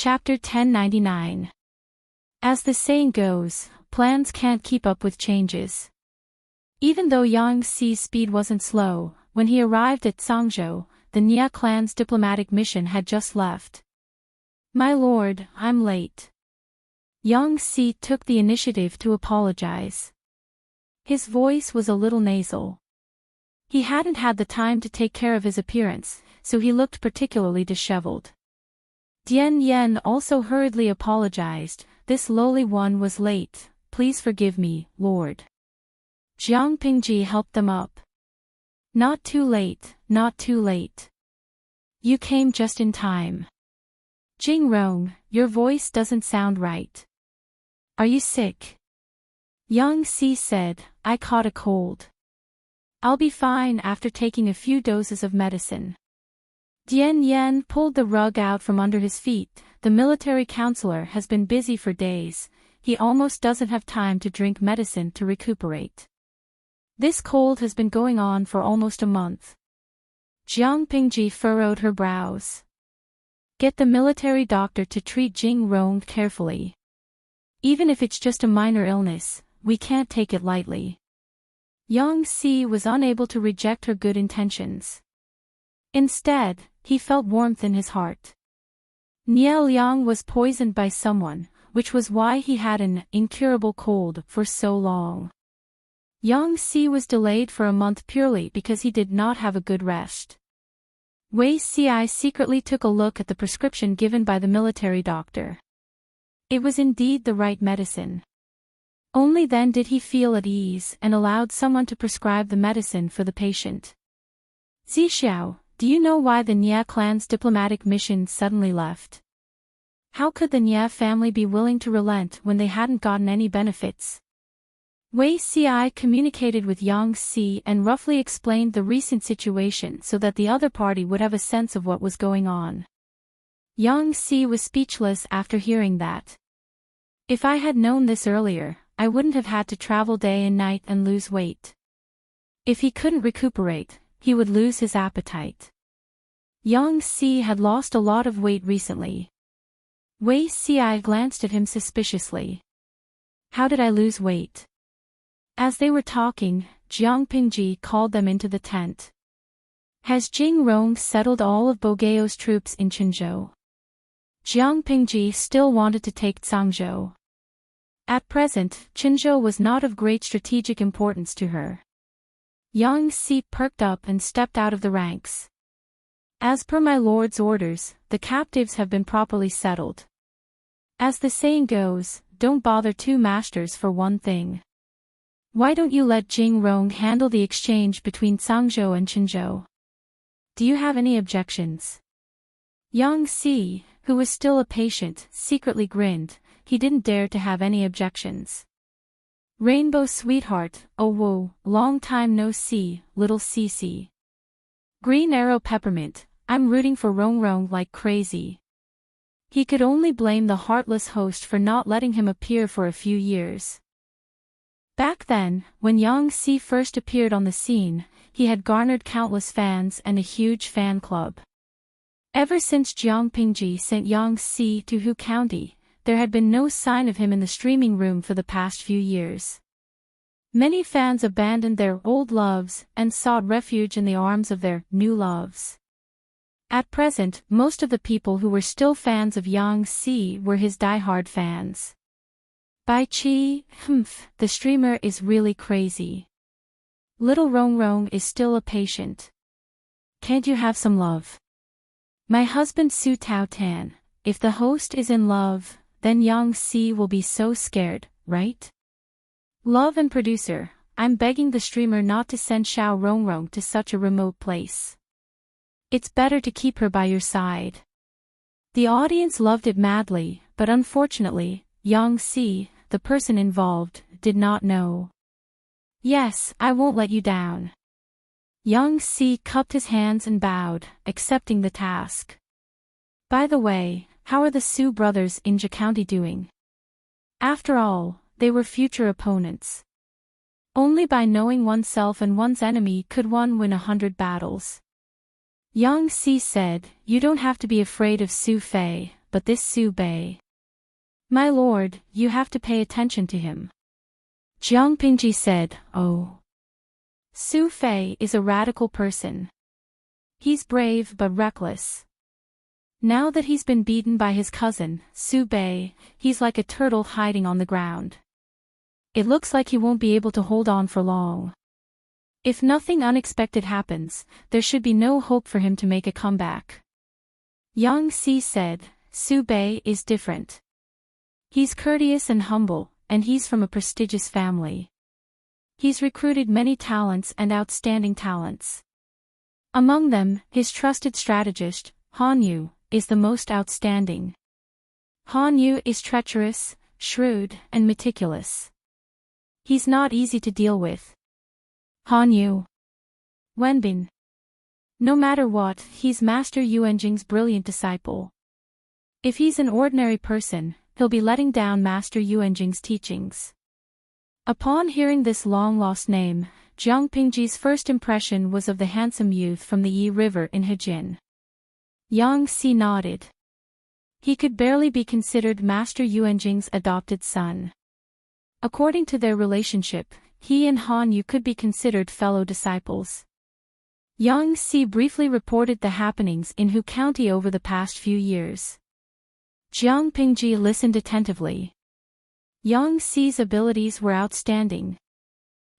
Chapter 1099. As the saying goes, plans can't keep up with changes. Even though Yang Xi's speed wasn't slow, when he arrived at Sangzhou, the Nya clan's diplomatic mission had just left. "My lord, I'm late." Yang Xi took the initiative to apologize. His voice was a little nasal. He hadn't had the time to take care of his appearance, so he looked particularly disheveled. Dian Yen also hurriedly apologized. "This lowly one was late, please forgive me, lord." Jiang Pingji helped them up. "Not too late, not too late. You came just in time." "Jing Rong, your voice doesn't sound right. Are you sick?" Yang Xi said, "I caught a cold. I'll be fine after taking a few doses of medicine." Dian Yen pulled the rug out from under his feet. "The military counselor has been busy for days. He almost doesn't have time to drink medicine to recuperate. This cold has been going on for almost a month." Jiang Pingji furrowed her brows. "Get the military doctor to treat Jing Rong carefully. Even if it's just a minor illness, we can't take it lightly." Yang Xi was unable to reject her good intentions. Instead, he felt warmth in his heart. Nie Liang was poisoned by someone, which was why he had an incurable cold for so long. Yang Xi was delayed for a month purely because he did not have a good rest. Wei Ci secretly took a look at the prescription given by the military doctor. It was indeed the right medicine. Only then did he feel at ease and allowed someone to prescribe the medicine for the patient. "Zixiao, do you know why the Nya clan's diplomatic mission suddenly left? How could the Nya family be willing to relent when they hadn't gotten any benefits?" Wei Ci communicated with Yang Xi and roughly explained the recent situation so that the other party would have a sense of what was going on. Yang Xi was speechless after hearing that. "If I had known this earlier, I wouldn't have had to travel day and night and lose weight. If he couldn't recuperate, he would lose his appetite." Yang Xi had lost a lot of weight recently. Wei Ci glanced at him suspiciously. "How did I lose weight?" As they were talking, Jiang Pingji called them into the tent. "Has Jing Rong settled all of Bogeo's troops in Qinzhou?" Jiang Pingji still wanted to take Sangzhou. At present, Qinzhou was not of great strategic importance to her. Yang Xi perked up and stepped out of the ranks. "As per my lord's orders, the captives have been properly settled. As the saying goes, don't bother two masters for one thing. Why don't you let Jing Rong handle the exchange between Sangzhou and Qinzhou? Do you have any objections?" Yang Xi, who was still a patient, secretly grinned. He didn't dare to have any objections. "Rainbow sweetheart, oh whoa, long time no see, little Cici. Green Arrow Peppermint, I'm rooting for Rong Rong like crazy." He could only blame the heartless host for not letting him appear for a few years. Back then, when Yang Xi first appeared on the scene, he had garnered countless fans and a huge fan club. Ever since Jiang Pingji sent Yang Xi to Hu County, there had been no sign of him in the streaming room for the past few years. Many fans abandoned their old loves and sought refuge in the arms of their new loves. At present, most of the people who were still fans of Yang Xi were his die-hard fans. Bai Qi, the streamer is really crazy. Little Rong Rong is still a patient. Can't you have some love? My husband Su Tao Tan, if the host is in love, then Yang Xi will be so scared, right? Love and producer, I'm begging the streamer not to send Xiao Rong Rong to such a remote place. It's better to keep her by your side. The audience loved it madly, but unfortunately, Yang Xi, the person involved, did not know. Yes, I won't let you down. Yang Xi cupped his hands and bowed, accepting the task. By the way, how are the Su brothers in Jia County doing? After all, they were future opponents. Only by knowing oneself and one's enemy could one win 100 battles. Yang Xi said, "You don't have to be afraid of Su Fei, but this Su Bei. My lord, you have to pay attention to him. Jiang Pingji said, oh. Su Fei is a radical person. He's brave but reckless. Now that he's been beaten by his cousin, Su Bei, he's like a turtle hiding on the ground. It looks like he won't be able to hold on for long. If nothing unexpected happens, there should be no hope for him to make a comeback. Yang Si said, Su Bei is different. He's courteous and humble, and he's from a prestigious family. He's recruited many talents and outstanding talents. Among them, his trusted strategist, Han Yu, is the most outstanding. Han Yu is treacherous, shrewd, and meticulous. He's not easy to deal with. Han Yu. Wenbin. No matter what, he's Master Yuanjing's brilliant disciple. If he's an ordinary person, he'll be letting down Master Yuanjing's teachings. Upon hearing this long-lost name, Jiang Pingji's first impression was of the handsome youth from the Yi River in Hejin. Yang Si nodded. He could barely be considered Master Yuanjing's adopted son. According to their relationship, he and Han Yu could be considered fellow disciples. Yang Si briefly reported the happenings in Hu County over the past few years. Jiang Pingji listened attentively. Yang Si's abilities were outstanding.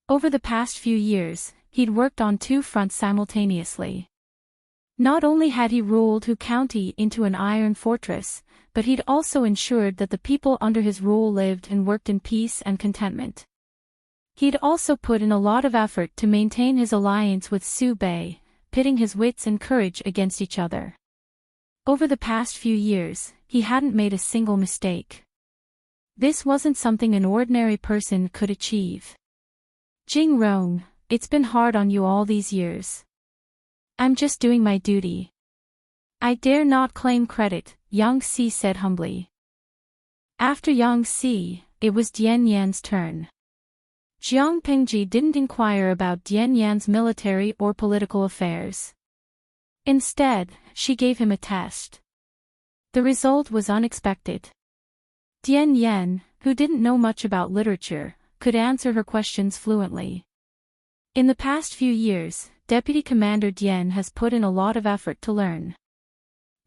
Over the past few years, he'd worked on two fronts simultaneously. Not only had he ruled Hu County into an iron fortress, but he'd also ensured that the people under his rule lived and worked in peace and contentment. He'd also put in a lot of effort to maintain his alliance with Su Bei, pitting his wits and courage against each other. Over the past few years, he hadn't made a single mistake. This wasn't something an ordinary person could achieve. Jing Rong, it's been hard on you all these years. I'm just doing my duty. I dare not claim credit, Yang Si said humbly. After Yang Si, it was Dian Yan's turn. Jiang Pingji didn't inquire about Dian Yan's military or political affairs. Instead, she gave him a test. The result was unexpected. Dian Yan, who didn't know much about literature, could answer her questions fluently. In the past few years, Deputy Commander Dian has put in a lot of effort to learn.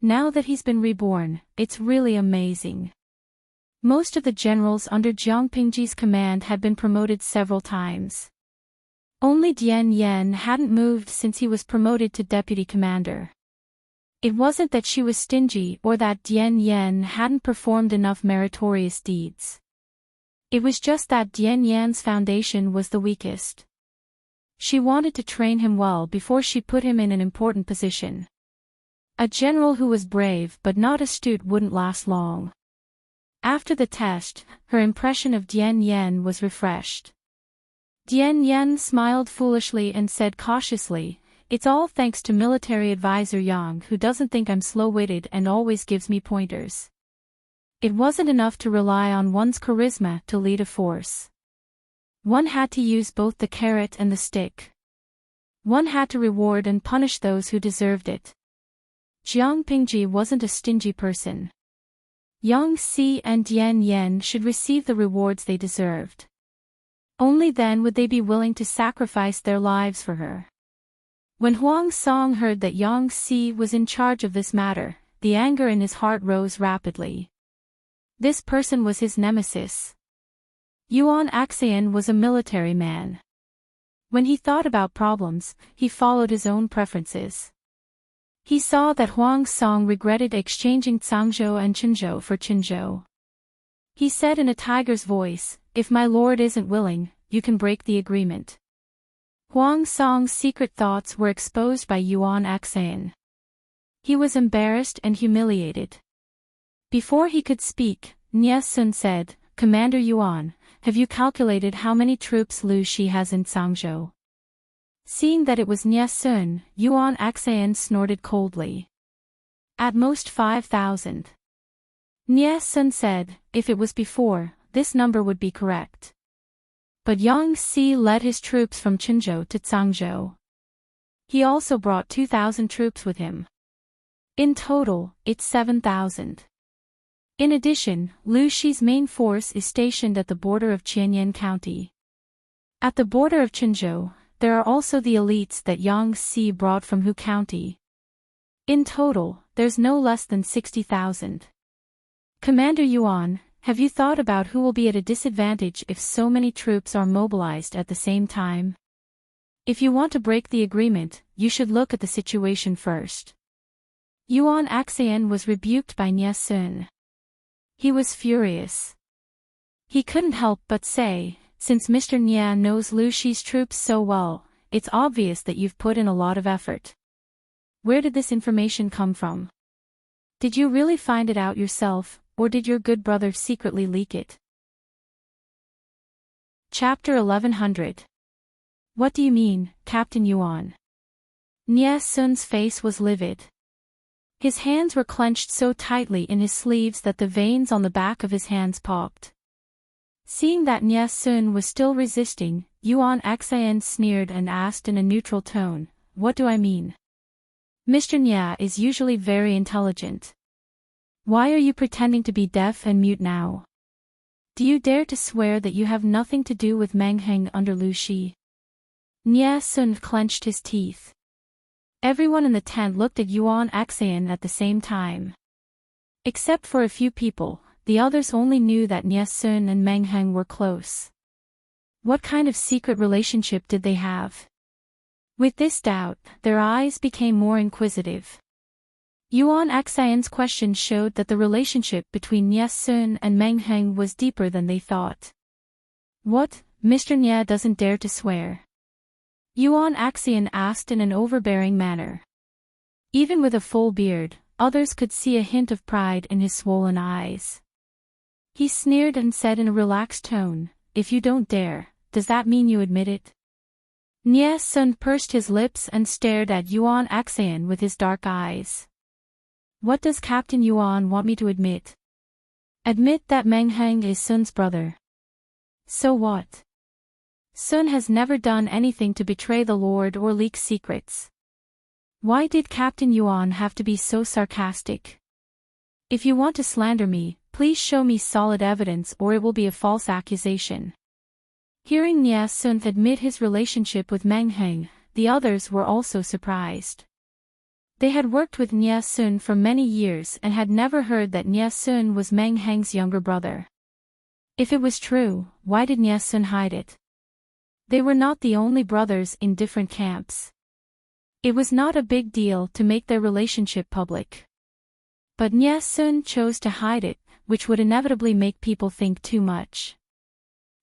Now that he's been reborn, it's really amazing. Most of the generals under Jiang Pingji's command had been promoted several times. Only Dian Yan hadn't moved since he was promoted to deputy commander. It wasn't that she was stingy or that Dian Yan hadn't performed enough meritorious deeds. It was just that Dian Yan's foundation was the weakest. She wanted to train him well before she put him in an important position. A general who was brave but not astute wouldn't last long. After the test, her impression of Dian Yan was refreshed. Dian Yan smiled foolishly and said cautiously, "It's all thanks to military advisor Yang, who doesn't think I'm slow-witted and always gives me pointers." It wasn't enough to rely on one's charisma to lead a force. One had to use both the carrot and the stick. One had to reward and punish those who deserved it. Jiang Pingji wasn't a stingy person. Yang Si and Dian Yan should receive the rewards they deserved. Only then would they be willing to sacrifice their lives for her. When Huang Song heard that Yang Si was in charge of this matter, the anger in his heart rose rapidly. This person was his nemesis. Yuan Axayan was a military man. When he thought about problems, he followed his own preferences. He saw that Huang Song regretted exchanging Cangzhou and Qinzhou for Qinzhou. He said in a tiger's voice, "If my lord isn't willing, you can break the agreement." Huang Song's secret thoughts were exposed by Yuan Axayan. He was embarrassed and humiliated. Before he could speak, Nie Sun said, "Commander Yuan, have you calculated how many troops Lu Shi has in Cangzhou?" Seeing that it was Nie Sun, Yuan Axayan snorted coldly. "At most 5,000. Nie Sun said, "If it was before, this number would be correct." But Yang Si led his troops from Qinzhou to Cangzhou. He also brought 2,000 troops with him. In total, it's 7,000. In addition, Lu Shi's main force is stationed at the border of Qianyan County. At the border of Chenzhou, there are also the elites that Yang Si brought from Hu County. In total, there's no less than 60,000. Commander Yuan, have you thought about who will be at a disadvantage if so many troops are mobilized at the same time? If you want to break the agreement, you should look at the situation first. Yuan Axien was rebuked by Nie Sun. He was furious. He couldn't help but say, since Mr. Nie knows Lu Shi's troops so well, it's obvious that you've put in a lot of effort. Where did this information come from? Did you really find it out yourself, or did your good brother secretly leak it? Chapter 1100. What do you mean, Captain Yuan? Nie Sun's face was livid. His hands were clenched so tightly in his sleeves that the veins on the back of his hands popped. Seeing that Nie Sun was still resisting, Yuan Axien sneered and asked in a neutral tone, "What do I mean? Mr. Nie is usually very intelligent. Why are you pretending to be deaf and mute now? Do you dare to swear that you have nothing to do with Meng Heng under Lu Shi?" Nie Sun clenched his teeth. Everyone in the tent looked at Yuan Axien at the same time. Except for a few people, the others only knew that Nie Sun and Meng Heng were close. What kind of secret relationship did they have? With this doubt, their eyes became more inquisitive. Yuan Axien's question showed that the relationship between Nie Sun and Meng Heng was deeper than they thought. What, Mr. Nie doesn't dare to swear? Yuan Axien asked in an overbearing manner. Even with a full beard, others could see a hint of pride in his swollen eyes. He sneered and said in a relaxed tone, "If you don't dare, does that mean you admit it?" Nie Sun pursed his lips and stared at Yuan Axien with his dark eyes. What does Captain Yuan want me to admit? Admit that Meng Heng is Sun's brother. So what? Sun has never done anything to betray the Lord or leak secrets. Why did Captain Yuan have to be so sarcastic? If you want to slander me, please show me solid evidence or it will be a false accusation. Hearing Nie Sun admit his relationship with Meng Heng, the others were also surprised. They had worked with Nie Sun for many years and had never heard that Nie Sun was Meng Heng's younger brother. If it was true, why did Nie Sun hide it? They were not the only brothers in different camps. It was not a big deal to make their relationship public. But Nie Sun chose to hide it, which would inevitably make people think too much.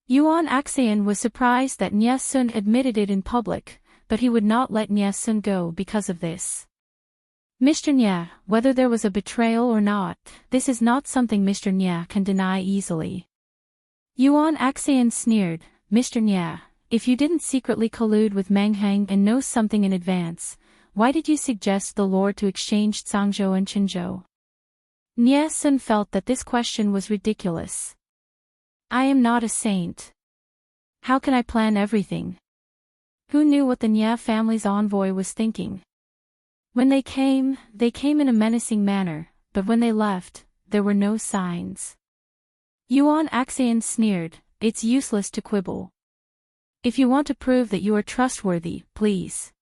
Yuan Axien was surprised that Nie Sun admitted it in public, but he would not let Nie Sun go because of this. Mr. Nie, whether there was a betrayal or not, this is not something Mr. Nie can deny easily. Yuan Axien sneered, "Mr. Nie, if you didn't secretly collude with Meng Heng and know something in advance, why did you suggest the Lord to exchange Zhangzhou and Qinzhou?" Nie Sun felt that this question was ridiculous. I am not a saint. How can I plan everything? Who knew what the Nie family's envoy was thinking? When they came in a menacing manner, but when they left, there were no signs. Yuan Axien sneered, "It's useless to quibble. If you want to prove that you are trustworthy, please."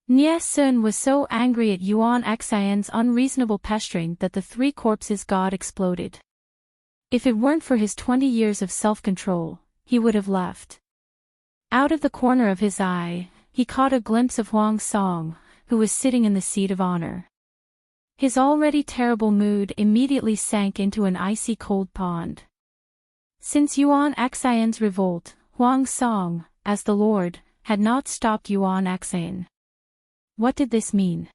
Nie Sun was so angry at Yuan Axien's unreasonable pestering that the three corpses god exploded. If it weren't for his 20 years of self-control, he would have left. Out of the corner of his eye, he caught a glimpse of Huang Song, who was sitting in the seat of honor. His already terrible mood immediately sank into an icy cold pond. Since Yuan Axien's revolt, Huang Song, as the Lord, had not stopped Yuan Axien. What did this mean?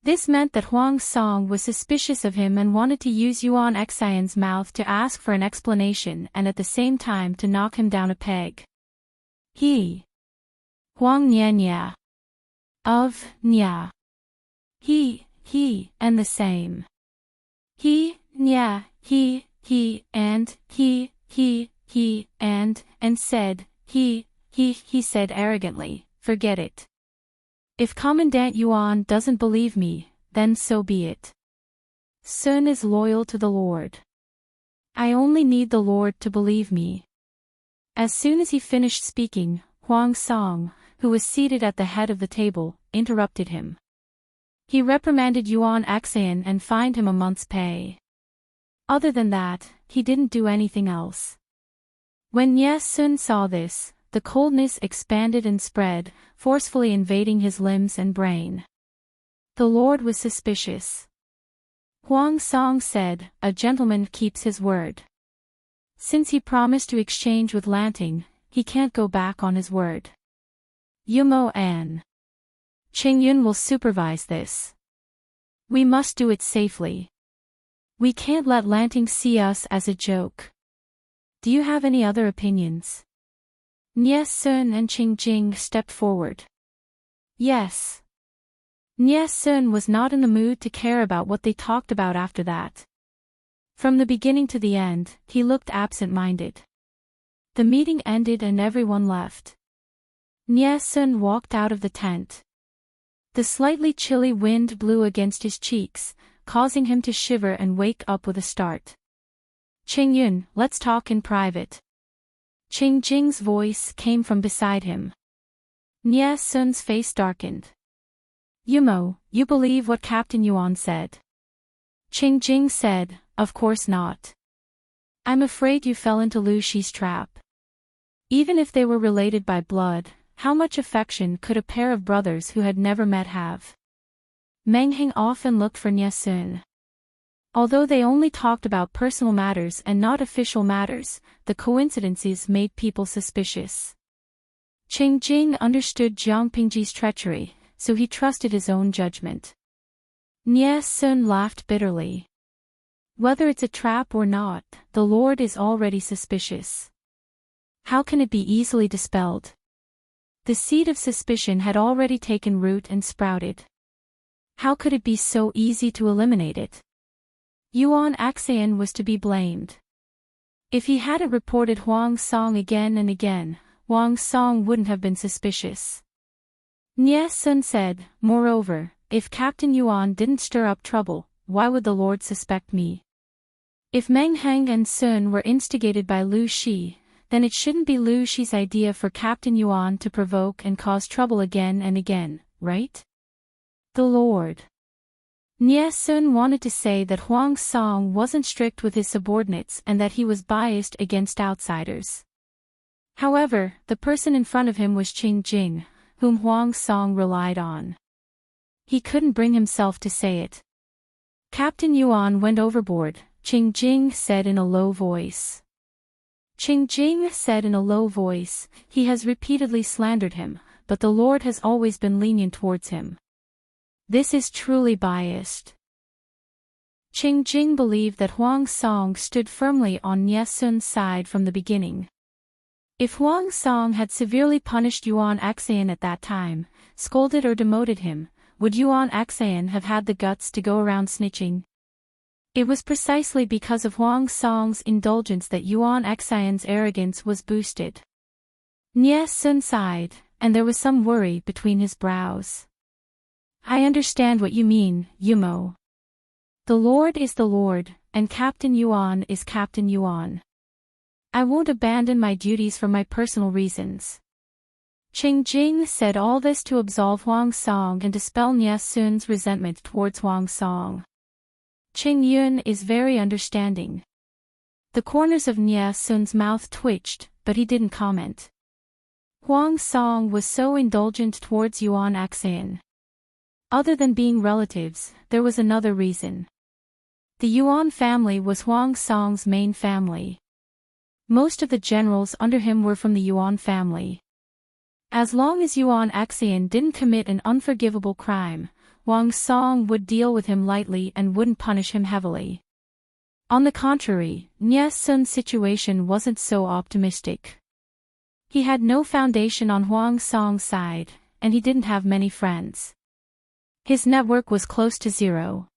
This meant that Huang Song was suspicious of him and wanted to use Yuan Axien's mouth to ask for an explanation and at the same time to knock him down a peg. He. Huang Nianya. Of Nya. He, and the same. He, Nya, he, and he, and said, he said arrogantly, "Forget it. If Commandant Yuan doesn't believe me, then so be it." Sun is loyal to the Lord. I only need the Lord to believe me. As soon as he finished speaking, Huang Song, who was seated at the head of the table, interrupted him. He reprimanded Yuan Axan and fined him a month's pay. Other than that, he didn't do anything else. When Nye Sun saw this, the coldness expanded and spread, forcefully invading his limbs and brain. The Lord was suspicious. Huang Song said, "A gentleman keeps his word. Since he promised to exchange with Lanting, he can't go back on his word. Yumo An. Qingyun will supervise this. We must do it safely. We can't let Lanting see us as a joke. Do you have any other opinions?" Nye Sun and Qingjing stepped forward. Yes. Nye Sun was not in the mood to care about what they talked about after that. From the beginning to the end, he looked absent-minded. The meeting ended and everyone left. Nye Sun walked out of the tent. The slightly chilly wind blew against his cheeks, causing him to shiver and wake up with a start. "Qingyun, let's talk in private." Qingjing's voice came from beside him. Nye Sun's face darkened. "Yumo, you believe what Captain Yuan said?" Qingjing said, "Of course not. I'm afraid you fell into Lu Shi's trap. Even if they were related by blood, how much affection could a pair of brothers who had never met have?" Meng Heng often looked for Nye Sun. Although they only talked about personal matters and not official matters, the coincidences made people suspicious. Qingjing understood Jiang Pingji's treachery, so he trusted his own judgment. Nye Sun laughed bitterly. Whether it's a trap or not, the Lord is already suspicious. How can it be easily dispelled? The seed of suspicion had already taken root and sprouted. How could it be so easy to eliminate it? Yuan Axan was to be blamed. If he hadn't reported Huang Song again and again, Huang Song wouldn't have been suspicious. Nye Sun said, "Moreover, if Captain Yuan didn't stir up trouble, why would the Lord suspect me? If Meng Heng and Sun were instigated by Lu Shi, then it shouldn't be Lu Shi's idea for Captain Yuan to provoke and cause trouble again and again, right? The Lord." Nye Sun wanted to say that Huang Song wasn't strict with his subordinates and that he was biased against outsiders. However, the person in front of him was Qingjing, whom Huang Song relied on. He couldn't bring himself to say it. "Captain Yuan went overboard," Qingjing said in a low voice. Qingjing said in a low voice, "He has repeatedly slandered him, but the Lord has always been lenient towards him. This is truly biased." Qingjing believed that Huang Song stood firmly on Nye Sun's side from the beginning. If Huang Song had severely punished Yuan Axan at that time, scolded or demoted him, would Yuan Axan have had the guts to go around snitching? It was precisely because of Huang Song's indulgence that Yuan Axan's arrogance was boosted. Nye Sun sighed, and there was some worry between his brows. "I understand what you mean, Yumo. The Lord is the Lord, and Captain Yuan is Captain Yuan. I won't abandon my duties for my personal reasons." Qingjing said all this to absolve Huang Song and dispel Nye Sun's resentment towards Huang Song. Qingyun is very understanding. The corners of Nye Sun's mouth twitched, but he didn't comment. Huang Song was so indulgent towards Yuan Axan. Other than being relatives, there was another reason. The Yuan family was Huang Song's main family. Most of the generals under him were from the Yuan family. As long as Yuan Axan didn't commit an unforgivable crime, Huang Song would deal with him lightly and wouldn't punish him heavily. On the contrary, Nye Sun's situation wasn't so optimistic. He had no foundation on Huang Song's side, and he didn't have many friends. His network was close to zero.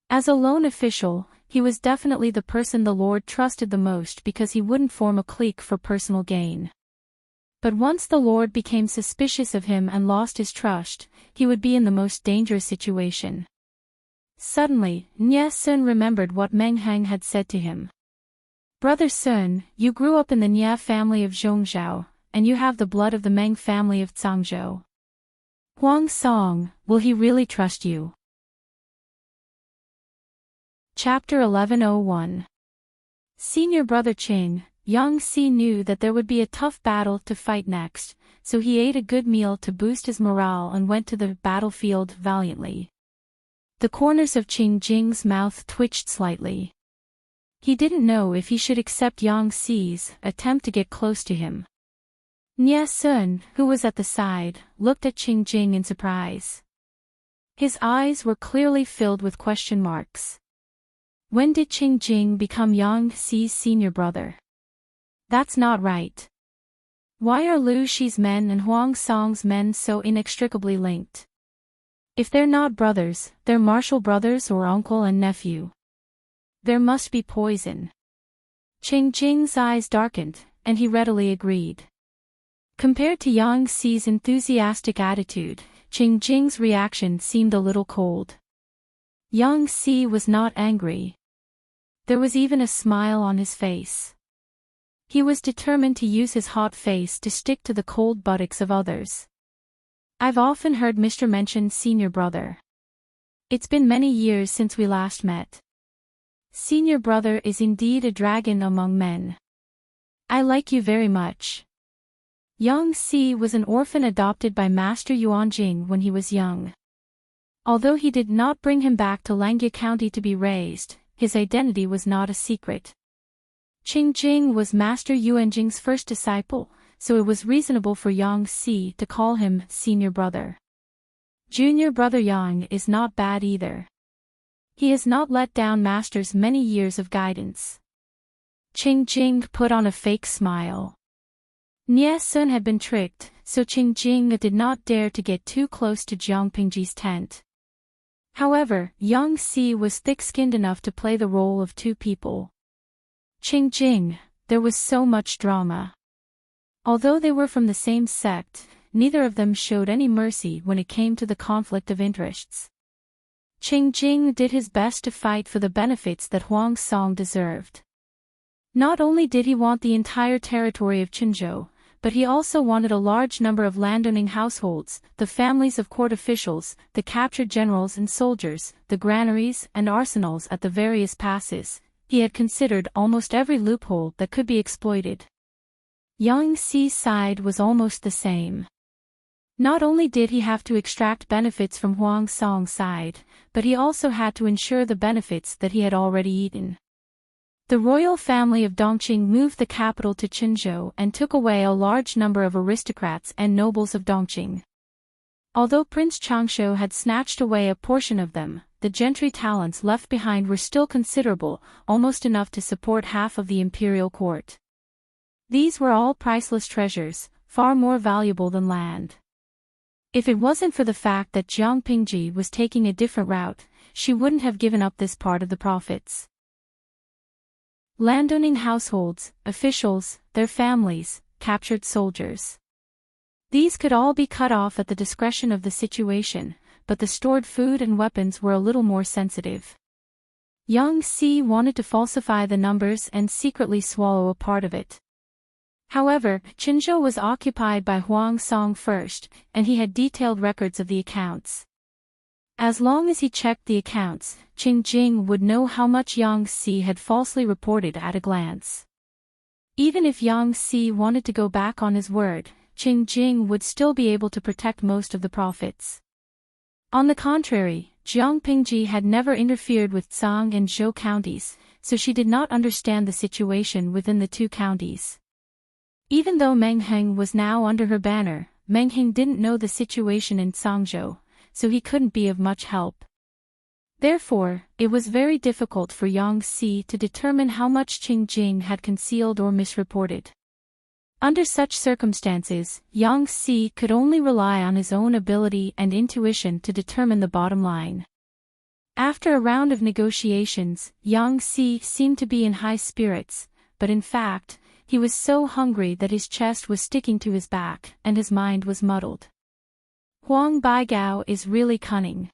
As a lone official, he was definitely the person the Lord trusted the most because he wouldn't form a clique for personal gain. But once the Lord became suspicious of him and lost his trust, he would be in the most dangerous situation. Suddenly, Nie Sun remembered what Meng Heng had said to him. Brother Sun, you grew up in the Nie family of Zhongzhou, and you have the blood of the Meng family of Zhangzhou. Huang Song, will he really trust you? Chapter 1101. Senior brother Qing, Yang Si knew that there would be a tough battle to fight next, so he ate a good meal to boost his morale and went to the battlefield valiantly. The corners of Qing Jing's mouth twitched slightly. He didn't know if he should accept Yang Si's attempt to get close to him. Nie Sun, who was at the side, looked at Qing Jing in surprise. His eyes were clearly filled with question marks. When did Qing Jing become Yang Si's senior brother? That's not right. Why are Lu Shi's men and Huang Song's men so inextricably linked? If they're not brothers, they're martial brothers or uncle and nephew. There must be poison. Qing Jing's eyes darkened, and he readily agreed. Compared to Yang Si's enthusiastic attitude, Qing Jing's reaction seemed a little cold. Yang Si was not angry. There was even a smile on his face. He was determined to use his hot face to stick to the cold buttocks of others. I've often heard Mr. mention senior brother. It's been many years since we last met. Senior brother is indeed a dragon among men. I like you very much. Yang Si was an orphan adopted by Master Yuanjing when he was young. Although he did not bring him back to Langya County to be raised, his identity was not a secret. Qing Jing was Master Yuanjing's first disciple, so it was reasonable for Yang Si to call him senior brother. Junior brother Yang is not bad either. He has not let down Master's many years of guidance. Qing Jing put on a fake smile. Nie Sun had been tricked, so Qing Jing did not dare to get too close to Jiang Pingji's tent. However, Yang Si was thick-skinned enough to play the role of two people. Qing Jing, there was so much drama. Although they were from the same sect, neither of them showed any mercy when it came to the conflict of interests. Qing Jing did his best to fight for the benefits that Huang Song deserved. Not only did he want the entire territory of Qinzhou, but he also wanted a large number of landowning households, the families of court officials, the captured generals and soldiers, the granaries and arsenals at the various passes. He had considered almost every loophole that could be exploited. Yang Si's side was almost the same. Not only did he have to extract benefits from Huang Song's side, but he also had to ensure the benefits that he had already eaten. The royal family of Dongqing moved the capital to Qinzhou and took away a large number of aristocrats and nobles of Dongqing. Although Prince Changshu had snatched away a portion of them, the gentry talents left behind were still considerable, almost enough to support half of the imperial court. These were all priceless treasures, far more valuable than land. If it wasn't for the fact that Jiang Pingji was taking a different route, she wouldn't have given up this part of the profits. Landowning households, officials, their families, captured soldiers. These could all be cut off at the discretion of the situation, but the stored food and weapons were a little more sensitive. Yang Si wanted to falsify the numbers and secretly swallow a part of it. However, Qinzhou was occupied by Huang Song first, and he had detailed records of the accounts. As long as he checked the accounts, Qing Jing would know how much Yang Si had falsely reported at a glance. Even if Yang Si wanted to go back on his word, Qing Jing would still be able to protect most of the profits. On the contrary, Jiang Pingji had never interfered with Zhang and Zhou counties, so she did not understand the situation within the two counties. Even though Meng Heng was now under her banner, Meng Heng didn't know the situation in Zhangzhou, so he couldn't be of much help. Therefore, it was very difficult for Yang Si to determine how much Qing Jing had concealed or misreported. Under such circumstances, Yang Si could only rely on his own ability and intuition to determine the bottom line. After a round of negotiations, Yang Si seemed to be in high spirits, but in fact, he was so hungry that his chest was sticking to his back and his mind was muddled. Huang Baigao is really cunning.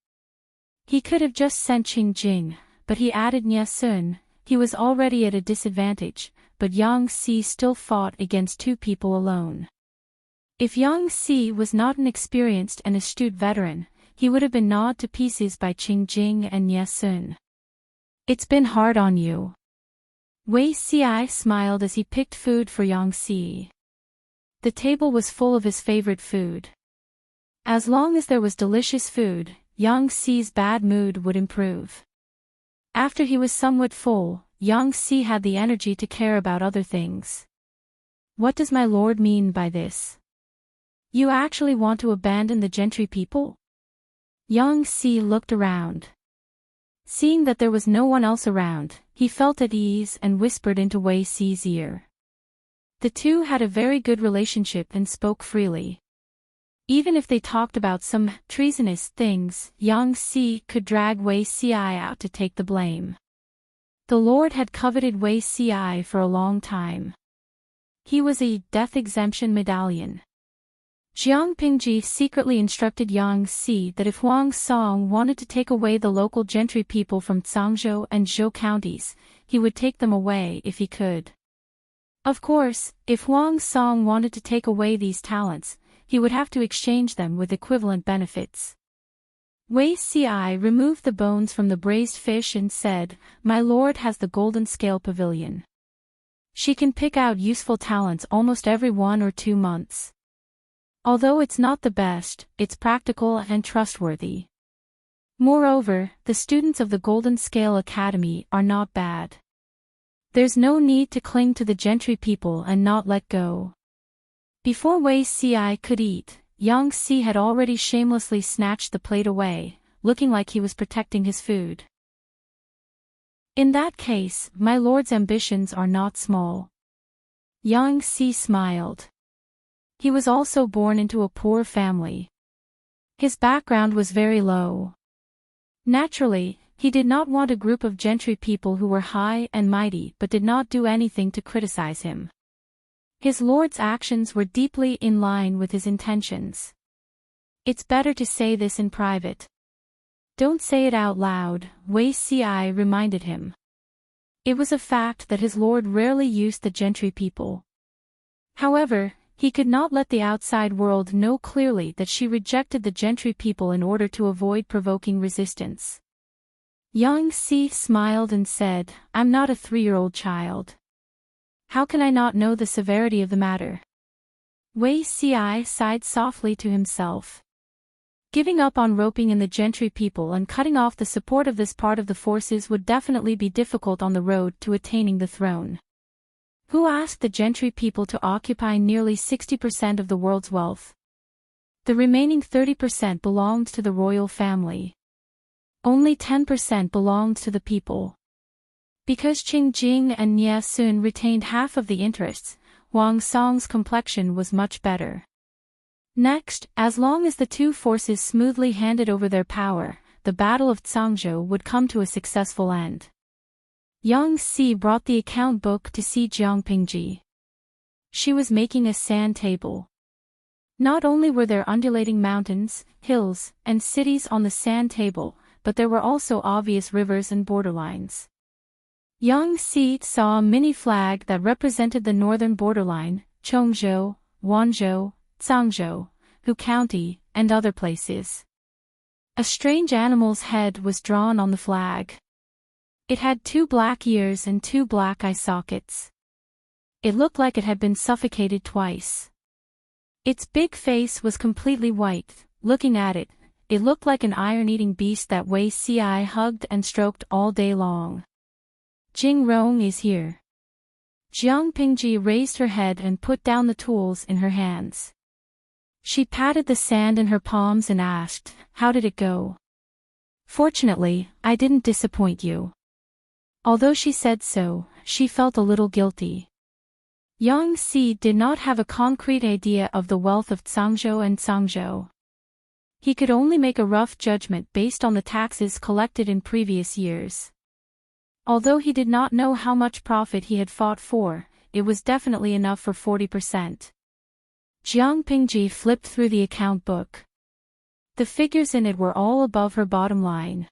He could have just sent Qingjing, but he added Sun. He was already at a disadvantage, but Yang Si still fought against two people alone. If Yang Si was not an experienced and astute veteran, he would have been gnawed to pieces by Qingjing and Sun. It's been hard on you. Wei Xi smiled as he picked food for Yang Si. The table was full of his favorite food. As long as there was delicious food, Yang Si's bad mood would improve. After he was somewhat full, Yang Si had the energy to care about other things. What does my lord mean by this? You actually want to abandon the gentry people? Yang Si looked around. Seeing that there was no one else around, he felt at ease and whispered into Wei Xi's ear. The two had a very good relationship and spoke freely. Even if they talked about some treasonous things, Yang Si could drag Wei Xi out to take the blame. The Lord had coveted Wei Xi for a long time. He was a death exemption medallion. Jiang Pingji secretly instructed Yang Si that if Huang Song wanted to take away the local gentry people from Zhangzhou and Zhou counties, he would take them away if he could. Of course, if Huang Song wanted to take away these talents, he would have to exchange them with equivalent benefits. Wei Xi removed the bones from the braised fish and said, "My lord has the golden scale pavilion. She can pick out useful talents almost every 1 or 2 months. Although it's not the best, it's practical and trustworthy. Moreover, the students of the Golden Scale Academy are not bad. There's no need to cling to the gentry people and not let go." Before Wei Xi could eat, Yang Si had already shamelessly snatched the plate away, looking like he was protecting his food. In that case, my lord's ambitions are not small. Yang Si smiled. He was also born into a poor family. His background was very low. Naturally, he did not want a group of gentry people who were high and mighty but did not do anything to criticize him. His lord's actions were deeply in line with his intentions. It's better to say this in private. Don't say it out loud, Wei Xi reminded him. It was a fact that his lord rarely used the gentry people. However, he could not let the outside world know clearly that she rejected the gentry people in order to avoid provoking resistance. Yang Si smiled and said, "I'm not a 3-year-old child. How can I not know the severity of the matter?" Wei Xi sighed softly to himself. Giving up on roping in the gentry people and cutting off the support of this part of the forces would definitely be difficult on the road to attaining the throne. Who asked the gentry people to occupy nearly 60% of the world's wealth? The remaining 30% belonged to the royal family. Only 10% belonged to the people. Because Qingjing and Sun retained half of the interests, Huang Song's complexion was much better. Next, as long as the two forces smoothly handed over their power, the Battle of Zhangzhou would come to a successful end. Yang Si brought the account book to see Jiang Pingji. She was making a sand table. Not only were there undulating mountains, hills, and cities on the sand table, but there were also obvious rivers and borderlines. Yang Si saw a mini flag that represented the northern borderline, Chongzhou, Wanzhou, Zhangzhou, Hu County, and other places. A strange animal's head was drawn on the flag. It had 2 black ears and 2 black eye sockets. It looked like it had been suffocated twice. Its big face was completely white. Looking at it, it looked like an iron-eating beast that Wei Xi hugged and stroked all day long. Jing Rong is here. Jiang Pingji raised her head and put down the tools in her hands. She patted the sand in her palms and asked, "How did it go?" "Fortunately, I didn't disappoint you." Although she said so, she felt a little guilty. Yang Si did not have a concrete idea of the wealth of Zhangzhou and Zhangzhou. He could only make a rough judgment based on the taxes collected in previous years. Although he did not know how much profit he had fought for, it was definitely enough for 40%. Jiang Pingji flipped through the account book. The figures in it were all above her bottom line.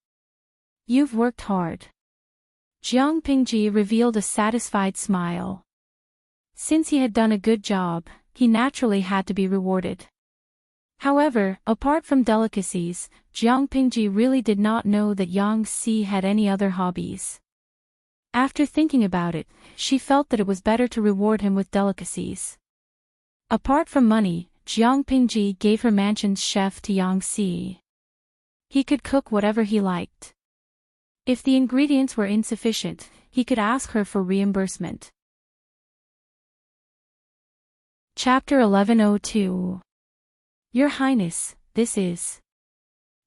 You've worked hard. Jiang Pingji revealed a satisfied smile. Since he had done a good job, he naturally had to be rewarded. However, apart from delicacies, Jiang Pingji really did not know that Yang Si had any other hobbies. After thinking about it, she felt that it was better to reward him with delicacies. Apart from money, Jiang Pingji gave her mansion's chef to Yang Si. He could cook whatever he liked. If the ingredients were insufficient, he could ask her for reimbursement. Chapter 1102. Your Highness, this is.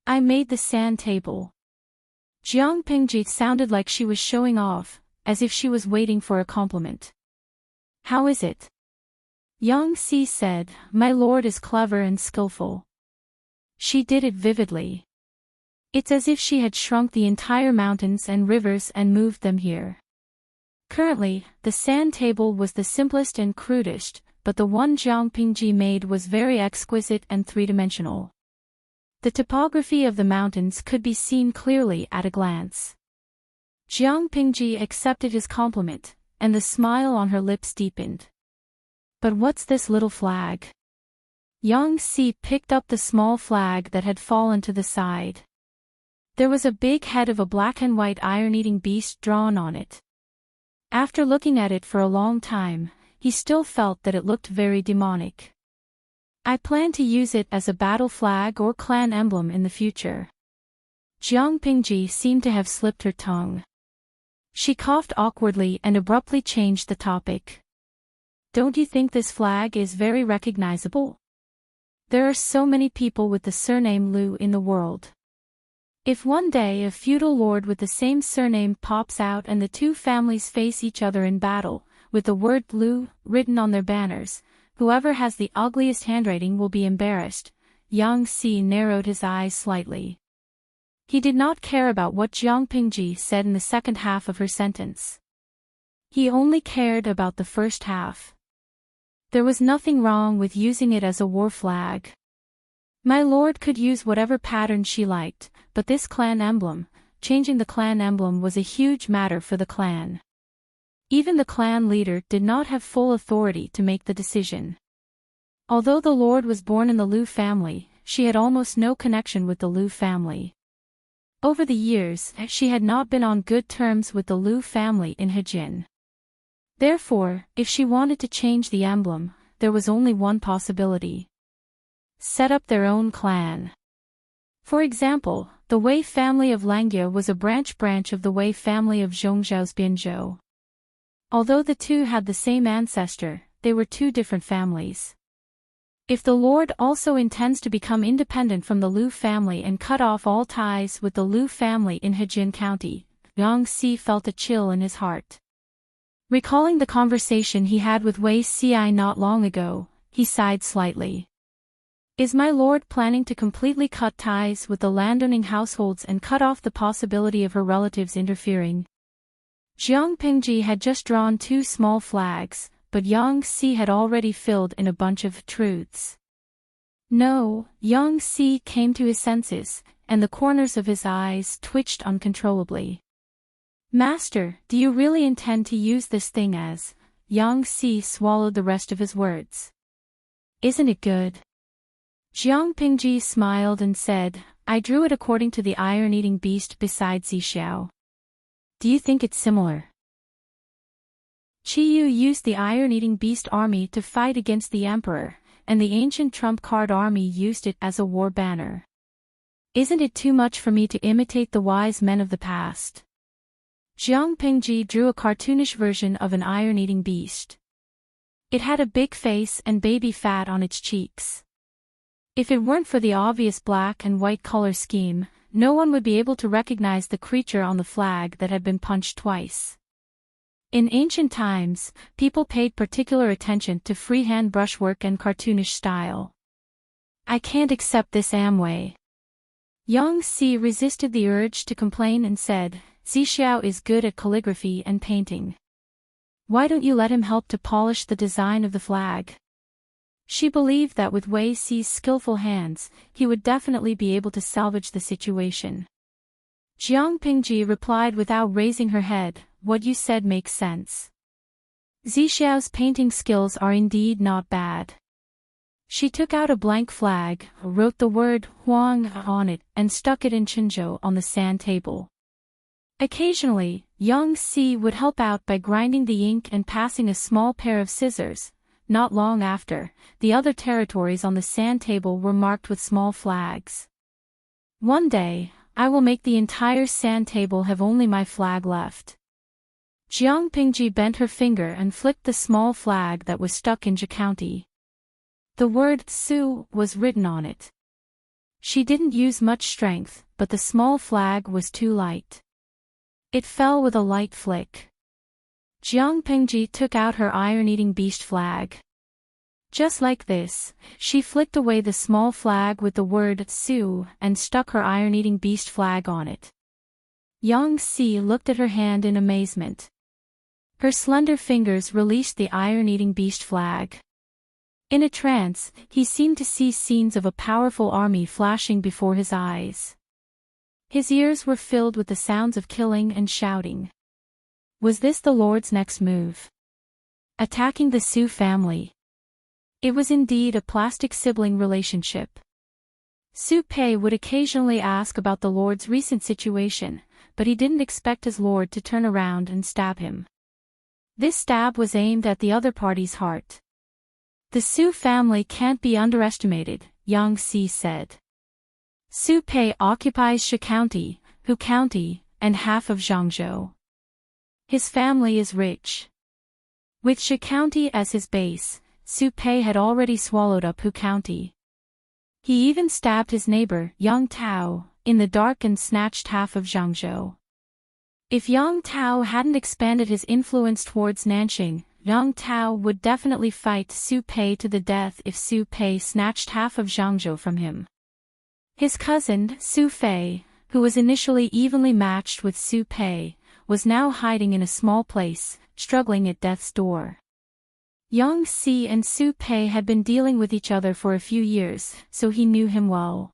I made the sand table. Jiang Pingji sounded like she was showing off, as if she was waiting for a compliment. How is it? Yang Si said, My lord is clever and skillful. She did it vividly. It's as if she had shrunk the entire mountains and rivers and moved them here. Currently, the sand table was the simplest and crudest, but the one Jiang Pingji made was very exquisite and three-dimensional. The topography of the mountains could be seen clearly at a glance. Jiang Pingji accepted his compliment, and the smile on her lips deepened. But what's this little flag? Yang Si picked up the small flag that had fallen to the side. There was a big head of a black and white iron-eating beast drawn on it. After looking at it for a long time, he still felt that it looked very demonic. I plan to use it as a battle flag or clan emblem in the future. Jiang Pingji seemed to have slipped her tongue. She coughed awkwardly and abruptly changed the topic. Don't you think this flag is very recognizable? There are so many people with the surname Liu in the world. If one day a feudal lord with the same surname pops out and the two families face each other in battle, with the word Liu written on their banners, whoever has the ugliest handwriting will be embarrassed. Yang Si narrowed his eyes slightly. He did not care about what Jiang Pingji said in the second half of her sentence. He only cared about the first half. There was nothing wrong with using it as a war flag. My lord could use whatever pattern she liked, but this clan emblem, changing the clan emblem was a huge matter for the clan. Even the clan leader did not have full authority to make the decision. Although the lord was born in the Liu family, she had almost no connection with the Liu family. Over the years, she had not been on good terms with the Liu family in Hejin. Therefore, if she wanted to change the emblem, there was only one possibility. Set up their own clan. For example, the Wei family of Langya was a branch of the Wei family of Zhongzhao's Bianzhou. Although the two had the same ancestor, they were two different families. If the lord also intends to become independent from the Liu family and cut off all ties with the Liu family in Hejin County, Yang Si felt a chill in his heart. Recalling the conversation he had with Wei Ci not long ago, he sighed slightly. Is my lord planning to completely cut ties with the landowning households and cut off the possibility of her relatives interfering? Jiang Pingji had just drawn two small flags, but Yang Si had already filled in a bunch of truths. No, Yang Si came to his senses, and the corners of his eyes twitched uncontrollably. Master, do you really intend to use this thing as? Yang Si swallowed the rest of his words. Isn't it good? Jiang Pingji smiled and said, I drew it according to the iron-eating beast beside Zixiao. Do you think it's similar? Qiyu used the iron-eating beast army to fight against the emperor, and the ancient trump card army used it as a war banner. Isn't it too much for me to imitate the wise men of the past? Jiang Pingji drew a cartoonish version of an iron-eating beast. It had a big face and baby fat on its cheeks. If it weren't for the obvious black and white color scheme, no one would be able to recognize the creature on the flag that had been punched twice. In ancient times, people paid particular attention to freehand brushwork and cartoonish style. I can't accept this Amway. Yang Si resisted the urge to complain and said, Zixiao is good at calligraphy and painting. Why don't you let him help to polish the design of the flag? She believed that with Wei Ci's skillful hands, he would definitely be able to salvage the situation. Jiang Pingji replied without raising her head, "What you said makes sense. Zixiao's painting skills are indeed not bad." She took out a blank flag, wrote the word Huang on it, and stuck it in Qinzhou on the sand table. Occasionally, Young Si would help out by grinding the ink and passing a small pair of scissors. Not long after, the other territories on the sand table were marked with small flags. "One day, I will make the entire sand table have only my flag left." Jiang Pingji bent her finger and flicked the small flag that was stuck in Zhe County. The word Su was written on it. She didn't use much strength, but the small flag was too light. It fell with a light flick. Jiang Pingji took out her iron-eating beast flag. Just like this, she flicked away the small flag with the word Su and stuck her iron-eating beast flag on it. Yang Si looked at her hand in amazement. Her slender fingers released the iron-eating beast flag. In a trance, he seemed to see scenes of a powerful army flashing before his eyes. His ears were filled with the sounds of killing and shouting. Was this the Lord's next move? Attacking the Su family? It was indeed a plastic sibling relationship. Su Pei would occasionally ask about the Lord's recent situation, but he didn't expect his Lord to turn around and stab him. This stab was aimed at the other party's heart. "The Su family can't be underestimated," Yang Si said. "Su Pei occupies Shi County, Hu County, and half of Zhangzhou. His family is rich." With Shi County as his base, Su Pei had already swallowed up Hu County. He even stabbed his neighbor, Yang Tao, in the dark and snatched half of Zhangzhou. If Yang Tao hadn't expanded his influence towards Nanxing, Yang Tao would definitely fight Su Pei to the death if Su Pei snatched half of Zhangzhou from him. His cousin, Su Fei, who was initially evenly matched with Su Pei, was now hiding in a small place, struggling at death's door. Yang Si and Su Pei had been dealing with each other for a few years, so he knew him well.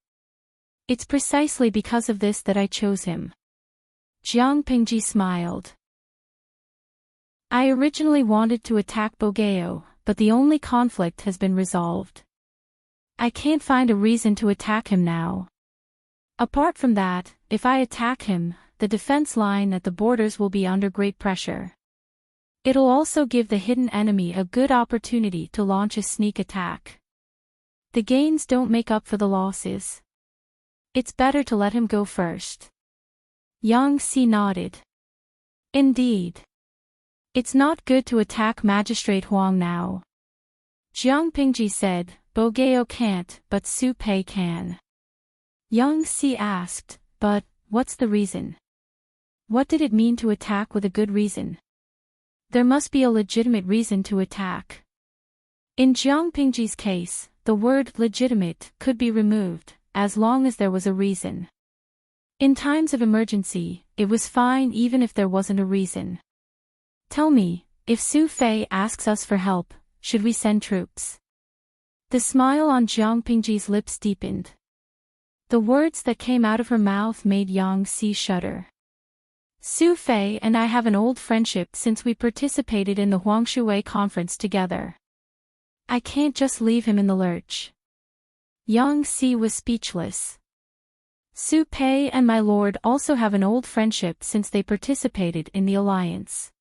"It's precisely because of this that I chose him." Jiang Pingji smiled. "I originally wanted to attack Bogeo, but the only conflict has been resolved. I can't find a reason to attack him now. Apart from that, if I attack him, the defense line at the borders will be under great pressure. It'll also give the hidden enemy a good opportunity to launch a sneak attack. The gains don't make up for the losses. It's better to let him go first." Yang Si nodded. "Indeed. It's not good to attack Magistrate Huang now." Jiang Pingji said, "Bogeo can't, but Su Pei can." Yang Si asked, "But, what's the reason? What did it mean to attack with a good reason? There must be a legitimate reason to attack." In Jiang Pingji's case, the word legitimate could be removed, as long as there was a reason. In times of emergency, it was fine even if there wasn't a reason. "Tell me, if Su Fei asks us for help, should we send troops?" The smile on Jiang Pingji's lips deepened. The words that came out of her mouth made Yang Si shudder. "Su Fei and I have an old friendship since we participated in the Huangshui conference together. I can't just leave him in the lurch." Yang Si was speechless. "Su Pei and my lord also have an old friendship since they participated in the alliance.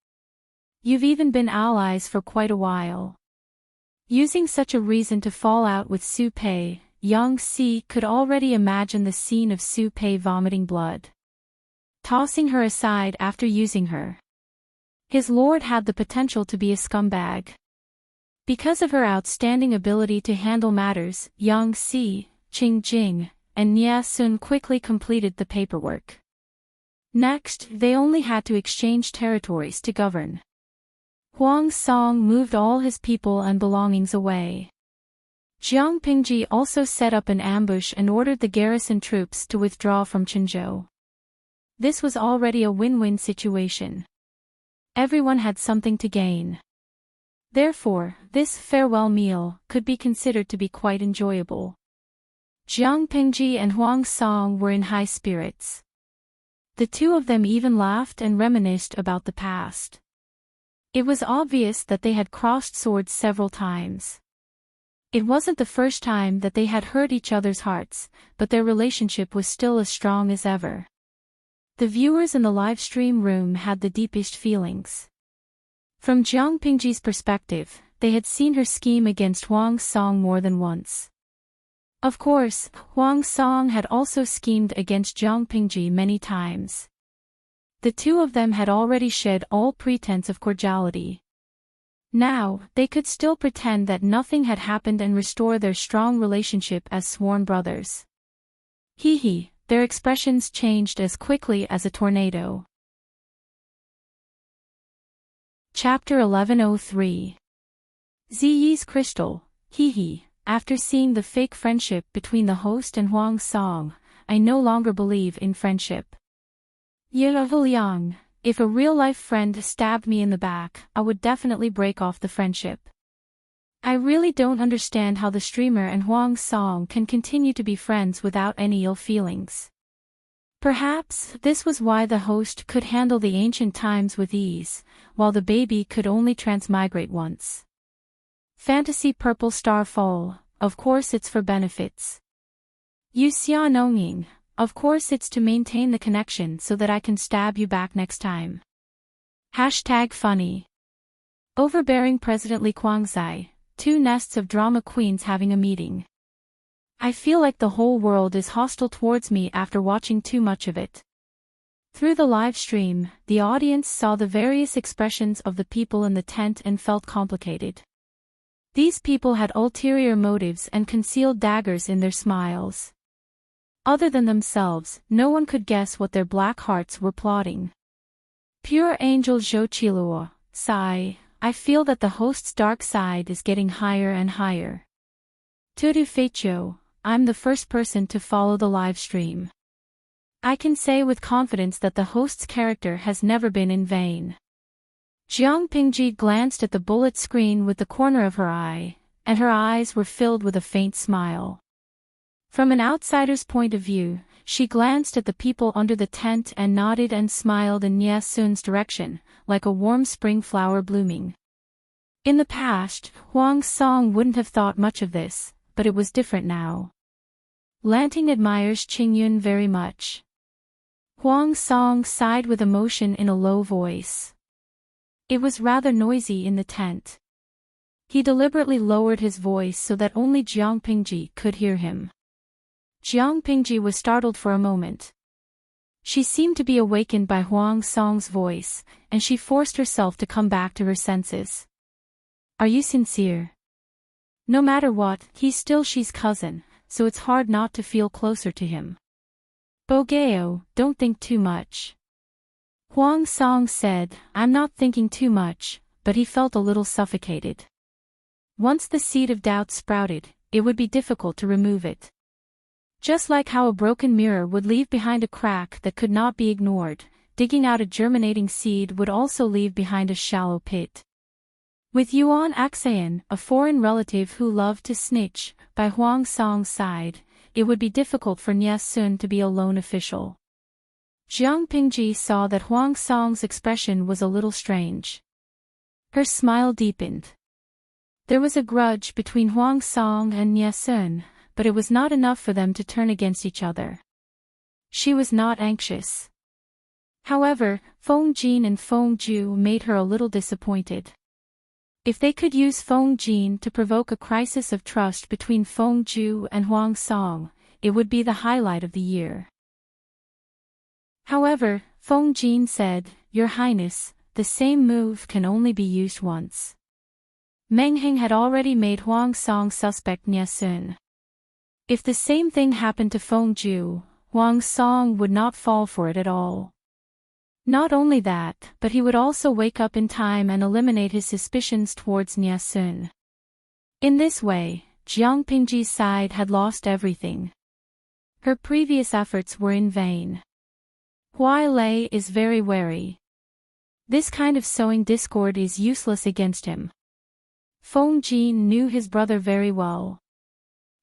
You've even been allies for quite a while." Using such a reason to fall out with Su Pei, Yang Si could already imagine the scene of Su Pei vomiting blood, tossing her aside after using her. His lord had the potential to be a scumbag. Because of her outstanding ability to handle matters, Yang Si, Qing Jing, and Nie Sun quickly completed the paperwork. Next, they only had to exchange territories to govern. Huang Song moved all his people and belongings away. Jiang Pingji also set up an ambush and ordered the garrison troops to withdraw from Qinzhou. This was already a win-win situation. Everyone had something to gain. Therefore, this farewell meal could be considered to be quite enjoyable. Jiang Pingji and Huang Song were in high spirits. The two of them even laughed and reminisced about the past. It was obvious that they had crossed swords several times. It wasn't the first time that they had hurt each other's hearts, but their relationship was still as strong as ever. The viewers in the livestream room had the deepest feelings. From Jiang Pingji's perspective, they had seen her scheme against Huang Song more than once. Of course, Huang Song had also schemed against Jiang Pingji many times. The two of them had already shed all pretense of cordiality. Now, they could still pretend that nothing had happened and restore their strong relationship as sworn brothers. Hee, their expressions changed as quickly as a tornado. Chapter 1103. Ziyi's Crystal. Hee. After seeing the fake friendship between the host and Huang Song, I no longer believe in friendship. Yang, if a real-life friend stabbed me in the back, I would definitely break off the friendship. I really don't understand how the streamer and Huang Song can continue to be friends without any ill feelings. Perhaps this was why the host could handle the ancient times with ease, while the baby could only transmigrate once. Fantasy Purple Star Fall, of course it's for benefits. Yu Xiaonongying, of course it's to maintain the connection so that I can stab you back next time. #funny. Overbearing President Li Guangzai, two nests of drama queens having a meeting. I feel like the whole world is hostile towards me after watching too much of it. Through the live stream, the audience saw the various expressions of the people in the tent and felt complicated. These people had ulterior motives and concealed daggers in their smiles. Other than themselves, no one could guess what their black hearts were plotting. Pure Angel Zhou Qiluo, sigh, I feel that the host's dark side is getting higher and higher. Tudu Feiqiu, I'm the first person to follow the live stream. I can say with confidence that the host's character has never been in vain. Jiang Pingji glanced at the bullet screen with the corner of her eye, and her eyes were filled with a faint smile. From an outsider's point of view, she glanced at the people under the tent and nodded and smiled in Nie Sun's direction, like a warm spring flower blooming. In the past, Huang Song wouldn't have thought much of this, but it was different now. Lanting admires Qingyun very much. Huang Song sighed with emotion in a low voice. It was rather noisy in the tent. He deliberately lowered his voice so that only Jiang Pingji could hear him. Jiang Pingji was startled for a moment. She seemed to be awakened by Huang Song's voice, and she forced herself to come back to her senses. Are you sincere? No matter what, he's still she's cousin, so it's hard not to feel closer to him. Bogeo, don't think too much. Huang Song said, I'm not thinking too much, but he felt a little suffocated. Once the seed of doubt sprouted, it would be difficult to remove it. Just like how a broken mirror would leave behind a crack that could not be ignored, digging out a germinating seed would also leave behind a shallow pit. With Yuan Axayan, a foreign relative who loved to snitch, by Huang Song's side, it would be difficult for Nie Sun to be a lone official. Jiang Pingji saw that Huang Song's expression was a little strange. Her smile deepened. There was a grudge between Huang Song and Nie Sun, but it was not enough for them to turn against each other. She was not anxious. However, Feng Jin and Feng Ju made her a little disappointed. If they could use Feng Jin to provoke a crisis of trust between Feng Ju and Huang Song, it would be the highlight of the year. However, Feng Jin said, Your Highness, the same move can only be used once. Meng Heng had already made Huang Song suspect Nie Sun. If the same thing happened to Feng Ju, Huang Song would not fall for it at all. Not only that, but he would also wake up in time and eliminate his suspicions towards Nie Sun. In this way, Jiang Pingji's side had lost everything. Her previous efforts were in vain. Huai Lei is very wary. This kind of sowing discord is useless against him. Feng Jin knew his brother very well.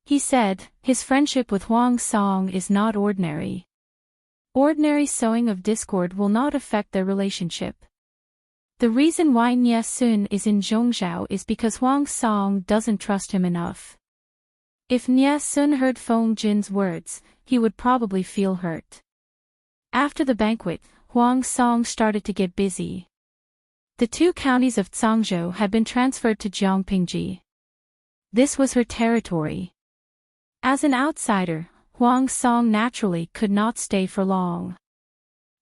He said, his friendship with Huang Song is not ordinary. Ordinary sowing of discord will not affect their relationship. The reason why Nie Sun is in Zhongzhou is because Huang Song doesn't trust him enough. If Nie Sun heard Feng Jin's words, he would probably feel hurt. After the banquet, Huang Song started to get busy. The 2 counties of Zhangzhou had been transferred to Jiangpingji. This was her territory. As an outsider, Huang Song naturally could not stay for long.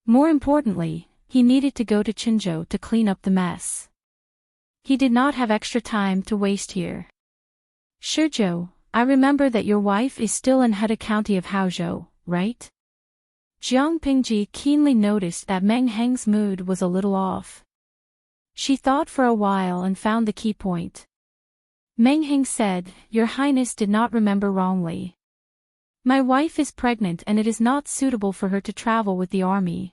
More importantly, he needed to go to Qinzhou to clean up the mess. He did not have extra time to waste here. Shizhou, I remember that your wife is still in Heda County of Haozhou, right? Jiangpingji keenly noticed that Meng Heng's mood was a little off. She thought for a while and found the key point. Meng Heng said, Your Highness did not remember wrongly. My wife is pregnant and it is not suitable for her to travel with the army.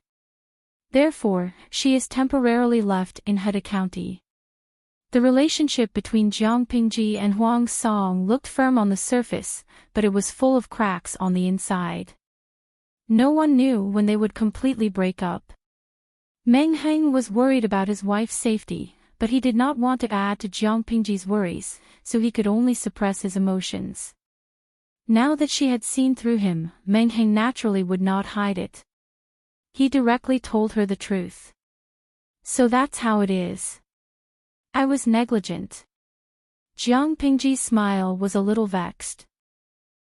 Therefore, she is temporarily left in Heda County. The relationship between Jiangpingji and Huang Song looked firm on the surface, but it was full of cracks on the inside. No one knew when they would completely break up. Meng Heng was worried about his wife's safety, but he did not want to add to Jiangpingji's worries, so he could only suppress his emotions. Now that she had seen through him, Meng Heng naturally would not hide it. He directly told her the truth. So that's how it is. I was negligent. Jiangpingji's smile was a little vexed.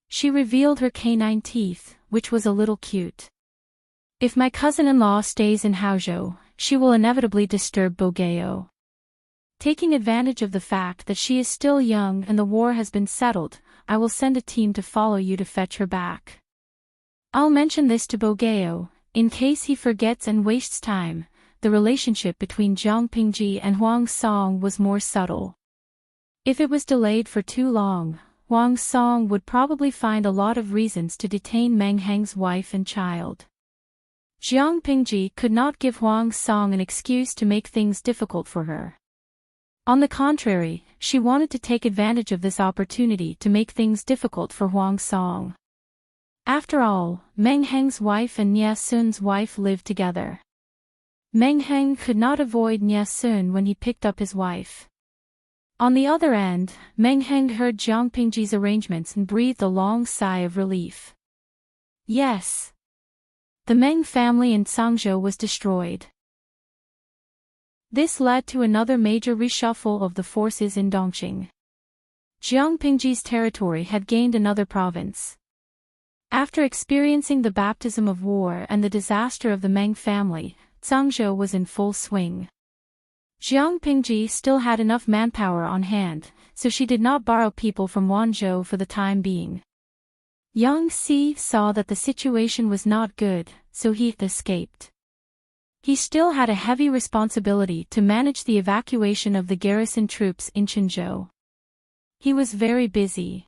She revealed her canine teeth, which was a little cute. If my cousin-in-law stays in Haozhou, she will inevitably disturb Bogeo. Taking advantage of the fact that she is still young and the war has been settled, I will send a team to follow you to fetch her back. I'll mention this to Bogeo, in case he forgets and wastes time. The relationship between Jiangpingji and Huang Song was more subtle. If it was delayed for too long, Huang Song would probably find a lot of reasons to detain Meng Heng's wife and child. Jiangpingji could not give Huang Song an excuse to make things difficult for her. On the contrary, she wanted to take advantage of this opportunity to make things difficult for Huang Song. After all, Meng Heng's wife and Nie Sun's wife lived together. Meng Heng could not avoid Nie Sun when he picked up his wife. On the other end, Meng Heng heard Jiangpingji's arrangements and breathed a long sigh of relief. Yes. The Meng family in Zhangzhou was destroyed. This led to another major reshuffle of the forces in Dongqing. Jiangpingji's territory had gained another province. After experiencing the baptism of war and the disaster of the Meng family, Zhangzhou was in full swing. Jiangpingji still had enough manpower on hand, so she did not borrow people from Wanzhou for the time being. Yang Si saw that the situation was not good, so he escaped. He still had a heavy responsibility to manage the evacuation of the garrison troops in Qinzhou. He was very busy.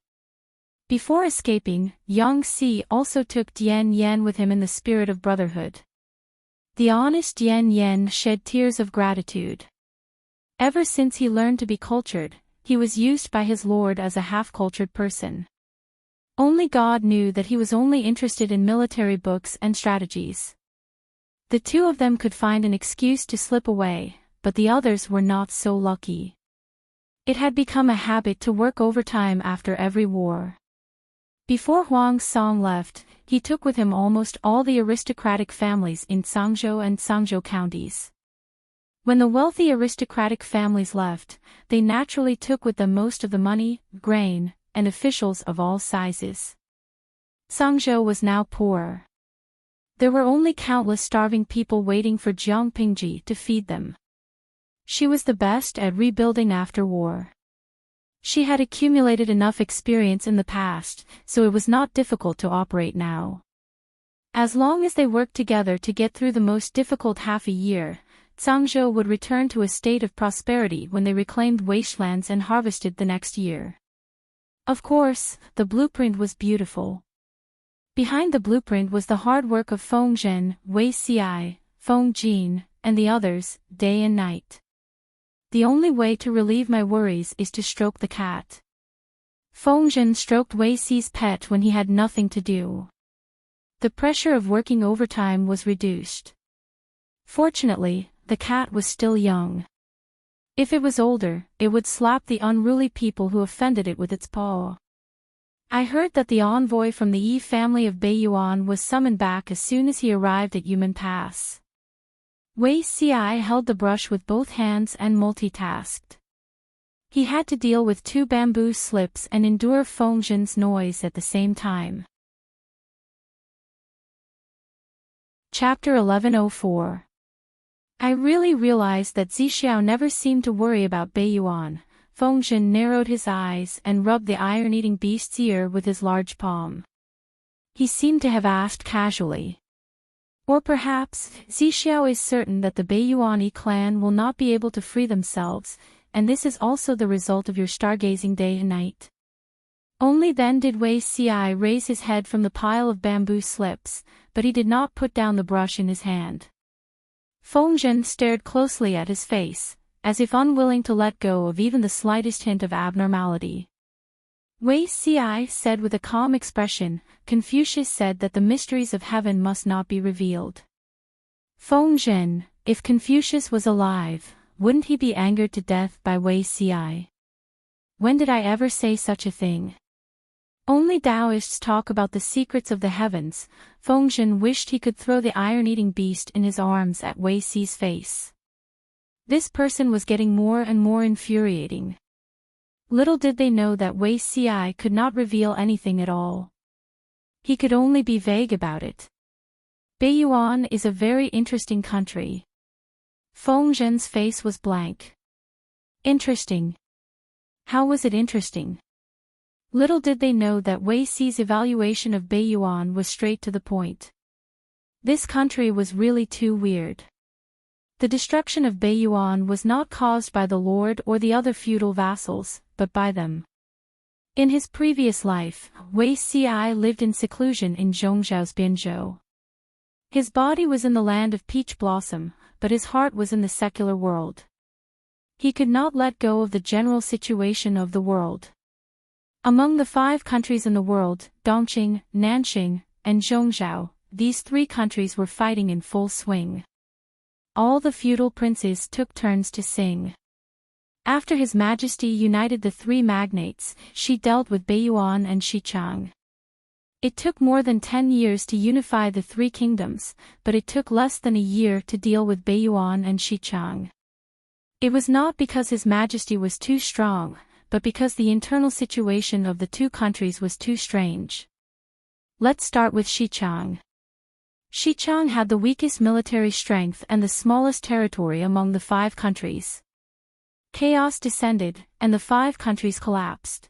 Before escaping, Yang Si also took Dian Yan with him in the spirit of brotherhood. The honest Dian Yan shed tears of gratitude. Ever since he learned to be cultured, he was used by his lord as a half-cultured person. Only God knew that he was only interested in military books and strategies. The 2 of them could find an excuse to slip away, but the others were not so lucky. It had become a habit to work overtime after every war. Before Huang Song left, he took with him almost all the aristocratic families in Zhangzhou and Zhangzhou counties. When the wealthy aristocratic families left, they naturally took with them most of the money, grain, and officials of all sizes. Zhangzhou was now poor. There were only countless starving people waiting for Jiangpingji to feed them. She was the best at rebuilding after war. She had accumulated enough experience in the past, so it was not difficult to operate now. As long as they worked together to get through the most difficult half a year, Zhangzhou would return to a state of prosperity when they reclaimed wastelands and harvested the next year. Of course, the blueprint was beautiful. Behind the blueprint was the hard work of Feng Zhen, Wei Xi, Feng Jin, and the others, day and night. The only way to relieve my worries is to stroke the cat. Feng Zhen stroked Wei Xi's pet when he had nothing to do. The pressure of working overtime was reduced. Fortunately, the cat was still young. If it was older, it would slap the unruly people who offended it with its paw. I heard that the envoy from the Yi family of Beiyuan was summoned back as soon as he arrived at Yumen Pass. Wei Xiai held the brush with both hands and multitasked. He had to deal with 2 bamboo slips and endure Feng Zhen's noise at the same time. Chapter 1104. I really realized that Zixiao never seemed to worry about Beiyuan. Feng Zhen narrowed his eyes and rubbed the iron-eating beast's ear with his large palm. He seemed to have asked casually. Or perhaps, Zixiao is certain that the Beiyuan clan will not be able to free themselves, and this is also the result of your stargazing day and night. Only then did Wei Xiai raise his head from the pile of bamboo slips, but he did not put down the brush in his hand. Feng Zhen stared closely at his face, as if unwilling to let go of even the slightest hint of abnormality. Wei Xiai said with a calm expression, Confucius said that the mysteries of heaven must not be revealed. Feng Zhen, if Confucius was alive, wouldn't he be angered to death by Wei Xiai? When did I ever say such a thing? Only Taoists talk about the secrets of the heavens. Feng Zhen wished he could throw the iron-eating beast in his arms at Wei Xi's face. This person was getting more and more infuriating. Little did they know that Wei Xiai could not reveal anything at all. He could only be vague about it. Beiyuan is a very interesting country. Feng Zhen's face was blank. Interesting. How was it interesting? Little did they know that Wei Xi's evaluation of Beiyuan was straight to the point. This country was really too weird. The destruction of Beiyuan was not caused by the lord or the other feudal vassals, but by them. In his previous life, Wei Xiai lived in seclusion in Zhongzhao's Binzhou. His body was in the land of peach blossom, but his heart was in the secular world. He could not let go of the general situation of the world. Among the 5 countries in the world, Dongqing, Nanxing, and Zhongzhou, these 3 countries were fighting in full swing. All the feudal princes took turns to sing. After His Majesty united the 3 magnates, she dealt with Beiyuan and Xichang. It took more than 10 years to unify the 3 kingdoms, but it took less than a year to deal with Beiyuan and Xichang. It was not because His Majesty was too strong, but because the internal situation of the 2 countries was too strange. Let's start with Xichang. Xichang had the weakest military strength and the smallest territory among the 5 countries. Chaos descended, and the 5 countries collapsed.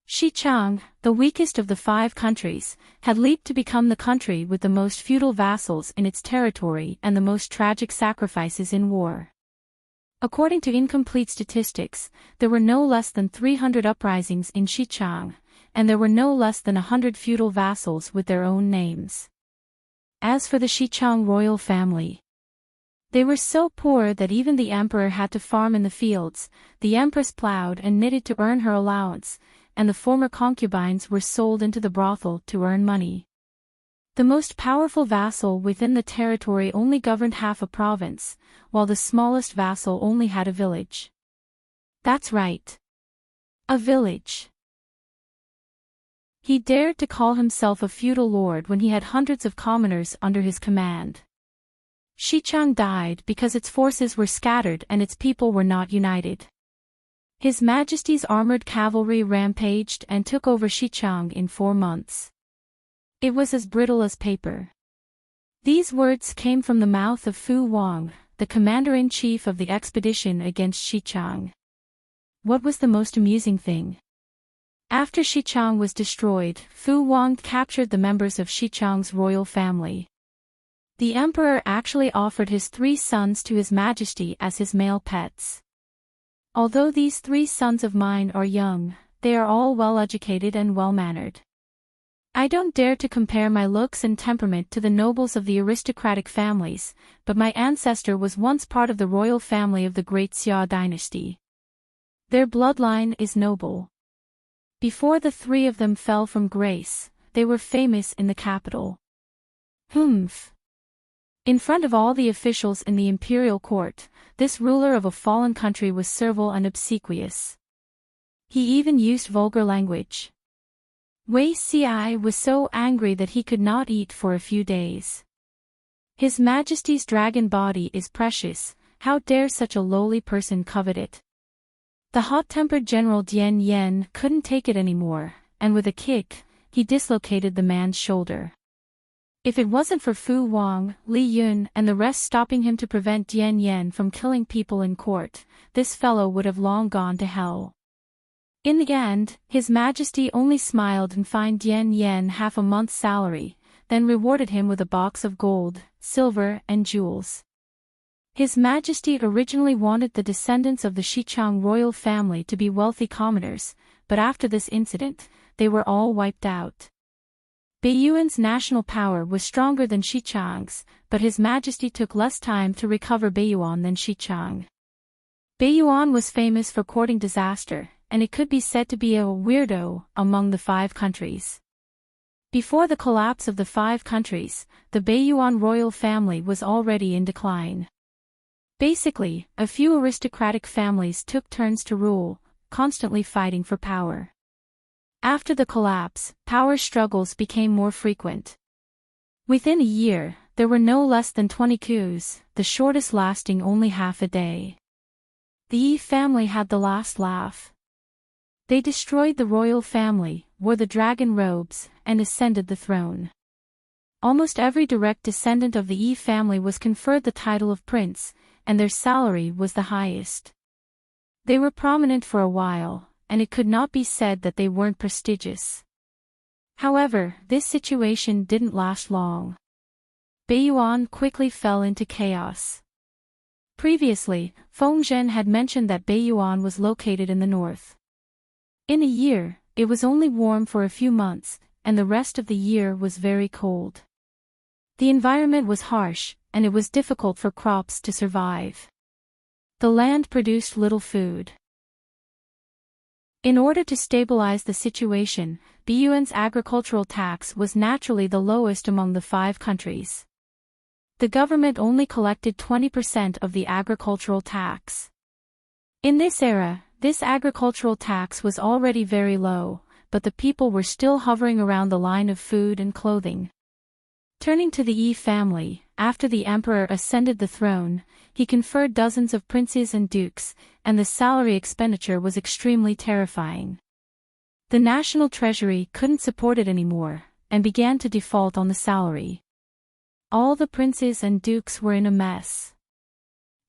Xichang, the weakest of the 5 countries, had leaped to become the country with the most feudal vassals in its territory and the most tragic sacrifices in war. According to incomplete statistics, there were no less than 300 uprisings in Xichang, and there were no less than 100 feudal vassals with their own names. As for the Xichang royal family, they were so poor that even the emperor had to farm in the fields, the empress plowed and knitted to earn her allowance, and the former concubines were sold into the brothel to earn money. The most powerful vassal within the territory only governed half a province, while the smallest vassal only had a village. That's right. A village. He dared to call himself a feudal lord when he had hundreds of commoners under his command. Xichang died because its forces were scattered and its people were not united. His Majesty's armored cavalry rampaged and took over Xichang in 4 months. It was as brittle as paper. These words came from the mouth of Fu Wang, the commander-in-chief of the expedition against Xichang. What was the most amusing thing? After Xichang was destroyed, Fu Wang captured the members of Xichang's royal family. The emperor actually offered his 3 sons to His Majesty as his male pets. Although these 3 sons of mine are young, they are all well-educated and well-mannered. I don't dare to compare my looks and temperament to the nobles of the aristocratic families, but my ancestor was once part of the royal family of the great Xia dynasty. Their bloodline is noble. Before the 3 of them fell from grace, they were famous in the capital. Humph. In front of all the officials in the imperial court, this ruler of a fallen country was servile and obsequious. He even used vulgar language. Wei Ci was so angry that he could not eat for a few days. His Majesty's dragon body is precious, how dare such a lowly person covet it? The hot-tempered General Dian Yen couldn't take it anymore, and with a kick, he dislocated the man's shoulder. If it wasn't for Fu Wang, Li Yun and the rest stopping him to prevent Dian Yen from killing people in court, this fellow would have long gone to hell. In the end, His Majesty only smiled and fined Dian Yen half a month's salary, then rewarded him with a box of gold, silver and jewels. His Majesty originally wanted the descendants of the Xichang royal family to be wealthy commoners, but after this incident, they were all wiped out. Baiyuan's national power was stronger than Xichang's, but His Majesty took less time to recover Baiyuan than Xichang. Baiyuan was famous for courting disaster, and it could be said to be a weirdo among the 5 countries. Before the collapse of the 5 countries, the Baiyuan royal family was already in decline. Basically, a few aristocratic families took turns to rule, constantly fighting for power. After the collapse, power struggles became more frequent. Within a year, there were no less than 20 coups, the shortest lasting only half a day. The Yi family had the last laugh. They destroyed the royal family, wore the dragon robes, and ascended the throne. Almost every direct descendant of the Yi family was conferred the title of prince, and their salary was the highest. They were prominent for a while, and it could not be said that they weren't prestigious. However, this situation didn't last long. Baiyuan quickly fell into chaos. Previously, Fengzhen had mentioned that Baiyuan was located in the north. In a year, it was only warm for a few months, and the rest of the year was very cold. The environment was harsh, and it was difficult for crops to survive. The land produced little food. In order to stabilize the situation, Baiyuan's agricultural tax was naturally the lowest among the 5 countries. The government only collected 20% of the agricultural tax. In this era, this agricultural tax was already very low, but the people were still hovering around the line of food and clothing. Turning to the Yi family, after the emperor ascended the throne, he conferred dozens of princes and dukes, and the salary expenditure was extremely terrifying. The national treasury couldn't support it anymore, and began to default on the salary. All the princes and dukes were in a mess.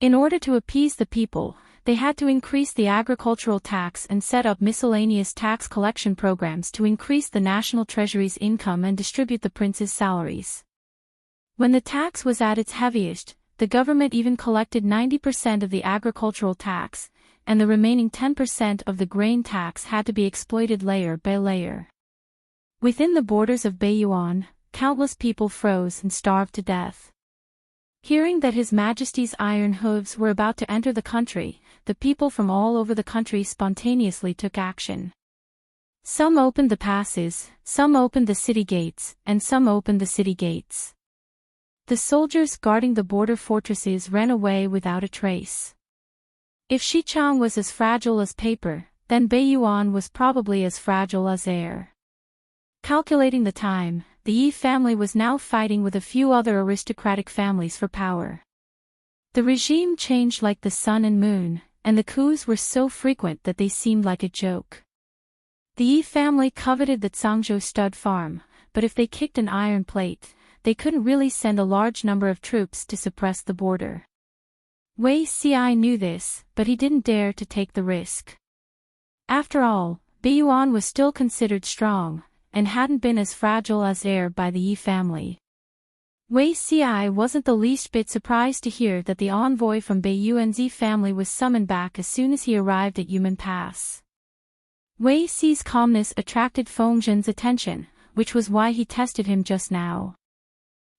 In order to appease the people, they had to increase the agricultural tax and set up miscellaneous tax collection programs to increase the national treasury's income and distribute the princes' salaries. When the tax was at its heaviest, the government even collected 90% of the agricultural tax, and the remaining 10% of the grain tax had to be exploited layer by layer. Within the borders of Baiyuan, countless people froze and starved to death. Hearing that His Majesty's iron hooves were about to enter the country, the people from all over the country spontaneously took action. Some opened the passes, some opened the city gates, and some opened the city gates. The soldiers guarding the border fortresses ran away without a trace. If Xichang was as fragile as paper, then Baiyuan was probably as fragile as air. Calculating the time, the Yi family was now fighting with a few other aristocratic families for power. The regime changed like the sun and moon, and the coups were so frequent that they seemed like a joke. The Yi family coveted the Zhangzhou stud farm, but if they kicked an iron plate, they couldn't really send a large number of troops to suppress the border. Wei Ci knew this, but he didn't dare to take the risk. After all, Baiyuan was still considered strong, and hadn't been as fragile as air by the Yi family. Wei Ci wasn't the least bit surprised to hear that the envoy from Baiyuan's Yi family was summoned back as soon as he arrived at Yumen Pass. Wei Ci's calmness attracted Fengzhen's attention, which was why he tested him just now.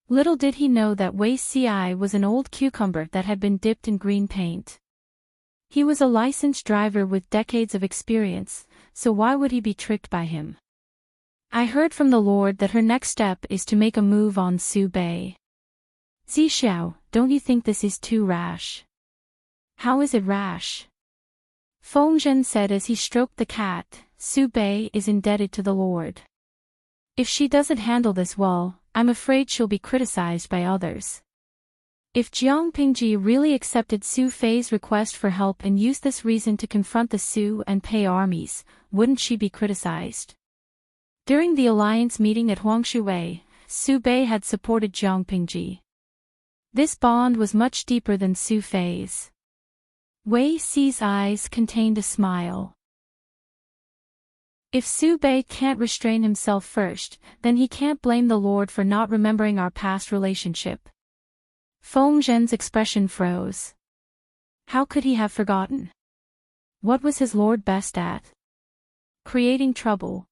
Little did he know that Wei Ci was an old cucumber that had been dipped in green paint. He was a licensed driver with decades of experience, so why would he be tricked by him? I heard from the Lord that her next step is to make a move on Su Bei. Zixiao, don't you think this is too rash? How is it rash? Feng Zhen said as he stroked the cat. Su Bei is indebted to the Lord. If she doesn't handle this well, I'm afraid she'll be criticized by others. If Jiang Pingji really accepted Su Fei's request for help and used this reason to confront the Su and Pei armies, wouldn't she be criticized? During the alliance meeting at Huangshuwei, Su Bei had supported Jiang Pingji. This bond was much deeper than Su Fei's. Wei Xi's eyes contained a smile. If Su Bei can't restrain himself first, then he can't blame the Lord for not remembering our past relationship. Feng Zhen's expression froze. How could he have forgotten? What was his Lord best at? Creating trouble.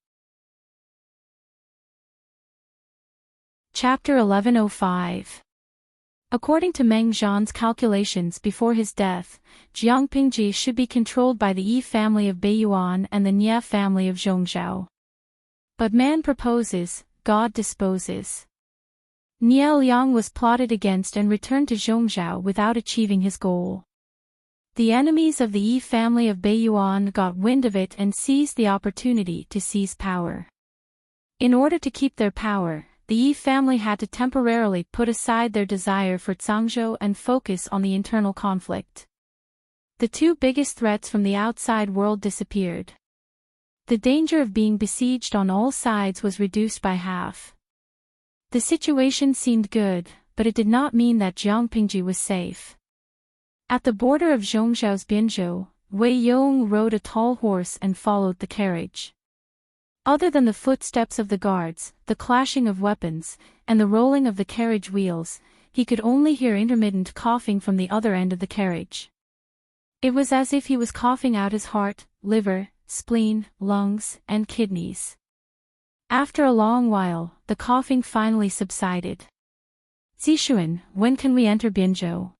Chapter 1105. According to Meng Zhan's calculations before his death, Jiang Pingji should be controlled by the Yi family of Beiyuan and the Nia family of Zhongzhou. But man proposes, God disposes. Nia Liang was plotted against and returned to Zhongzhou without achieving his goal. The enemies of the Yi family of Beiyuan got wind of it and seized the opportunity to seize power. In order to keep their power, the Yi family had to temporarily put aside their desire for Zhangzhou and focus on the internal conflict. The two biggest threats from the outside world disappeared. The danger of being besieged on all sides was reduced by half. The situation seemed good, but it did not mean that Jiang Pingji was safe. At the border of Zhongzhou's Bianzhou, Wei Yong rode a tall horse and followed the carriage. Other than the footsteps of the guards, the clashing of weapons, and the rolling of the carriage wheels, he could only hear intermittent coughing from the other end of the carriage. It was as if he was coughing out his heart, liver, spleen, lungs, and kidneys. After a long while, the coughing finally subsided. Zixuan, when can we enter Bianzhou?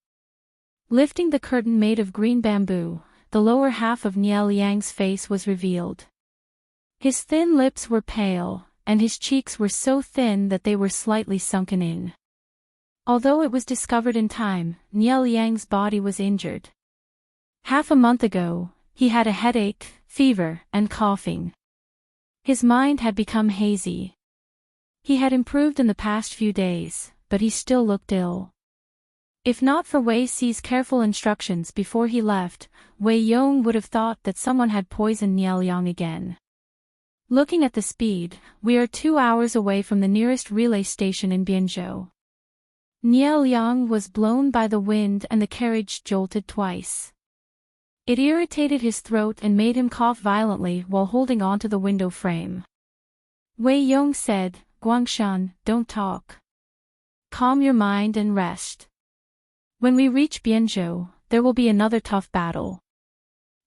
Lifting the curtain made of green bamboo, the lower half of Nia Liang's face was revealed. His thin lips were pale, and his cheeks were so thin that they were slightly sunken in. Although it was discovered in time, Nia Liang's body was injured. Half a month ago, he had a headache, fever, and coughing. His mind had become hazy. He had improved in the past few days, but he still looked ill. If not for Wei Xi's careful instructions before he left, Wei Yong would have thought that someone had poisoned Nia Liang again. Looking at the speed, we are 2 hours away from the nearest relay station in Bianzhou. Nia Liang was blown by the wind and the carriage jolted twice. It irritated his throat and made him cough violently while holding onto the window frame. Wei Yong said, Guangshan, don't talk. Calm your mind and rest. When we reach Bianzhou, there will be another tough battle.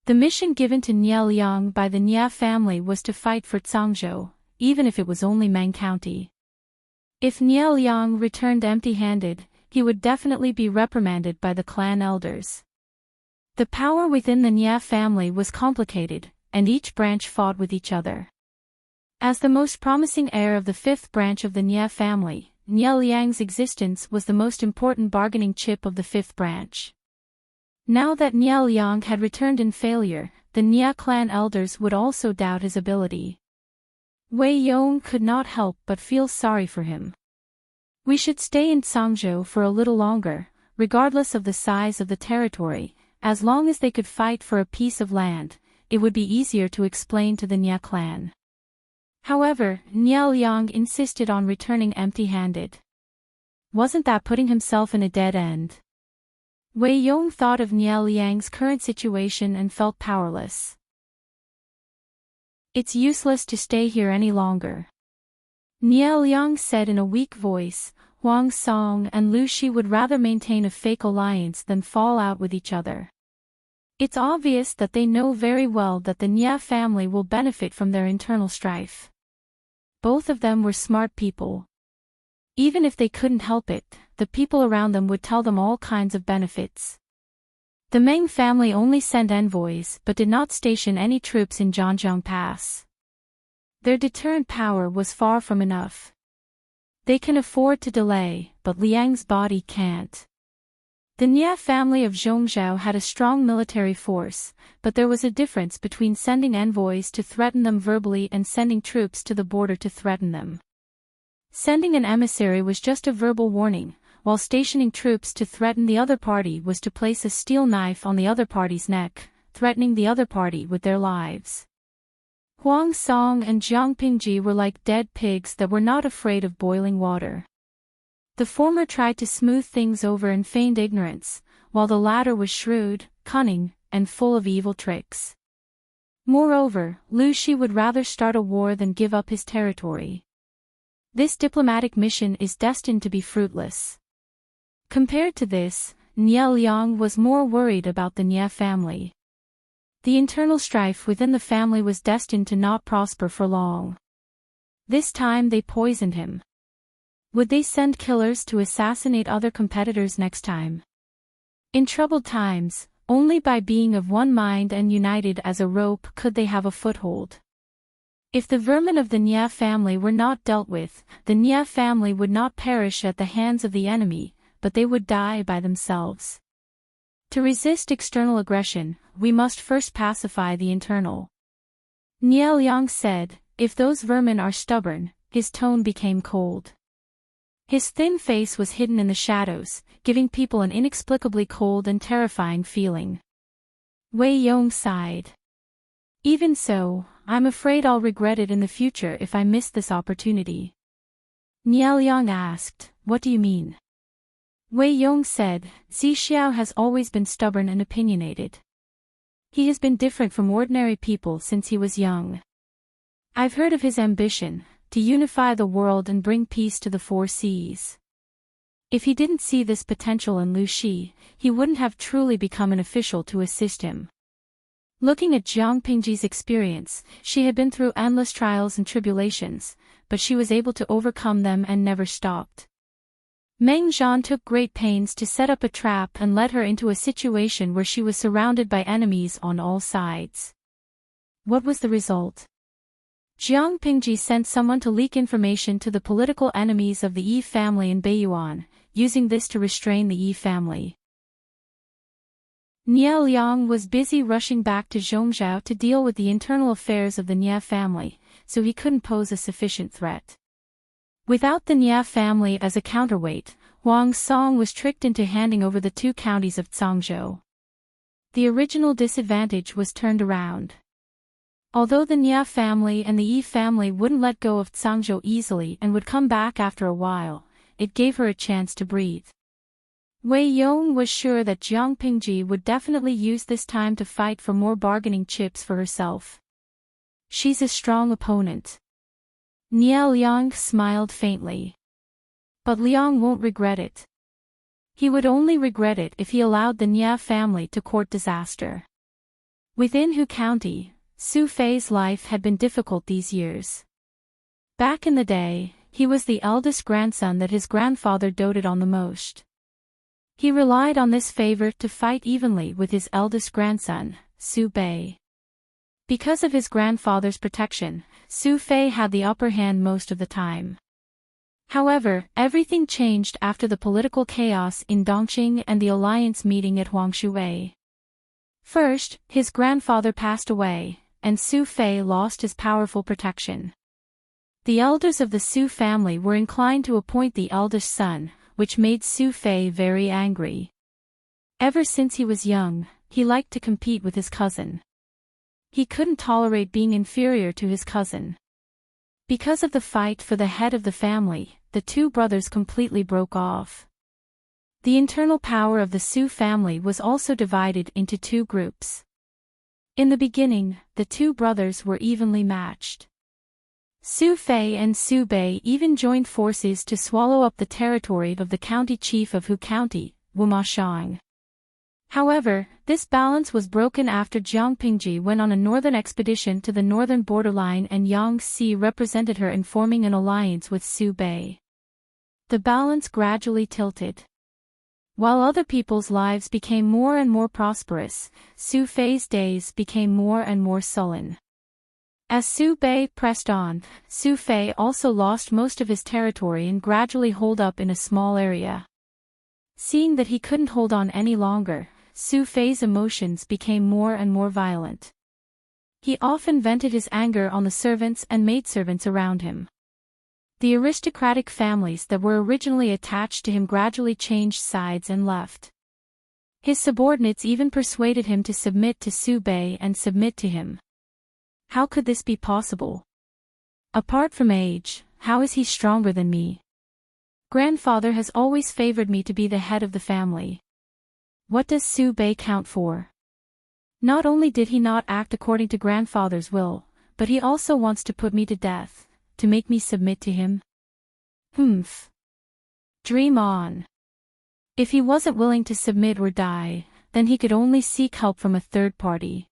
The mission given to Nia Liang by the Nia family was to fight for Zhangzhou, even if it was only Meng County. If Nia Liang returned empty-handed, he would definitely be reprimanded by the clan elders. The power within the Nia family was complicated, and each branch fought with each other. As the most promising heir of the fifth branch of the Nia family, Nia Liang's existence was the most important bargaining chip of the fifth branch. Now that Nia Liang had returned in failure, the Nia clan elders would also doubt his ability. Wei Yong could not help but feel sorry for him. We should stay in Zhangzhou for a little longer, regardless of the size of the territory, as long as they could fight for a piece of land, it would be easier to explain to the Nia clan. However, Nia Liang insisted on returning empty-handed. Wasn't that putting himself in a dead end? Wei Yong thought of Nia Liang's current situation and felt powerless. It's useless to stay here any longer. Nia Liang said in a weak voice. Huang Song and Lu Shi would rather maintain a fake alliance than fall out with each other. It's obvious that they know very well that the Nia family will benefit from their internal strife. Both of them were smart people. Even if they couldn't help it, the people around them would tell them all kinds of benefits. The Meng family only sent envoys but did not station any troops in Zhanjiang Pass. Their deterrent power was far from enough. They can afford to delay, but Liang's body can't. The Nia family of Zhongzhou had a strong military force, but there was a difference between sending envoys to threaten them verbally and sending troops to the border to threaten them. Sending an emissary was just a verbal warning, while stationing troops to threaten the other party was to place a steel knife on the other party's neck, threatening the other party with their lives. Huang Song and Jiang Pingji were like dead pigs that were not afraid of boiling water. The former tried to smooth things over and feigned ignorance, while the latter was shrewd, cunning, and full of evil tricks. Moreover, Lu Shi would rather start a war than give up his territory. This diplomatic mission is destined to be fruitless. Compared to this, Nia Liang was more worried about the Nia family. The internal strife within the family was destined to not prosper for long. This time they poisoned him. Would they send killers to assassinate other competitors next time? In troubled times, only by being of one mind and united as a rope could they have a foothold. If the vermin of the Nia family were not dealt with, the Nia family would not perish at the hands of the enemy, but they would die by themselves. To resist external aggression, we must first pacify the internal. Nia Liang said, "If those vermin are stubborn," his tone became cold. His thin face was hidden in the shadows, giving people an inexplicably cold and terrifying feeling. Wei Yong sighed. "Even so, I'm afraid I'll regret it in the future if I miss this opportunity." Nia Liang asked, "What do you mean?" Wei Yong said, "Xi Xiao has always been stubborn and opinionated. He has been different from ordinary people since he was young. I've heard of his ambition, to unify the world and bring peace to the four seas. If he didn't see this potential in Lu Shi, he wouldn't have truly become an official to assist him." Looking at Jiang Pingji's experience, she had been through endless trials and tribulations, but she was able to overcome them and never stopped. Meng Zhan took great pains to set up a trap and led her into a situation where she was surrounded by enemies on all sides. What was the result? Jiang Pingji sent someone to leak information to the political enemies of the Yi family in Beiyuan, using this to restrain the Yi family. Nia Liang was busy rushing back to Zhongzhou to deal with the internal affairs of the Nia family, so he couldn't pose a sufficient threat. Without the Nia family as a counterweight, Huang Song was tricked into handing over the 2 counties of Zhangzhou. The original disadvantage was turned around. Although the Nia family and the Yi family wouldn't let go of Zhangzhou easily and would come back after a while, it gave her a chance to breathe. Wei Yong was sure that Jiang Pingji would definitely use this time to fight for more bargaining chips for herself. She's a strong opponent. Nia Liang smiled faintly. But Liang won't regret it. He would only regret it if he allowed the Nia family to court disaster. Within Hu County, Su Fei's life had been difficult these years. Back in the day, he was the eldest grandson that his grandfather doted on the most. He relied on this favor to fight evenly with his eldest grandson, Su Bei. Because of his grandfather's protection, Su Fei had the upper hand most of the time. However, everything changed after the political chaos in Dongqing and the alliance meeting at Huangshui. First, his grandfather passed away, and Su Fei lost his powerful protection. The elders of the Su family were inclined to appoint the eldest son, which made Su Fei very angry. Ever since he was young, he liked to compete with his cousin. He couldn't tolerate being inferior to his cousin. Because of the fight for the head of the family, the 2 brothers completely broke off. The internal power of the Su family was also divided into 2 groups. In the beginning, the 2 brothers were evenly matched. Su Fei and Su Bei even joined forces to swallow up the territory of the county chief of Hu County, Wuma Shang. However, this balance was broken after Jiang Pingji went on a northern expedition to the northern borderline and Yang Si represented her in forming an alliance with Su Bei. The balance gradually tilted. While other people's lives became more and more prosperous, Su Fei's days became more and more sullen. As Su Bei pressed on, Su Fei also lost most of his territory and gradually holed up in a small area. Seeing that he couldn't hold on any longer, Su Fei's emotions became more and more violent. He often vented his anger on the servants and maidservants around him. The aristocratic families that were originally attached to him gradually changed sides and left. His subordinates even persuaded him to submit to Su Bei and submit to him. How could this be possible? Apart from age, how is he stronger than me? Grandfather has always favored me to be the head of the family. What does Su Bei count for? Not only did he not act according to grandfather's will, but he also wants to put me to death, to make me submit to him. Humph. Dream on. If he wasn't willing to submit or die, then he could only seek help from a third party.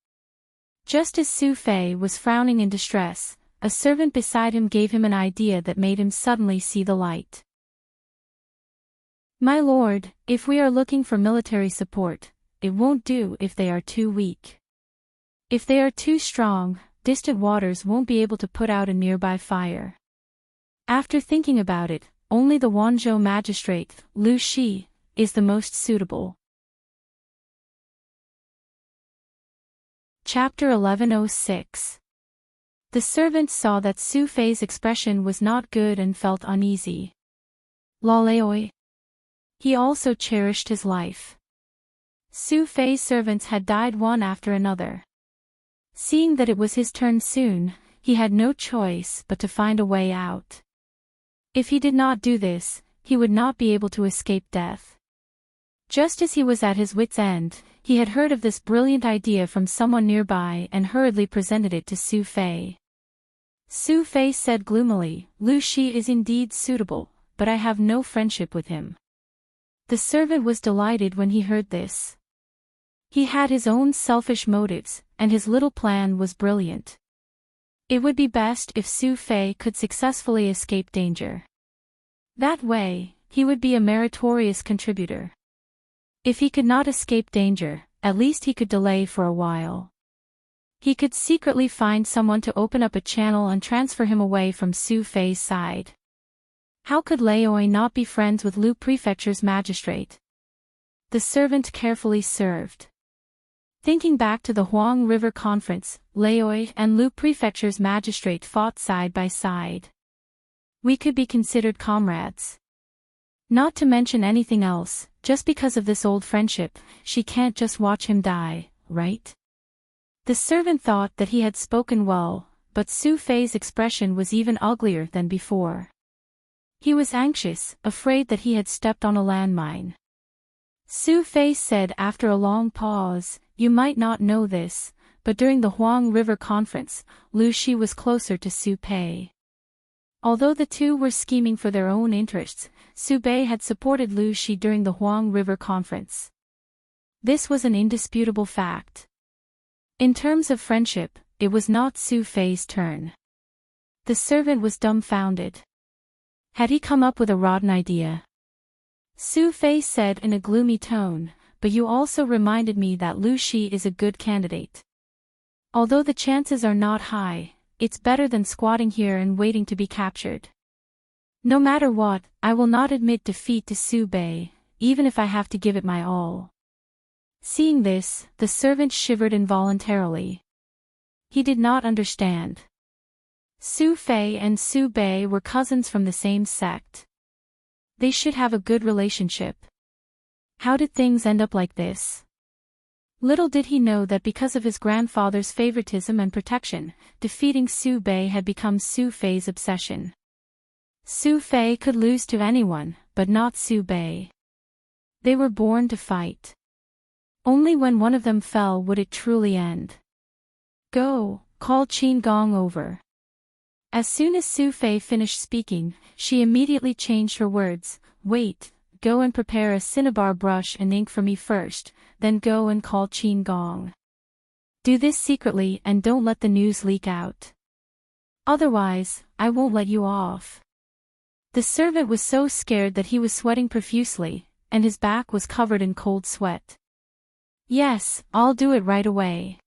Just as Su Fei was frowning in distress, a servant beside him gave him an idea that made him suddenly see the light. My lord, if we are looking for military support, it won't do if they are too weak. If they are too strong, distant waters won't be able to put out a nearby fire. After thinking about it, only the Wanzhou magistrate, Lu Shi, is the most suitable. Chapter 1106. The servant saw that Su Fei's expression was not good and felt uneasy. Laleoi. He also cherished his life. Su Fei's servants had died one after another. Seeing that it was his turn soon, he had no choice but to find a way out. If he did not do this, he would not be able to escape death. Just as he was at his wit's end, he had heard of this brilliant idea from someone nearby and hurriedly presented it to Su Fei. Su Fei said gloomily, Lu Shi is indeed suitable, but I have no friendship with him. The servant was delighted when he heard this. He had his own selfish motives, and his little plan was brilliant. It would be best if Su Fei could successfully escape danger. That way, he would be a meritorious contributor. If he could not escape danger, at least he could delay for a while. He could secretly find someone to open up a channel and transfer him away from Su Fei's side. How could Laoi not be friends with Lu Prefecture's magistrate? The servant carefully served. Thinking back to the Huang River Conference, Laoi and Lu Prefecture's magistrate fought side by side. We could be considered comrades. Not to mention anything else, just because of this old friendship, she can't just watch him die, right? The servant thought that he had spoken well, but Su Fei's expression was even uglier than before. He was anxious, afraid that he had stepped on a landmine. Su Fei said after a long pause, you might not know this, but during the Huang River Conference, Lu Shi was closer to Su Bei. Although the two were scheming for their own interests, Su Bei had supported Lu Shi during the Huang River Conference. This was an indisputable fact. In terms of friendship, it was not Su Fei's turn. The servant was dumbfounded. Had he come up with a rotten idea? Su Fei said in a gloomy tone, but you also reminded me that Lu Shi is a good candidate. Although the chances are not high, it's better than squatting here and waiting to be captured. No matter what, I will not admit defeat to Su Bei, even if I have to give it my all. Seeing this, the servant shivered involuntarily. He did not understand. Su Fei and Su Bei were cousins from the same sect. They should have a good relationship. How did things end up like this? Little did he know that because of his grandfather's favoritism and protection, defeating Su Bei had become Su Fei's obsession. Su Fei could lose to anyone, but not Su Bei. They were born to fight. Only when one of them fell would it truly end. Go, call Qin Gong over. As soon as Su Fei finished speaking, she immediately changed her words. Wait, go and prepare a cinnabar brush and ink for me first, then go and call Qin Gong. Do this secretly and don't let the news leak out. Otherwise, I won't let you off. The servant was so scared that he was sweating profusely, and his back was covered in cold sweat. Yes, I'll do it right away.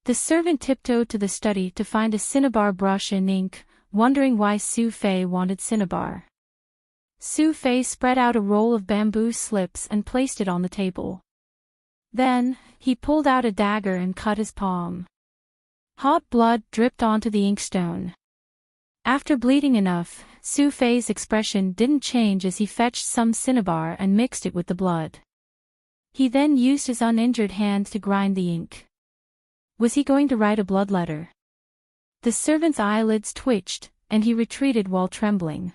The servant tiptoed to the study to find a cinnabar brush and ink, wondering why Su Fei wanted cinnabar. Su Fei spread out a roll of bamboo slips and placed it on the table. Then, he pulled out a dagger and cut his palm. Hot blood dripped onto the inkstone. After bleeding enough, Su Fei's expression didn't change as he fetched some cinnabar and mixed it with the blood. He then used his uninjured hand to grind the ink. Was he going to write a blood letter? The servant's eyelids twitched, and he retreated while trembling.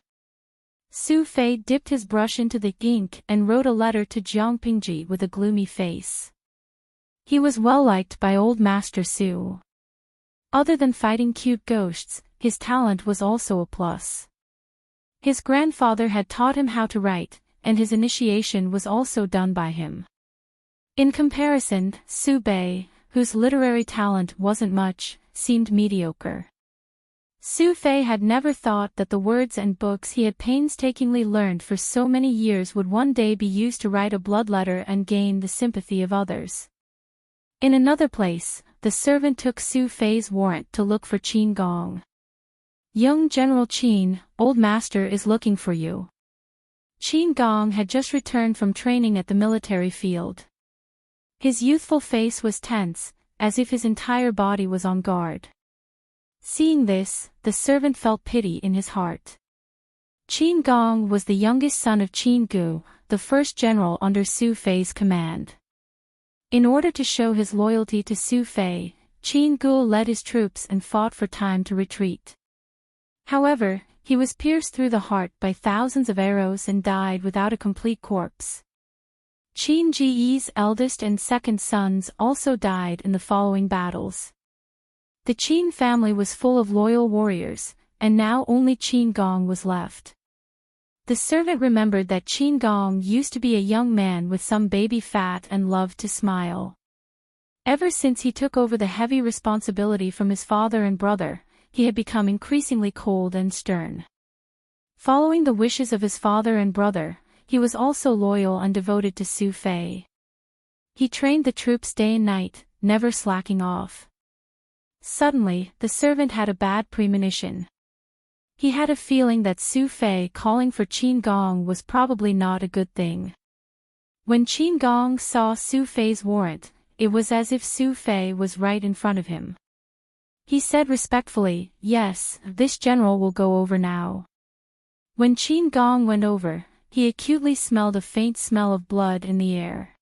Su Fei dipped his brush into the ink and wrote a letter to Jiang Pingji with a gloomy face. He was well liked by old Master Su. Other than fighting cute ghosts, his talent was also a plus. His grandfather had taught him how to write, and his initiation was also done by him. In comparison, Su Bei, whose literary talent wasn't much, seemed mediocre. Su Fei had never thought that the words and books he had painstakingly learned for so many years would one day be used to write a blood letter and gain the sympathy of others. In another place, the servant took Su Fei's warrant to look for Qin Gong. Young General Qin, old master is looking for you. Qin Gong had just returned from training at the military field. His youthful face was tense, as if his entire body was on guard. Seeing this, the servant felt pity in his heart. Qin Gong was the youngest son of Qin Gu, the first general under Su Fei's command. In order to show his loyalty to Su Fei, Qin Gu led his troops and fought for time to retreat. However, he was pierced through the heart by thousands of arrows and died without a complete corpse. Qin Ji's eldest and second sons also died in the following battles. The Qin family was full of loyal warriors, and now only Qin Gong was left. The servant remembered that Qin Gong used to be a young man with some baby fat and loved to smile. Ever since he took over the heavy responsibility from his father and brother, he had become increasingly cold and stern. Following the wishes of his father and brother, he was also loyal and devoted to Su Fei. He trained the troops day and night, never slacking off. Suddenly, the servant had a bad premonition. He had a feeling that Su Fei calling for Qin Gong was probably not a good thing. When Qin Gong saw Su Fei's warrant, it was as if Su Fei was right in front of him. He said respectfully, "Yes, this general will go over now." When Qin Gong went over, he acutely smelled a faint smell of blood in the air.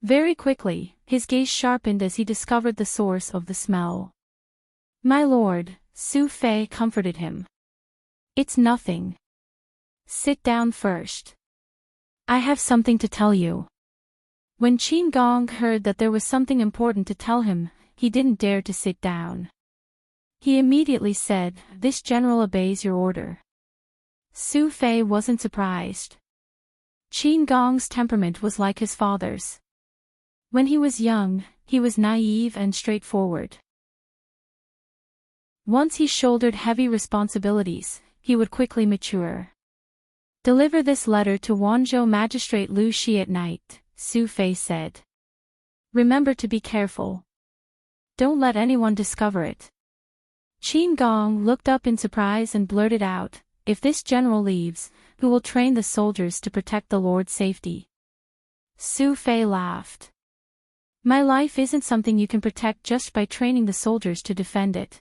Very quickly, his gaze sharpened as he discovered the source of the smell. "My lord," Su Fei comforted him. "It's nothing. Sit down first. I have something to tell you." When Qin Gong heard that there was something important to tell him, he didn't dare to sit down. He immediately said, "This general obeys your order." Su Fei wasn't surprised. Qin Gong's temperament was like his father's. When he was young, he was naive and straightforward. Once he shouldered heavy responsibilities, he would quickly mature. "Deliver this letter to Wanzhou Magistrate Lu Shi at night," Su Fei said. "Remember to be careful. Don't let anyone discover it." Qin Gong looked up in surprise and blurted out, "If this general leaves, who will train the soldiers to protect the Lord's safety?" Su Fei laughed. "My life isn't something you can protect just by training the soldiers to defend it."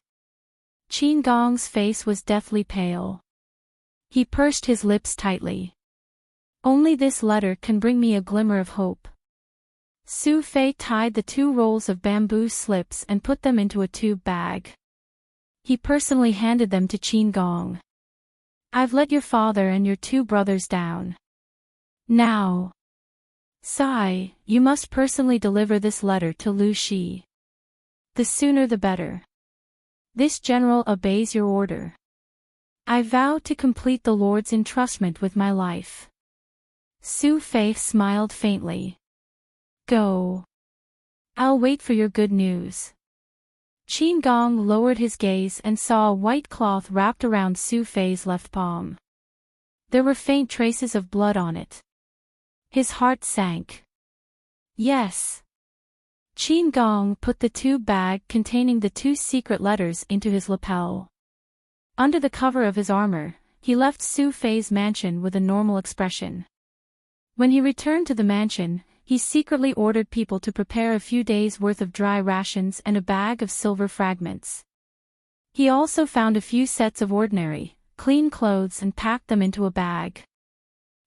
Qin Gong's face was deathly pale. He pursed his lips tightly. "Only this letter can bring me a glimmer of hope." Su Fei tied the 2 rolls of bamboo slips and put them into a tube bag. He personally handed them to Qin Gong. "I've let your father and your 2 brothers down. Now, Sai, you must personally deliver this letter to Lu Shi. The sooner the better. This general obeys your order. I vow to complete the Lord's entrustment with my life." Su Fei smiled faintly. "Go. I'll wait for your good news." Qin Gong lowered his gaze and saw a white cloth wrapped around Su Fei's left palm. There were faint traces of blood on it. His heart sank. "Yes." Qin Gong put the tube bag containing the 2 secret letters into his lapel. Under the cover of his armor, he left Su Fei's mansion with a normal expression. When he returned to the mansion, he secretly ordered people to prepare a few days' worth of dry rations and a bag of silver fragments. He also found a few sets of ordinary, clean clothes and packed them into a bag.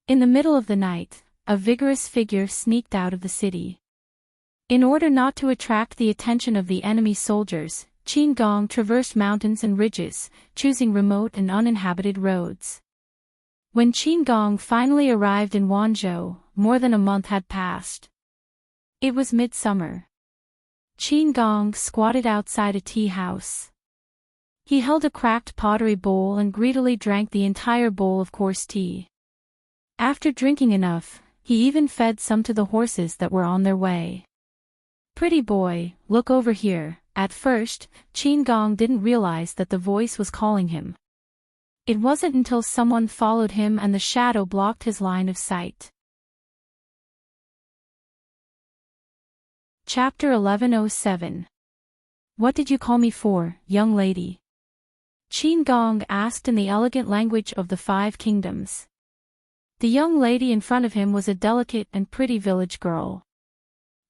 In the middle of the night, a vigorous figure sneaked out of the city. In order not to attract the attention of the enemy soldiers, Qin Gong traversed mountains and ridges, choosing remote and uninhabited roads. When Qin Gong finally arrived in Wanzhou, more than a month had passed. It was midsummer. Qin Gong squatted outside a tea house. He held a cracked pottery bowl and greedily drank the entire bowl of coarse tea. After drinking enough, he even fed some to the horses that were on their way. "Pretty boy, look over here." At first, Qin Gong didn't realize that the voice was calling him. It wasn't until someone followed him and the shadow blocked his line of sight. Chapter 1107. What did you call me for, young lady? Qin Gong asked in the elegant language of the 5 kingdoms. The young lady in front of him was a delicate and pretty village girl.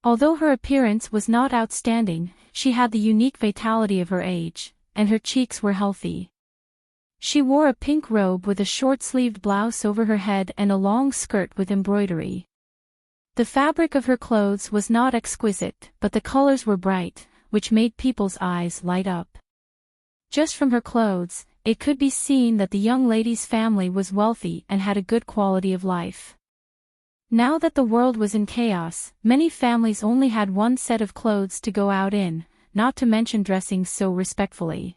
Although her appearance was not outstanding, she had the unique vitality of her age, and her cheeks were healthy. She wore a pink robe with a short-sleeved blouse over her head and a long skirt with embroidery. The fabric of her clothes was not exquisite, but the colors were bright, which made people's eyes light up. Just from her clothes, it could be seen that the young lady's family was wealthy and had a good quality of life. Now that the world was in chaos, many families only had one set of clothes to go out in, not to mention dressing so respectfully.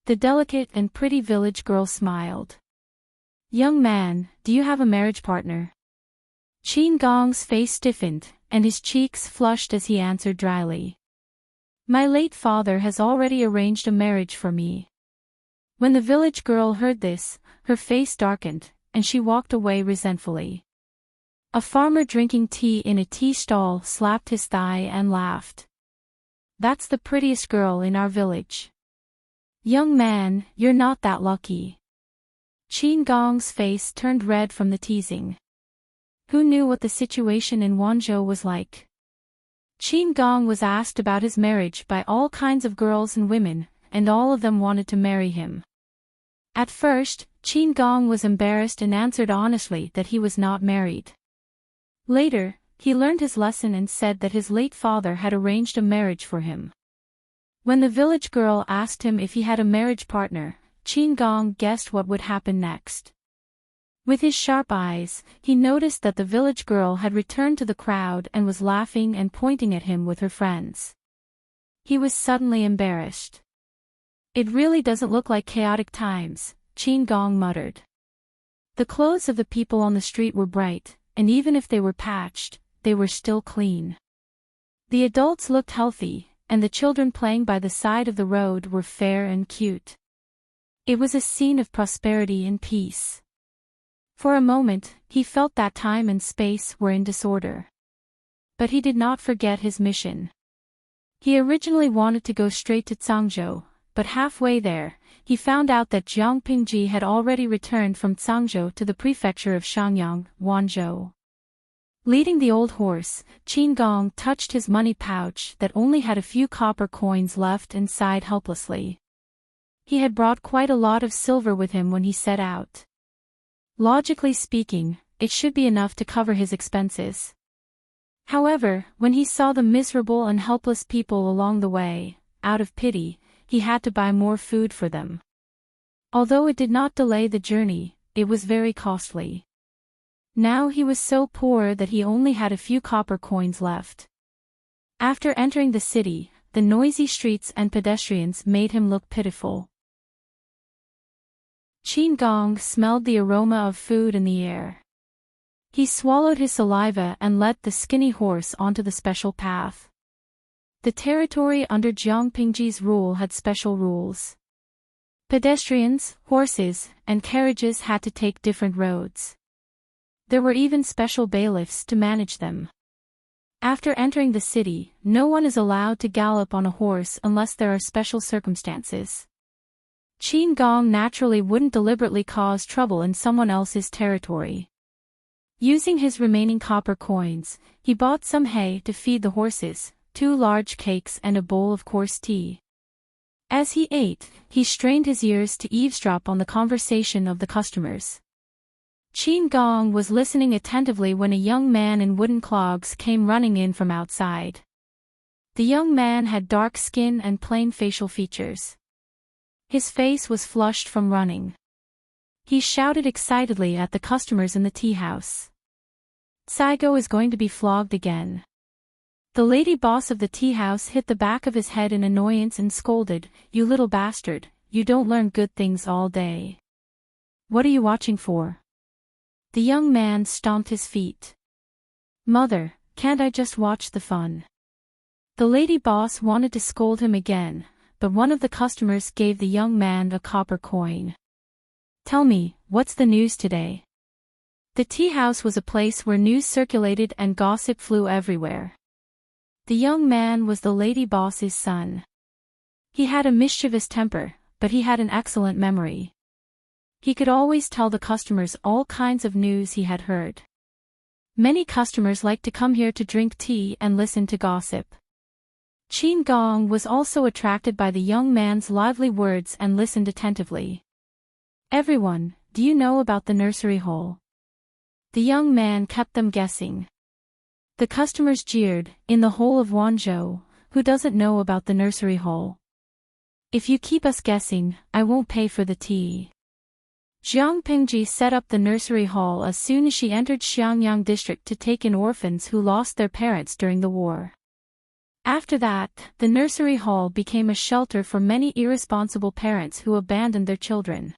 The delicate and pretty village girl smiled. "Young man, do you have a marriage partner?" Qin Gong's face stiffened, and his cheeks flushed as he answered dryly. "My late father has already arranged a marriage for me." When the village girl heard this, her face darkened, and she walked away resentfully. A farmer drinking tea in a tea stall slapped his thigh and laughed. "That's the prettiest girl in our village." "Young man, you're not that lucky." Qin Gong's face turned red from the teasing. Who knew what the situation in Wanzhou was like? Qin Gong was asked about his marriage by all kinds of girls and women, and all of them wanted to marry him. At first, Qin Gong was embarrassed and answered honestly that he was not married. Later, he learned his lesson and said that his late father had arranged a marriage for him. When the village girl asked him if he had a marriage partner, Qin Gong guessed what would happen next. With his sharp eyes, he noticed that the village girl had returned to the crowd and was laughing and pointing at him with her friends. He was suddenly embarrassed. "It really doesn't look like chaotic times," Qin Gong muttered. The clothes of the people on the street were bright, and even if they were patched, they were still clean. The adults looked healthy, and the children playing by the side of the road were fair and cute. It was a scene of prosperity and peace. For a moment, he felt that time and space were in disorder. But he did not forget his mission. He originally wanted to go straight to Cangzhou, but halfway there, he found out that Jiang Pingji had already returned from Cangzhou to the prefecture of Shangyang, Wanzhou. Leading the old horse, Qin Gong touched his money pouch that only had a few copper coins left and sighed helplessly. He had brought quite a lot of silver with him when he set out. Logically speaking, it should be enough to cover his expenses. However, when he saw the miserable and helpless people along the way, out of pity, he had to buy more food for them. Although it did not delay the journey, it was very costly. Now he was so poor that he only had a few copper coins left. After entering the city, the noisy streets and pedestrians made him look pitiful. Qin Gong smelled the aroma of food in the air. He swallowed his saliva and led the skinny horse onto the special path. The territory under Jiang Pingji's rule had special rules. Pedestrians, horses, and carriages had to take different roads. There were even special bailiffs to manage them. After entering the city, no one is allowed to gallop on a horse unless there are special circumstances. Qin Gong naturally wouldn't deliberately cause trouble in someone else's territory. Using his remaining copper coins, he bought some hay to feed the horses, 2 large cakes and a bowl of coarse tea. As he ate, he strained his ears to eavesdrop on the conversation of the customers. Qin Gong was listening attentively when a young man in wooden clogs came running in from outside. The young man had dark skin and plain facial features. His face was flushed from running. He shouted excitedly at the customers in the tea house. Saigo is going to be flogged again. The lady boss of the tea house hit the back of his head in annoyance and scolded, "You little bastard, you don't learn good things all day. What are you watching for?" The young man stomped his feet. "Mother, can't I just watch the fun?" The lady boss wanted to scold him again, but one of the customers gave the young man a copper coin. "Tell me, what's the news today?" The tea house was a place where news circulated and gossip flew everywhere. The young man was the lady boss's son. He had a mischievous temper, but he had an excellent memory. He could always tell the customers all kinds of news he had heard. Many customers liked to come here to drink tea and listen to gossip. Qin Gong was also attracted by the young man's lively words and listened attentively. "Everyone, do you know about the nursery hole?" The young man kept them guessing. The customers jeered, "In the whole of Wanzhou, who doesn't know about the nursery hole? If you keep us guessing, I won't pay for the tea." Jiang Pingji set up the nursery hall as soon as she entered Xiangyang district to take in orphans who lost their parents during the war. After that, the nursery hall became a shelter for many irresponsible parents who abandoned their children.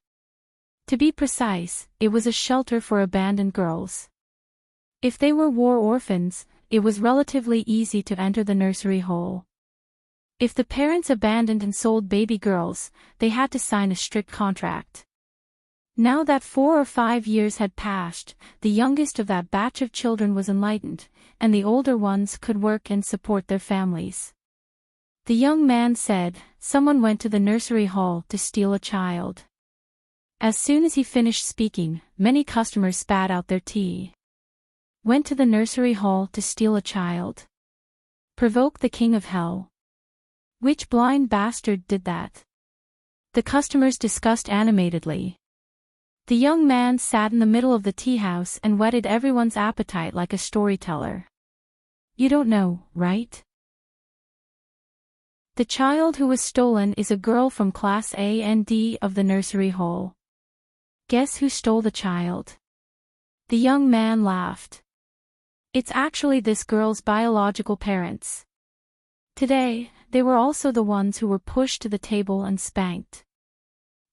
To be precise, it was a shelter for abandoned girls. If they were war orphans, it was relatively easy to enter the nursery hole. If the parents abandoned and sold baby girls, they had to sign a strict contract. Now that 4 or 5 years had passed, the youngest of that batch of children was enlightened, and the older ones could work and support their families. The young man said, "Someone went to the nursery hall to steal a child." As soon as he finished speaking, many customers spat out their tea. "Went to the nursery hall to steal a child? Provoke the king of hell. Which blind bastard did that?" The customers discussed animatedly. The young man sat in the middle of the tea house and whetted everyone's appetite like a storyteller. "You don't know, right? The child who was stolen is a girl from class A and D of the nursery hole. Guess who stole the child?" The young man laughed. "It's actually this girl's biological parents. Today, they were also the ones who were pushed to the table and spanked.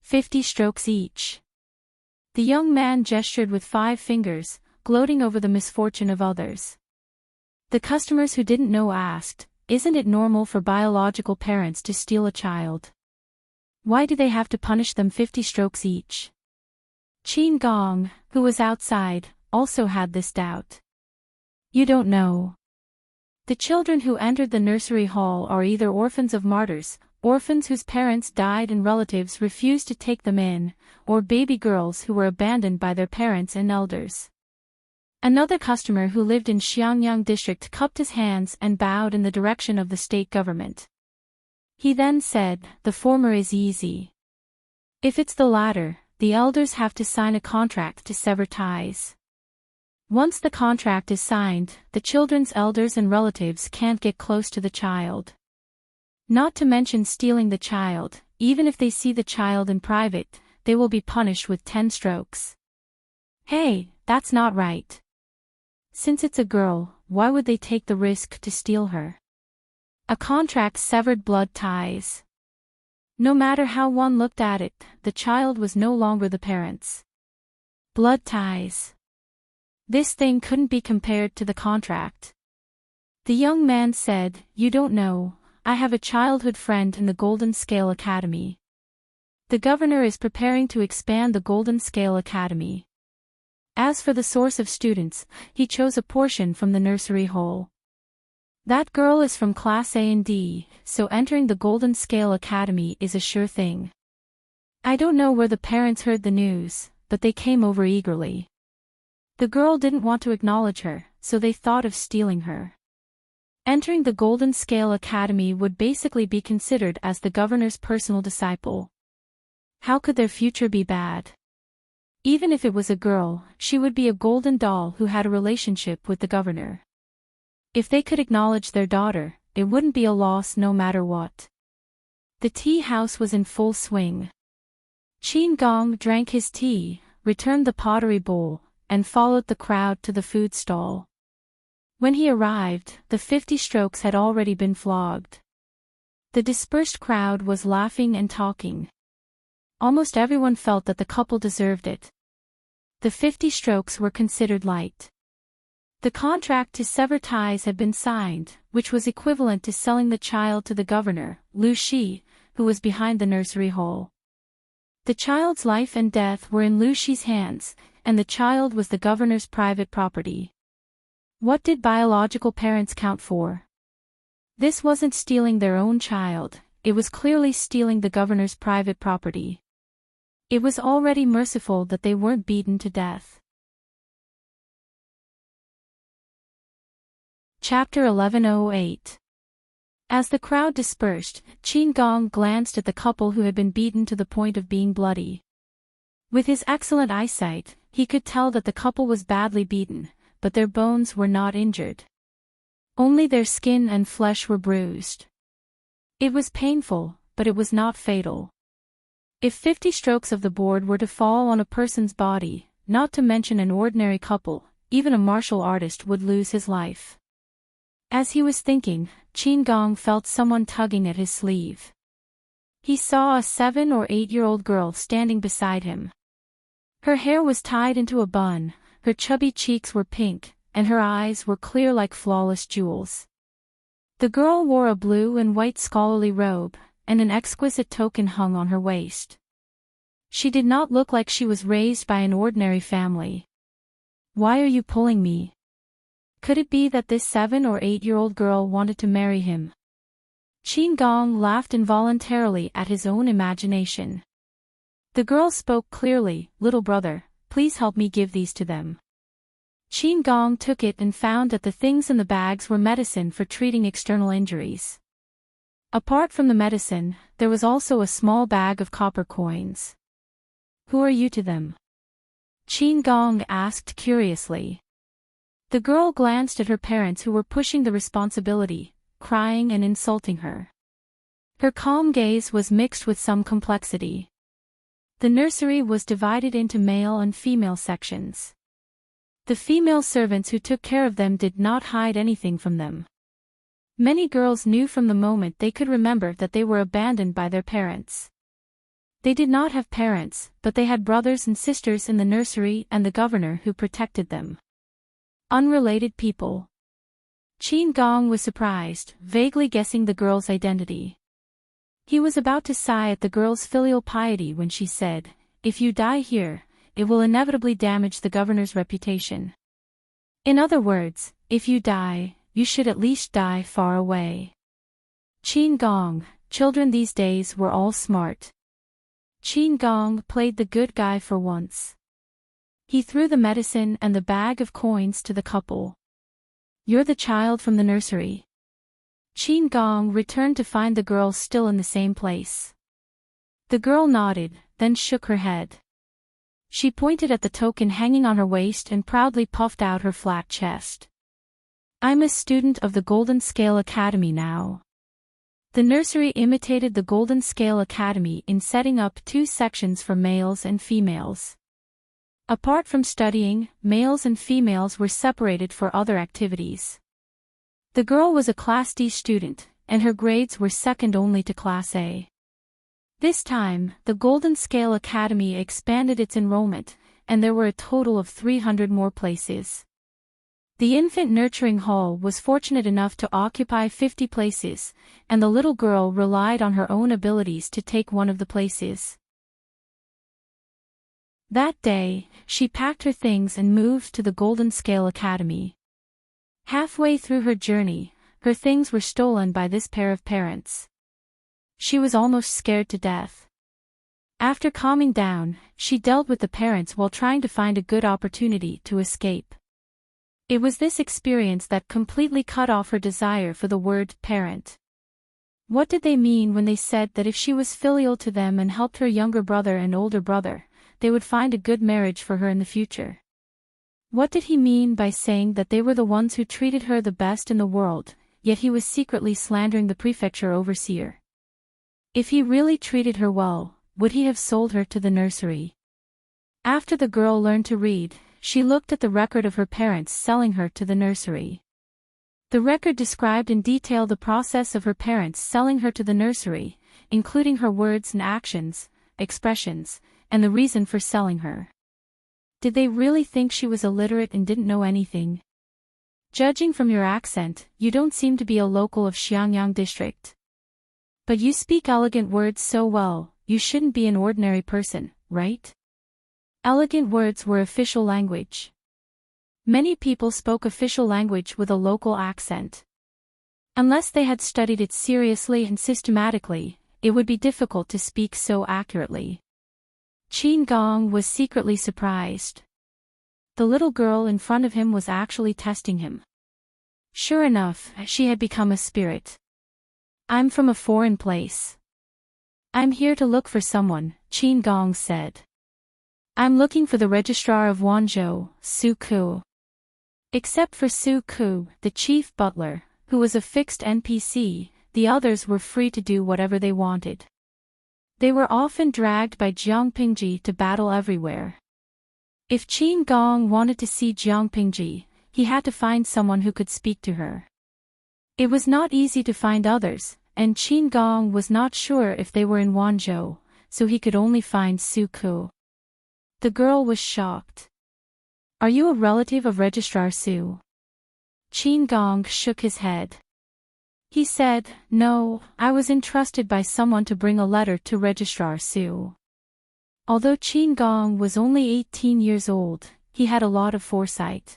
50 strokes each." The young man gestured with 5 fingers, gloating over the misfortune of others. The customers who didn't know asked, "Isn't it normal for biological parents to steal a child? Why do they have to punish them 50 strokes each?" Qin Gong, who was outside, also had this doubt. "You don't know. The children who entered the nursery hall are either orphans of martyrs, orphans whose parents died and relatives refused to take them in, or baby girls who were abandoned by their parents and elders." Another customer who lived in Xiangyang district cupped his hands and bowed in the direction of the state government. He then said, "The former is easy. If it's the latter, the elders have to sign a contract to sever ties. Once the contract is signed, the children's elders and relatives can't get close to the child. Not to mention stealing the child, even if they see the child in private, they will be punished with 10 strokes. Hey, that's not right. Since it's a girl, why would they take the risk to steal her? A contract severed blood ties. No matter how one looked at it, the child was no longer the parents. Blood ties. This thing couldn't be compared to the contract." The young man said, "You don't know, I have a childhood friend in the Golden Scale Academy. The governor is preparing to expand the Golden Scale Academy. As for the source of students, he chose a portion from the nursery hole. That girl is from Class A and D, so entering the Golden Scale Academy is a sure thing. I don't know where the parents heard the news, but they came over eagerly. The girl didn't want to acknowledge her, so they thought of stealing her. Entering the Golden Scale Academy would basically be considered as the governor's personal disciple. How could their future be bad? Even if it was a girl, she would be a golden doll who had a relationship with the governor. If they could acknowledge their daughter, it wouldn't be a loss no matter what. The tea house was in full swing. Qin Gong drank his tea, returned the pottery bowl, and followed the crowd to the food stall. When he arrived, the 50 strokes had already been flogged. The dispersed crowd was laughing and talking. Almost everyone felt that the couple deserved it. The 50 strokes were considered light. The contract to sever ties had been signed, which was equivalent to selling the child to the governor, Lu Shi, who was behind the nursery hole. The child's life and death were in Lu Shi's hands, and the child was the governor's private property. What did biological parents count for? This wasn't stealing their own child, it was clearly stealing the governor's private property. It was already merciful that they weren't beaten to death. Chapter 1108. As the crowd dispersed, Qin Gong glanced at the couple who had been beaten to the point of being bloody. With his excellent eyesight, he could tell that the couple was badly beaten, but their bones were not injured. Only their skin and flesh were bruised. It was painful, but it was not fatal. If 50 strokes of the board were to fall on a person's body, not to mention an ordinary couple, even a martial artist would lose his life. As he was thinking, Qin Gong felt someone tugging at his sleeve. He saw a 7 or 8-year-old girl standing beside him. Her hair was tied into a bun, her chubby cheeks were pink, and her eyes were clear like flawless jewels. The girl wore a blue and white scholarly robe, and an exquisite token hung on her waist. She did not look like she was raised by an ordinary family. "Why are you pulling me?" Could it be that this 7 or 8-year-old girl wanted to marry him? Qin Gong laughed involuntarily at his own imagination. The girl spoke clearly, "Little brother, please help me give these to them." Qin Gong took it and found that the things in the bags were medicine for treating external injuries. Apart from the medicine, there was also a small bag of copper coins. "Who are you to them?" Qin Gong asked curiously. The girl glanced at her parents who were pushing the responsibility, crying and insulting her. Her calm gaze was mixed with some complexity. The nursery was divided into male and female sections. The female servants who took care of them did not hide anything from them. Many girls knew from the moment they could remember that they were abandoned by their parents. They did not have parents, but they had brothers and sisters in the nursery and the governor who protected them. Unrelated people. Qin Gong was surprised, vaguely guessing the girl's identity. He was about to sigh at the girl's filial piety when she said, "If you die here, it will inevitably damage the governor's reputation. In other words, if you die, you should at least die far away." Qin Gong, children these days were all smart. Qin Gong played the good guy for once. He threw the medicine and the bag of coins to the couple. "You're the child from the nursery." Qin Gong returned to find the girl still in the same place. The girl nodded, then shook her head. She pointed at the token hanging on her waist and proudly puffed out her flat chest. "I'm a student of the Golden Scale Academy now." The nursery imitated the Golden Scale Academy in setting up 2 sections for males and females. Apart from studying, males and females were separated for other activities. The girl was a Class D student, and her grades were second only to Class A. This time, the Golden Scale Academy expanded its enrollment, and there were a total of 300 more places. The infant nurturing hall was fortunate enough to occupy 50 places, and the little girl relied on her own abilities to take one of the places. That day, she packed her things and moved to the Golden Scale Academy. Halfway through her journey, her things were stolen by this pair of parents. She was almost scared to death. After calming down, she dealt with the parents while trying to find a good opportunity to escape. It was this experience that completely cut off her desire for the word parent. What did they mean when they said that if she was filial to them and helped her younger brother and older brother, they would find a good marriage for her in the future? What did he mean by saying that they were the ones who treated her the best in the world, yet he was secretly slandering the prefecture overseer? If he really treated her well, would he have sold her to the nursery? After the girl learned to read, she looked at the record of her parents selling her to the nursery. The record described in detail the process of her parents selling her to the nursery, including her words and actions, expressions, and the reason for selling her. Did they really think she was illiterate and didn't know anything? Judging from your accent, you don't seem to be a local of Xiangyang district. But you speak elegant words so well, you shouldn't be an ordinary person, right? Elegant words were official language. Many people spoke official language with a local accent. Unless they had studied it seriously and systematically, it would be difficult to speak so accurately. Qin Gong was secretly surprised. The little girl in front of him was actually testing him. Sure enough, she had become a spirit. I'm from a foreign place. I'm here to look for someone, Qin Gong said. I'm looking for the registrar of Wanzhou, Su Ku. Except for Su Ku, the chief butler, who was a fixed NPC, the others were free to do whatever they wanted. They were often dragged by Jiang Pingji to battle everywhere. If Qin Gong wanted to see Jiang Pingji, he had to find someone who could speak to her. It was not easy to find others, and Qin Gong was not sure if they were in Wanzhou, so he could only find Su Ku. The girl was shocked. Are you a relative of Registrar Su? Qin Gong shook his head. He said, no, I was entrusted by someone to bring a letter to Registrar Su. Although Qin Gong was only 18 years old, he had a lot of foresight.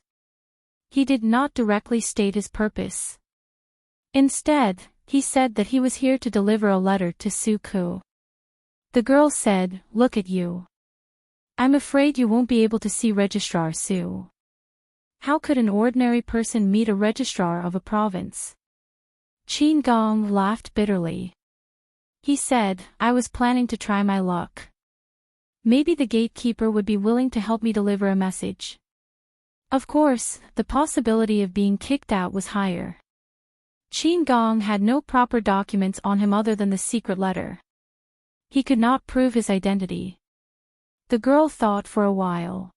He did not directly state his purpose. Instead, he said that he was here to deliver a letter to Su Ku. The girl said, look at you. I'm afraid you won't be able to see Registrar Su. How could an ordinary person meet a registrar of a province? Qin Gong laughed bitterly. He said, I was planning to try my luck. Maybe the gatekeeper would be willing to help me deliver a message. Of course, the possibility of being kicked out was higher. Qin Gong had no proper documents on him other than the secret letter. He could not prove his identity. The girl thought for a while.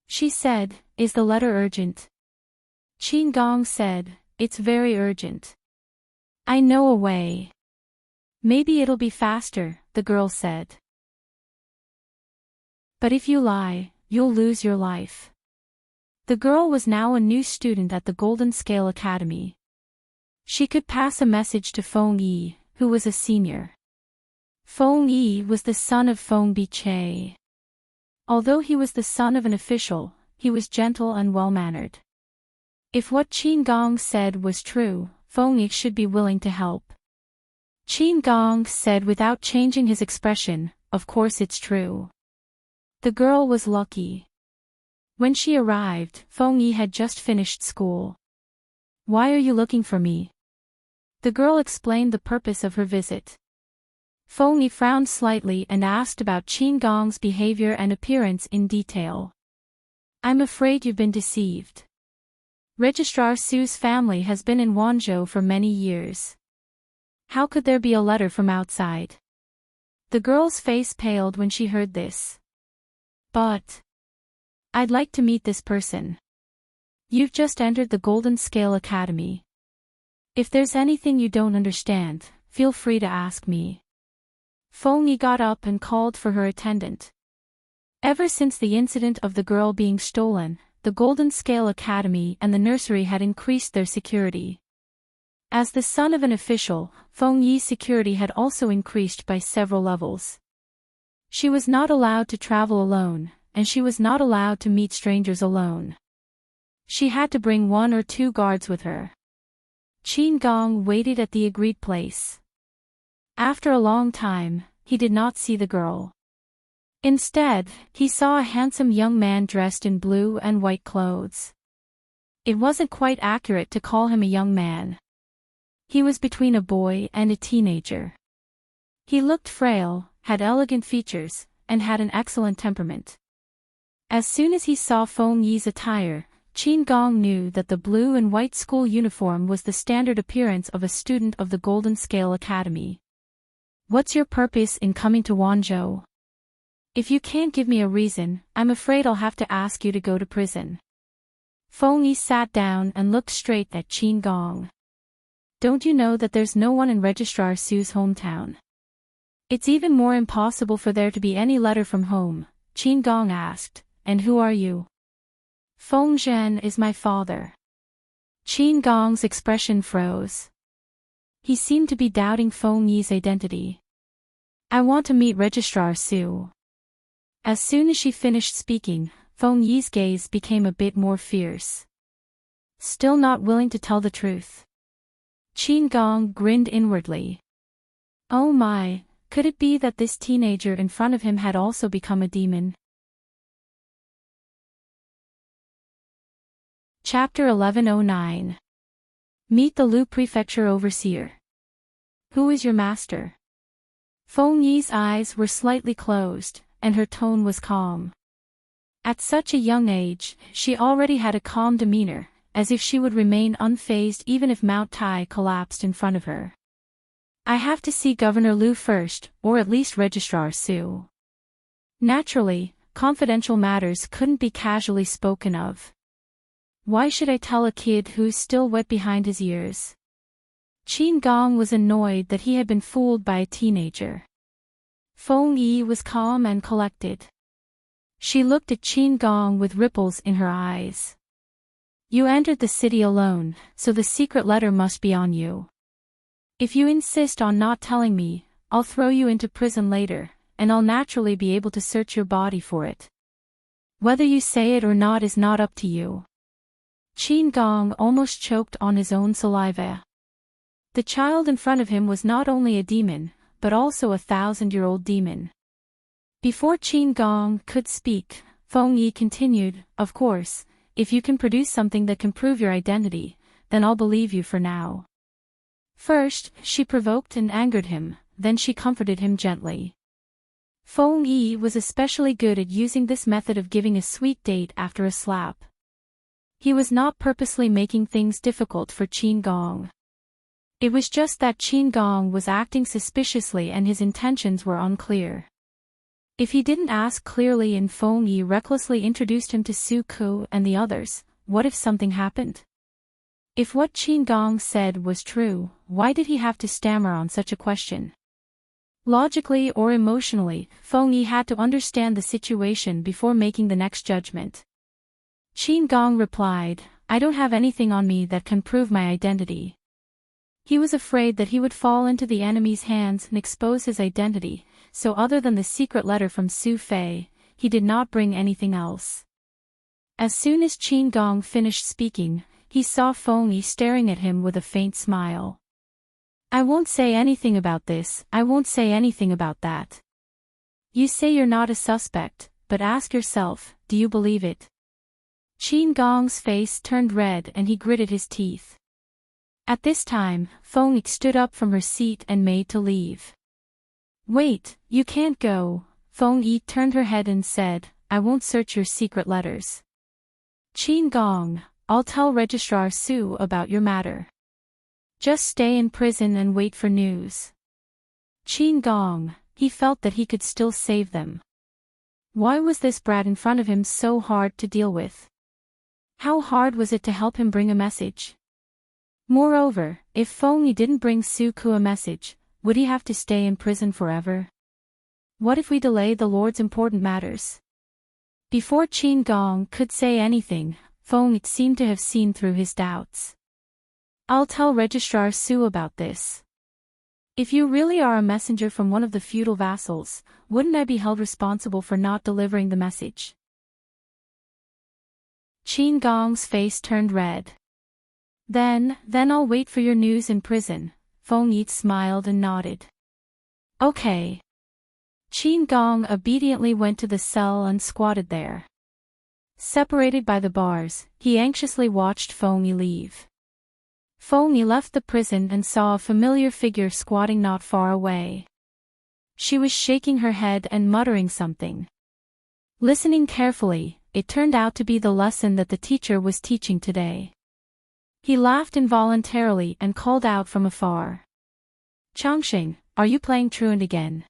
She said, is the letter urgent? Qin Gong said, it's very urgent. I know a way. Maybe it'll be faster, the girl said. But if you lie, you'll lose your life. The girl was now a new student at the Golden Scale Academy. She could pass a message to Feng Yi, who was a senior. Feng Yi was the son of Feng Biche. Although he was the son of an official, he was gentle and well-mannered. If what Qin Gong said was true, Feng Yi should be willing to help. Qin Gong said without changing his expression, of course it's true. The girl was lucky. When she arrived, Feng Yi had just finished school. Why are you looking for me? The girl explained the purpose of her visit. Feng Yi frowned slightly and asked about Qin Gong's behavior and appearance in detail. I'm afraid you've been deceived. Registrar Su's family has been in Wanzhou for many years. How could there be a letter from outside? The girl's face paled when she heard this. But I'd like to meet this person. You've just entered the Golden Scale Academy. If there's anything you don't understand, feel free to ask me. Feng Yi got up and called for her attendant. Ever since the incident of the girl being stolen, the Golden Scale Academy and the nursery had increased their security. As the son of an official, Feng Yi's security had also increased by several levels. She was not allowed to travel alone, and she was not allowed to meet strangers alone. She had to bring 1 or 2 guards with her. Qin Gong waited at the agreed place. After a long time, he did not see the girl. Instead, he saw a handsome young man dressed in blue and white clothes. It wasn't quite accurate to call him a young man. He was between a boy and a teenager. He looked frail, had elegant features, and had an excellent temperament. As soon as he saw Feng Yi's attire, Qin Gong knew that the blue and white school uniform was the standard appearance of a student of the Golden Scale Academy. "What's your purpose in coming to Wanzhou? If you can't give me a reason, I'm afraid I'll have to ask you to go to prison." Feng Yi sat down and looked straight at Qin Gong. "Don't you know that there's no one in Registrar Su's hometown? It's even more impossible for there to be any letter from home," Qin Gong asked. "And who are you?" "Feng Zhen is my father." Qin Gong's expression froze. He seemed to be doubting Feng Yi's identity. "I want to meet Registrar Su." As soon as she finished speaking, Feng Yi's gaze became a bit more fierce. Still not willing to tell the truth. Qin Gong grinned inwardly. Oh my, could it be that this teenager in front of him had also become a demon? Chapter 1109. Meet the Lu Prefecture Overseer. Who is your master? Feng Yi's eyes were slightly closed, and her tone was calm. At such a young age, she already had a calm demeanor, as if she would remain unfazed even if Mount Tai collapsed in front of her. "I have to see Governor Lu first, or at least Registrar Su." Naturally, confidential matters couldn't be casually spoken of. Why should I tell a kid who's still wet behind his ears? Qin Gong was annoyed that he had been fooled by a teenager. Feng Yi was calm and collected. She looked at Qin Gong with ripples in her eyes. "You entered the city alone, so the secret letter must be on you. If you insist on not telling me, I'll throw you into prison later, and I'll naturally be able to search your body for it. Whether you say it or not is not up to you." Qin Gong almost choked on his own saliva. The child in front of him was not only a demon, but also a 1,000-year-old demon. Before Qin Gong could speak, Feng Yi continued, "Of course, if you can produce something that can prove your identity, then I'll believe you for now." First, she provoked and angered him, then she comforted him gently. Feng Yi was especially good at using this method of giving a sweet date after a slap. He was not purposely making things difficult for Qin Gong. It was just that Qin Gong was acting suspiciously and his intentions were unclear. If he didn't ask clearly and Feng Yi recklessly introduced him to Su Ku and the others, what if something happened? If what Qin Gong said was true, why did he have to stammer on such a question? Logically or emotionally, Feng Yi had to understand the situation before making the next judgment. Qin Gong replied, "I don't have anything on me that can prove my identity." He was afraid that he would fall into the enemy's hands and expose his identity, so other than the secret letter from Su Fei, he did not bring anything else. As soon as Qin Gong finished speaking, he saw Feng Yi staring at him with a faint smile. "I won't say anything about this, I won't say anything about that. You say you're not a suspect, but ask yourself, do you believe it?" Qin Gong's face turned red and he gritted his teeth. At this time, Feng Yi stood up from her seat and made to leave. "Wait, you can't go." Feng Yi turned her head and said, "I won't search your secret letters." "Qin Gong, I'll tell Registrar Su about your matter. Just stay in prison and wait for news." Qin Gong, he felt that he could still save them. Why was this brat in front of him so hard to deal with? How hard was it to help him bring a message? Moreover, if Feng Yi didn't bring Su Ku a message, would he have to stay in prison forever? What if we delay the Lord's important matters? Before Qin Gong could say anything, Feng Yi seemed to have seen through his doubts. "I'll tell Registrar Su about this. If you really are a messenger from one of the feudal vassals, wouldn't I be held responsible for not delivering the message?" Qin Gong's face turned red. Then I'll wait for your news in prison." Feng Yi smiled and nodded. "Okay." Qin Gong obediently went to the cell and squatted there. Separated by the bars, he anxiously watched Feng Yi leave. Feng Yi left the prison and saw a familiar figure squatting not far away. She was shaking her head and muttering something. Listening carefully, it turned out to be the lesson that the teacher was teaching today. He laughed involuntarily and called out from afar. "Changxing, are you playing truant again?"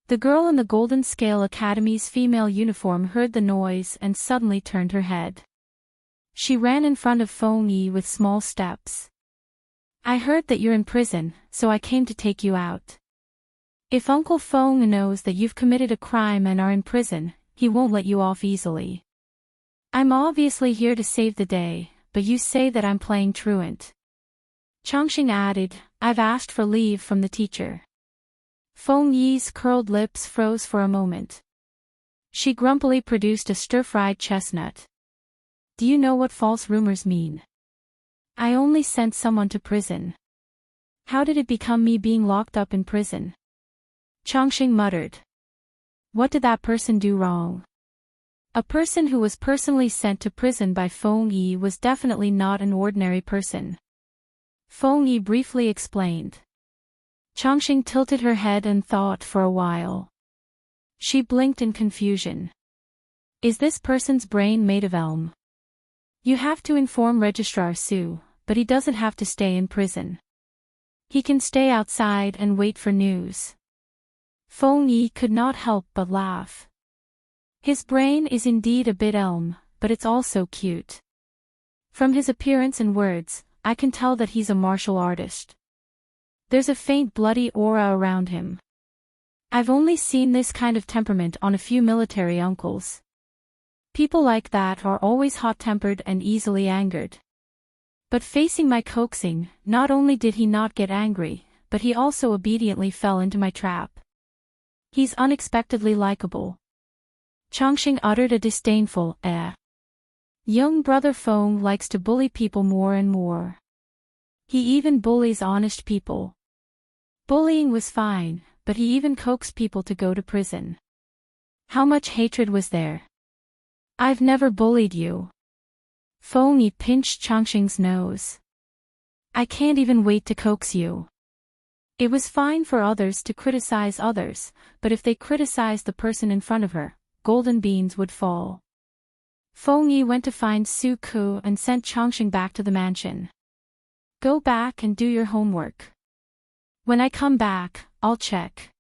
The girl in the Golden Scale Academy's female uniform heard the noise and suddenly turned her head. She ran in front of Feng Yi with small steps. "I heard that you're in prison, so I came to take you out. If Uncle Feng knows that you've committed a crime and are in prison, he won't let you off easily. I'm obviously here to save the day, but you say that I'm playing truant." Changxing added, "I've asked for leave from the teacher." Feng Yi's curled lips froze for a moment. She grumpily produced a stir-fried chestnut. "Do you know what false rumors mean? I only sent someone to prison. How did it become me being locked up in prison?" Changxing muttered. "What did that person do wrong?" A person who was personally sent to prison by Feng Yi was definitely not an ordinary person. Feng Yi briefly explained. Changxing tilted her head and thought for a while. She blinked in confusion. "Is this person's brain made of elm?" "You have to inform Registrar Su, but he doesn't have to stay in prison. He can stay outside and wait for news." Feng Yi could not help but laugh. His brain is indeed a bit elm, but it's also cute. From his appearance and words, I can tell that he's a martial artist. There's a faint bloody aura around him. I've only seen this kind of temperament on a few military uncles. People like that are always hot-tempered and easily angered. But facing my coaxing, not only did he not get angry, but he also obediently fell into my trap. He's unexpectedly likable." Changxing uttered a disdainful, "Eh." Young brother Feng likes to bully people more and more. He even bullies honest people. Bullying was fine, but he even coaxed people to go to prison. How much hatred was there? "I've never bullied you." Feng Yi pinched Changxing's nose. "I can't even wait to coax you." It was fine for others to criticize others, but if they criticized the person in front of her, golden beans would fall. Feng Yi went to find Su Ku and sent Changxing back to the mansion. "Go back and do your homework. When I come back, I'll check.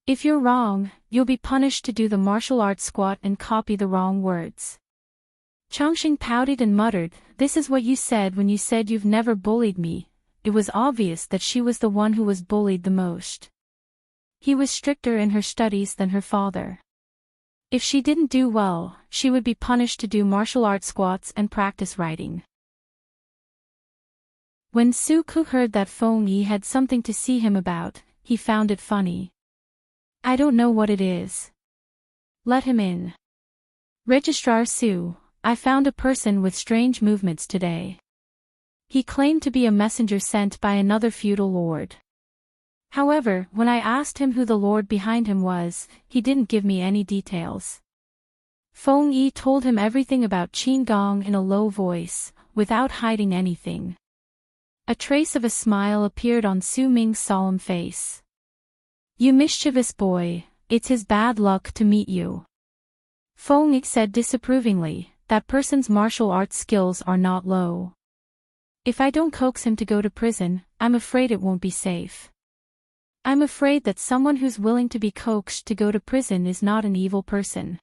If you're wrong, you'll be punished to do the martial arts squat and copy the wrong words." Changxing pouted and muttered, "This is what you said when you said you've never bullied me." It was obvious that she was the one who was bullied the most. He was stricter in her studies than her father. If she didn't do well, she would be punished to do martial arts squats and practice writing. When Su Ku heard that Feng Yi had something to see him about, he found it funny. "I don't know what it is." "Let him in." "Registrar Su, I found a person with strange movements today. He claimed to be a messenger sent by another feudal lord. However, when I asked him who the lord behind him was, he didn't give me any details." Feng Yi told him everything about Qin Gong in a low voice, without hiding anything. A trace of a smile appeared on Su Ming's solemn face. "You mischievous boy, it's his bad luck to meet you." Feng Yi said disapprovingly, "That person's martial arts skills are not low. If I don't coax him to go to prison, I'm afraid it won't be safe. I'm afraid that someone who's willing to be coaxed to go to prison is not an evil person.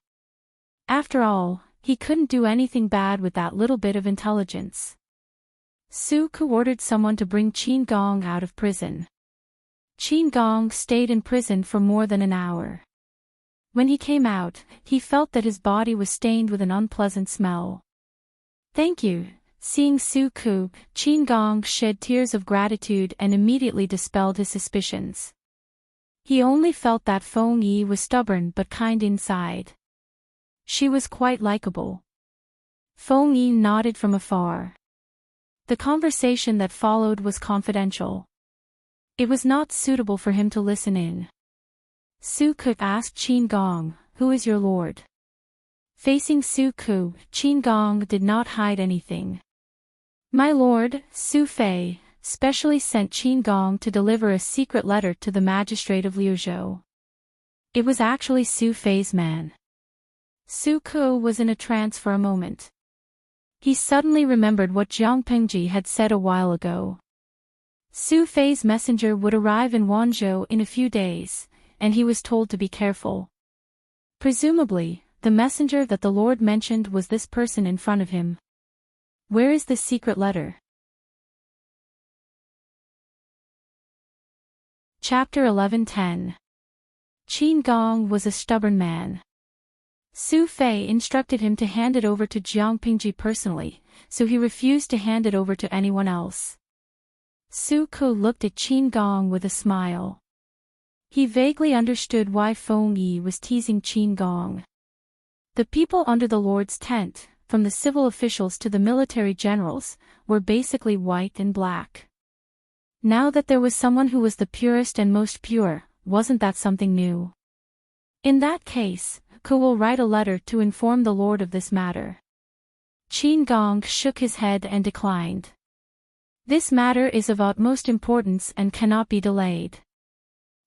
After all, he couldn't do anything bad with that little bit of intelligence." Su Ku ordered someone to bring Qin Gong out of prison. Qin Gong stayed in prison for more than an hour. When he came out, he felt that his body was stained with an unpleasant smell. "Thank you." Seeing Su Ku, Qin Gong shed tears of gratitude and immediately dispelled his suspicions. He only felt that Feng Yi was stubborn but kind inside. She was quite likable. Feng Yi nodded from afar. The conversation that followed was confidential. It was not suitable for him to listen in. Su Ke asked Qin Gong, "Who is your lord?" Facing Su Ke, Qin Gong did not hide anything. "My lord, Su Fei, specially sent Qin Gong to deliver a secret letter to the magistrate of Liuzhou." It was actually Su Fei's man. Su Ke was in a trance for a moment. He suddenly remembered what Jiang Pengji had said a while ago. Su Fei's messenger would arrive in Wanzhou in a few days, and he was told to be careful. Presumably, the messenger that the Lord mentioned was this person in front of him. Where is the secret letter? Chapter 11:10. Qin Gong was a stubborn man. Su Fei instructed him to hand it over to Jiang Pingji personally, so he refused to hand it over to anyone else. Su Ke looked at Qin Gong with a smile. He vaguely understood why Feng Yi was teasing Qin Gong. The people under the Lord's tent, from the civil officials to the military generals, were basically white and black. Now that there was someone who was the purest and most pure, wasn't that something new? In that case, Ke will write a letter to inform the Lord of this matter. Qin Gong shook his head and declined. This matter is of utmost importance and cannot be delayed.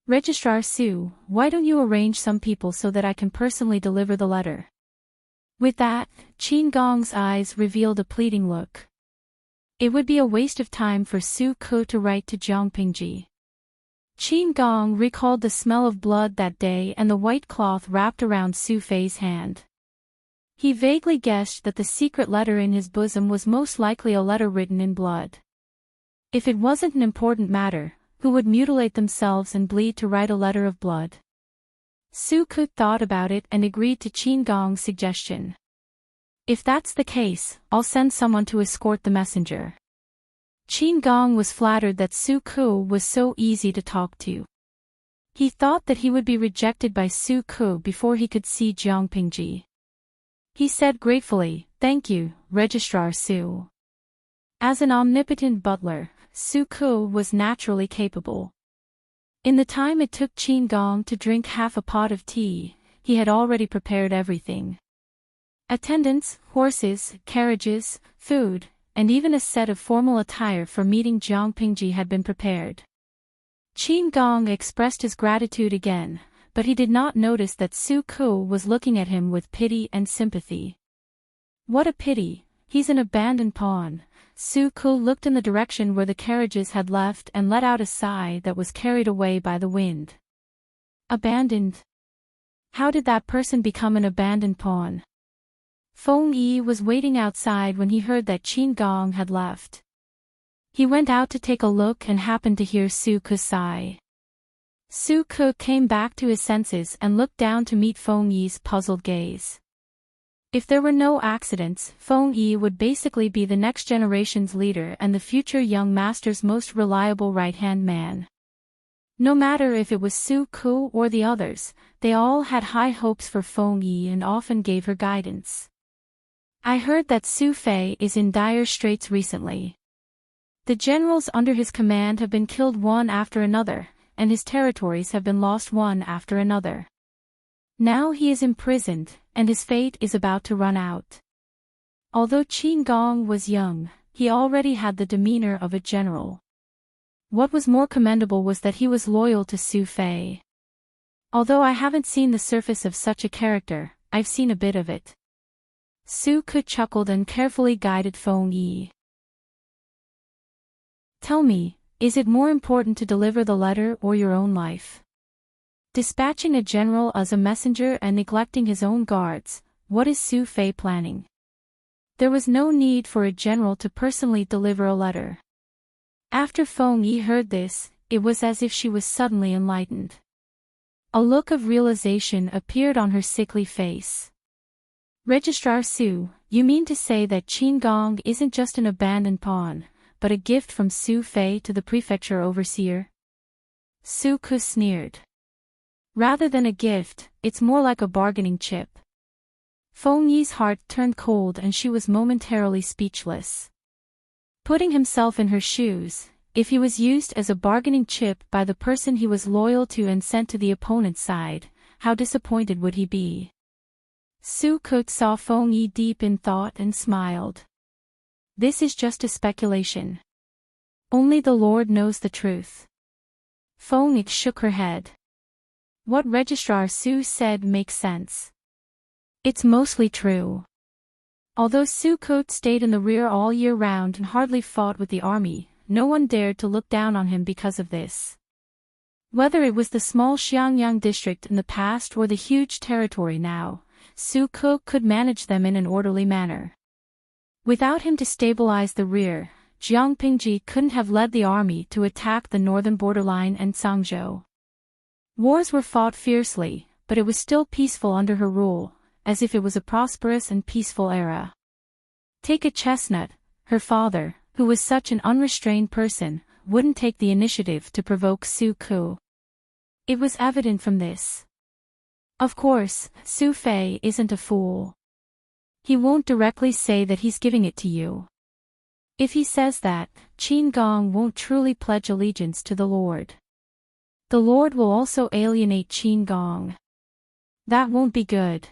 Registrar Su, why don't you arrange some people so that I can personally deliver the letter? With that, Qin Gong's eyes revealed a pleading look. It would be a waste of time for Su Ke to write to Jiang Pingji. Qin Gong recalled the smell of blood that day and the white cloth wrapped around Su Fei's hand. He vaguely guessed that the secret letter in his bosom was most likely a letter written in blood. If it wasn't an important matter, who would mutilate themselves and bleed to write a letter of blood? Su Ke thought about it and agreed to Qin Gong's suggestion. If that's the case, I'll send someone to escort the messenger. Qin Gong was flattered that Su Ke was so easy to talk to. He thought that he would be rejected by Su Ke before he could see Jiang Pingji. He said gratefully, "Thank you, Registrar Su." As an omnipotent butler, Su Ke was naturally capable. In the time it took Qin Gong to drink half a pot of tea, he had already prepared everything. Attendants, horses, carriages, food, and even a set of formal attire for meeting Jiang Pingji had been prepared. Qin Gong expressed his gratitude again, but he did not notice that Su Ke was looking at him with pity and sympathy. What a pity, he's an abandoned pawn. Su Ke looked in the direction where the carriages had left and let out a sigh that was carried away by the wind. Abandoned? How did that person become an abandoned pawn? Feng Yi was waiting outside when he heard that Qin Gong had left. He went out to take a look and happened to hear Su Ke sigh. Su Ke came back to his senses and looked down to meet Feng Yi's puzzled gaze. If there were no accidents, Feng Yi would basically be the next generation's leader and the future young master's most reliable right-hand man. No matter if it was Su Ke or the others, they all had high hopes for Feng Yi and often gave her guidance. I heard that Su Fei is in dire straits recently. The generals under his command have been killed one after another, and his territories have been lost one after another. Now he is imprisoned, and his fate is about to run out. Although Qin Gong was young, he already had the demeanor of a general. What was more commendable was that he was loyal to Su Fei. Although I haven't seen the surface of such a character, I've seen a bit of it. Su Ke chuckled and carefully guided Feng Yi. Tell me, is it more important to deliver the letter or your own life? Dispatching a general as a messenger and neglecting his own guards, what is Su Fei planning? There was no need for a general to personally deliver a letter. After Feng Yi heard this, it was as if she was suddenly enlightened. A look of realization appeared on her sickly face. Registrar Su, you mean to say that Qin Gong isn't just an abandoned pawn, but a gift from Su Fei to the prefecture overseer? Su Ke sneered. Rather than a gift, it's more like a bargaining chip. Feng Yi's heart turned cold and she was momentarily speechless. Putting himself in her shoes, if he was used as a bargaining chip by the person he was loyal to and sent to the opponent's side, how disappointed would he be? Su Ke saw Feng Yi deep in thought and smiled. This is just a speculation. Only the Lord knows the truth. Feng Yi shook her head. What Registrar Su said makes sense. It's mostly true. Although Su Ke stayed in the rear all year round and hardly fought with the army, no one dared to look down on him because of this. Whether it was the small Xiangyang district in the past or the huge territory now, Su Ke could manage them in an orderly manner. Without him to stabilize the rear, Jiang Pingji couldn't have led the army to attack the northern borderline and Sangzhou. Wars were fought fiercely, but it was still peaceful under her rule, as if it was a prosperous and peaceful era. Take a Chestnut, her father, who was such an unrestrained person, wouldn't take the initiative to provoke Su Ke. It was evident from this. Of course, Su Fei isn't a fool. He won't directly say that he's giving it to you. If he says that, Qin Gong won't truly pledge allegiance to the Lord. The Lord will also alienate Qin Gong. That won't be good.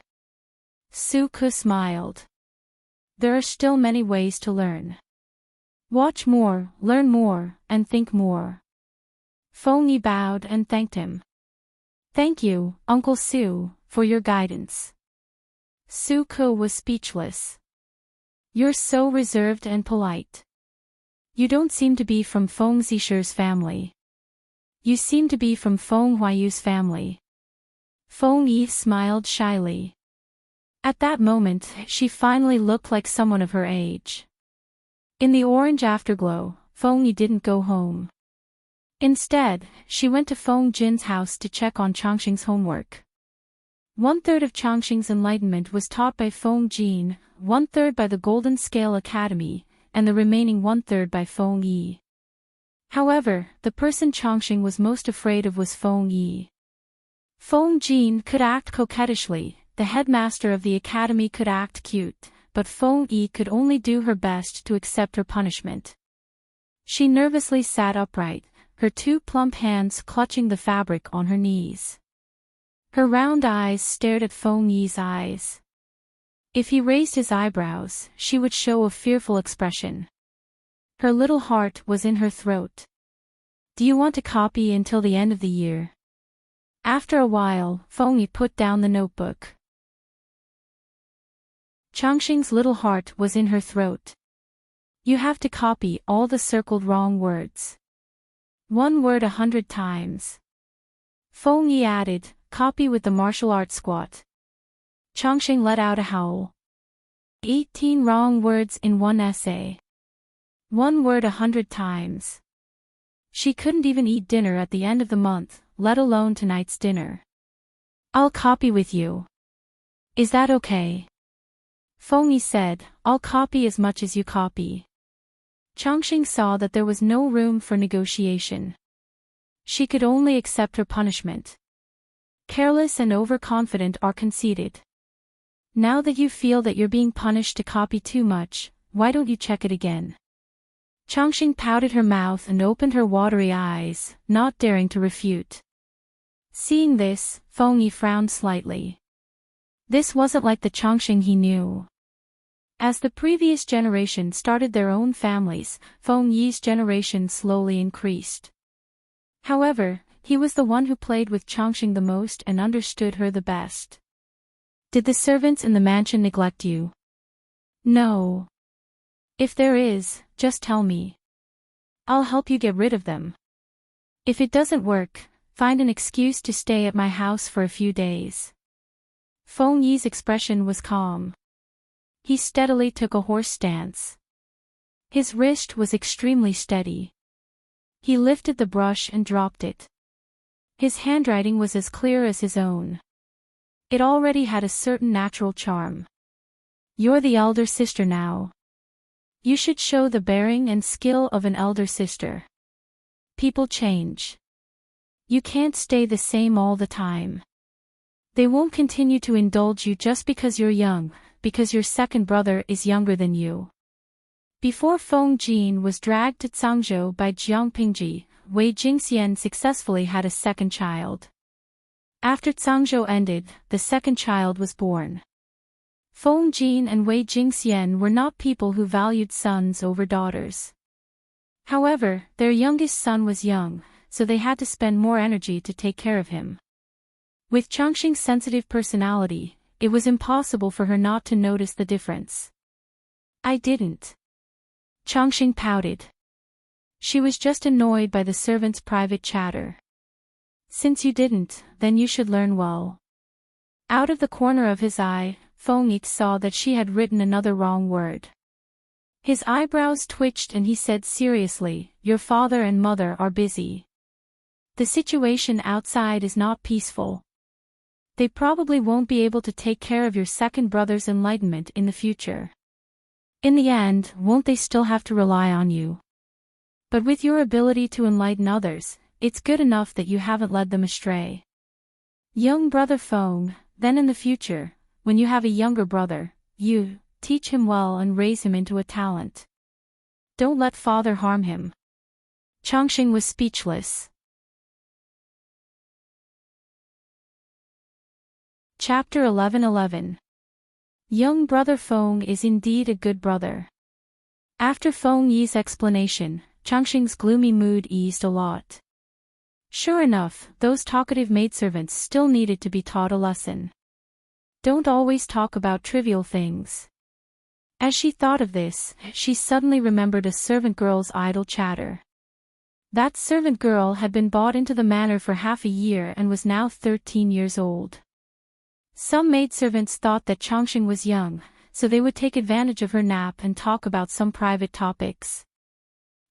Su Ke smiled. There are still many ways to learn. Watch more, learn more, and think more. Feng Yi bowed and thanked him. Thank you, Uncle Su, for your guidance. Su Ke was speechless. You're so reserved and polite. You don't seem to be from Feng Zisher's family. You seem to be from Feng Huayu's family. Feng Yi smiled shyly. At that moment, she finally looked like someone of her age. In the orange afterglow, Feng Yi didn't go home. Instead, she went to Feng Jin's house to check on Changxing's homework. 1/3 of Changxing's enlightenment was taught by Feng Jin, 1/3 by the Golden Scale Academy, and the remaining 1/3 by Feng Yi. However, the person Changxing was most afraid of was Feng Yi. Feng Jin could act coquettishly, the headmaster of the academy could act cute, but Feng Yi could only do her best to accept her punishment. She nervously sat upright, her 2 plump hands clutching the fabric on her knees. Her round eyes stared at Feng Yi's eyes. If he raised his eyebrows, she would show a fearful expression. Her little heart was in her throat. Do you want to copy until the end of the year? After a while, Feng Yi put down the notebook. Changxing's little heart was in her throat. You have to copy all the circled wrong words. 1 word 100 times. Feng Yi added, copy with the martial arts squat. Changxing let out a howl. 18 wrong words in one essay. 1 word 100 times. She couldn't even eat dinner at the end of the month, let alone tonight's dinner. I'll copy with you. Is that okay? Feng Yi said, I'll copy as much as you copy. Changxing saw that there was no room for negotiation. She could only accept her punishment. Careless and overconfident are conceited. Now that you feel that you're being punished to copy too much, why don't you check it again? Changxing pouted her mouth and opened her watery eyes, not daring to refute. Seeing this, Feng Yi frowned slightly. This wasn't like the Changxing he knew. As the previous generation started their own families, Feng Yi's generation slowly increased. However, he was the one who played with Changxing the most and understood her the best. Did the servants in the mansion neglect you? No. If there is, just tell me. I'll help you get rid of them. If it doesn't work, find an excuse to stay at my house for a few days. Feng Yi's expression was calm. He steadily took a horse stance. His wrist was extremely steady. He lifted the brush and dropped it. His handwriting was as clear as his own. It already had a certain natural charm. You're the elder sister now. You should show the bearing and skill of an elder sister. People change. You can't stay the same all the time. They won't continue to indulge you just because you're young, because your second brother is younger than you. Before Feng Jin was dragged to Changzhou by Jiang Pingji, Wei Jingxian successfully had a second child. After Changzhou ended, the second child was born. Feng Jin and Wei Jingxian were not people who valued sons over daughters. However, their youngest son was young, so they had to spend more energy to take care of him. With Changxing's sensitive personality, it was impossible for her not to notice the difference. I didn't. Changxing pouted. She was just annoyed by the servant's private chatter. Since you didn't, then you should learn well. Out of the corner of his eye, Feng Yi saw that she had written another wrong word. His eyebrows twitched and he said seriously, "Your father and mother are busy. The situation outside is not peaceful. They probably won't be able to take care of your second brother's enlightenment in the future. In the end, won't they still have to rely on you? But with your ability to enlighten others, it's good enough that you haven't led them astray. Young brother Feng, then in the future, when you have a younger brother, you teach him well and raise him into a talent. Don't let father harm him." Changxing was speechless. Chapter 11:11. Young brother Feng is indeed a good brother. After Feng Yi's explanation, Changxing's gloomy mood eased a lot. Sure enough, those talkative maidservants still needed to be taught a lesson. Don't always talk about trivial things. As she thought of this, she suddenly remembered a servant girl's idle chatter. That servant girl had been bought into the manor for half a year and was now 13 years old. Some maidservants thought that Changxing was young, so they would take advantage of her nap and talk about some private topics.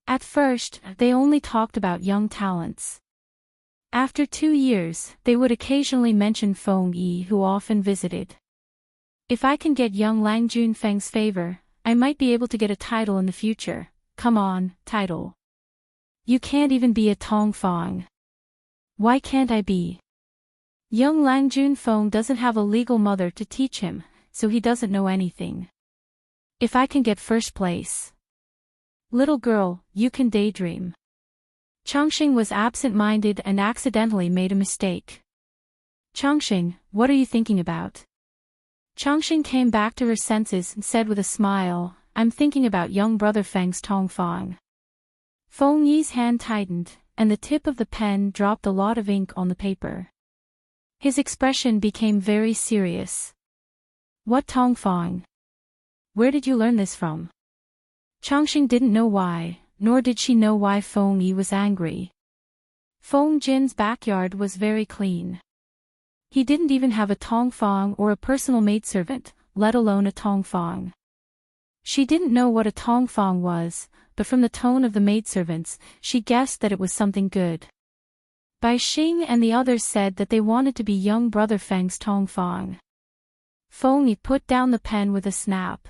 At first, they only talked about young talents. After 2 years, they would occasionally mention Feng Yi, who often visited. If I can get young Lang Junfeng's favor, I might be able to get a title in the future. Come on, title. You can't even be a Tongfang. Why can't I be? Young Lang Junfeng doesn't have a legal mother to teach him, so he doesn't know anything. If I can get first place. Little girl, you can daydream. Changxing was absent-minded and accidentally made a mistake. Changxing, what are you thinking about? Changxing came back to her senses and said with a smile, I'm thinking about young brother Feng's Tongfang. Feng Yi's hand tightened, and the tip of the pen dropped a lot of ink on the paper. His expression became very serious. What Tongfang? Where did you learn this from? Changxing didn't know why, nor did she know why Feng Yi was angry. Feng Jin's backyard was very clean. He didn't even have a Tongfang or a personal maidservant, let alone a Tongfang. She didn't know what a Tongfang was, but from the tone of the maidservants, she guessed that it was something good. Bai Xing and the others said that they wanted to be young brother Feng's Tongfang. Feng Yi put down the pen with a snap.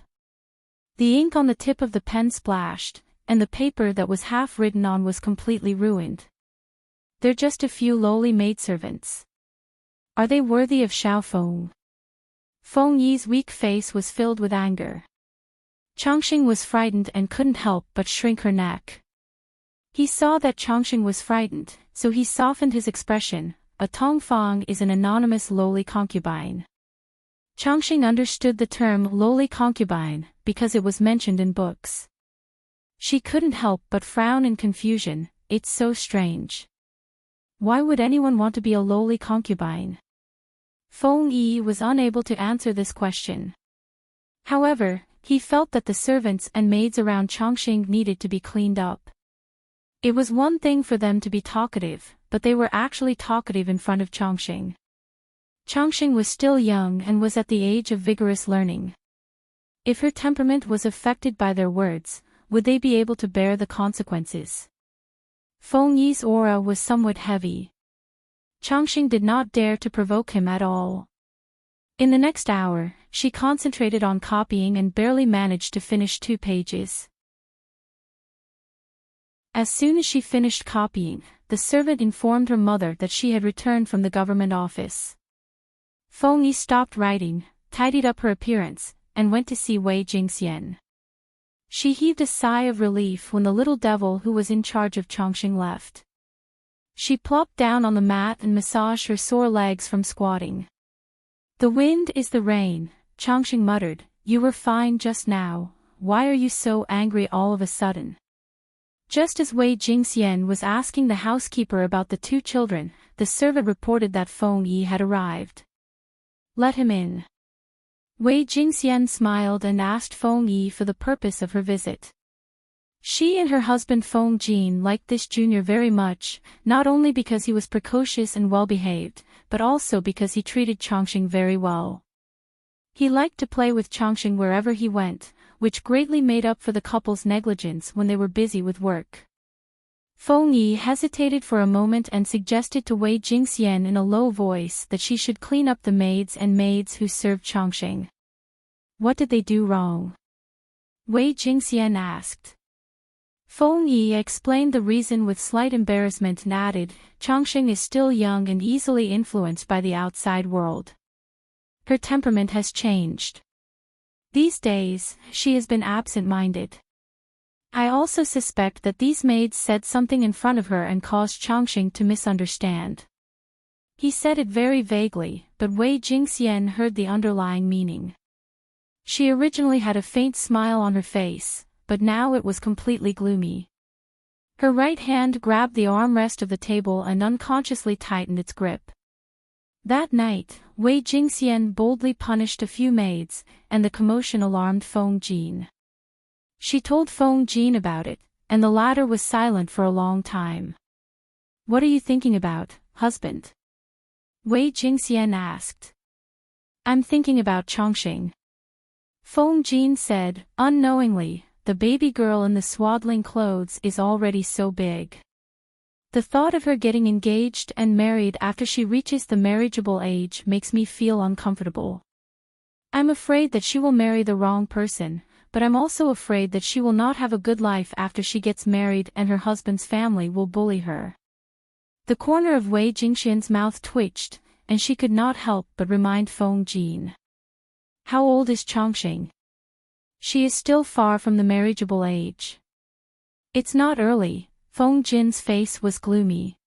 The ink on the tip of the pen splashed, and the paper that was half written on was completely ruined. They're just a few lowly maidservants. Are they worthy of Xiaofeng? Feng Yi's weak face was filled with anger. Changxing was frightened and couldn't help but shrink her neck. He saw that Changxing was frightened, so he softened his expression. A Tongfang is an anonymous lowly concubine. Changxing understood the term lowly concubine because it was mentioned in books. She couldn't help but frown in confusion. It's so strange. Why would anyone want to be a lowly concubine? Feng Yi was unable to answer this question. However, he felt that the servants and maids around Changxing needed to be cleaned up. It was one thing for them to be talkative, but they were actually talkative in front of Changxing. Changxing was still young and was at the age of vigorous learning. If her temperament was affected by their words, would they be able to bear the consequences? Feng Yi's aura was somewhat heavy. Changxing did not dare to provoke him at all. In the next hour, she concentrated on copying and barely managed to finish 2 pages. As soon as she finished copying, the servant informed her mother that she had returned from the government office. Feng Yi stopped writing, tidied up her appearance, and went to see Wei Jingxian. She heaved a sigh of relief when the little devil who was in charge of Chongqing left. She plopped down on the mat and massaged her sore legs from squatting. "The wind is the rain," Chongqing muttered. "You were fine just now, why are you so angry all of a sudden?" Just as Wei Jingxian was asking the housekeeper about the two children, the servant reported that Feng Yi had arrived. "Let him in." Wei Jingxian smiled and asked Feng Yi for the purpose of her visit. She and her husband Feng Jin liked this junior very much, not only because he was precocious and well-behaved, but also because he treated Chongqing very well. He liked to play with Chongqing wherever he went, which greatly made up for the couple's negligence when they were busy with work. Feng Yi hesitated for a moment and suggested to Wei Jingxian in a low voice that she should clean up the maids who served Chongqing. "What did they do wrong?" Wei Jingxian asked. Feng Yi explained the reason with slight embarrassment and added, "Chongqing is still young and easily influenced by the outside world. Her temperament has changed. These days, she has been absent-minded. I also suspect that these maids said something in front of her and caused Chongqing to misunderstand." He said it very vaguely, but Wei Jingxian heard the underlying meaning. She originally had a faint smile on her face, but now it was completely gloomy. Her right hand grabbed the armrest of the table and unconsciously tightened its grip. That night, Wei Jingxian boldly punished a few maids, and the commotion alarmed Feng Jin. She told Feng Jin about it, and the latter was silent for a long time. "What are you thinking about, husband?" Wei Jingxian asked. "I'm thinking about Chongqing." Feng Jin said, unknowingly, "The baby girl in the swaddling clothes is already so big. The thought of her getting engaged and married after she reaches the marriageable age makes me feel uncomfortable. I'm afraid that she will marry the wrong person, but I'm also afraid that she will not have a good life after she gets married and her husband's family will bully her." The corner of Wei Jingxian's mouth twitched, and she could not help but remind Feng Jin. "How old is Chongqing?" "She is still far from the marriageable age." "It's not early." Feng Jin's face was gloomy.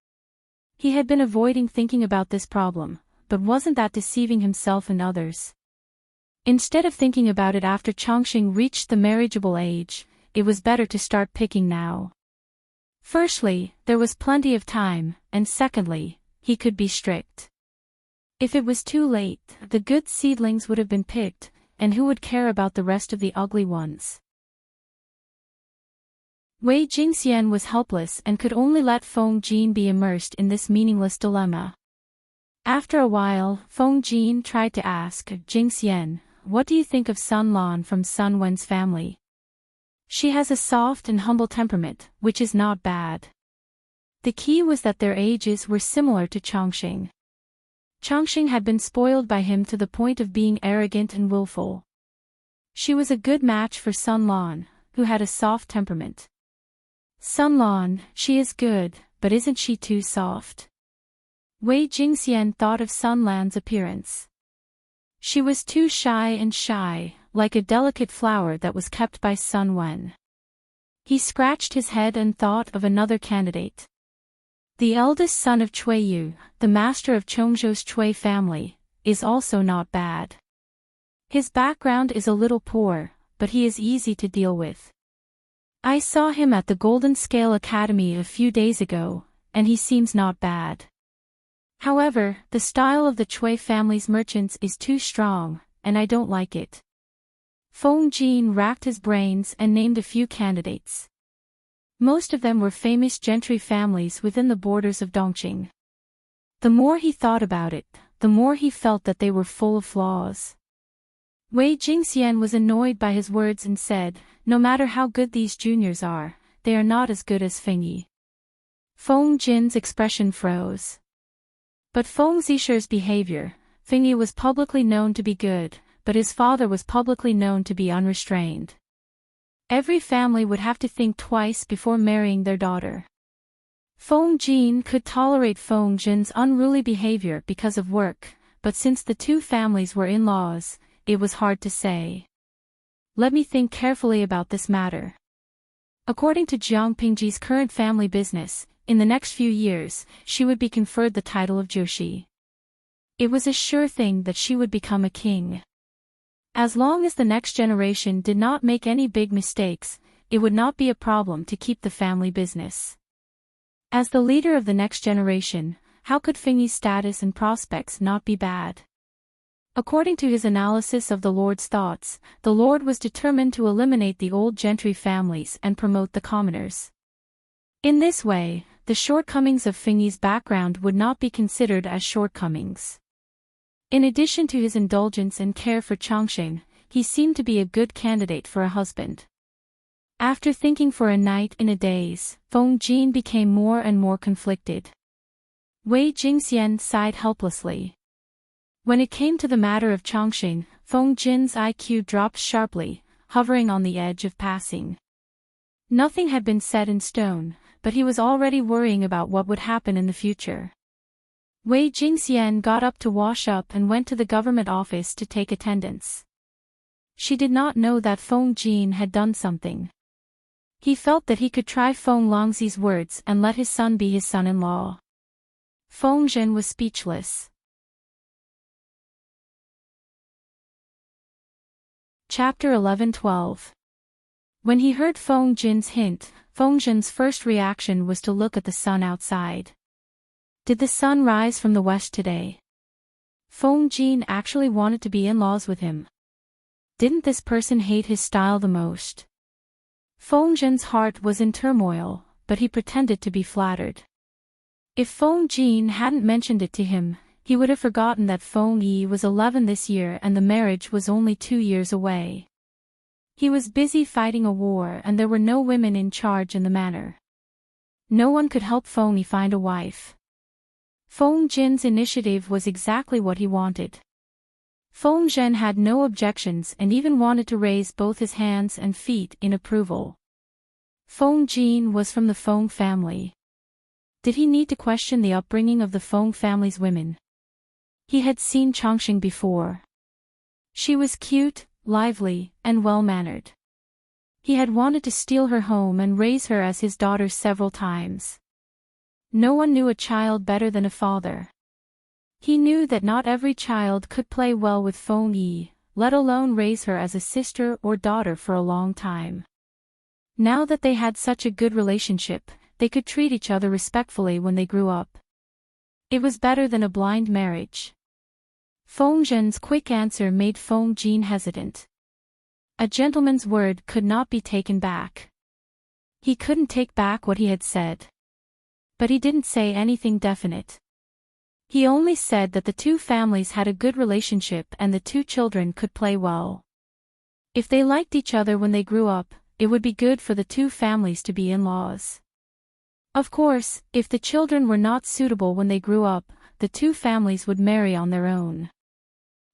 He had been avoiding thinking about this problem, but wasn't that deceiving himself and others? Instead of thinking about it after Chongqing reached the marriageable age, it was better to start picking now. Firstly, there was plenty of time, and secondly, he could be strict. If it was too late, the good seedlings would have been picked, and who would care about the rest of the ugly ones? Wei Jingxian was helpless and could only let Feng Jin be immersed in this meaningless dilemma. After a while, Feng Jin tried to ask, "Jingxian, what do you think of Sun Lan from Sun Wen's family? She has a soft and humble temperament, which is not bad." The key was that their ages were similar to Chongqing. Chongqing had been spoiled by him to the point of being arrogant and willful. She was a good match for Sun Lan, who had a soft temperament. "Sun Lan, she is good, but isn't she too soft?" Wei Jingxian thought of Sun Lan's appearance. She was too shy, like a delicate flower that was kept by Sun Wen. He scratched his head and thought of another candidate. The eldest son of Cui Yu, the master of Chongzhou's Cui family, is also not bad. His background is a little poor, but he is easy to deal with. I saw him at the Golden Scale Academy a few days ago, and he seems not bad. However, the style of the Cui family's merchants is too strong, and I don't like it. Feng Jin racked his brains and named a few candidates. Most of them were famous gentry families within the borders of Dongqing. The more he thought about it, the more he felt that they were full of flaws. Wei Jingxian was annoyed by his words and said, "No matter how good these juniors are, they are not as good as Feng Yi." Feng Jin's expression froze. But Feng Zisher's behavior, Feng Yi was publicly known to be good, but his father was publicly known to be unrestrained. Every family would have to think twice before marrying their daughter. Feng Jin could tolerate Feng Jin's unruly behavior because of work, but since the two families were in-laws, it was hard to say. Let me think carefully about this matter. According to Jiang Pingji's current family business, in the next few years, she would be conferred the title of Joshi. It was a sure thing that she would become a king. As long as the next generation did not make any big mistakes, it would not be a problem to keep the family business. As the leader of the next generation, how could Fengyi's status and prospects not be bad? According to his analysis of the Lord's thoughts, the Lord was determined to eliminate the old gentry families and promote the commoners. In this way, the shortcomings of Fengyi's background would not be considered as shortcomings. In addition to his indulgence and care for Changsheng, he seemed to be a good candidate for a husband. After thinking for a night and a days, Feng Jin became more and more conflicted. Wei Jingxian sighed helplessly. When it came to the matter of Changsheng, Feng Jin's IQ dropped sharply, hovering on the edge of passing. Nothing had been set in stone, but he was already worrying about what would happen in the future. Wei Jingxian got up to wash up and went to the government office to take attendance. She did not know that Feng Jin had done something. He felt that he could try Feng Longzi's words and let his son be his son-in-law. Feng Jin was speechless. Chapter 11-12. When he heard Feng Jin's hint, Feng Jin's first reaction was to look at the sun outside. Did the sun rise from the west today? Feng Jin actually wanted to be in-laws with him. Didn't this person hate his style the most? Feng Jin's heart was in turmoil, but he pretended to be flattered. If Feng Jin hadn't mentioned it to him, he would have forgotten that Feng Yi was 11 this year and the marriage was only 2 years away. He was busy fighting a war and there were no women in charge in the manor. No one could help Feng Yi find a wife. Feng Jin's initiative was exactly what he wanted. Feng Zhen had no objections and even wanted to raise both his hands and feet in approval. Feng Jin was from the Feng family. Did he need to question the upbringing of the Feng family's women? He had seen Changsheng before. She was cute, lively, and well-mannered. He had wanted to steal her home and raise her as his daughter several times. No one knew a child better than a father. He knew that not every child could play well with Feng Yi, let alone raise her as a sister or daughter for a long time. Now that they had such a good relationship, they could treat each other respectfully when they grew up. It was better than a blind marriage. Feng Zhen's quick answer made Feng Jin hesitant. A gentleman's word could not be taken back. He couldn't take back what he had said. But he didn't say anything definite. He only said that the two families had a good relationship and the two children could play well. If they liked each other when they grew up, it would be good for the two families to be in-laws. Of course, if the children were not suitable when they grew up, the two families would marry on their own.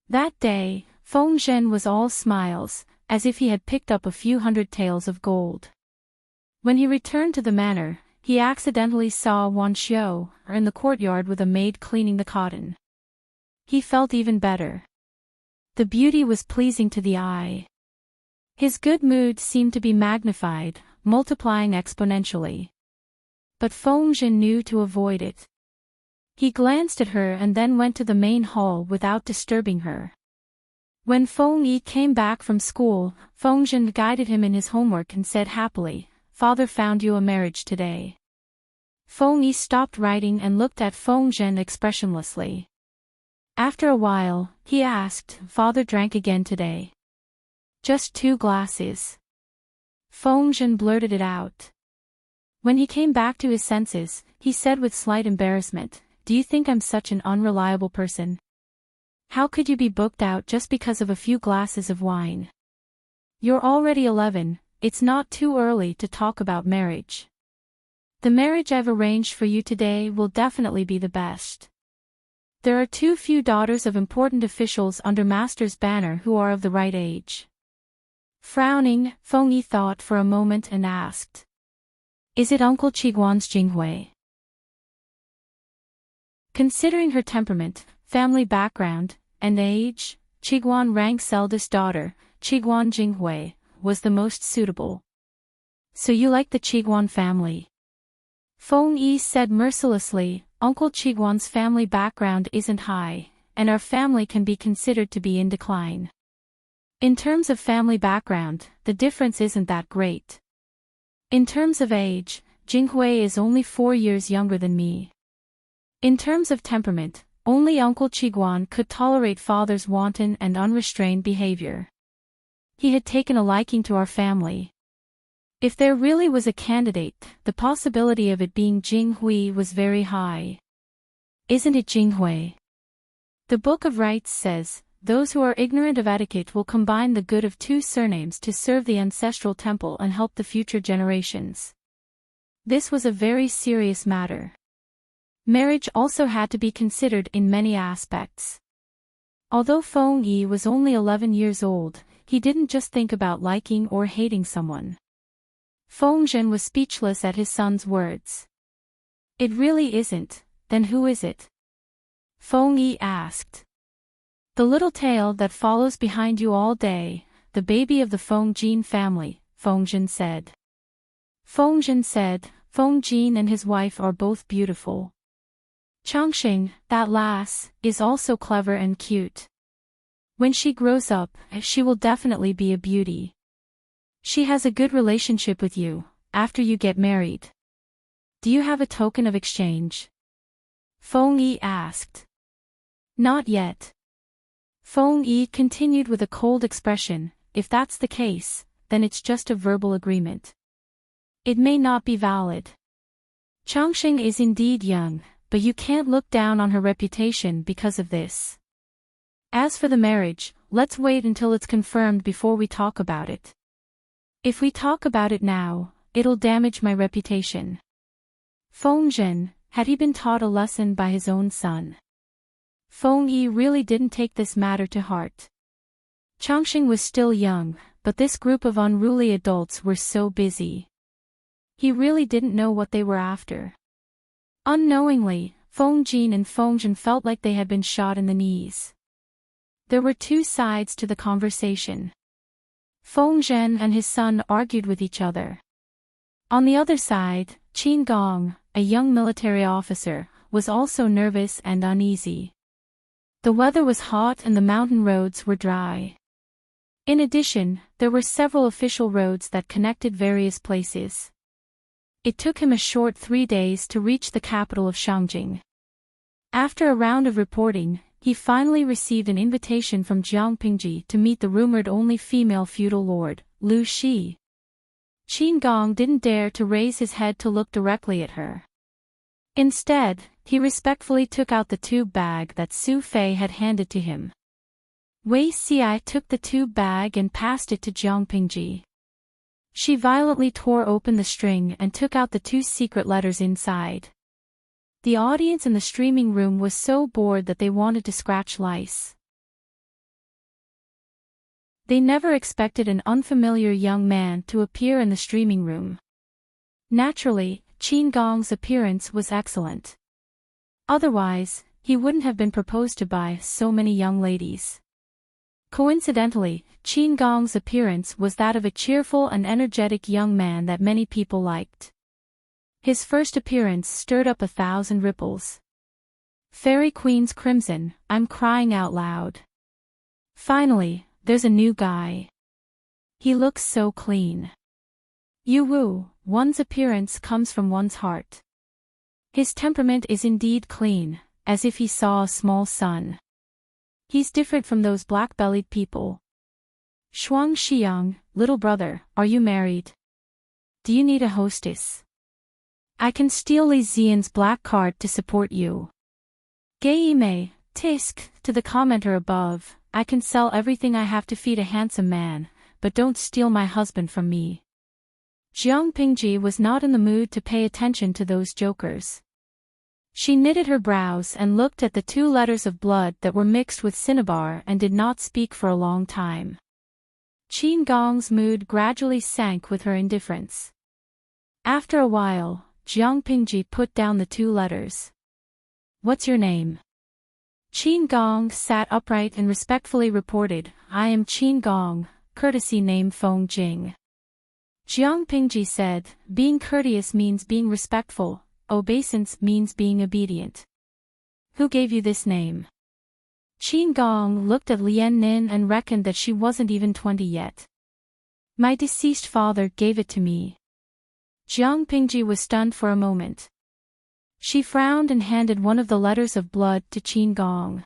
That day, Feng Zhen was all smiles, as if he had picked up a few hundred taels of gold. When he returned to the manor, he accidentally saw Wan Xiu in the courtyard with a maid cleaning the cotton. He felt even better. The beauty was pleasing to the eye. His good mood seemed to be magnified, multiplying exponentially. But Feng Zhen knew to avoid it. He glanced at her and then went to the main hall without disturbing her. When Feng Yi came back from school, Feng Zhen guided him in his homework and said happily, "Father found you a marriage today." Feng Yi stopped writing and looked at Feng Zhen expressionlessly. After a while, he asked, "Father drank again today?" "Just 2 glasses." Feng Zhen blurted it out. When he came back to his senses, he said with slight embarrassment, "Do you think I'm such an unreliable person? How could you be booked out just because of a few glasses of wine? You're already 11, it's not too early to talk about marriage. The marriage I've arranged for you today will definitely be the best. There are too few daughters of important officials under Master's banner who are of the right age." Frowning, Feng Yi thought for a moment and asked, "Is it Uncle Qiguan's Jinghui?" Considering her temperament, family background, and age, Qiguan ranks eldest daughter, Qiguan Jinghui, was the most suitable. So you like the Qiguan family? Feng Yi said mercilessly, Uncle Qiguan's family background isn't high, and our family can be considered to be in decline. In terms of family background, the difference isn't that great. In terms of age, Jinghui is only 4 years younger than me. In terms of temperament, only Uncle Qiguan could tolerate father's wanton and unrestrained behavior. He had taken a liking to our family. If there really was a candidate, the possibility of it being Jinghui was very high. Isn't it Jinghui? The Book of Rites says, those who are ignorant of etiquette will combine the good of 2 surnames to serve the ancestral temple and help the future generations. This was a very serious matter. Marriage also had to be considered in many aspects. Although Feng Yi was only 11 years old, he didn't just think about liking or hating someone. Feng Zhen was speechless at his son's words. It really isn't, then who is it? Feng Yi asked. The little tail that follows behind you all day, the baby of the Feng Jin family, Feng Zhen said. Feng Zhen said, Feng Jin and his wife are both beautiful. Changxing, that lass, is also clever and cute. When she grows up, she will definitely be a beauty. She has a good relationship with you, after you get married. Do you have a token of exchange? Feng Yi asked. Not yet. Feng Yi continued with a cold expression, if that's the case, then it's just a verbal agreement. It may not be valid. Changxing is indeed young, but you can't look down on her reputation because of this. As for the marriage, let's wait until it's confirmed before we talk about it. If we talk about it now, it'll damage my reputation. Feng Zhen, had he been taught a lesson by his own son? Feng Yi really didn't take this matter to heart. Changxing was still young, but this group of unruly adults were so busy. He really didn't know what they were after. Unknowingly, Feng Jin and Feng Zhen felt like they had been shot in the knees. There were 2 sides to the conversation. Feng Zhen and his son argued with each other. On the other side, Qin Gong, a young military officer, was also nervous and uneasy. The weather was hot and the mountain roads were dry. In addition, there were several official roads that connected various places. It took him a short 3 days to reach the capital of Shangjing. After a round of reporting, he finally received an invitation from Jiang Pingji to meet the rumored only female feudal lord, Lu Shi. Qin Gong didn't dare to raise his head to look directly at her. Instead, he respectfully took out the tube bag that Su Fei had handed to him. Wei Xi took the tube bag and passed it to Jiang Pingji. She violently tore open the string and took out the 2 secret letters inside. The audience in the streaming room was so bored that they wanted to scratch lice. They never expected an unfamiliar young man to appear in the streaming room. Naturally, Qin Gong's appearance was excellent. Otherwise, he wouldn't have been proposed to by so many young ladies. Coincidentally, Qin Gong's appearance was that of a cheerful and energetic young man that many people liked. His first appearance stirred up 1,000 ripples. Fairy Queen's crimson, I'm crying out loud. Finally, there's a new guy. He looks so clean. You woo, one's appearance comes from one's heart. His temperament is indeed clean, as if he saw a small sun. He's different from those black-bellied people. Shuang Xiang, little brother, are you married? Do you need a hostess? I can steal Li Xian's black card to support you. Gei Mei, tisk, to the commenter above, I can sell everything I have to feed a handsome man, but don't steal my husband from me. Jiang Pingji was not in the mood to pay attention to those jokers. She knitted her brows and looked at the 2 letters of blood that were mixed with cinnabar and did not speak for a long time. Qin Gong's mood gradually sank with her indifference. After a while, Jiang Pingji put down the 2 letters. What's your name? Qin Gong sat upright and respectfully reported, I am Qin Gong, courtesy name Feng Jing. Jiang Pingji said, being courteous means being respectful, obeisance means being obedient. Who gave you this name? Qin Gong looked at Lian Nin and reckoned that she wasn't even 20 yet. My deceased father gave it to me. Jiang Pingji was stunned for a moment. She frowned and handed one of the letters of blood to Qin Gong.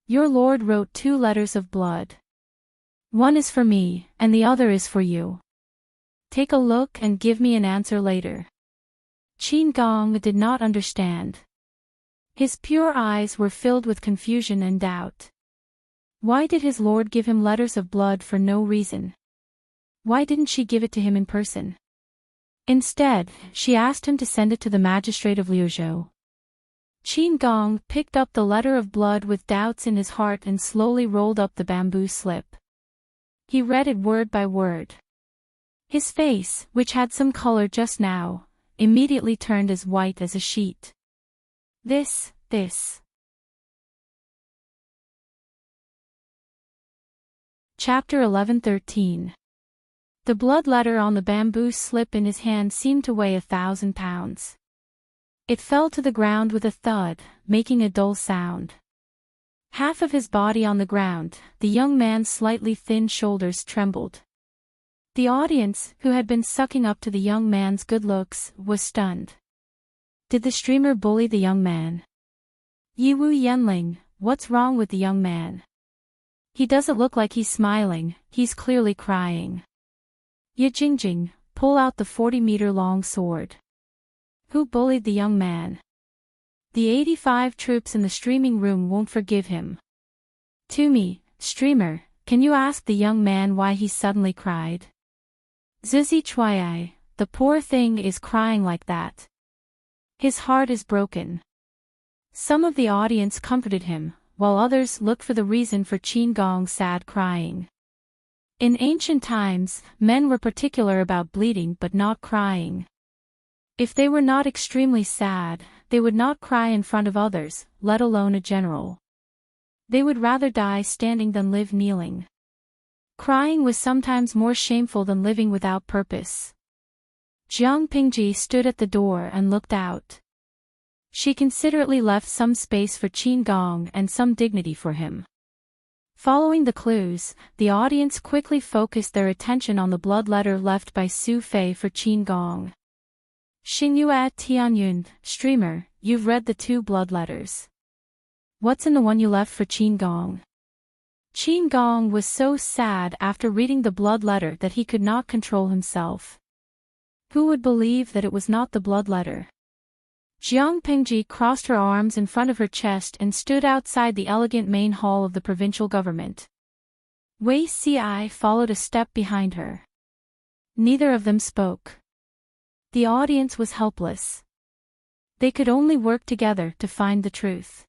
Your lord wrote 2 letters of blood. One is for me, and the other is for you. Take a look and give me an answer later. Qin Gong did not understand. His pure eyes were filled with confusion and doubt. Why did his lord give him letters of blood for no reason? Why didn't she give it to him in person? Instead, she asked him to send it to the magistrate of Liuzhou. Qin Gong picked up the letter of blood with doubts in his heart and slowly rolled up the bamboo slip. He read it word by word. His face, which had some color just now, immediately turned as white as a sheet. This. Chapter 11-13. The blood letter on the bamboo slip in his hand seemed to weigh 1,000 pounds. It fell to the ground with a thud, making a dull sound. Half of his body on the ground, the young man's slightly thin shoulders trembled. The audience, who had been sucking up to the young man's good looks, was stunned. Did the streamer bully the young man? Yiwu Yanling, what's wrong with the young man? He doesn't look like he's smiling, he's clearly crying. Ye Jingjing, pull out the 40-meter-long sword. Who bullied the young man? The 85 troops in the streaming room won't forgive him. To me, streamer, can you ask the young man why he suddenly cried? Zizi Chuai, the poor thing is crying like that. His heart is broken. Some of the audience comforted him, while others looked for the reason for Qin Gong's sad crying. In ancient times, men were particular about bleeding but not crying. If they were not extremely sad, they would not cry in front of others, let alone a general. They would rather die standing than live kneeling. Crying was sometimes more shameful than living without purpose. Jiang Pingji stood at the door and looked out. She considerately left some space for Qin Gong and some dignity for him. Following the clues, the audience quickly focused their attention on the blood letter left by Su Fei for Qin Gong. Xingyue Tianyun, streamer, you've read the 2 blood letters. What's in the one you left for Qin Gong? Qin Gong was so sad after reading the blood letter that he could not control himself. Who would believe that it was not the blood letter? Jiang Pingji crossed her arms in front of her chest and stood outside the elegant main hall of the provincial government. Wei Ci followed a step behind her. Neither of them spoke. The audience was helpless. They could only work together to find the truth.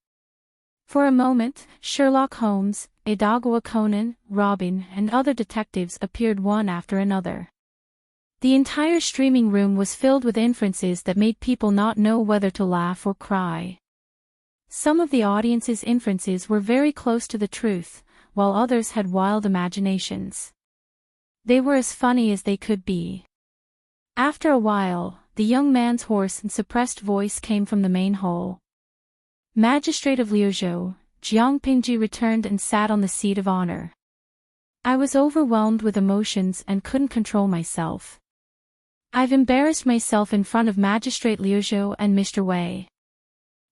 For a moment, Sherlock Holmes, Edogawa Conan, Robin, and other detectives appeared one after another. The entire streaming room was filled with inferences that made people not know whether to laugh or cry. Some of the audience's inferences were very close to the truth, while others had wild imaginations. They were as funny as they could be. After a while, the young man's hoarse and suppressed voice came from the main hall. Magistrate of Liuzhou, Jiang Pingji returned and sat on the seat of honor. I was overwhelmed with emotions and couldn't control myself. I've embarrassed myself in front of Magistrate Liuzhou and Mr. Wei.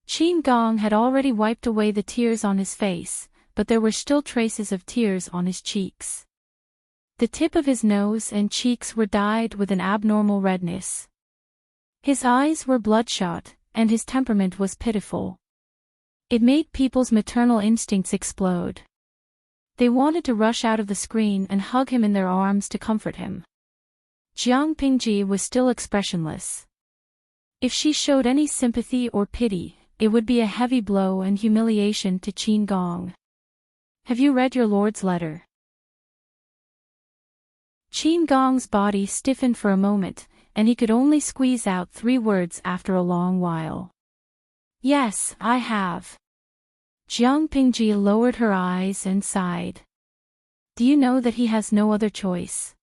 Qin Gong had already wiped away the tears on his face, but there were still traces of tears on his cheeks. The tip of his nose and cheeks were dyed with an abnormal redness. His eyes were bloodshot, and his temperament was pitiful. It made people's maternal instincts explode. They wanted to rush out of the screen and hug him in their arms to comfort him. Jiang Pingji was still expressionless. If she showed any sympathy or pity, it would be a heavy blow and humiliation to Qin Gong. Have you read your lord's letter? Qin Gong's body stiffened for a moment, and he could only squeeze out 3 words after a long while. Yes, I have. Jiang Pingji lowered her eyes and sighed. Do you know that he has no other choice?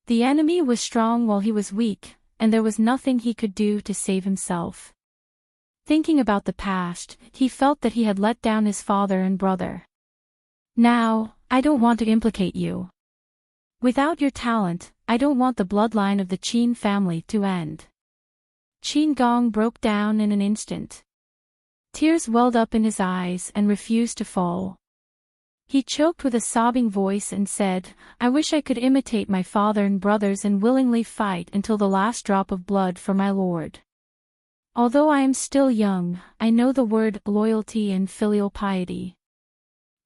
The enemy was strong while he was weak, and there was nothing he could do to save himself. Thinking about the past, he felt that he had let down his father and brother. Now, I don't want to implicate you. Without your talent, I don't want the bloodline of the Qin family to end. Qin Gong broke down in an instant. Tears welled up in his eyes and refused to fall. He choked with a sobbing voice and said, I wish I could imitate my father and brothers and willingly fight until the last drop of blood for my lord. Although I am still young, I know the word loyalty and filial piety.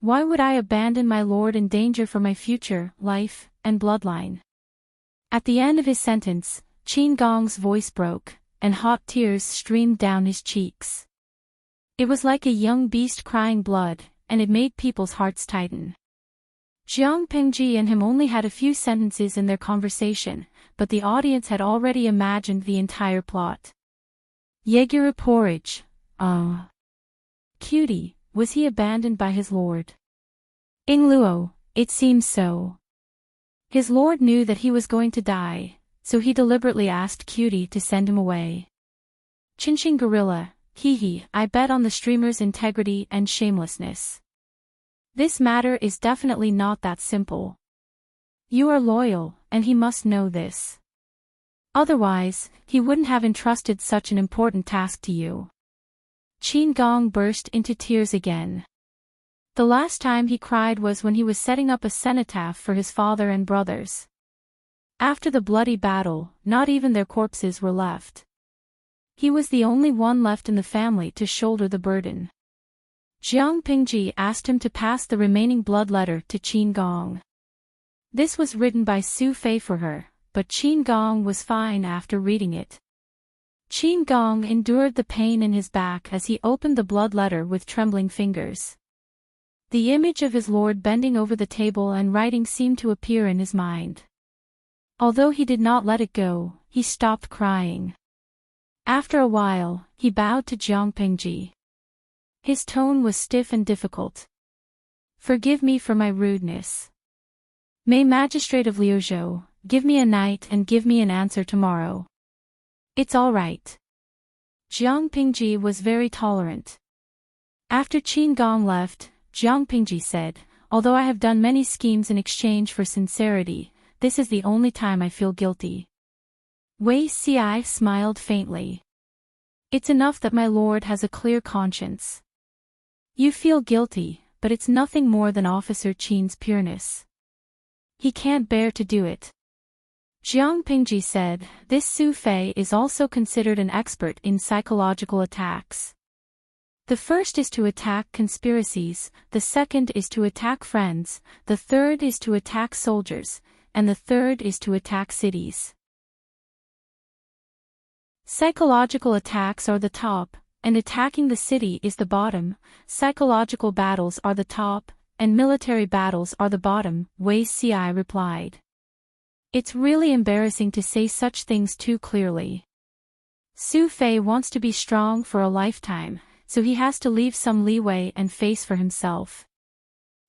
Why would I abandon my lord in danger for my future, life, and bloodline? At the end of his sentence, Qin Gong's voice broke, and hot tears streamed down his cheeks. It was like a young beast crying blood, and it made people's hearts tighten. Jiang Pengji and him only had a few sentences in their conversation, but the audience had already imagined the entire plot. Yeguru porridge. Cutie, was he abandoned by his lord? Ingluo, it seems so. His lord knew that he was going to die, so he deliberately asked Cutie to send him away. Chinching gorilla, hee, I bet on the streamer's integrity and shamelessness. This matter is definitely not that simple. You are loyal, and he must know this. Otherwise, he wouldn't have entrusted such an important task to you. Qin Gong burst into tears again. The last time he cried was when he was setting up a cenotaph for his father and brothers. After the bloody battle, not even their corpses were left. He was the only one left in the family to shoulder the burden. Jiang Pingji asked him to pass the remaining blood letter to Qin Gong. This was written by Su Fei for her, but Qin Gong was fine after reading it. Qin Gong endured the pain in his back as he opened the blood letter with trembling fingers. The image of his lord bending over the table and writing seemed to appear in his mind. Although he did not let it go, he stopped crying. After a while, he bowed to Jiang Pingji. His tone was stiff and difficult. Forgive me for my rudeness. May Magistrate of Liuzhou, give me a night and give me an answer tomorrow. It's all right. Jiang Pingji was very tolerant. After Qin Gong left, Jiang Pingji said, although I have done many schemes in exchange for sincerity, this is the only time I feel guilty. Wei Ci smiled faintly. It's enough that my lord has a clear conscience. You feel guilty, but it's nothing more than Officer Qin's pureness. He can't bear to do it. Jiang Pingji said, this Su Fei is also considered an expert in psychological attacks. The first is to attack conspiracies, the second is to attack friends, the third is to attack soldiers, and the third is to attack cities. Psychological attacks are the top, and attacking the city is the bottom. Psychological battles are the top, and military battles are the bottom, Wei Ci replied. It's really embarrassing to say such things too clearly. Su Fei wants to be strong for a lifetime, so he has to leave some leeway and face for himself.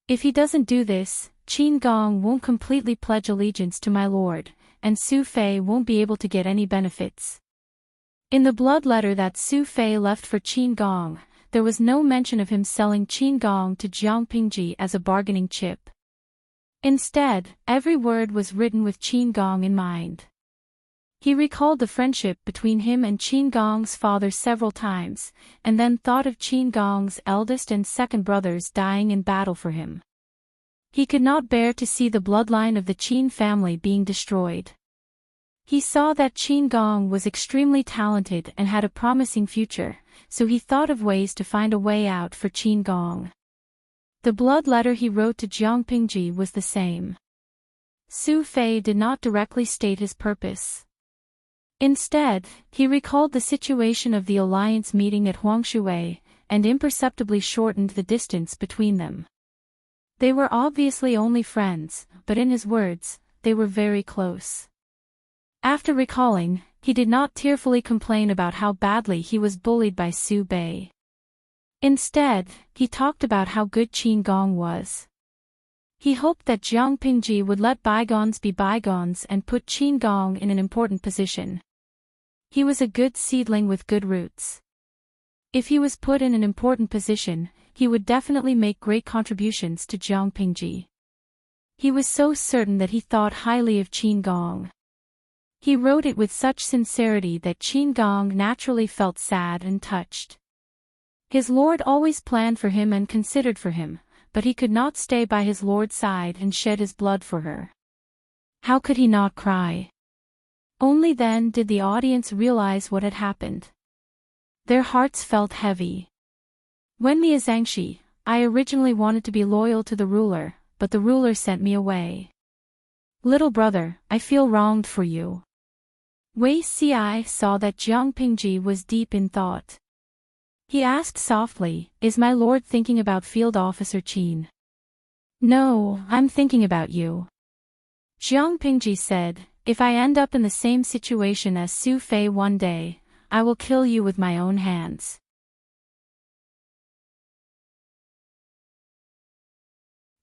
If he doesn't do this, Qin Gong won't completely pledge allegiance to my lord, and Su Fei won't be able to get any benefits. In the blood letter that Su Fei left for Qin Gong, there was no mention of him selling Qin Gong to Jiang Pingji as a bargaining chip. Instead, every word was written with Qin Gong in mind. He recalled the friendship between him and Qin Gong's father several times, and then thought of Qin Gong's eldest and second brothers dying in battle for him. He could not bear to see the bloodline of the Qin family being destroyed. He saw that Qin Gong was extremely talented and had a promising future, so he thought of ways to find a way out for Qin Gong. The blood letter he wrote to Jiang Pingji was the same. Su Fei did not directly state his purpose. Instead, he recalled the situation of the alliance meeting at Huangshui, and imperceptibly shortened the distance between them. They were obviously only friends, but in his words, they were very close. After recalling, he did not tearfully complain about how badly he was bullied by Su Bei. Instead, he talked about how good Qin Gong was. He hoped that Jiang Pingji would let bygones be bygones and put Qin Gong in an important position. He was a good seedling with good roots. If he was put in an important position, he would definitely make great contributions to Jiang Pingji. He was so certain that he thought highly of Qin Gong. He wrote it with such sincerity that Qin Gong naturally felt sad and touched. His lord always planned for him and considered for him, but he could not stay by his lord's side and shed his blood for her. How could he not cry? Only then did the audience realize what had happened. Their hearts felt heavy. When me is Zhangxi, I originally wanted to be loyal to the ruler, but the ruler sent me away. Little brother, I feel wronged for you. Wei Ci saw that Jiang Pingji was deep in thought. He asked softly, "Is my lord thinking about Field Officer Qin?" "No, I'm thinking about you." Jiang Pingji said, "If I end up in the same situation as Su Fei one day, I will kill you with my own hands."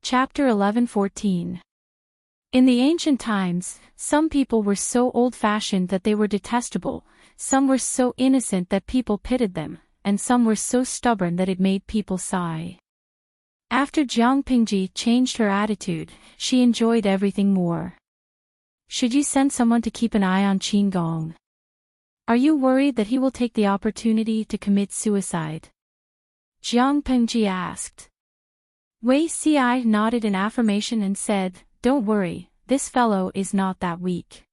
Chapter 11-14. In the ancient times, some people were so old-fashioned that they were detestable, some were so innocent that people pitied them, and some were so stubborn that it made people sigh. After Jiang Pingji changed her attitude, she enjoyed everything more. Should you send someone to keep an eye on Qin Gong? Are you worried that he will take the opportunity to commit suicide? Jiang Pingji asked. Wei Ci nodded in affirmation and said, "Don't worry, this fellow is not that weak.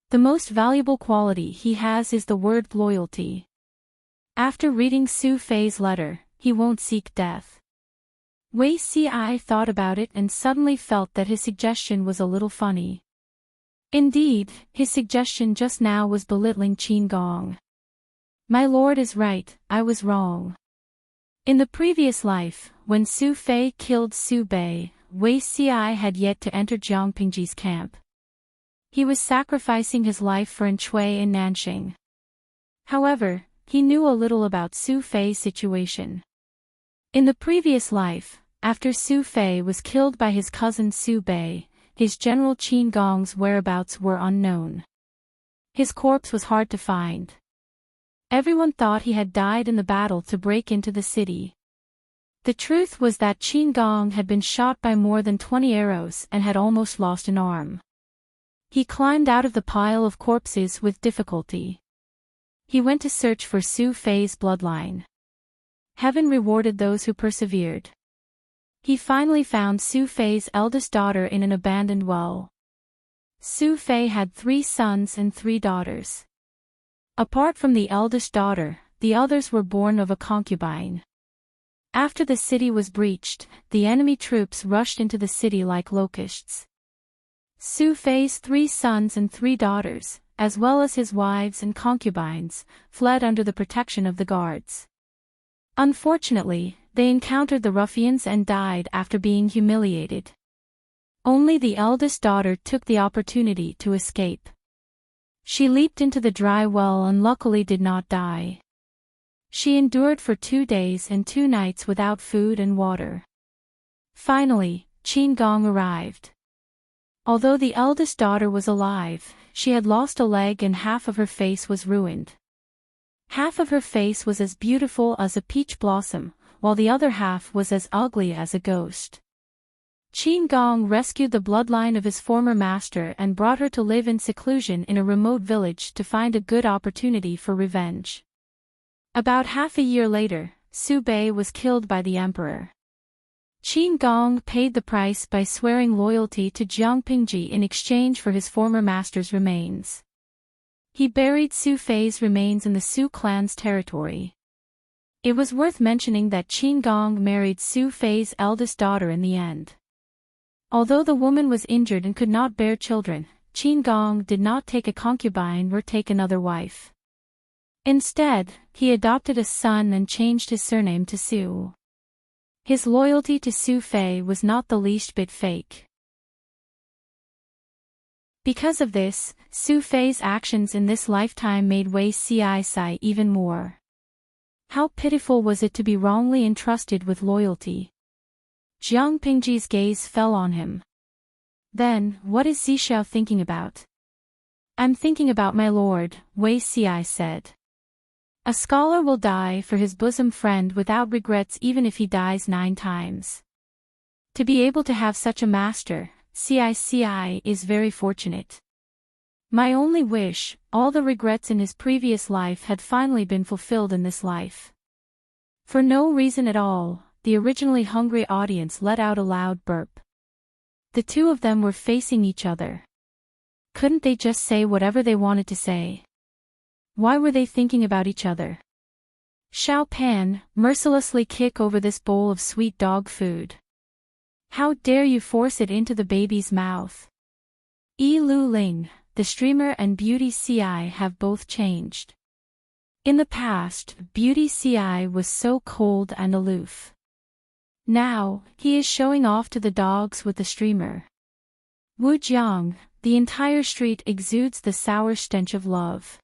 The most valuable quality he has is the word loyalty. After reading Su Fei's letter, he won't seek death." Wei Ci thought about it and suddenly felt that his suggestion was a little funny. Indeed, his suggestion just now was belittling Qin Gong. My lord is right, I was wrong. In the previous life, when Su Fei killed Su Bei, Wei Ci had yet to enter Jiang Pingji's camp. He was sacrificing his life for Enchui in Nanxing. However, he knew a little about Su Fei's situation. In the previous life, after Su Fei was killed by his cousin Su Bei, his general Qin Gong's whereabouts were unknown. His corpse was hard to find. Everyone thought he had died in the battle to break into the city. The truth was that Qin Gong had been shot by more than 20 arrows and had almost lost an arm. He climbed out of the pile of corpses with difficulty. He went to search for Su Fei's bloodline. Heaven rewarded those who persevered. He finally found Su Fei's eldest daughter in an abandoned well. Su Fei had 3 sons and 3 daughters. Apart from the eldest daughter, the others were born of a concubine. After the city was breached, the enemy troops rushed into the city like locusts. Su Fei's 3 sons and 3 daughters, as well as his wives and concubines, fled under the protection of the guards. Unfortunately, they encountered the ruffians and died after being humiliated. Only the eldest daughter took the opportunity to escape. She leaped into the dry well and luckily did not die. She endured for 2 days and 2 nights without food and water. Finally, Qin Gong arrived. Although the eldest daughter was alive, she had lost a leg and half of her face was ruined. Half of her face was as beautiful as a peach blossom, while the other half was as ugly as a ghost. Qin Gong rescued the bloodline of his former master and brought her to live in seclusion in a remote village to find a good opportunity for revenge. About half a year later, Su Bei was killed by the emperor. Qin Gong paid the price by swearing loyalty to Jiang Pingji in exchange for his former master's remains. He buried Su Fei's remains in the Su clan's territory. It was worth mentioning that Qin Gong married Su Fei's eldest daughter in the end. Although the woman was injured and could not bear children, Qin Gong did not take a concubine or take another wife. Instead, he adopted a son and changed his surname to Su. His loyalty to Su Fei was not the least bit fake. Because of this, Su Fei's actions in this lifetime made Wei Ci sigh even more. How pitiful was it to be wrongly entrusted with loyalty. Jiang Pingji's gaze fell on him. Then, what is Zixiao thinking about? I'm thinking about my lord, Wei Xi said. A scholar will die for his bosom friend without regrets even if he dies 9 times. To be able to have such a master, Ci is very fortunate. My only wish, all the regrets in his previous life had finally been fulfilled in this life. For no reason at all, the originally hungry audience let out a loud burp. The two of them were facing each other. Couldn't they just say whatever they wanted to say? Why were they thinking about each other? Xiao Pan, mercilessly kick over this bowl of sweet dog food. How dare you force it into the baby's mouth? Yi Lu Ling, the streamer and Beauty Ci have both changed. In the past, Beauty Ci was so cold and aloof. Now, he is showing off to the dogs with the streamer. Wu Jiang, the entire street exudes the sour stench of love.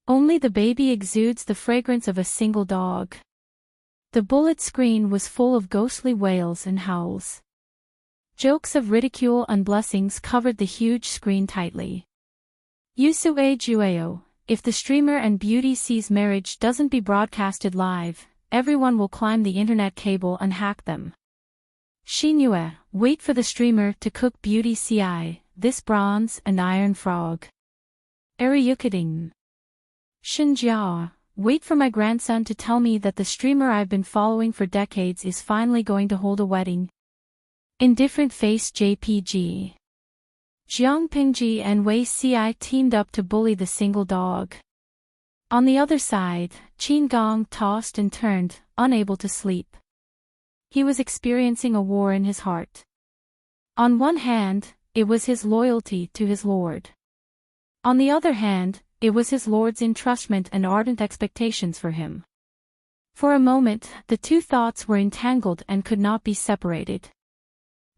Only the baby exudes the fragrance of a single dog. The bullet screen was full of ghostly wails and howls. Jokes of ridicule and blessings covered the huge screen tightly. Yusue Jueo, if the streamer and Beauty Ci's marriage doesn't be broadcasted live, everyone will climb the internet cable and hack them. Xinue, wait for the streamer to cook Beauty Ci, this bronze and iron frog. Ariukading. Shinjiao, wait for my grandson to tell me that the streamer I've been following for decades is finally going to hold a wedding. Indifferent face JPG. Jiang Pingji and Wei Xi teamed up to bully the single dog. On the other side, Qin Gong tossed and turned, unable to sleep. He was experiencing a war in his heart. On one hand, it was his loyalty to his lord. On the other hand, it was his lord's entrustment and ardent expectations for him. For a moment, the two thoughts were entangled and could not be separated.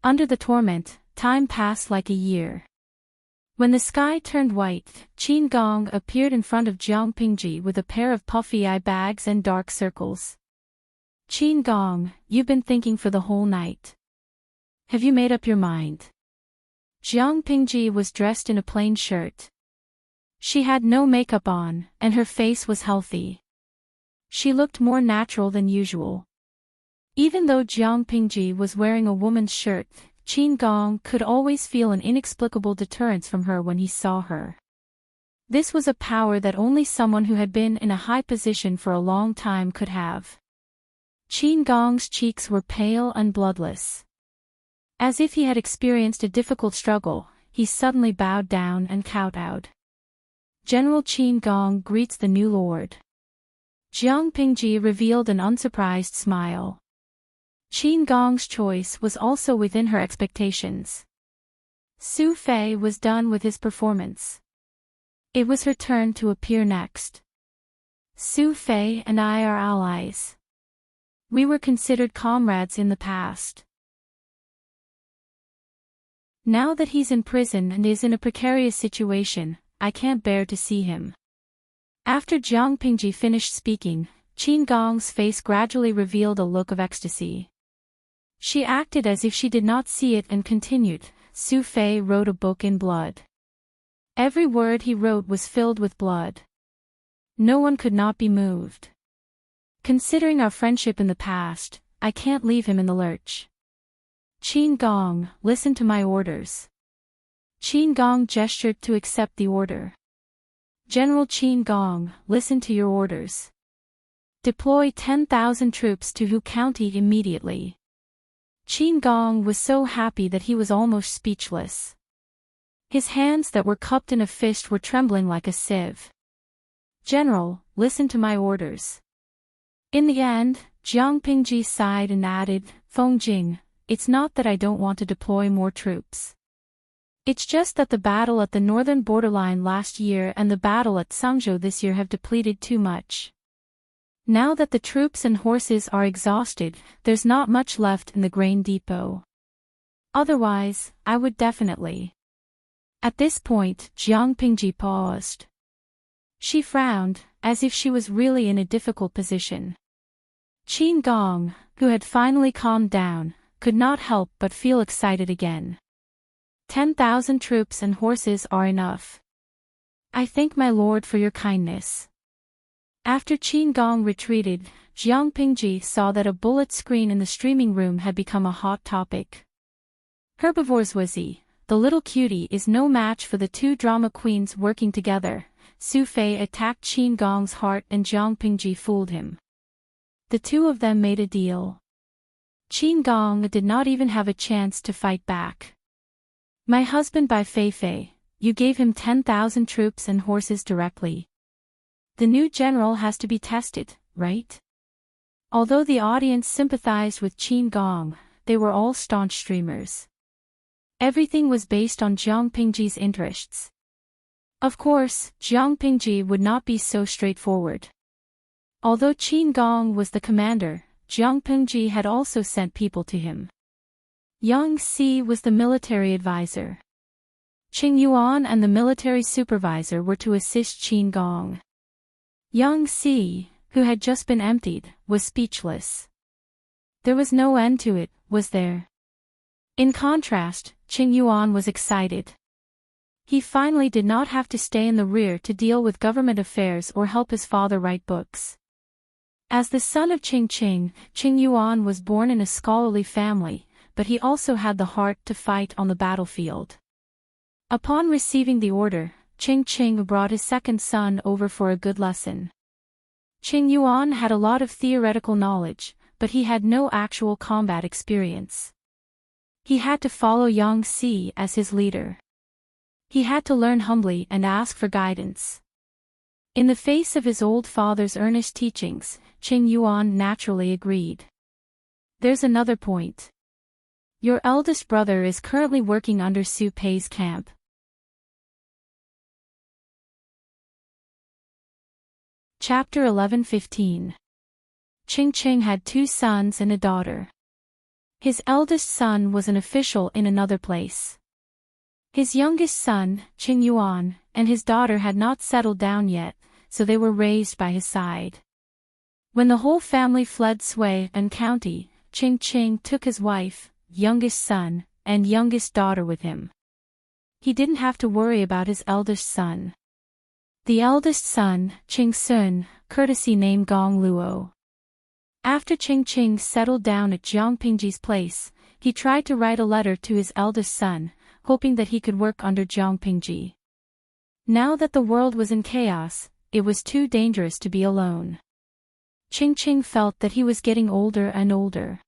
Under the torment, time passed like a year. When the sky turned white, Qin Gong appeared in front of Jiang Pingji with a pair of puffy eye bags and dark circles. Qin Gong, you've been thinking for the whole night. Have you made up your mind? Jiang Pingji was dressed in a plain shirt. She had no makeup on, and her face was healthy. She looked more natural than usual. Even though Jiang Pingji was wearing a woman's shirt, Qin Gong could always feel an inexplicable deterrence from her when he saw her. This was a power that only someone who had been in a high position for a long time could have. Qin Gong's cheeks were pale and bloodless. As if he had experienced a difficult struggle, he suddenly bowed down and kowtowed. General Qin Gong greets the new lord. Jiang Pingji revealed an unsurprised smile. Qin Gong's choice was also within her expectations. Su Fei was done with his performance. It was her turn to appear next. Su Fei and I are allies. We were considered comrades in the past. Now that he's in prison and is in a precarious situation, I can't bear to see him. After Jiang Pingji finished speaking, Qin Gong's face gradually revealed a look of ecstasy. She acted as if she did not see it and continued, Su Fei wrote a book in blood. Every word he wrote was filled with blood. No one could not be moved. Considering our friendship in the past, I can't leave him in the lurch. Qin Gong, listen to my orders. Qin Gong gestured to accept the order. General Qin Gong, listen to your orders. Deploy 10,000 troops to Hu County immediately. Qin Gong was so happy that he was almost speechless. His hands that were cupped in a fist were trembling like a sieve. General, listen to my orders. In the end, Jiang Pingji sighed and added, Fengjing, it's not that I don't want to deploy more troops. It's just that the battle at the northern borderline last year and the battle at Sangzhou this year have depleted too much. Now that the troops and horses are exhausted, there's not much left in the grain depot. Otherwise, I would definitely. At this point, Jiang Pingji paused. She frowned, as if she was really in a difficult position. Qin Gong, who had finally calmed down, could not help but feel excited again. 10,000 troops and horses are enough. I thank my lord for your kindness. After Qin Gong retreated, Jiang Pingji saw that a bullet screen in the streaming room had become a hot topic. Herbivores was he, the little cutie is no match for the two drama queens working together. Su Fei attacked Qin Gong's heart and Jiang Pingji fooled him. The two of them made a deal. Qin Gong did not even have a chance to fight back. My husband by Fei Fei, you gave him 10,000 troops and horses directly. The new general has to be tested, right? Although the audience sympathized with Qin Gong, they were all staunch streamers. Everything was based on Jiang Pingji's interests. Of course, Jiang Pingji would not be so straightforward. Although Qin Gong was the commander, Jiang Pingji had also sent people to him. Yang Si was the military advisor. Qing Yuan and the military supervisor were to assist Qin Gong. Yang Si, who had just been emptied, was speechless. There was no end to it, was there? In contrast, Qing Yuan was excited. He finally did not have to stay in the rear to deal with government affairs or help his father write books. As the son of Qing Yuan was born in a scholarly family, but he also had the heart to fight on the battlefield. Upon receiving the order, Qing brought his second son over for a good lesson. Qing Yuan had a lot of theoretical knowledge, but he had no actual combat experience. He had to follow Yang Si as his leader. He had to learn humbly and ask for guidance. In the face of his old father's earnest teachings, Qing Yuan naturally agreed. There's another point. Your eldest brother is currently working under Su Pei's camp. Chapter 11:15. Qing had 2 sons and a daughter. His eldest son was an official in another place. His youngest son, Qing Yuan, and his daughter had not settled down yet, so they were raised by his side. When the whole family fled Sui and County, Qing took his wife, youngest son, and youngest daughter with him. He didn't have to worry about his eldest son. The eldest son, Qing Sun, courtesy name Gong Luo. After Qing settled down at Jiang Pingji's place, he tried to write a letter to his eldest son, hoping that he could work under Jiang Pingji. Now that the world was in chaos, it was too dangerous to be alone. Qing felt that he was getting older and older.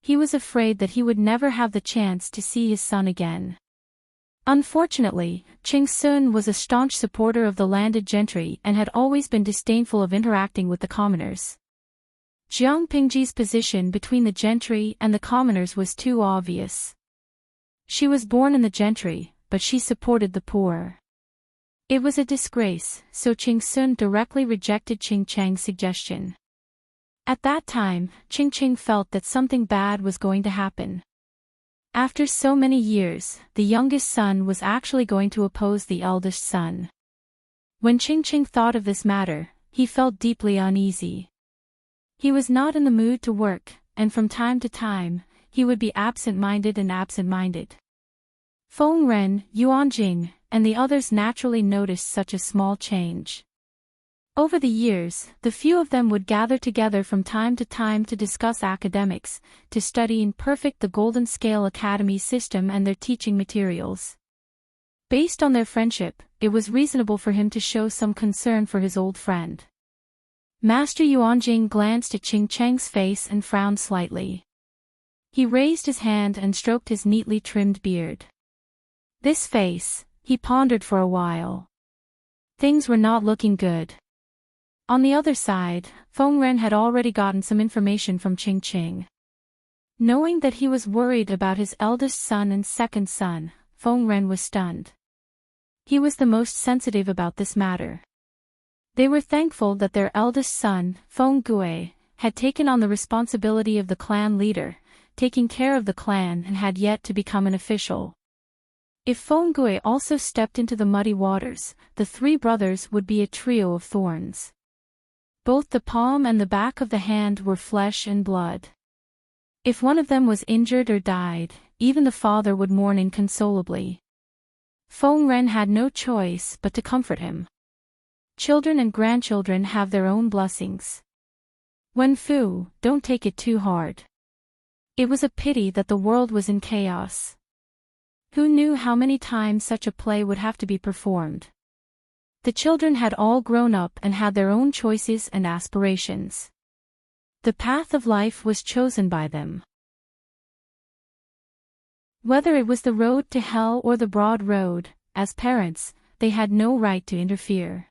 He was afraid that he would never have the chance to see his son again. Unfortunately, Qing Sun was a staunch supporter of the landed gentry and had always been disdainful of interacting with the commoners. Jiang Pingji's position between the gentry and the commoners was too obvious. She was born in the gentry, but she supported the poor. It was a disgrace, so Qing Sun directly rejected Qing Chang's suggestion. At that time, Qing felt that something bad was going to happen. After so many years, the youngest son was actually going to oppose the eldest son. When Qing thought of this matter, he felt deeply uneasy. He was not in the mood to work, and from time to time, he would be absent-minded. Feng Ren, Yuanjing, and the others naturally noticed such a small change. Over the years, the few of them would gather together from time to time to discuss academics, to study in perfect the Golden Scale Academy system and their teaching materials. Based on their friendship, it was reasonable for him to show some concern for his old friend. Master Yuanjing glanced at Qing Chang's face and frowned slightly. He raised his hand and stroked his neatly trimmed beard. This face, he pondered for a while. Things were not looking good. On the other side, Feng Ren had already gotten some information from Qing. Knowing that he was worried about his eldest son and second son, Feng Ren was stunned. He was the most sensitive about this matter. They were thankful that their eldest son, Feng Gui, had taken on the responsibility of the clan leader, taking care of the clan and had yet to become an official. If Feng Gui also stepped into the muddy waters, the 3 brothers would be a trio of thorns. Both the palm and the back of the hand were flesh and blood. If one of them was injured or died, even the father would mourn inconsolably. Feng Ren had no choice but to comfort him. Children and grandchildren have their own blessings. Wen Fu, don't take it too hard. It was a pity that the world was in chaos. Who knew how many times such a play would have to be performed? The children had all grown up and had their own choices and aspirations. The path of life was chosen by them. Whether it was the road to hell or the broad road, as parents, they had no right to interfere.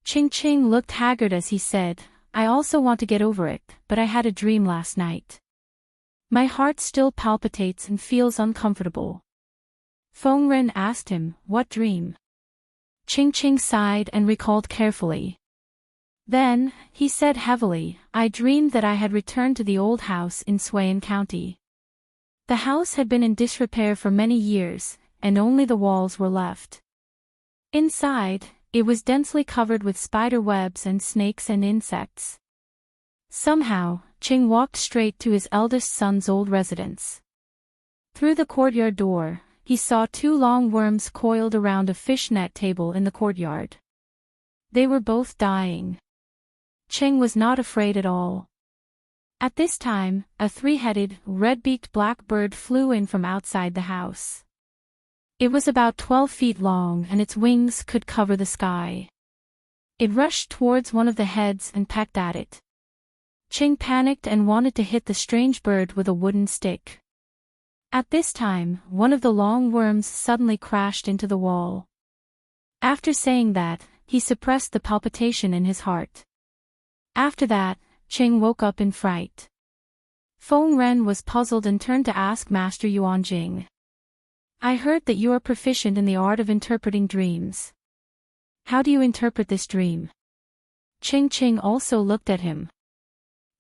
Ching Ching looked haggard as he said, I also want to get over it, but I had a dream last night. My heart still palpitates and feels uncomfortable. Feng Ren asked him, what dream? Ching Ching sighed and recalled carefully. Then, he said heavily, I dreamed that I had returned to the old house in Suian County. The house had been in disrepair for many years, and only the walls were left. Inside, it was densely covered with spider webs and snakes and insects. Somehow, Ching walked straight to his eldest son's old residence. Through the courtyard door, he saw 2 long worms coiled around a fishnet table in the courtyard. They were both dying. Ching was not afraid at all. At this time, a 3-headed, red-beaked black bird flew in from outside the house. It was about 12 feet long and its wings could cover the sky. It rushed towards one of the heads and pecked at it. Ching panicked and wanted to hit the strange bird with a wooden stick. At this time, one of the long worms suddenly crashed into the wall. After saying that, he suppressed the palpitation in his heart. After that, Ching woke up in fright. Feng Ren was puzzled and turned to ask Master Yuanjing. I heard that you are proficient in the art of interpreting dreams. How do you interpret this dream? Ching Ching also looked at him.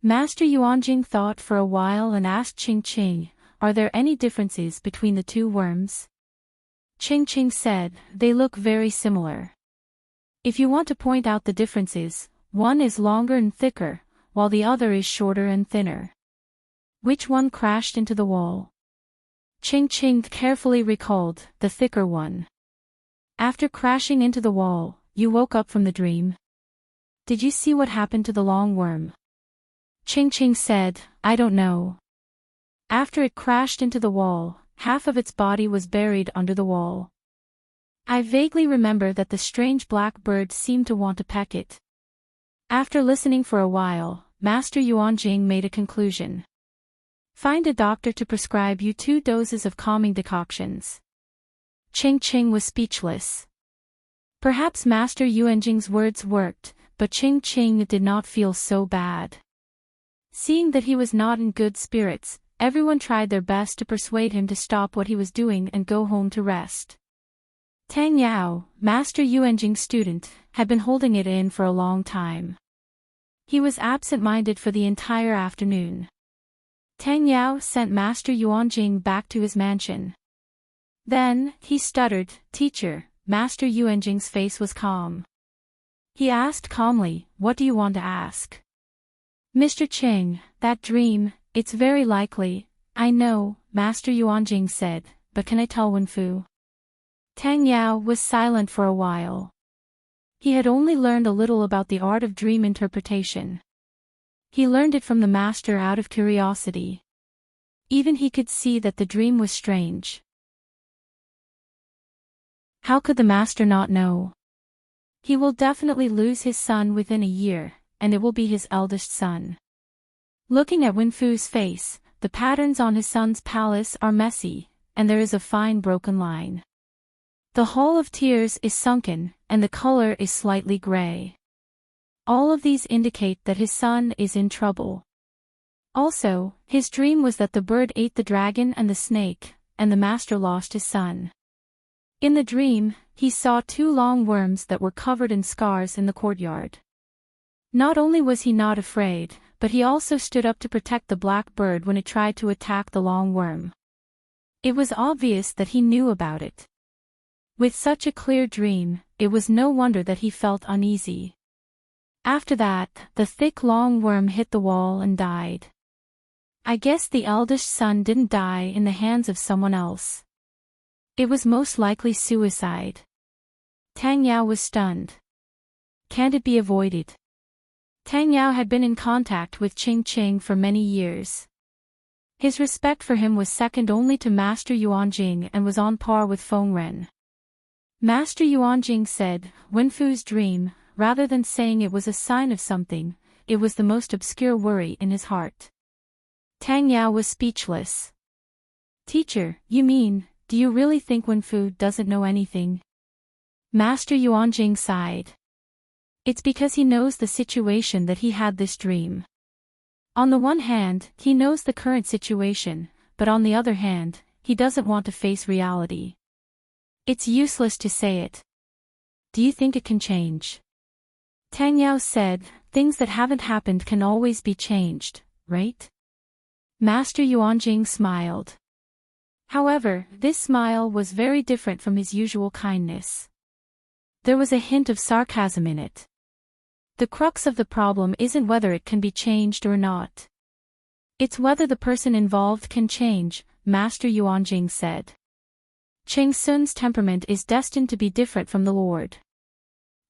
Master Yuanjing thought for a while and asked Ching Ching, are there any differences between the 2 worms? Ching Ching said, they look very similar. If you want to point out the differences, one is longer and thicker, while the other is shorter and thinner. Which one crashed into the wall? Ching Ching carefully recalled, the thicker one. After crashing into the wall, you woke up from the dream. Did you see what happened to the long worm? Ching Ching said, I don't know. After it crashed into the wall, half of its body was buried under the wall. I vaguely remember that the strange black bird seemed to want to peck it. After listening for a while, Master Yuanjing made a conclusion. Find a doctor to prescribe you 2 doses of calming decoctions. Ching Ching was speechless. Perhaps Master Yuanjing's words worked, but Ching Ching did not feel so bad. Seeing that he was not in good spirits, everyone tried their best to persuade him to stop what he was doing and go home to rest. Tang Yao, Master Yuanjing's student, had been holding it in for a long time. He was absent-minded for the entire afternoon. Tang Yao sent Master Yuanjing back to his mansion. Then, he stuttered, Teacher. Master Yuanjing's face was calm. He asked calmly, What do you want to ask? Mr. Ching, that dream, it's very likely. I know, Master Yuanjing said, but can I tell Wen Fu? Tang Yao was silent for a while. He had only learned a little about the art of dream interpretation. He learned it from the master out of curiosity. Even he could see that the dream was strange. How could the master not know? He will definitely lose his son within a year, and it will be his eldest son. Looking at Wen Fu's face, the patterns on his son's palace are messy, and there is a fine broken line. The hall of tears is sunken, and the color is slightly gray. All of these indicate that his son is in trouble. Also, his dream was that the bird ate the dragon and the snake, and the master lost his son. In the dream, he saw 2 long worms that were covered in scars in the courtyard. Not only was he not afraid, but he also stood up to protect the black bird when it tried to attack the long worm. It was obvious that he knew about it. With such a clear dream, it was no wonder that he felt uneasy. After that, the thick long worm hit the wall and died. I guess the eldest son didn't die in the hands of someone else. It was most likely suicide. Tang Yao was stunned. Can't it be avoided? Tang Yao had been in contact with Qing Qing for many years. His respect for him was second only to Master Yuanjing and was on par with Feng Ren. Master Yuanjing said, Wenfu's dream, rather than saying it was a sign of something, it was the most obscure worry in his heart. Tang Yao was speechless. Teacher, you mean, do you really think Wenfu doesn't know anything? Master Yuanjing sighed. It's because he knows the situation that he had this dream. On the one hand, he knows the current situation, but on the other hand, he doesn't want to face reality. It's useless to say it. Do you think it can change? Tang Yao said, things that haven't happened can always be changed, right? Master Yuanjing smiled. However, this smile was very different from his usual kindness. There was a hint of sarcasm in it. The crux of the problem isn't whether it can be changed or not. It's whether the person involved can change, Master Yuanjing said. Cheng Sun's temperament is destined to be different from the Lord.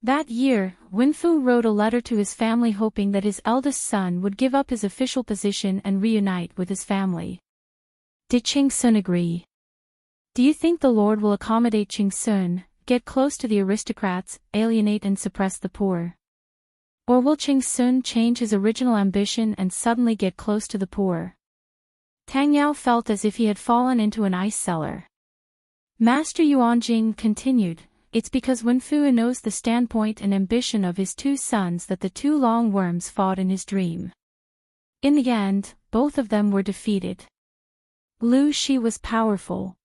That year, Wenfu wrote a letter to his family hoping that his eldest son would give up his official position and reunite with his family. Did Cheng Sun agree? Do you think the Lord will accommodate Cheng Sun, get close to the aristocrats, alienate and suppress the poor? Or will Cheng Sun change his original ambition and suddenly get close to the poor? Tang Yao felt as if he had fallen into an ice cellar. Master Yuanjing continued, it's because Wenfu knows the standpoint and ambition of his two sons that the two long worms fought in his dream. In the end, both of them were defeated. Lu Shi was powerful.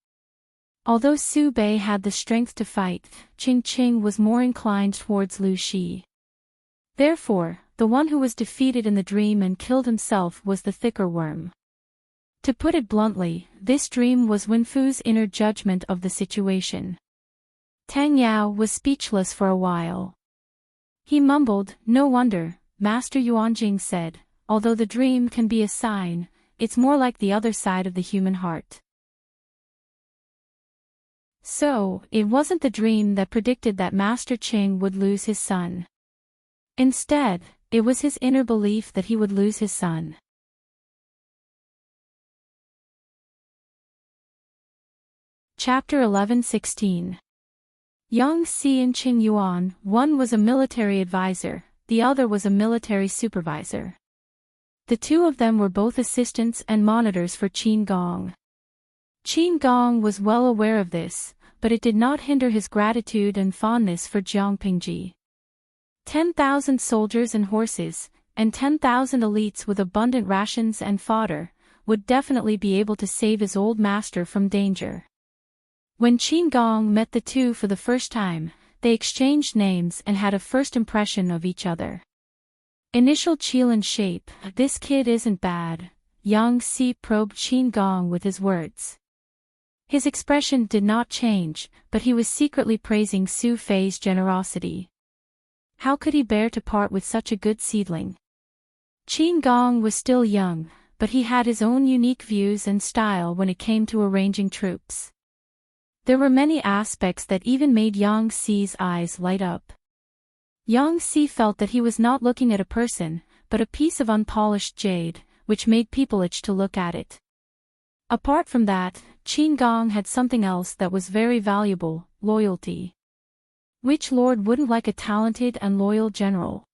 Although Su Bei had the strength to fight, Qing Qing was more inclined towards Lu Shi. Therefore, the one who was defeated in the dream and killed himself was the thicker worm. To put it bluntly, this dream was Wenfu's inner judgment of the situation. Tang Yao was speechless for a while. He mumbled, no wonder, Master Yuanjing said, although the dream can be a sign, it's more like the other side of the human heart. So, it wasn't the dream that predicted that Master Qing would lose his son. Instead, it was his inner belief that he would lose his son. Chapter 11:16. Yang Xi and Qing Yuan, one was a military advisor, the other was a military supervisor. The two of them were both assistants and monitors for Qin Gong. Qin Gong was well aware of this, but it did not hinder his gratitude and fondness for Jiang Pingji. 10,000 soldiers and horses, and 10,000 elites with abundant rations and fodder, would definitely be able to save his old master from danger. When Qin Gong met the two for the first time, they exchanged names and had a first impression of each other. Initial Qilin shape, this kid isn't bad, Yang Xi probed Qin Gong with his words. His expression did not change, but he was secretly praising Su Fei's generosity. How could he bear to part with such a good seedling? Qin Gong was still young, but he had his own unique views and style when it came to arranging troops. There were many aspects that even made Yang Xi's eyes light up. Yang Xi felt that he was not looking at a person, but a piece of unpolished jade, which made people itch to look at it. Apart from that, Qin Gong had something else that was very valuable, loyalty. Which lord wouldn't like a talented and loyal general?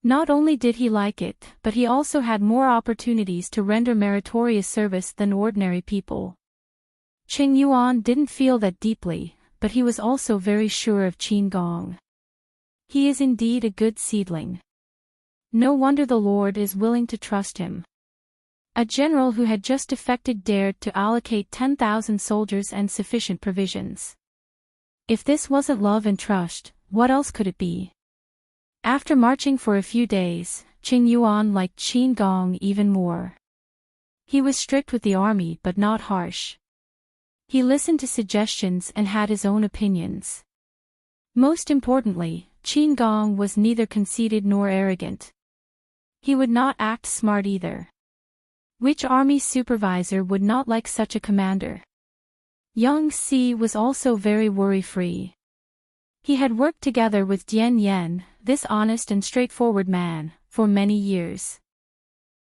Not only did he like it, but he also had more opportunities to render meritorious service than ordinary people. Qing Yuan didn't feel that deeply, but he was also very sure of Qin Gong. He is indeed a good seedling. No wonder the Lord is willing to trust him. A general who had just defected dared to allocate 10,000 soldiers and sufficient provisions. If this wasn't love and trust, what else could it be? After marching for a few days, Qing Yuan liked Qin Gong even more. He was strict with the army but not harsh. He listened to suggestions and had his own opinions. Most importantly, Qin Gong was neither conceited nor arrogant. He would not act smart either. Which army supervisor would not like such a commander? Yang Si was also very worry-free. He had worked together with Dian Yen, this honest and straightforward man, for many years.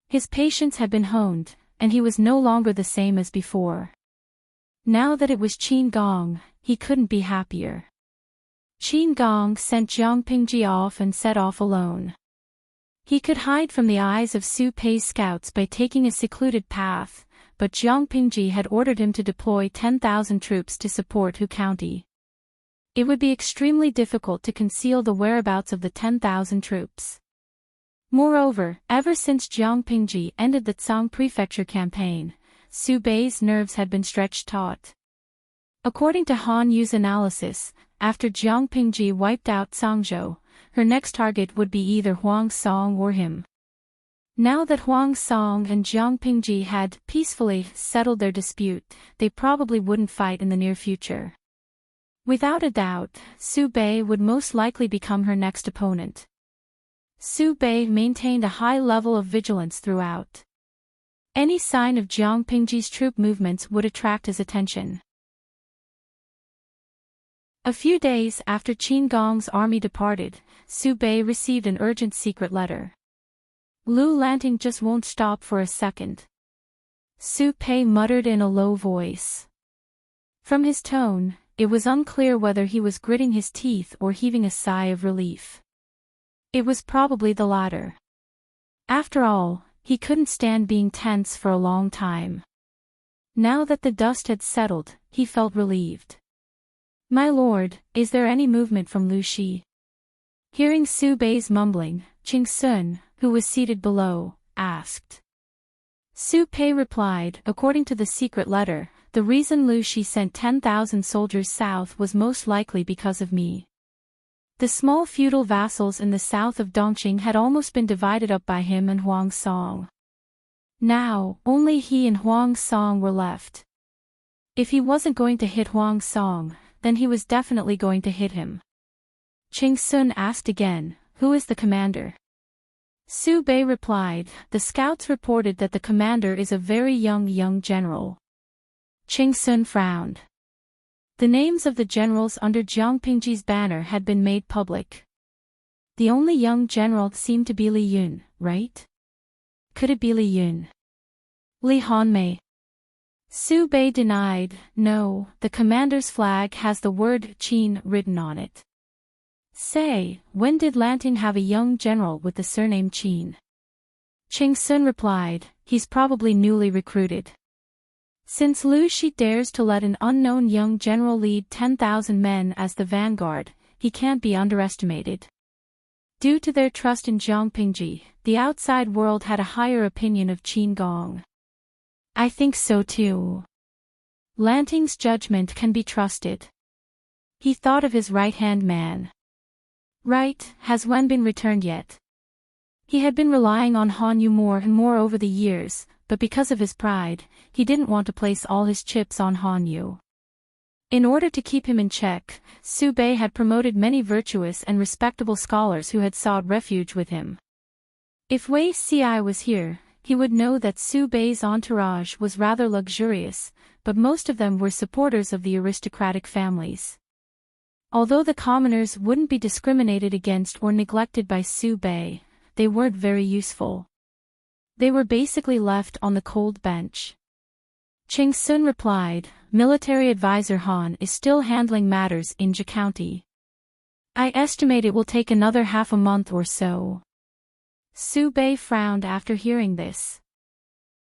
His patience had been honed, and he was no longer the same as before. Now that it was Qin Gong, he couldn't be happier. Qin Gong sent Jiang Pingji off and set off alone. He could hide from the eyes of Su Pei's scouts by taking a secluded path, but Jiang Pingji had ordered him to deploy 10,000 troops to support Hu County. It would be extremely difficult to conceal the whereabouts of the 10,000 troops. Moreover, ever since Jiang Pingji ended the Tsang Prefecture campaign, Su Bei's nerves had been stretched taut. According to Han Yu's analysis, after Jiang Pingji wiped out Sangzhou, her next target would be either Huang Song or him. Now that Huang Song and Jiang Pingji had peacefully settled their dispute, they probably wouldn't fight in the near future. Without a doubt, Su Bei would most likely become her next opponent. Su Bei maintained a high level of vigilance throughout. Any sign of Jiang Pingji's troop movements would attract his attention. A few days after Qin Gong's army departed, Su Bei received an urgent secret letter. Lu Lanting just won't stop for a second. Su Pei muttered in a low voice. From his tone, it was unclear whether he was gritting his teeth or heaving a sigh of relief. It was probably the latter. After all, he couldn't stand being tense for a long time. Now that the dust had settled, he felt relieved. "My lord, is there any movement from Lu Shi?" Hearing Su Bei's mumbling, Ching Sun, who was seated below, asked. Su Pei replied, according to the secret letter, the reason Lu Shi sent 10,000 soldiers south was most likely because of me. The small feudal vassals in the south of Dongqing had almost been divided up by him and Huang Song. Now, only he and Huang Song were left. If he wasn't going to hit Huang Song, then he was definitely going to hit him. Ching Sun asked again, "Who is the commander?" Su Bei replied, "The scouts reported that the commander is a very young general." Ching Sun frowned. The names of the generals under Jiang Pingji's banner had been made public. The only young general seemed to be Li Yun, right? Could it be Li Yun? Li Hanmei? Su Bei denied, "No, the commander's flag has the word Qin written on it." Say, when did Lanting have a young general with the surname Qin? Ching Sun replied, "He's probably newly recruited." Since Lu Shi dares to let an unknown young general lead 10,000 men as the vanguard, he can't be underestimated. Due to their trust in Jiang Pingji, the outside world had a higher opinion of Qin Gong. I think so too. Lanting's judgment can be trusted. He thought of his right-hand man. Right, has Wen been returned yet? He had been relying on Han Yu more and more over the years, but because of his pride, he didn't want to place all his chips on Han Yu. In order to keep him in check, Su Bei had promoted many virtuous and respectable scholars who had sought refuge with him. If Wei Ci was here, he would know that Su Bei's entourage was rather luxurious, but most of them were supporters of the aristocratic families. Although the commoners wouldn't be discriminated against or neglected by Su Bei, they weren't very useful. They were basically left on the cold bench. Ching Sun replied, "Military advisor Han is still handling matters in Zhe County. I estimate it will take another half a month or so." Su Bei frowned after hearing this.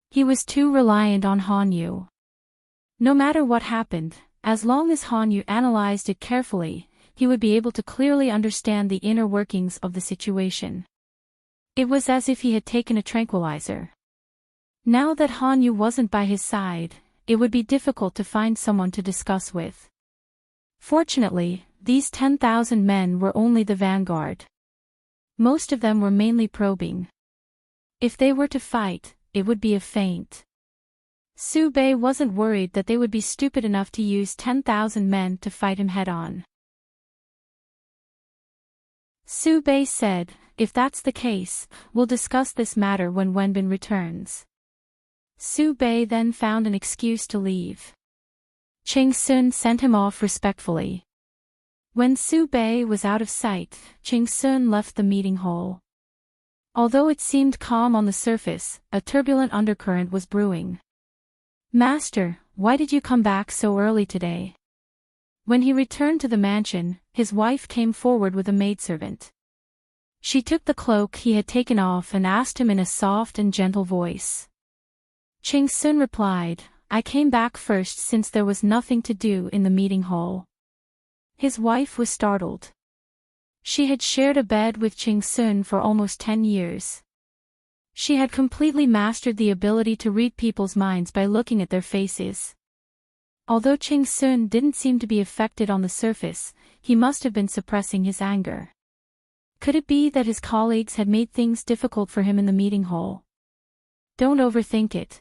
He was too reliant on Han Yu. No matter what happened, as long as Han Yu analyzed it carefully, he would be able to clearly understand the inner workings of the situation. It was as if he had taken a tranquilizer. Now that Han Yu wasn't by his side, it would be difficult to find someone to discuss with. Fortunately, these 10,000 men were only the vanguard. Most of them were mainly probing. If they were to fight, it would be a feint. Su Bei wasn't worried that they would be stupid enough to use 10,000 men to fight him head-on. Su Bei said, "If that's the case, we'll discuss this matter when Wenbin returns." Su Bei then found an excuse to leave. Ching Sun sent him off respectfully. When Su Bei was out of sight, Ching Sun left the meeting hall. Although it seemed calm on the surface, a turbulent undercurrent was brewing. "Master, why did you come back so early today?" When he returned to the mansion, his wife came forward with a maidservant. She took the cloak he had taken off and asked him in a soft and gentle voice. Ching Sun replied, "I came back first since there was nothing to do in the meeting hall." His wife was startled. She had shared a bed with Ching Sun for almost 10 years. She had completely mastered the ability to read people's minds by looking at their faces. Although Ching Sun didn't seem to be affected on the surface, he must have been suppressing his anger. Could it be that his colleagues had made things difficult for him in the meeting hall? "Don't overthink it.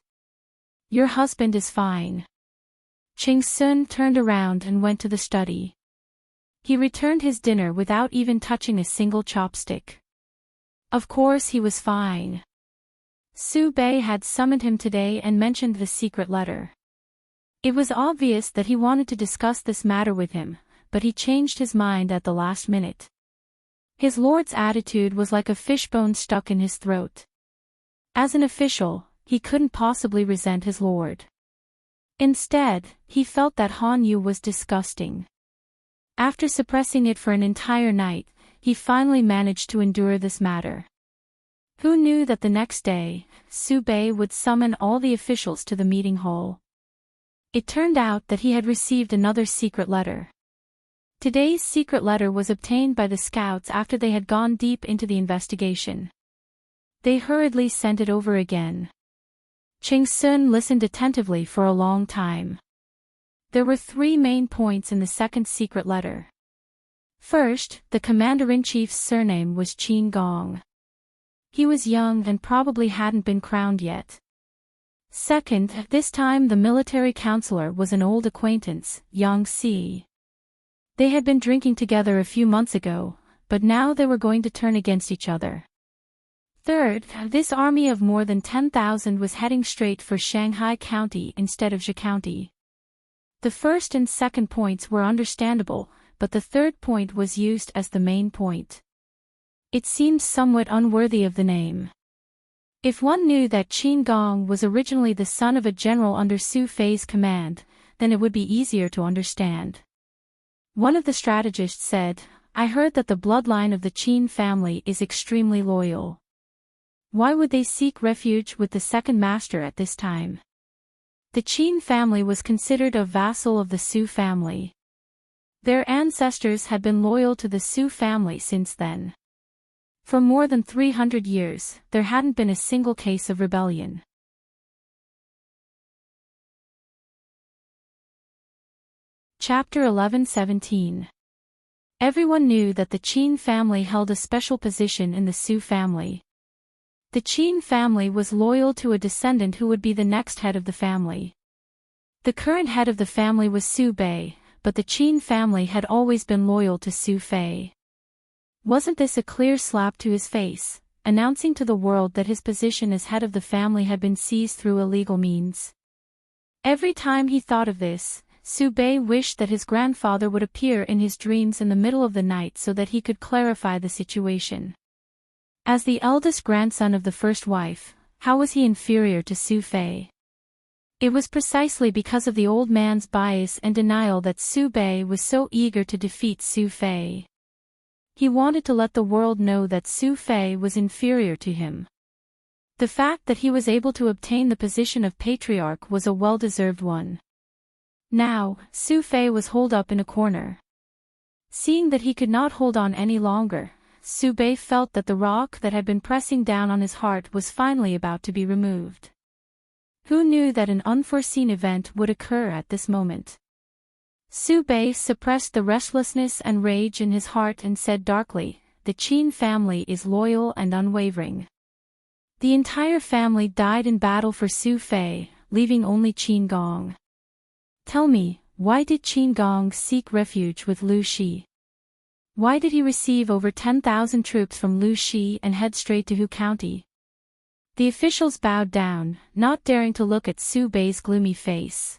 Your husband is fine." Ching Sun turned around and went to the study. He returned his dinner without even touching a single chopstick. Of course he was fine. Su Bei had summoned him today and mentioned the secret letter. It was obvious that he wanted to discuss this matter with him, but he changed his mind at the last minute. His lord's attitude was like a fishbone stuck in his throat. As an official, he couldn't possibly resent his lord. Instead, he felt that Han Yu was disgusting. After suppressing it for an entire night, he finally managed to endure this matter. Who knew that the next day, Su Bei would summon all the officials to the meeting hall? It turned out that he had received another secret letter. Today's secret letter was obtained by the scouts after they had gone deep into the investigation. They hurriedly sent it over again. Ching Sun listened attentively for a long time. There were 3 main points in the second secret letter. First, the commander-in-chief's surname was Qin Gong. He was young and probably hadn't been crowned yet. Second, this time the military counselor was an old acquaintance, Yang Si. They had been drinking together a few months ago, but now they were going to turn against each other. Third, this army of more than 10,000 was heading straight for Shanghai County instead of Zhe County. The first and second points were understandable, but the third point was used as the main point. It seemed somewhat unworthy of the name. If one knew that Qin Gong was originally the son of a general under Su Fei's command, then it would be easier to understand. One of the strategists said, "I heard that the bloodline of the Qin family is extremely loyal. Why would they seek refuge with the second master at this time?" The Qin family was considered a vassal of the Su family. Their ancestors had been loyal to the Su family since then. For more than 300 years, there hadn't been a single case of rebellion. Chapter 11-17. Everyone knew that the Qin family held a special position in the Su family. The Qin family was loyal to a descendant who would be the next head of the family. The current head of the family was Su Bei, but the Qin family had always been loyal to Su Fei. Wasn't this a clear slap to his face, announcing to the world that his position as head of the family had been seized through illegal means? Every time he thought of this, Su Bei wished that his grandfather would appear in his dreams in the middle of the night so that he could clarify the situation. As the eldest grandson of the first wife, how was he inferior to Su Fei? It was precisely because of the old man's bias and denial that Su Bei was so eager to defeat Su Fei. He wanted to let the world know that Su Fei was inferior to him. The fact that he was able to obtain the position of patriarch was a well-deserved one. Now, Su Fei was holed up in a corner. Seeing that he could not hold on any longer, Su Bei felt that the rock that had been pressing down on his heart was finally about to be removed. Who knew that an unforeseen event would occur at this moment? Su Bei suppressed the restlessness and rage in his heart and said darkly, "The Qin family is loyal and unwavering. The entire family died in battle for Su Fei, leaving only Qin Gong. Tell me, why did Qin Gong seek refuge with Lu Shi? Why did he receive over 10,000 troops from Lu Shi and head straight to Hu County? The officials bowed down, not daring to look at Su Bei's gloomy face.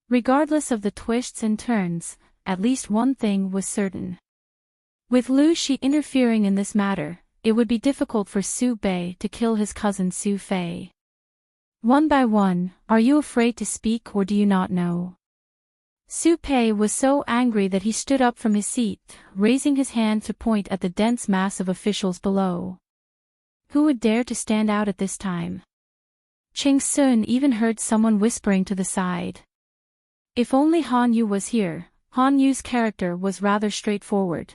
Regardless of the twists and turns, at least one thing was certain. With Lu Shi interfering in this matter, it would be difficult for Su Bei to kill his cousin Su Fei. One by one, are you afraid to speak or do you not know? Su Pei was so angry that he stood up from his seat, raising his hand to point at the dense mass of officials below. Who would dare to stand out at this time? Ching Sun even heard someone whispering to the side. If only Han Yu was here. Han Yu's character was rather straightforward.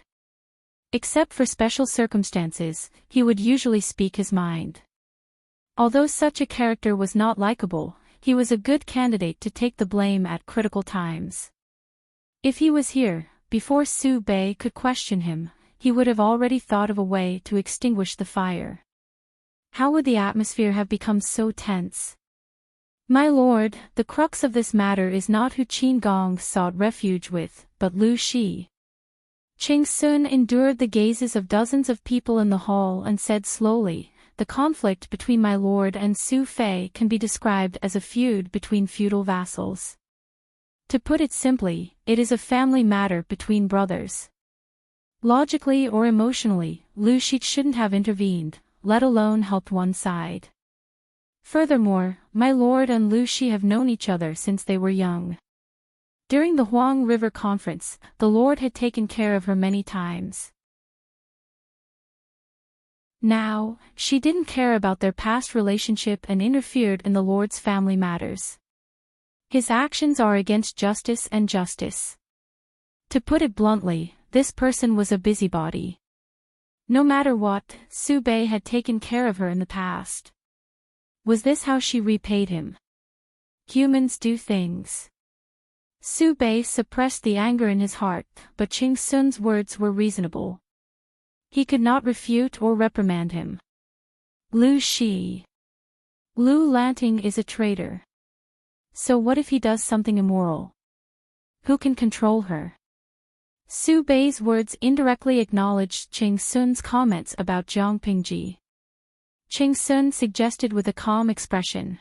Except for special circumstances, he would usually speak his mind. Although such a character was not likable, he was a good candidate to take the blame at critical times. If he was here, before Su Bei could question him, he would have already thought of a way to extinguish the fire. How would the atmosphere have become so tense? My lord, the crux of this matter is not who Qin Gong sought refuge with, but Lu Shi. Ching Sun endured the gazes of dozens of people in the hall and said slowly, the conflict between my lord and Su Fei can be described as a feud between feudal vassals. To put it simply, it is a family matter between brothers. Logically or emotionally, Lu Shi shouldn't have intervened, let alone helped one side. Furthermore, my lord and Lu Shi have known each other since they were young. During the Huang River Conference, the lord had taken care of her many times. Now, she didn't care about their past relationship and interfered in the lord's family matters. His actions are against justice and justice. To put it bluntly, this person was a busybody. No matter what, Su Bei had taken care of her in the past. Was this how she repaid him? Humans do things. Su Bei suppressed the anger in his heart, but Ching Sun's words were reasonable. He could not refute or reprimand him. Lu Shi. Lu Lanting is a traitor. So what if he does something immoral? Who can control her? Su Bei's words indirectly acknowledged Ching Sun's comments about Jiang Pingji. Ching Sun suggested with a calm expression.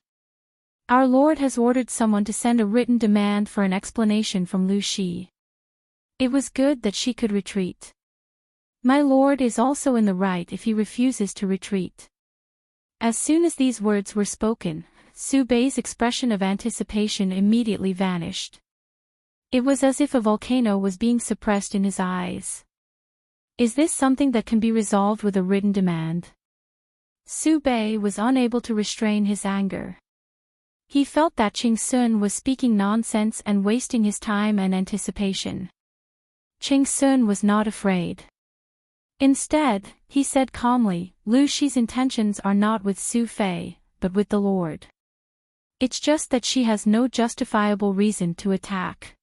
Our lord has ordered someone to send a written demand for an explanation from Lu Shi. It was good that she could retreat. My lord is also in the right if he refuses to retreat. As soon as these words were spoken, Su Bei's expression of anticipation immediately vanished. It was as if a volcano was being suppressed in his eyes. Is this something that can be resolved with a written demand? Su Bei was unable to restrain his anger. He felt that Ching Sun was speaking nonsense and wasting his time and anticipation. Ching Sun was not afraid. Instead, he said calmly, Lu Shi's intentions are not with Su Fei, but with the Lord. It's just that she has no justifiable reason to attack.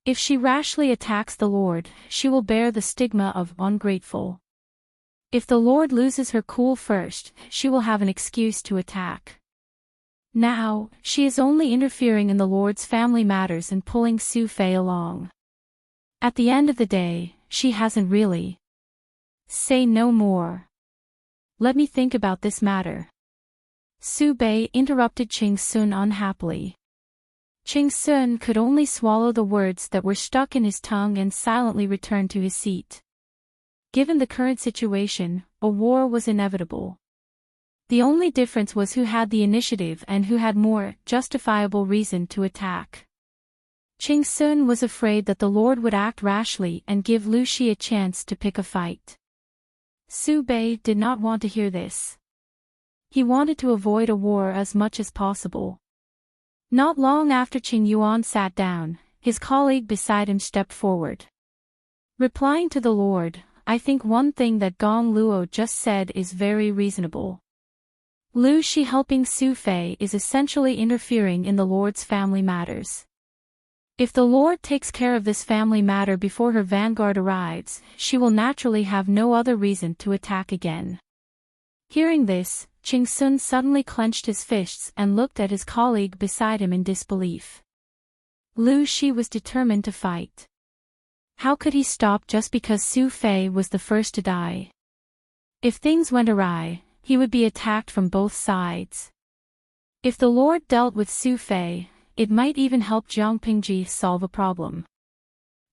If she rashly attacks the Lord, she will bear the stigma of ungrateful. If the Lord loses her cool first, she will have an excuse to attack. Now, she is only interfering in the Lord's family matters and pulling Su Fei along. At the end of the day, she hasn't really. Say no more. Let me think about this matter. Su Bei interrupted Ching Sun unhappily. Ching Sun could only swallow the words that were stuck in his tongue and silently return to his seat. Given the current situation, a war was inevitable. The only difference was who had the initiative and who had more justifiable reason to attack. Ching Sun was afraid that the Lord would act rashly and give Lu Shi a chance to pick a fight. Su Bei did not want to hear this. He wanted to avoid a war as much as possible. Not long after Qing Yuan sat down, his colleague beside him stepped forward. Replying to the Lord, I think one thing that Gong Luo just said is very reasonable. Lu Shi helping Su Fei is essentially interfering in the Lord's family matters. If the Lord takes care of this family matter before her vanguard arrives, she will naturally have no other reason to attack again. Hearing this, Ching Sun suddenly clenched his fists and looked at his colleague beside him in disbelief. Lu Shi was determined to fight. How could he stop just because Su Fei was the first to die? If things went awry, he would be attacked from both sides. If the Lord dealt with Su Fei, it might even help Jiang Pingji solve a problem.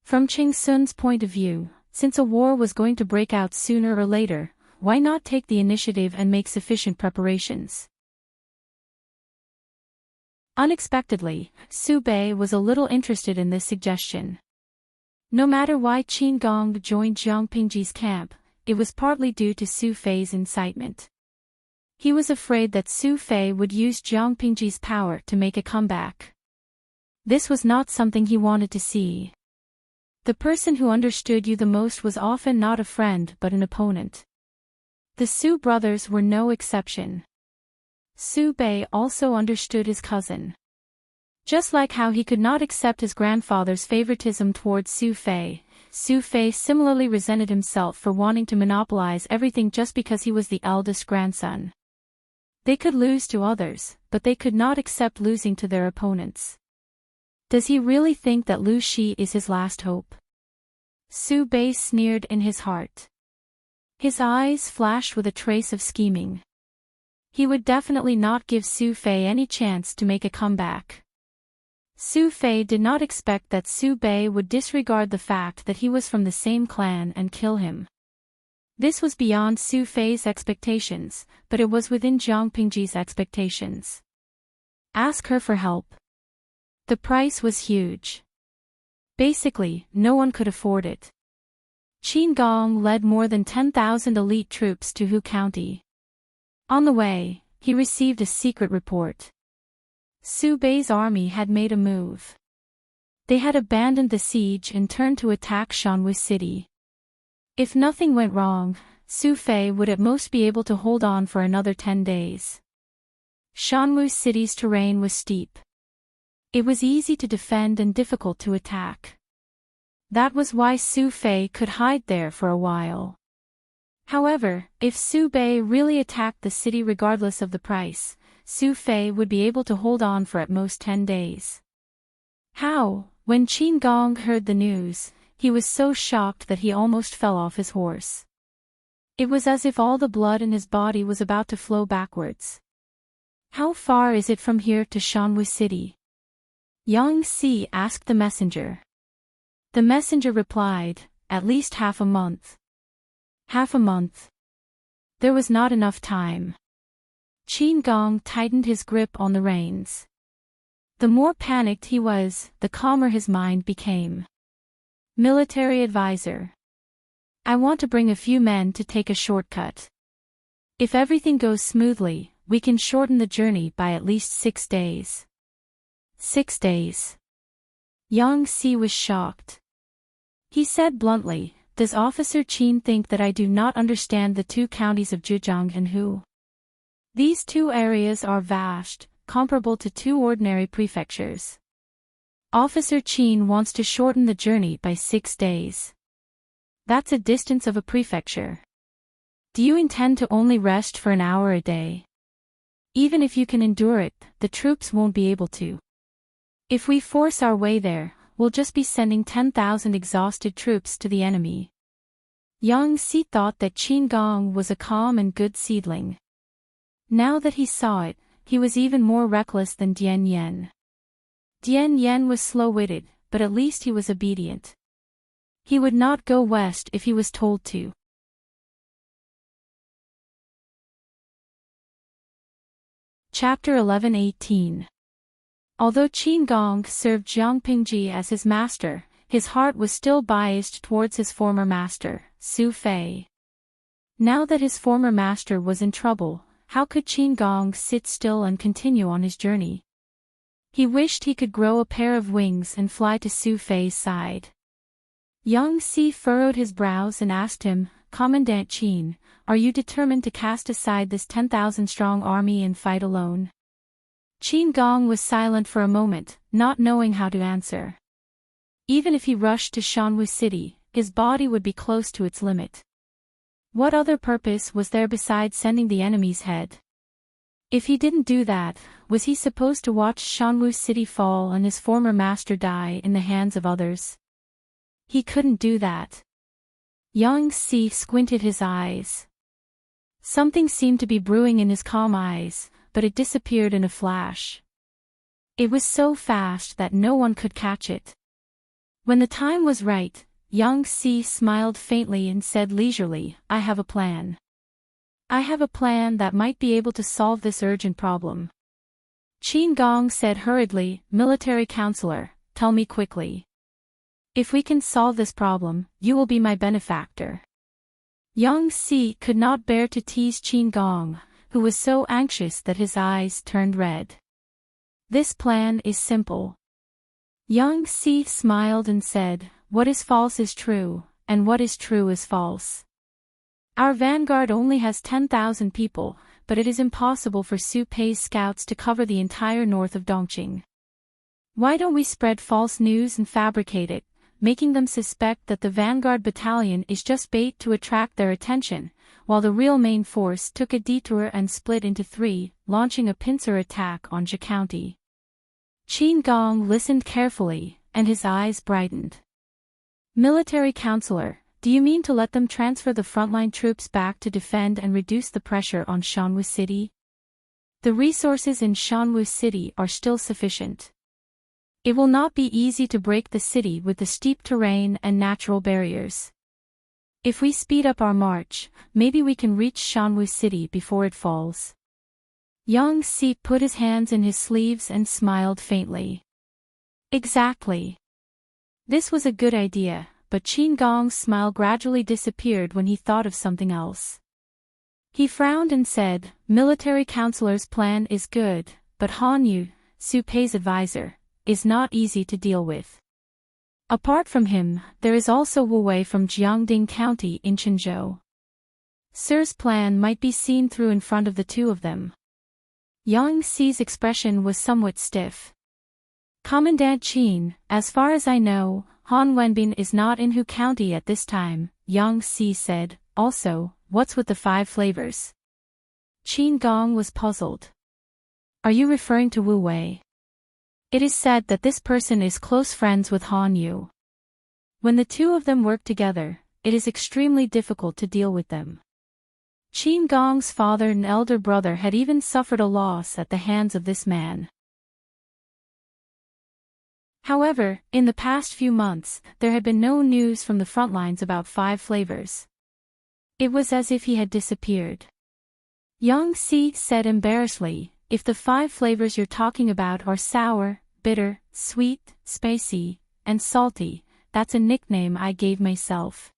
From Ching Sun's point of view, since a war was going to break out sooner or later, why not take the initiative and make sufficient preparations? Unexpectedly, Su Bei was a little interested in this suggestion. No matter why Qin Gong joined Jiang Pingji's camp, it was partly due to Su Fei's incitement. He was afraid that Su Fei would use Jiang Pingji's power to make a comeback. This was not something he wanted to see. The person who understood you the most was often not a friend but an opponent. The Su brothers were no exception. Su Bei also understood his cousin. Just like how he could not accept his grandfather's favoritism towards Su Fei similarly resented himself for wanting to monopolize everything just because he was the eldest grandson. They could lose to others, but they could not accept losing to their opponents. Does he really think that Lu Shi is his last hope? Su Bei sneered in his heart. His eyes flashed with a trace of scheming. He would definitely not give Su Fei any chance to make a comeback. Su Fei did not expect that Su Bei would disregard the fact that he was from the same clan and kill him. This was beyond Su Fei's expectations, but it was within Jiang Pingji's expectations. Ask her for help. The price was huge. Basically, no one could afford it. Qin Gong led more than 10,000 elite troops to Hu County. On the way, he received a secret report. Su Bei's army had made a move. They had abandoned the siege and turned to attack Shanwu City. If nothing went wrong, Su Fei would at most be able to hold on for another 10 days. Shanwu City's terrain was steep. It was easy to defend and difficult to attack. That was why Su Fei could hide there for a while. However, if Su Bei really attacked the city regardless of the price, Su Fei would be able to hold on for at most 10 days. How? When Qin Gong heard the news, he was so shocked that he almost fell off his horse. It was as if all the blood in his body was about to flow backwards. How far is it from here to Shanwu City? Yang Si asked the messenger. The messenger replied, at least half a month. Half a month. There was not enough time. Qin Gong tightened his grip on the reins. The more panicked he was, the calmer his mind became. Military advisor. I want to bring a few men to take a shortcut. If everything goes smoothly, we can shorten the journey by at least 6 days. 6 days. Yang Si was shocked. He said bluntly, does Officer Qin think that I do not understand the 2 counties of Zhejiang and Hu? These 2 areas are vast, comparable to 2 ordinary prefectures. Officer Qin wants to shorten the journey by 6 days. That's a distance of a prefecture. Do you intend to only rest for an hour a day? Even if you can endure it, the troops won't be able to. If we force our way there, we'll just be sending 10,000 exhausted troops to the enemy. Yang Si thought that Qin Gong was a calm and good seedling. Now that he saw it, he was even more reckless than Dian Yen. Dian Yen was slow-witted, but at least he was obedient. He would not go west if he was told to. Chapter 11:18. Although Qin Gong served Jiang Pingji as his master, his heart was still biased towards his former master, Su Fei. Now that his former master was in trouble, how could Qin Gong sit still and continue on his journey? He wished he could grow a pair of wings and fly to Su Fei's side. Yang Si furrowed his brows and asked him, Commandant Qin, are you determined to cast aside this 10,000-strong army and fight alone? Qin Gong was silent for a moment, not knowing how to answer. Even if he rushed to Shanwu City, his body would be close to its limit. What other purpose was there besides sending the enemy's head? If he didn't do that, was he supposed to watch Shanwu City fall and his former master die in the hands of others? He couldn't do that. Yang Si squinted his eyes. Something seemed to be brewing in his calm eyes, but it disappeared in a flash. It was so fast that no one could catch it. When the time was right, Young Si smiled faintly and said leisurely, "I have a plan. I have a plan that might be able to solve this urgent problem." Qin Gong said hurriedly, "Military counselor, tell me quickly. If we can solve this problem, you will be my benefactor." Young Si could not bear to tease Qin Gong, who was so anxious that his eyes turned red. "This plan is simple." Young Si smiled and said, "What is false is true, and what is true is false. Our vanguard only has 10,000 people, but it is impossible for Su Pei's scouts to cover the entire north of Dongqing. Why don't we spread false news and fabricate it, making them suspect that the vanguard battalion is just bait to attract their attention, while the real main force took a detour and split into three, launching a pincer attack on Zhe County?" Qin Gong listened carefully, and his eyes brightened. "Military counselor, do you mean to let them transfer the frontline troops back to defend and reduce the pressure on Shanwu City? The resources in Shanwu City are still sufficient. It will not be easy to break the city with the steep terrain and natural barriers. If we speed up our march, maybe we can reach Shanwu City before it falls." Young Si put his hands in his sleeves and smiled faintly. Exactly. This was a good idea, but Qin Gong's smile gradually disappeared when he thought of something else. He frowned and said, "Military counselor's plan is good, but Han Yu, Su Pei's advisor, is not easy to deal with. Apart from him, there is also Wu Wei from Jiangding County in Qinzhou. Sir's plan might be seen through in front of the two of them." Yang Si's expression was somewhat stiff. "Commandant Qin, as far as I know, Han Wenbin is not in Hu County at this time," Yang Si said. "Also, what's with the 5 flavors?" Qin Gong was puzzled. "Are you referring to Wu Wei? It is said that this person is close friends with Han Yu. When the two of them work together, it is extremely difficult to deal with them." Qin Gong's father and elder brother had even suffered a loss at the hands of this man. However, in the past few months, there had been no news from the front lines about 5 flavors. It was as if he had disappeared. Yang Si said embarrassedly, "If the 5 flavors you're talking about are sour, bitter, sweet, spicy, and salty, that's a nickname I gave myself."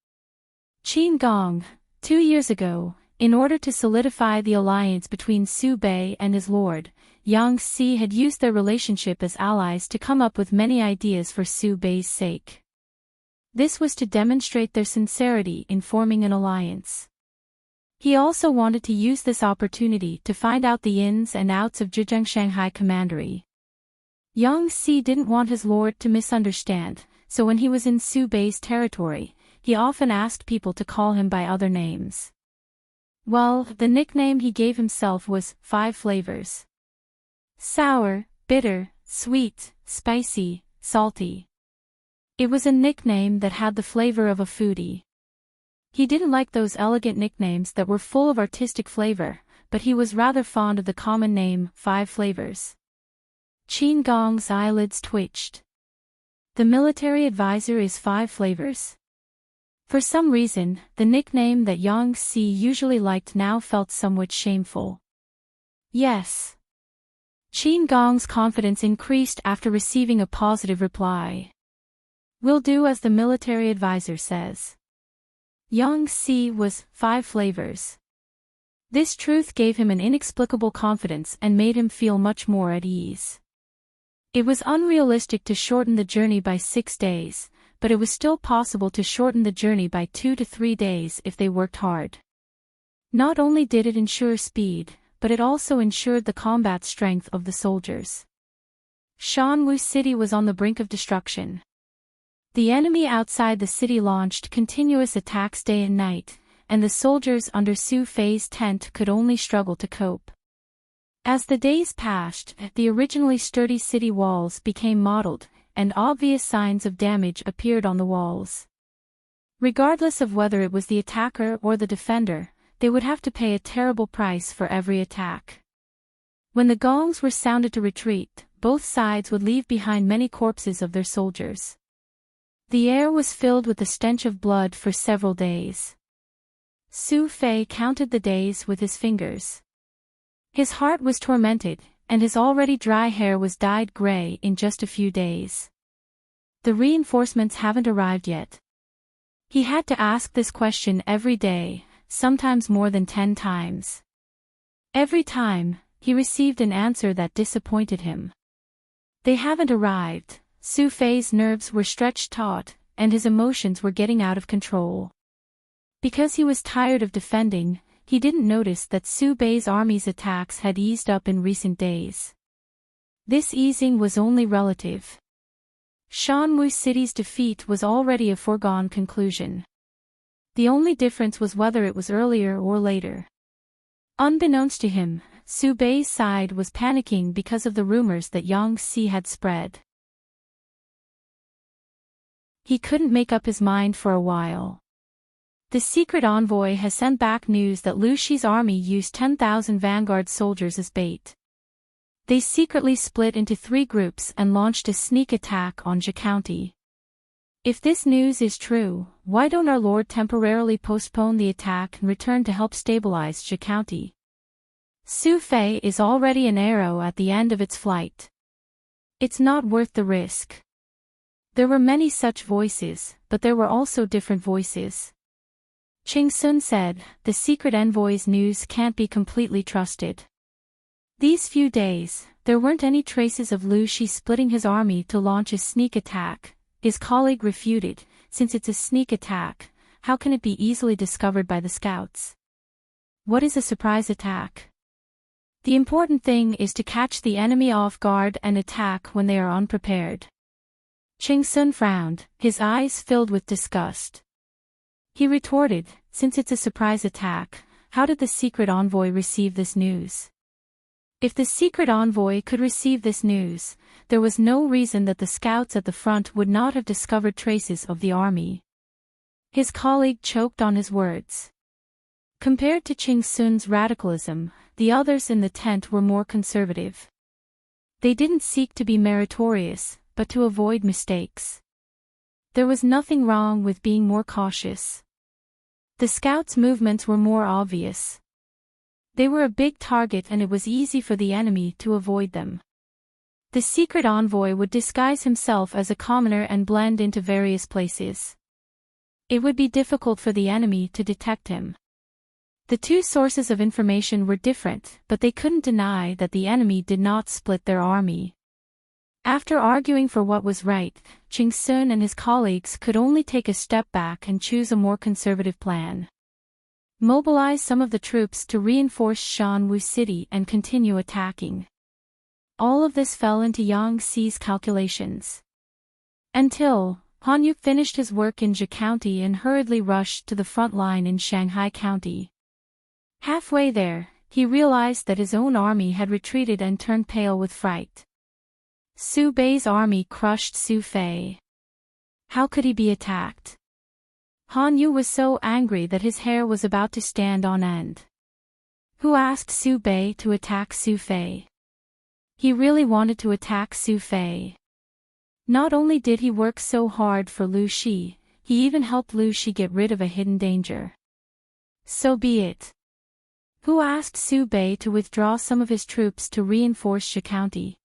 Qin Gong, 2 years ago, in order to solidify the alliance between Su Bei and his lord, Yang Si had used their relationship as allies to come up with many ideas for Su Bei's sake. This was to demonstrate their sincerity in forming an alliance. He also wanted to use this opportunity to find out the ins and outs of Zhejiang Shanghai Commandery. Yang Si didn't want his lord to misunderstand, so when he was in Su Bei's territory, he often asked people to call him by other names. Well, the nickname he gave himself was 5 flavors. Sour, bitter, sweet, spicy, salty. It was a nickname that had the flavor of a foodie. He didn't like those elegant nicknames that were full of artistic flavor, but he was rather fond of the common name, 5 flavors. Qin Gong's eyelids twitched. The military advisor is 5 flavors. For some reason, the nickname that Yang Si usually liked now felt somewhat shameful. Yes. Qin Gong's confidence increased after receiving a positive reply. "We'll do as the military advisor says." Yang Si was 5 flavors. This truth gave him an inexplicable confidence and made him feel much more at ease. It was unrealistic to shorten the journey by 6 days, but it was still possible to shorten the journey by 2 to 3 days if they worked hard. Not only did it ensure speed, but it also ensured the combat strength of the soldiers. Shanwu City was on the brink of destruction. The enemy outside the city launched continuous attacks day and night, and the soldiers under Su Fei's tent could only struggle to cope. As the days passed, the originally sturdy city walls became mottled, and obvious signs of damage appeared on the walls. Regardless of whether it was the attacker or the defender, they would have to pay a terrible price for every attack. When the gongs were sounded to retreat, both sides would leave behind many corpses of their soldiers. The air was filled with the stench of blood for several days. Su Fei counted the days with his fingers. His heart was tormented, and his already dry hair was dyed gray in just a few days. The reinforcements haven't arrived yet. He had to ask this question every day, sometimes more than 10 times. Every time, he received an answer that disappointed him. They haven't arrived. Su Fei's nerves were stretched taut, and his emotions were getting out of control. Because he was tired of defending, he didn't notice that Su Bei's army's attacks had eased up in recent days. This easing was only relative. Shanwu City's defeat was already a foregone conclusion. The only difference was whether it was earlier or later. Unbeknownst to him, Su Bei's side was panicking because of the rumors that Yangtze had spread. He couldn't make up his mind for a while. The secret envoy has sent back news that Lu Shi's army used 10,000 vanguard soldiers as bait. They secretly split into 3 groups and launched a sneak attack on Jia County. If this news is true, why don't our lord temporarily postpone the attack and return to help stabilize Jia County? Su Fei is already an arrow at the end of its flight. It's not worth the risk. There were many such voices, but there were also different voices. Ching Sun said, the secret envoy's news can't be completely trusted. These few days, there weren't any traces of Lu Shi splitting his army to launch a sneak attack. His colleague refuted, since it's a sneak attack, how can it be easily discovered by the scouts? What is a surprise attack? The important thing is to catch the enemy off guard and attack when they are unprepared. Ching Sun frowned, his eyes filled with disgust. He retorted, since it's a surprise attack, how did the secret envoy receive this news? If the secret envoy could receive this news, there was no reason that the scouts at the front would not have discovered traces of the army. His colleague choked on his words. Compared to Ching Sun's radicalism, the others in the tent were more conservative. They didn't seek to be meritorious, but to avoid mistakes. There was nothing wrong with being more cautious. The scouts' movements were more obvious. They were a big target and it was easy for the enemy to avoid them. The secret envoy would disguise himself as a commoner and blend into various places. It would be difficult for the enemy to detect him. The 2 sources of information were different, but they couldn't deny that the enemy did not split their army. After arguing for what was right, Ching Sun and his colleagues could only take a step back and choose a more conservative plan. Mobilize some of the troops to reinforce Shanwu City and continue attacking. All of this fell into Yang Xi's calculations. Until Han Yu finished his work in Jia County and hurriedly rushed to the front line in Shanghai County. Halfway there, he realized that his own army had retreated and turned pale with fright. Su Bei's army crushed Su Fei. How could he be attacked? Han Yu was so angry that his hair was about to stand on end. Who asked Su Bei to attack Su Fei? He really wanted to attack Su Fei. Not only did he work so hard for Lu Shi, he even helped Lu Shi get rid of a hidden danger. So be it. Who asked Su Bei to withdraw some of his troops to reinforce Jia County?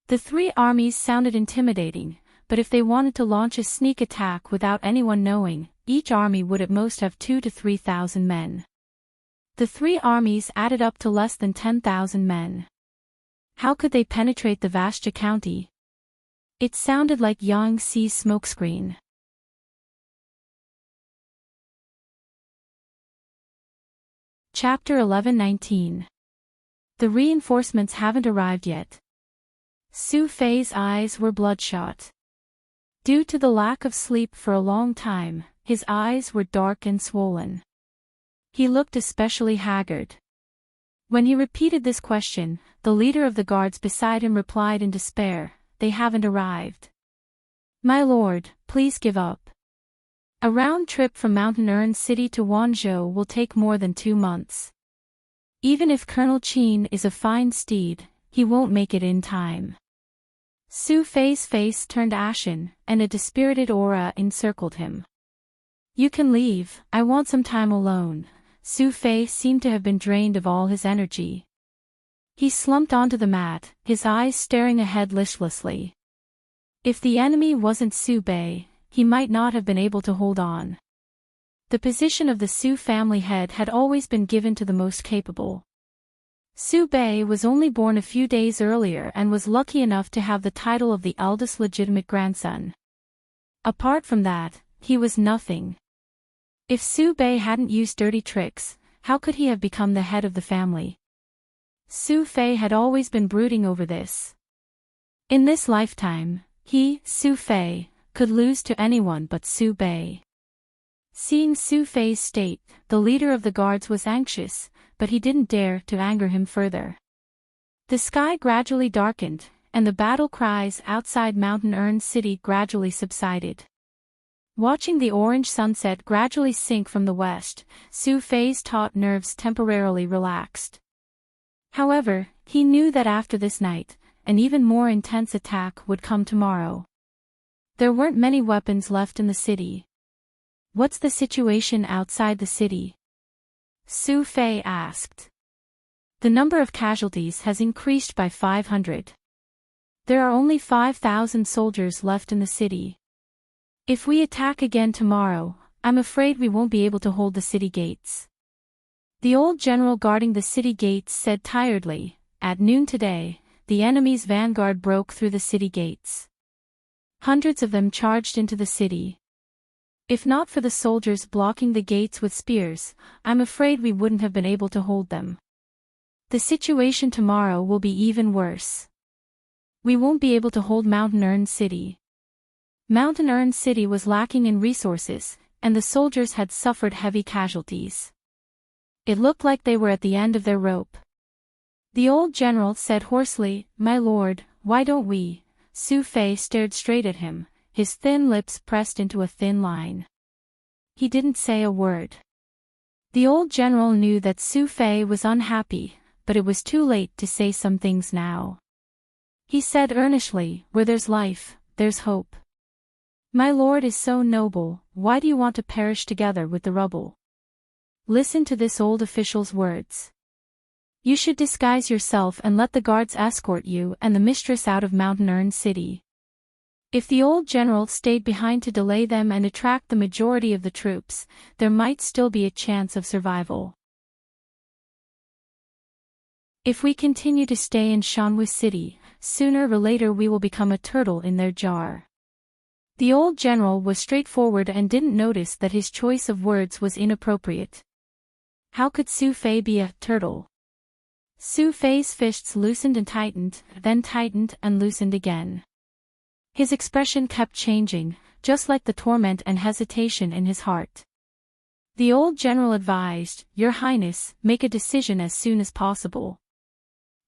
The 3 armies sounded intimidating, but if they wanted to launch a sneak attack without anyone knowing, each army would at most have 2,000 to 3,000 men. The 3 armies added up to less than 10,000 men. How could they penetrate the vast Jia County? It sounded like Yangtze's smokescreen. Chapter 11:19. The reinforcements haven't arrived yet. Su Fei's eyes were bloodshot. Due to the lack of sleep for a long time, his eyes were dark and swollen. He looked especially haggard. When he repeated this question, the leader of the guards beside him replied in despair, "They haven't arrived. My lord, please give up." A round trip from Mountain Ern City to Wanzhou will take more than 2 months. Even if Colonel Qin is a fine steed, he won't make it in time. Su Fei's face turned ashen, and a dispirited aura encircled him. You can leave, I want some time alone. Su Fei seemed to have been drained of all his energy. He slumped onto the mat, his eyes staring ahead listlessly. If the enemy wasn't Su Bei, he might not have been able to hold on. The position of the Su family head had always been given to the most capable. Su Bei was only born a few days earlier and was lucky enough to have the title of the eldest legitimate grandson. Apart from that, he was nothing. If Su Bei hadn't used dirty tricks, how could he have become the head of the family? Su Fei had always been brooding over this. In this lifetime, he, Su Fei, could lose to anyone but Su Bei. Seeing Su Fei's state, the leader of the guards was anxious, but he didn't dare to anger him further. The sky gradually darkened, and the battle cries outside Mountain Ern City gradually subsided. Watching the orange sunset gradually sink from the west, Su Fei's taut nerves temporarily relaxed. However, he knew that after this night, an even more intense attack would come tomorrow. There weren't many weapons left in the city. What's the situation outside the city? Su Fei asked. The number of casualties has increased by 500. There are only 5,000 soldiers left in the city. If we attack again tomorrow, I'm afraid we won't be able to hold the city gates. The old general guarding the city gates said tiredly, at noon today, the enemy's vanguard broke through the city gates. Hundreds of them charged into the city. If not for the soldiers blocking the gates with spears, I'm afraid we wouldn't have been able to hold them. The situation tomorrow will be even worse. We won't be able to hold Mountain Ern City. Mountain Ern City was lacking in resources, and the soldiers had suffered heavy casualties. It looked like they were at the end of their rope. The old general said hoarsely, "My lord, why don't we?" Su Fei stared straight at him, his thin lips pressed into a thin line. He didn't say a word. The old general knew that Su Fei was unhappy, but it was too late to say some things now. He said earnestly, "Where there's life, there's hope. My lord is so noble, why do you want to perish together with the rubble? Listen to this old official's words. You should disguise yourself and let the guards escort you and the mistress out of Mountain Ern City." If the old general stayed behind to delay them and attract the majority of the troops, there might still be a chance of survival. If we continue to stay in Shanwu City, sooner or later we will become a turtle in their jar. The old general was straightforward and didn't notice that his choice of words was inappropriate. How could Su Fei be a turtle? Su Fei's fists loosened and tightened, then tightened and loosened again. His expression kept changing, just like the torment and hesitation in his heart. The old general advised, "Your Highness, make a decision as soon as possible."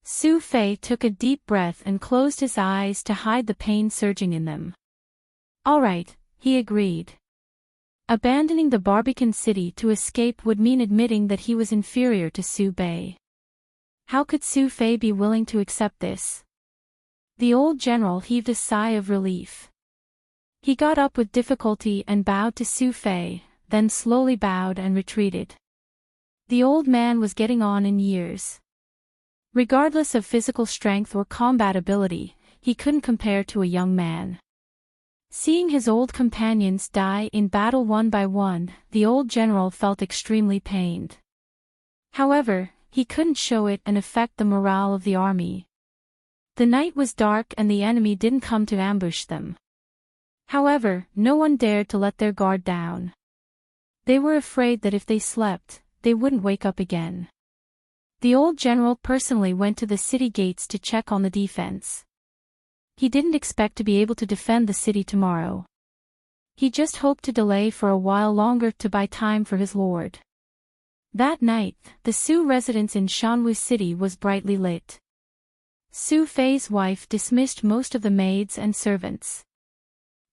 Su Fei took a deep breath and closed his eyes to hide the pain surging in them. "All right," he agreed. Abandoning the Barbican city to escape would mean admitting that he was inferior to Su Bei. How could Su Fei be willing to accept this? The old general heaved a sigh of relief. He got up with difficulty and bowed to Su Fei, then slowly bowed and retreated. The old man was getting on in years. Regardless of physical strength or combat ability, he couldn't compare to a young man. Seeing his old companions die in battle one by one, the old general felt extremely pained. However, he couldn't show it and affect the morale of the army. The night was dark and the enemy didn't come to ambush them. However, no one dared to let their guard down. They were afraid that if they slept, they wouldn't wake up again. The old general personally went to the city gates to check on the defense. He didn't expect to be able to defend the city tomorrow. He just hoped to delay for a while longer to buy time for his lord. That night, the Su residence in Shanwu City was brightly lit. Su Fei's wife dismissed most of the maids and servants.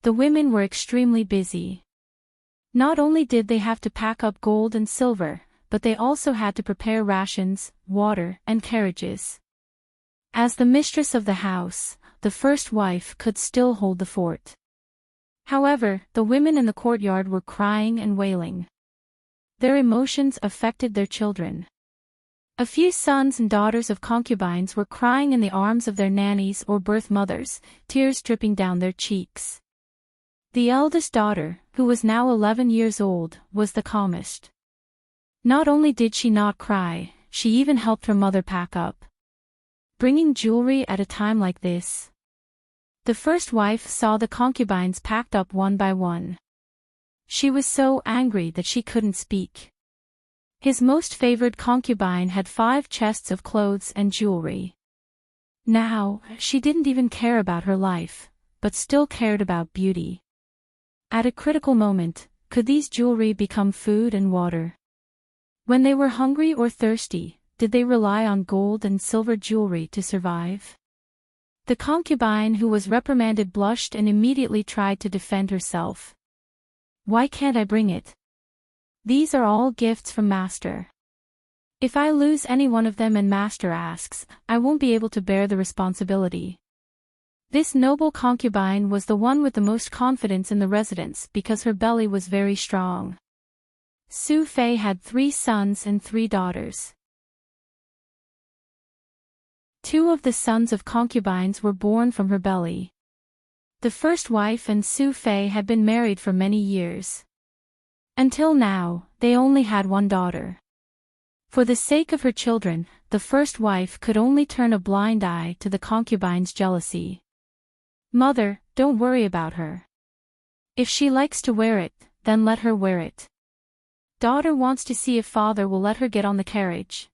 The women were extremely busy. Not only did they have to pack up gold and silver, but they also had to prepare rations, water, and carriages. As the mistress of the house, the first wife could still hold the fort. However, the women in the courtyard were crying and wailing. Their emotions affected their children. A few sons and daughters of concubines were crying in the arms of their nannies or birth mothers, tears dripping down their cheeks. The eldest daughter, who was now 11 years old, was the calmest. Not only did she not cry, she even helped her mother pack up. Bringing jewelry at a time like this. The first wife saw the concubines packed up one by one. She was so angry that she couldn't speak. His most favored concubine had 5 chests of clothes and jewelry. Now, she didn't even care about her life, but still cared about beauty. At a critical moment, could these jewelry become food and water? When they were hungry or thirsty, did they rely on gold and silver jewelry to survive? The concubine who was reprimanded blushed and immediately tried to defend herself. Why can't I bring it? These are all gifts from Master. If I lose any one of them and Master asks, I won't be able to bear the responsibility. This noble concubine was the one with the most confidence in the residence because her belly was very strong. Su Fei had 3 sons and 3 daughters. 2 of the sons of concubines were born from her belly. The first wife and Su Fei had been married for many years. Until now, they only had 1 daughter. For the sake of her children, the first wife could only turn a blind eye to the concubine's jealousy. Mother, don't worry about her. If she likes to wear it, then let her wear it. Daughter wants to see if father will let her get on the carriage.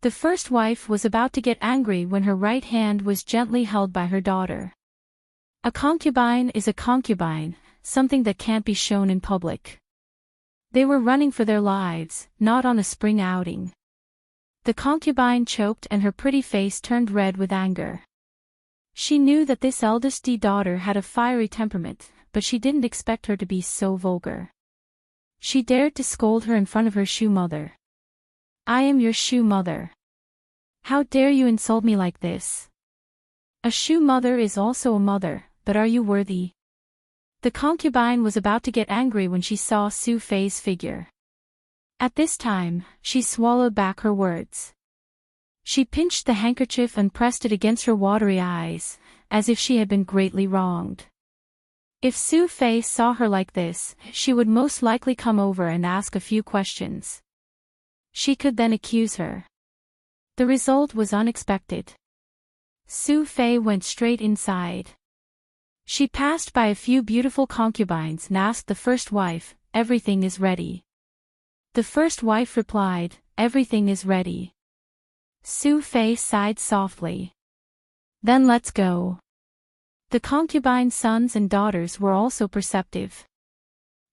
The first wife was about to get angry when her right hand was gently held by her daughter. A concubine is a concubine, something that can't be shown in public. They were running for their lives, not on a spring outing. The concubine choked and her pretty face turned red with anger. She knew that this eldest daughter had a fiery temperament, but she didn't expect her to be so vulgar. She dared to scold her in front of her shoe mother. I am your shoe mother. How dare you insult me like this? A shoe mother is also a mother, but are you worthy? The concubine was about to get angry when she saw Su Fei's figure. At this time, she swallowed back her words. She pinched the handkerchief and pressed it against her watery eyes, as if she had been greatly wronged. If Su Fei saw her like this, she would most likely come over and ask a few questions. She could then accuse her. The result was unexpected. Su Fei went straight inside. She passed by a few beautiful concubines and asked the first wife, "Everything is ready?" The first wife replied, "Everything is ready." Su Fei sighed softly. Then let's go. The concubine sons and daughters were also perceptive.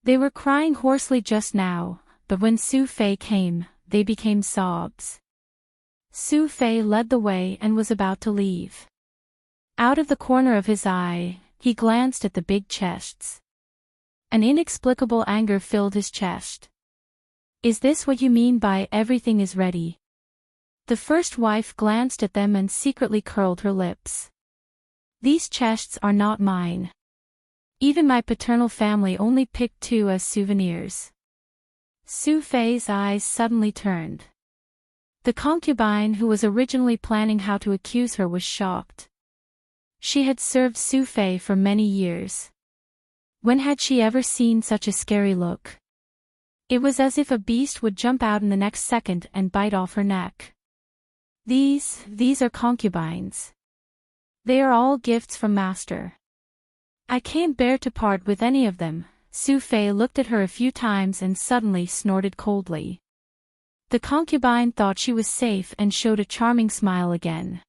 They were crying hoarsely just now, but when Su Fei came, they became sobs. Su Fei led the way and was about to leave. Out of the corner of his eye, he glanced at the big chests. An inexplicable anger filled his chest. Is this what you mean by everything is ready? The first wife glanced at them and secretly curled her lips. These chests are not mine. Even my paternal family only picked 2 as souvenirs. Su Fei's eyes suddenly turned. The concubine who was originally planning how to accuse her was shocked. She had served Su Fei for many years. When had she ever seen such a scary look? It was as if a beast would jump out in the next second and bite off her neck. These are concubines. They are all gifts from Master. I can't bear to part with any of them. Su Fei looked at her a few times and suddenly snorted coldly. The concubine thought she was safe and showed a charming smile again.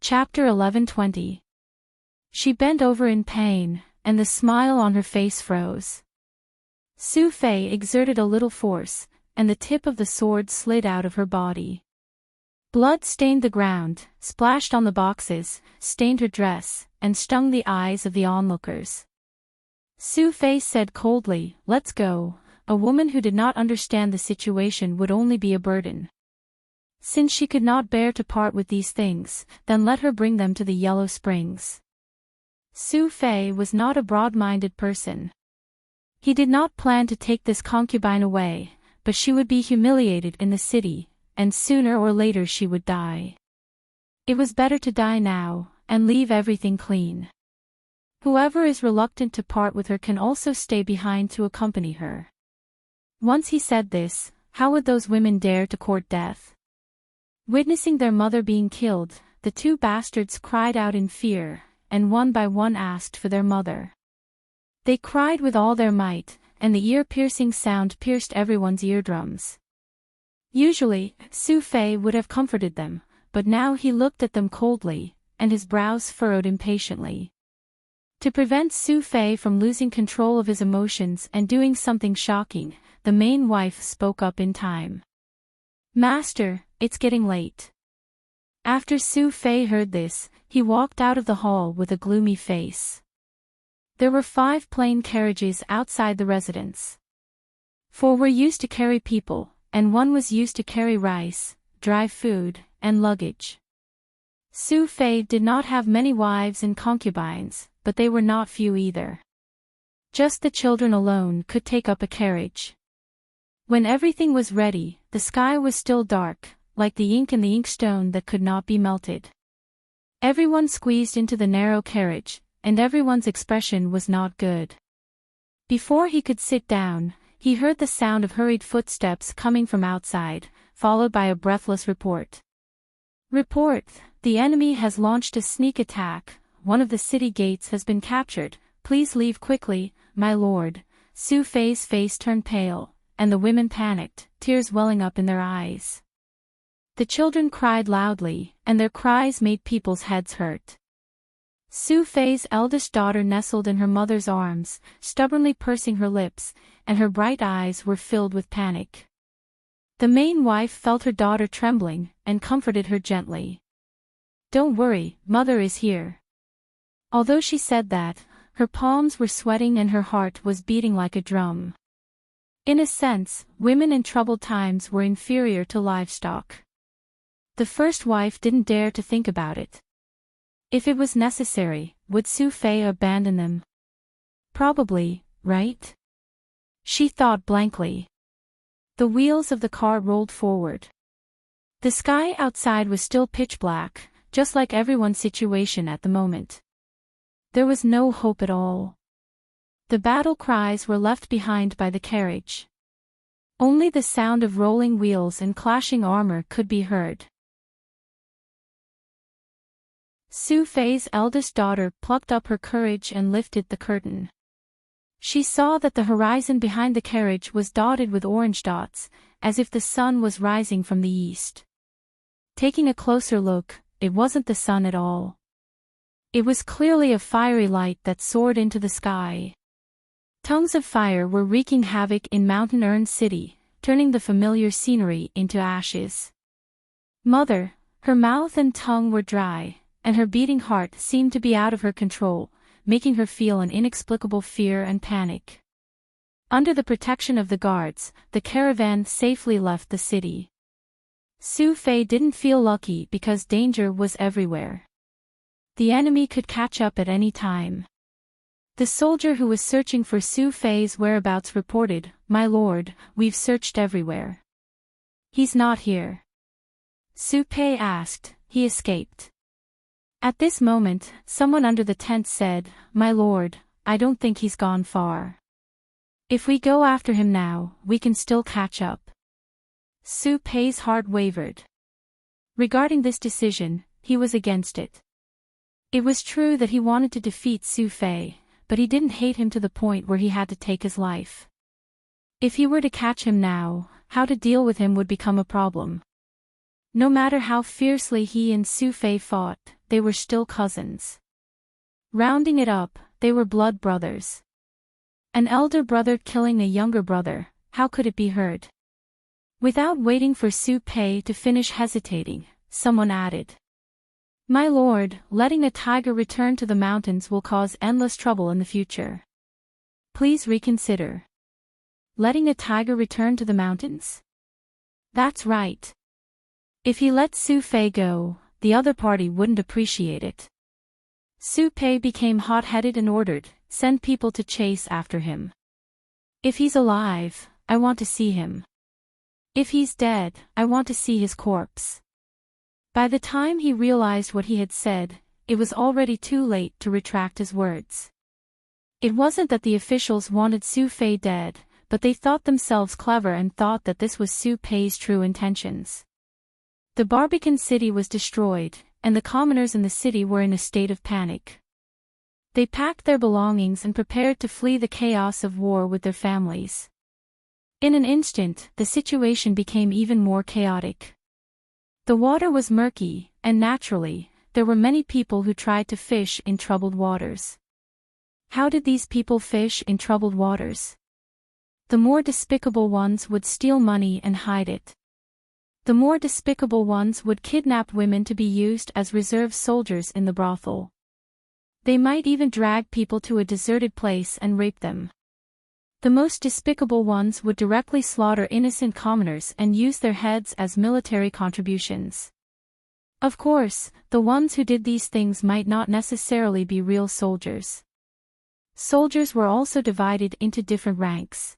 Chapter 11:20. She bent over in pain, and the smile on her face froze. Su Fei exerted a little force, and the tip of the sword slid out of her body. Blood stained the ground, splashed on the boxes, stained her dress, and stung the eyes of the onlookers. Su Fei said coldly, "Let's go." A woman who did not understand the situation would only be a burden. Since she could not bear to part with these things, then let her bring them to the Yellow Springs. Su Fei was not a broad-minded person. He did not plan to take this concubine away, but she would be humiliated in the city, and sooner or later she would die. It was better to die now, and leave everything clean. Whoever is reluctant to part with her can also stay behind to accompany her. Once he said this, how would those women dare to court death? Witnessing their mother being killed, the two bastards cried out in fear, and one by one asked for their mother. They cried with all their might, and the ear-piercing sound pierced everyone's eardrums. Usually, Su Fei would have comforted them, but now he looked at them coldly, and his brows furrowed impatiently. To prevent Su Fei from losing control of his emotions and doing something shocking, the main wife spoke up in time. "Master, it's getting late." After Su Fei heard this, he walked out of the hall with a gloomy face. There were 5 plain carriages outside the residence. 4 were used to carry people, and 1 was used to carry rice, dry food, and luggage. Su Fei did not have many wives and concubines, but they were not few either. Just the children alone could take up a carriage. When everything was ready, the sky was still dark, like the ink in the inkstone that could not be melted. Everyone squeezed into the narrow carriage, and everyone's expression was not good. Before he could sit down, he heard the sound of hurried footsteps coming from outside, followed by a breathless report. "Report, the enemy has launched a sneak attack, one of the city gates has been captured, please leave quickly, my lord." Su Fei's face turned pale, and the women panicked, tears welling up in their eyes. The children cried loudly, and their cries made people's heads hurt. Su Fei's eldest daughter nestled in her mother's arms, stubbornly pursing her lips, and her bright eyes were filled with panic. The main wife felt her daughter trembling, and comforted her gently. "Don't worry, mother is here." Although she said that, her palms were sweating and her heart was beating like a drum. In a sense, women in troubled times were inferior to livestock. The first wife didn't dare to think about it. If it was necessary, would Su Fei abandon them? Probably, right? She thought blankly. The wheels of the car rolled forward. The sky outside was still pitch black, just like everyone's situation at the moment. There was no hope at all. The battle cries were left behind by the carriage. Only the sound of rolling wheels and clashing armor could be heard. Su Fei's eldest daughter plucked up her courage and lifted the curtain. She saw that the horizon behind the carriage was dotted with orange dots, as if the sun was rising from the east. Taking a closer look, it wasn't the sun at all. It was clearly a fiery light that soared into the sky. Tongues of fire were wreaking havoc in Mountain Urn City, turning the familiar scenery into ashes. Mother, her mouth and tongue were dry, and her beating heart seemed to be out of her control, making her feel an inexplicable fear and panic. Under the protection of the guards, the caravan safely left the city. Su Fei didn't feel lucky because danger was everywhere. The enemy could catch up at any time. The soldier who was searching for Su Fei's whereabouts reported, "My lord, we've searched everywhere. He's not here." Su Fei asked, "He escaped?" At this moment, someone under the tent said, "My lord, I don't think he's gone far. If we go after him now, we can still catch up." Su Fei's heart wavered. Regarding this decision, he was against it. It was true that he wanted to defeat Su Fei, but he didn't hate him to the point where he had to take his life. If he were to catch him now, how to deal with him would become a problem. No matter how fiercely he and Su Fei fought, they were still cousins. Rounding it up, they were blood brothers. An elder brother killing a younger brother, how could it be heard? Without waiting for Su Fei to finish hesitating, someone added, My lord, letting a tiger return to the mountains will cause endless trouble in the future. Please reconsider. Letting a tiger return to the mountains? That's right. If he let Su Fei go, the other party wouldn't appreciate it. Su Pei became hot-headed and ordered, "Send people to chase after him. If he's alive, I want to see him. If he's dead, I want to see his corpse." By the time he realized what he had said, it was already too late to retract his words. It wasn't that the officials wanted Su Fei dead, but they thought themselves clever and thought that this was Su Pei's true intentions. The Barbican city was destroyed, and the commoners in the city were in a state of panic. They packed their belongings and prepared to flee the chaos of war with their families. In an instant, the situation became even more chaotic. The water was murky, and naturally, there were many people who tried to fish in troubled waters. How did these people fish in troubled waters? The more despicable ones would steal money and hide it. The more despicable ones would kidnap women to be used as reserve soldiers in the brothel. They might even drag people to a deserted place and rape them. The most despicable ones would directly slaughter innocent commoners and use their heads as military contributions. Of course, the ones who did these things might not necessarily be real soldiers. Soldiers were also divided into different ranks.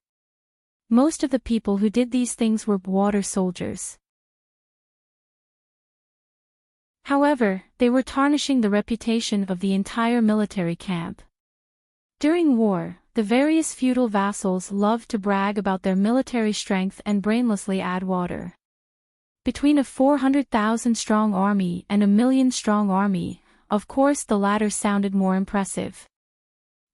Most of the people who did these things were water soldiers. However, they were tarnishing the reputation of the entire military camp. During war, the various feudal vassals loved to brag about their military strength and brainlessly add water. Between a 400,000-strong army and a 1,000,000-strong army, of course the latter sounded more impressive.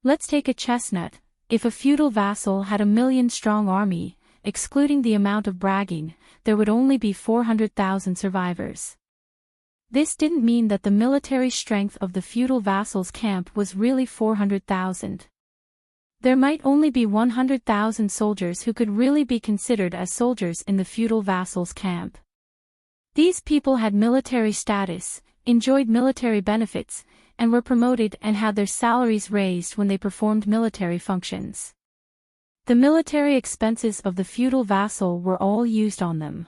Let's take a chestnut. If a feudal vassal had a 1,000,000-strong army, excluding the amount of bragging, there would only be 400,000 survivors. This didn't mean that the military strength of the feudal vassal's camp was really 400,000. There might only be 100,000 soldiers who could really be considered as soldiers in the feudal vassal's camp. These people had military status, enjoyed military benefits, and were promoted and had their salaries raised when they performed military functions. The military expenses of the feudal vassal were all used on them.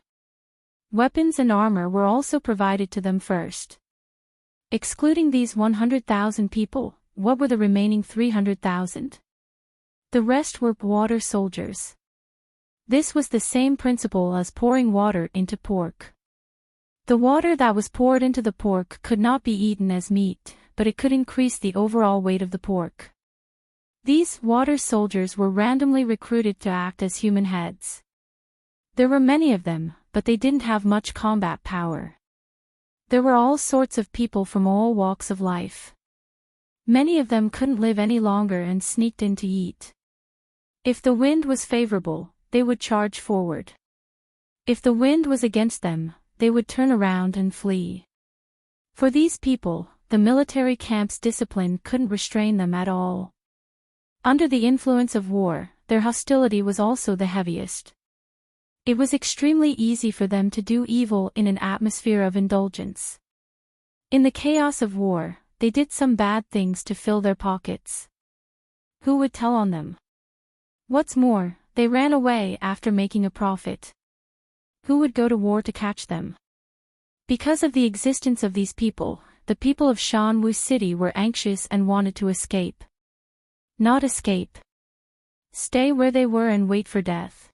Weapons and armor were also provided to them first. Excluding these 100,000 people, what were the remaining 300,000? The rest were water soldiers. This was the same principle as pouring water into pork. The water that was poured into the pork could not be eaten as meat, but it could increase the overall weight of the pork. These water soldiers were randomly recruited to act as human heads. There were many of them, but they didn't have much combat power. There were all sorts of people from all walks of life. Many of them couldn't live any longer and sneaked in to eat. If the wind was favorable, they would charge forward. If the wind was against them, they would turn around and flee. For these people, the military camp's discipline couldn't restrain them at all. Under the influence of war, their hostility was also the heaviest. It was extremely easy for them to do evil in an atmosphere of indulgence. In the chaos of war, they did some bad things to fill their pockets. Who would tell on them? What's more, they ran away after making a profit. Who would go to war to catch them? Because of the existence of these people, the people of Shanwu City were anxious and wanted to escape. Not escape. Stay where they were and wait for death.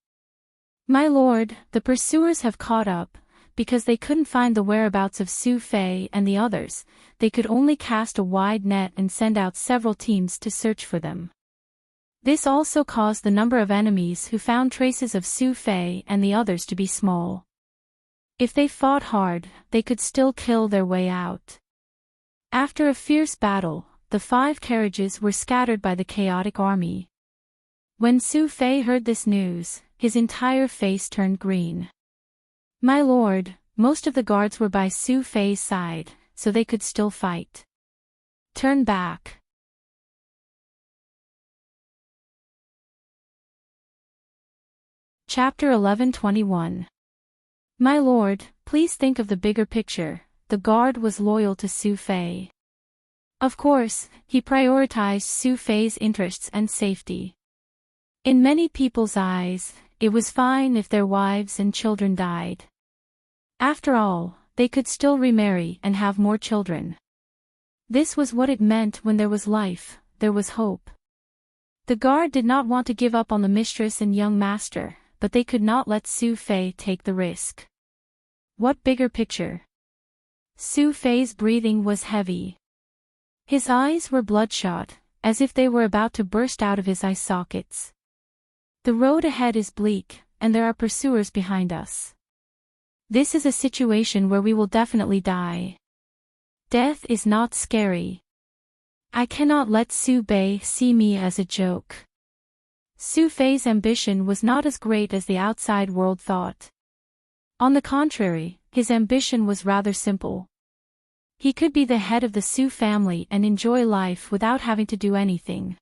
My lord, the pursuers have caught up. Because they couldn't find the whereabouts of Su Fei and the others, they could only cast a wide net and send out several teams to search for them. This also caused the number of enemies who found traces of Su Fei and the others to be small. If they fought hard, they could still kill their way out. After a fierce battle, the 5 carriages were scattered by the chaotic army. When Su Fei heard this news, his entire face turned green. My lord, most of the guards were by Su Fei's side, so they could still fight. Turn back. Chapter 11:21. My lord, please think of the bigger picture. the guard was loyal to Su Fei. Of course, he prioritized Su Fei's interests and safety. In many people's eyes, it was fine if their wives and children died. After all, they could still remarry and have more children. This was what it meant when there was life, there was hope. The guard did not want to give up on the mistress and young master, but they could not let Su Fei take the risk. What bigger picture? Su Fei's breathing was heavy. His eyes were bloodshot, as if they were about to burst out of his eye sockets. The road ahead is bleak, and there are pursuers behind us. This is a situation where we will definitely die. Death is not scary. I cannot let Su Bei see me as a joke. Su Fei's ambition was not as great as the outside world thought. On the contrary, his ambition was rather simple. He could be the head of the Su family and enjoy life without having to do anything.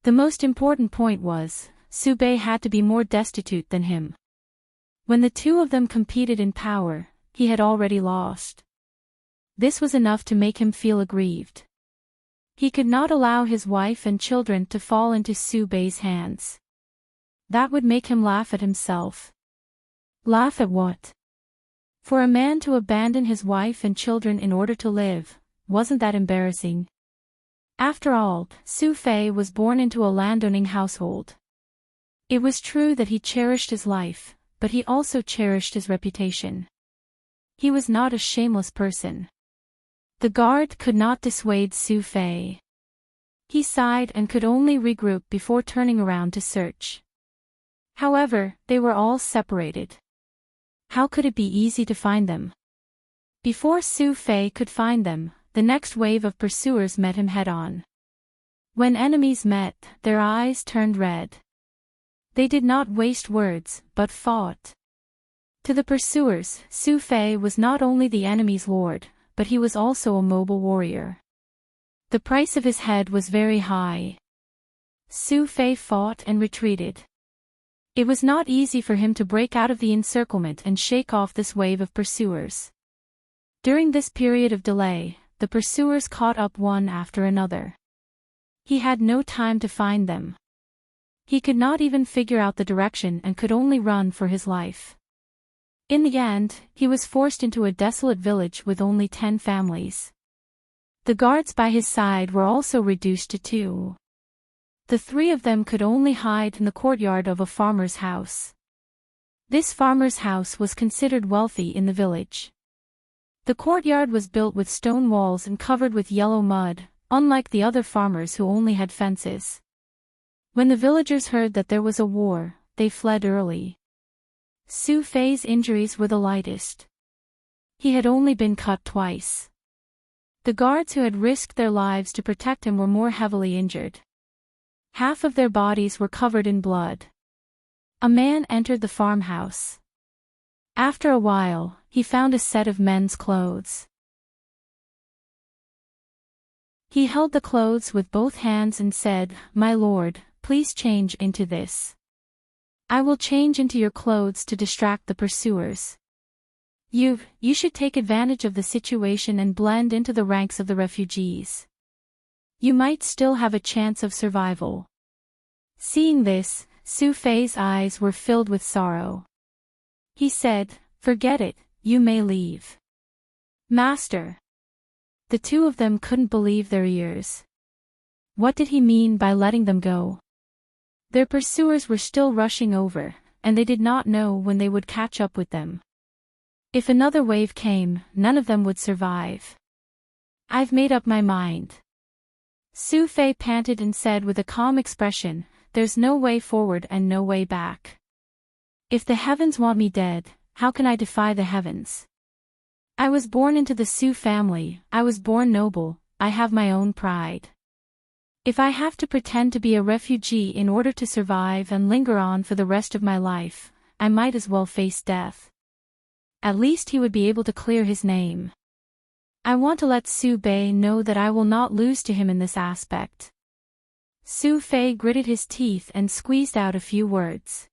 The most important point was, Su Bei had to be more destitute than him. When the two of them competed in power, he had already lost. This was enough to make him feel aggrieved. He could not allow his wife and children to fall into Su Bei's hands. That would make him laugh at himself. Laugh at what? For a man to abandon his wife and children in order to live, wasn't that embarrassing? After all, Su Fei was born into a landowning household. It was true that he cherished his life, but he also cherished his reputation. He was not a shameless person. The guard could not dissuade Su Fei. He sighed and could only regroup before turning around to search. However, they were all separated. How could it be easy to find them? Before Su Fei could find them, the next wave of pursuers met him head-on. When enemies met, their eyes turned red. They did not waste words, but fought. To the pursuers, Su Fei was not only the enemy's lord, but he was also a mobile warrior. The price of his head was very high. Su Fei fought and retreated. It was not easy for him to break out of the encirclement and shake off this wave of pursuers. During this period of delay, the pursuers caught up one after another. He had no time to find them. He could not even figure out the direction and could only run for his life. In the end, he was forced into a desolate village with only 10 families. The guards by his side were also reduced to 2. The 3 of them could only hide in the courtyard of a farmer's house. This farmer's house was considered wealthy in the village. The courtyard was built with stone walls and covered with yellow mud, unlike the other farmers who only had fences. When the villagers heard that there was a war, they fled early. Su Fei's injuries were the lightest. He had only been cut twice. The guards who had risked their lives to protect him were more heavily injured. Half of their bodies were covered in blood. A man entered the farmhouse. After a while, he found a set of men's clothes. He held the clothes with both hands and said, "My lord, please change into this. I will change into your clothes to distract the pursuers. You should take advantage of the situation and blend into the ranks of the refugees. You might still have a chance of survival." Seeing this, Su Fei's eyes were filled with sorrow. He said, "Forget it, you may leave." "Master." The 2 of them couldn't believe their ears. What did he mean by letting them go? Their pursuers were still rushing over, and they did not know when they would catch up with them. If another wave came, none of them would survive. "I've made up my mind." Su Fei panted and said with a calm expression, "There's no way forward and no way back. If the heavens want me dead, how can I defy the heavens? I was born into the Su family, I was born noble, I have my own pride. If I have to pretend to be a refugee in order to survive and linger on for the rest of my life, I might as well face death. At least he would be able to clear his name. I want to let Su Bei know that I will not lose to him in this aspect." Su Fei gritted his teeth and squeezed out a few words.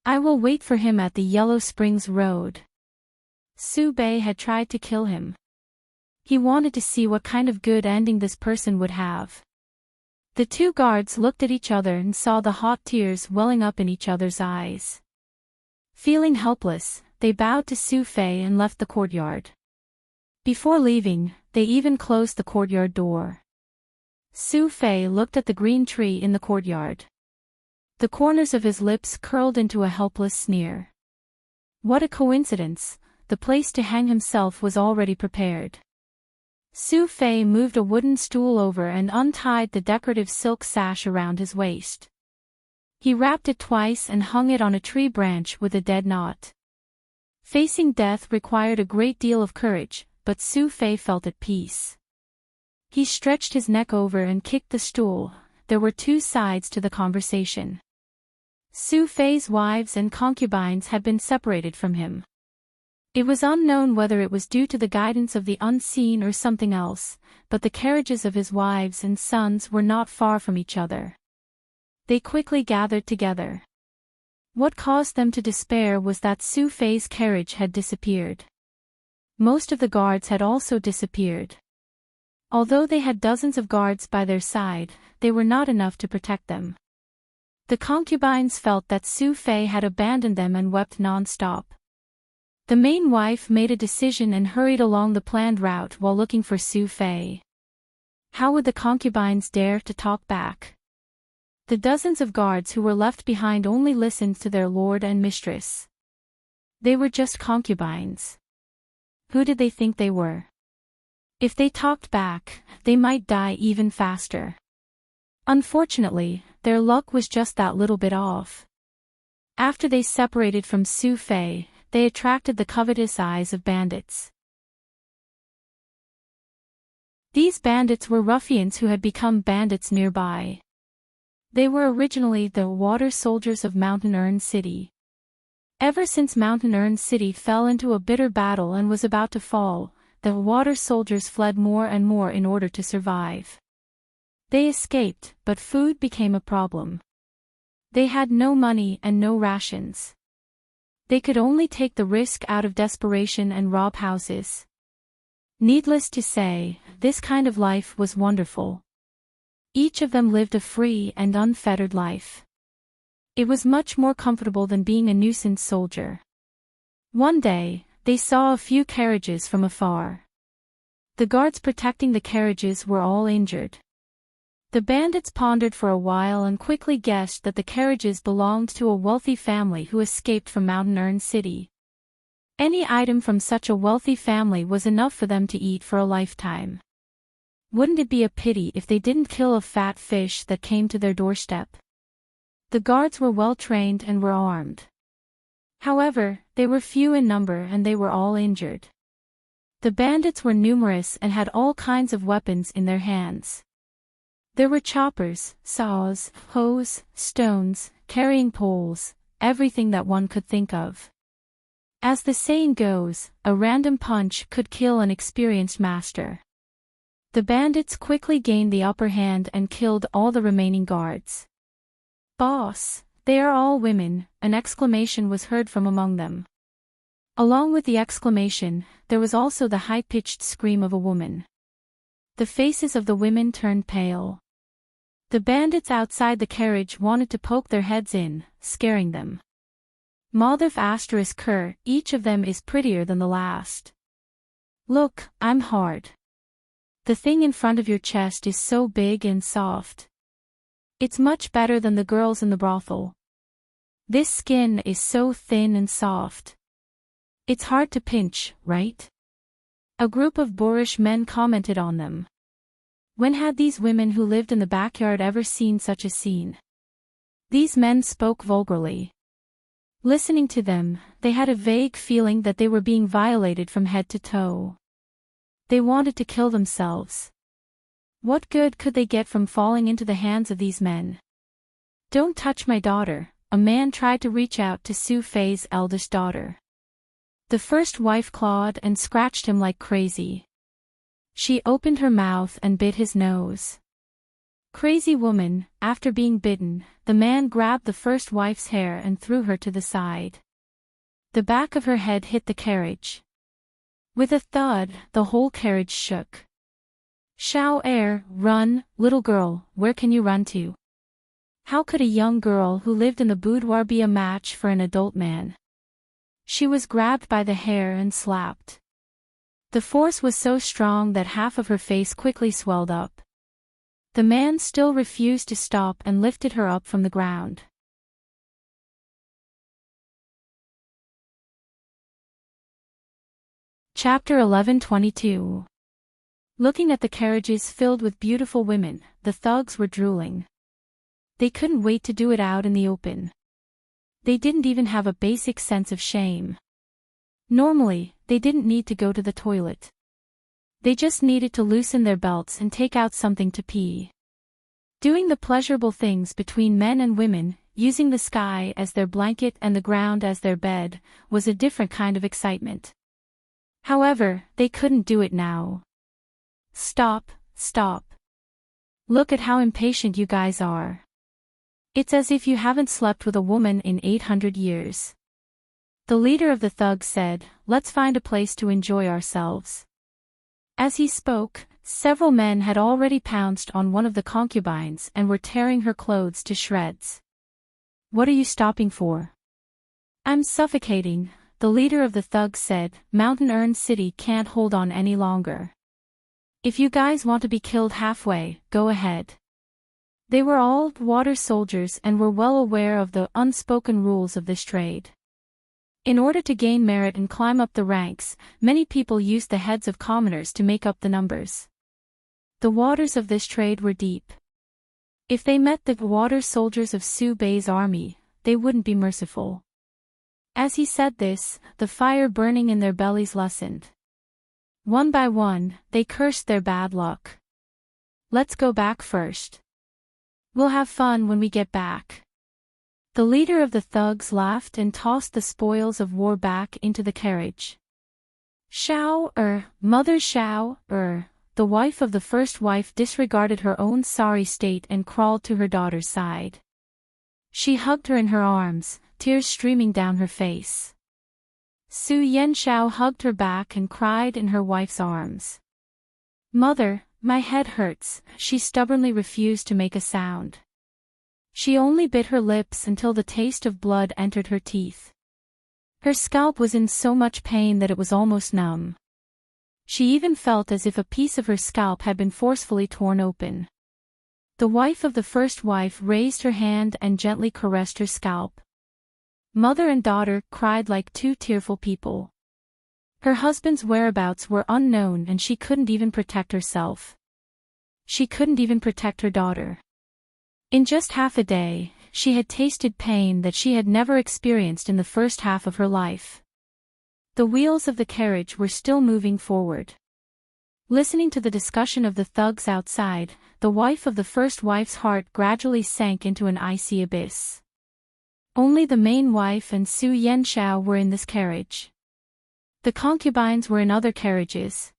"I will wait for him at the Yellow Springs Road." Su Bei had tried to kill him. He wanted to see what kind of good ending this person would have. The two guards looked at each other and saw the hot tears welling up in each other's eyes. Feeling helpless, they bowed to Su Fei and left the courtyard. Before leaving, they even closed the courtyard door. Su Fei looked at the green tree in the courtyard. The corners of his lips curled into a helpless sneer. What a coincidence, the place to hang himself was already prepared. Su Fei moved a wooden stool over and untied the decorative silk sash around his waist. He wrapped it twice and hung it on a tree branch with a dead knot. Facing death required a great deal of courage, but Su Fei felt at peace. He stretched his neck over and kicked the stool. There were two sides to the conversation. Su Fei's wives and concubines had been separated from him. It was unknown whether it was due to the guidance of the unseen or something else, but the carriages of his wives and sons were not far from each other. They quickly gathered together. What caused them to despair was that Su Fei's carriage had disappeared. Most of the guards had also disappeared. Although they had dozens of guards by their side, they were not enough to protect them. The concubines felt that Su Fei had abandoned them and wept non-stop. The main wife made a decision and hurried along the planned route while looking for Su Fei. How would the concubines dare to talk back? The dozens of guards who were left behind only listened to their lord and mistress. They were just concubines. Who did they think they were? If they talked back, they might die even faster. Unfortunately, their luck was just that little bit off. After they separated from Su Fei, they attracted the covetous eyes of bandits. These bandits were ruffians who had become bandits nearby. They were originally the water soldiers of Mountain Urn City. Ever since Mountain Urn City fell into a bitter battle and was about to fall, the water soldiers fled more and more in order to survive. They escaped, but food became a problem. They had no money and no rations. They could only take the risk out of desperation and rob houses. Needless to say, this kind of life was wonderful. Each of them lived a free and unfettered life. It was much more comfortable than being a nuisance soldier. One day, they saw a few carriages from afar. The guards protecting the carriages were all injured. The bandits pondered for a while and quickly guessed that the carriages belonged to a wealthy family who escaped from Mountain Urn City. Any item from such a wealthy family was enough for them to eat for a lifetime. Wouldn't it be a pity if they didn't kill a fat fish that came to their doorstep? The guards were well trained and were armed. However, they were few in number and they were all injured. The bandits were numerous and had all kinds of weapons in their hands. There were choppers, saws, hoes, stones, carrying poles, everything that one could think of. As the saying goes, a random punch could kill an experienced master. The bandits quickly gained the upper hand and killed all the remaining guards. "Boss, they are all women," an exclamation was heard from among them. Along with the exclamation, there was also the high-pitched scream of a woman. The faces of the women turned pale. The bandits outside the carriage wanted to poke their heads in, scaring them. Moldov **Ker, each of them is prettier than the last. Look, I'm hard. The thing in front of your chest is so big and soft. It's much better than the girls in the brothel. This skin is so thin and soft. It's hard to pinch, right? A group of boorish men commented on them. When had these women who lived in the backyard ever seen such a scene? These men spoke vulgarly. Listening to them, they had a vague feeling that they were being violated from head to toe. They wanted to kill themselves. What good could they get from falling into the hands of these men? "Don't touch my daughter," a man tried to reach out to Su Fei's eldest daughter. The first wife clawed and scratched him like crazy. She opened her mouth and bit his nose. Crazy woman, after being bitten, the man grabbed the first wife's hair and threw her to the side. The back of her head hit the carriage. With a thud, the whole carriage shook. Xiao Er, run, little girl, where can you run to? How could a young girl who lived in the boudoir be a match for an adult man? She was grabbed by the hair and slapped. The force was so strong that half of her face quickly swelled up. The man still refused to stop and lifted her up from the ground. Chapter 11:22. Looking at the carriages filled with beautiful women, the thugs were drooling. They couldn't wait to do it out in the open. They didn't even have a basic sense of shame. Normally, they didn't need to go to the toilet. They just needed to loosen their belts and take out something to pee. Doing the pleasurable things between men and women, using the sky as their blanket and the ground as their bed, was a different kind of excitement. However, they couldn't do it now. Stop, stop. Look at how impatient you guys are. It's as if you haven't slept with a woman in 800 years. The leader of the thugs said, let's find a place to enjoy ourselves. As he spoke, several men had already pounced on one of the concubines and were tearing her clothes to shreds. What are you stopping for? I'm suffocating, the leader of the thugs said. Mountain Urn City can't hold on any longer. If you guys want to be killed halfway, go ahead. They were all water soldiers and were well aware of the unspoken rules of this trade. In order to gain merit and climb up the ranks, many people used the heads of commoners to make up the numbers. The waters of this trade were deep. If they met the water soldiers of Su Bei's army, they wouldn't be merciful. As he said this, the fire burning in their bellies lessened. One by one, they cursed their bad luck. Let's go back first. We'll have fun when we get back. The leader of the thugs laughed and tossed the spoils of war back into the carriage. Mother Xiao, the wife of the first wife disregarded her own sorry state and crawled to her daughter's side. She hugged her in her arms, tears streaming down her face. Su Yanxiao hugged her back and cried in her wife's arms. Mother, my head hurts, she stubbornly refused to make a sound. She only bit her lips until the taste of blood entered her teeth. Her scalp was in so much pain that it was almost numb. She even felt as if a piece of her scalp had been forcefully torn open. The wife of the first wife raised her hand and gently caressed her scalp. Mother and daughter cried like two tearful people. Her husband's whereabouts were unknown and she couldn't even protect herself. She couldn't even protect her daughter. In just half a day, she had tasted pain that she had never experienced in the first half of her life. The wheels of the carriage were still moving forward. Listening to the discussion of the thugs outside, the wife of the first wife's heart gradually sank into an icy abyss. Only the main wife and Su Yanxiao were in this carriage. The concubines were in other carriages.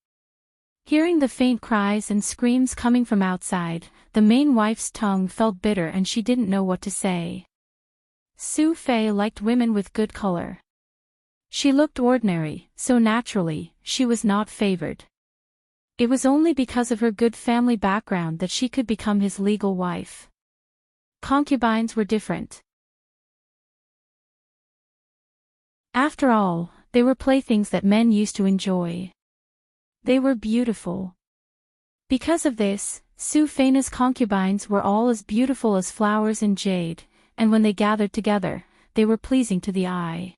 Hearing the faint cries and screams coming from outside, the main wife's tongue felt bitter and she didn't know what to say. Su Fei liked women with good color. She looked ordinary, so naturally, she was not favored. It was only because of her good family background that she could become his legal wife. Concubines were different. After all, they were playthings that men used to enjoy. They were beautiful. Because of this, Su Feina's concubines were all as beautiful as flowers in jade, and when they gathered together, they were pleasing to the eye.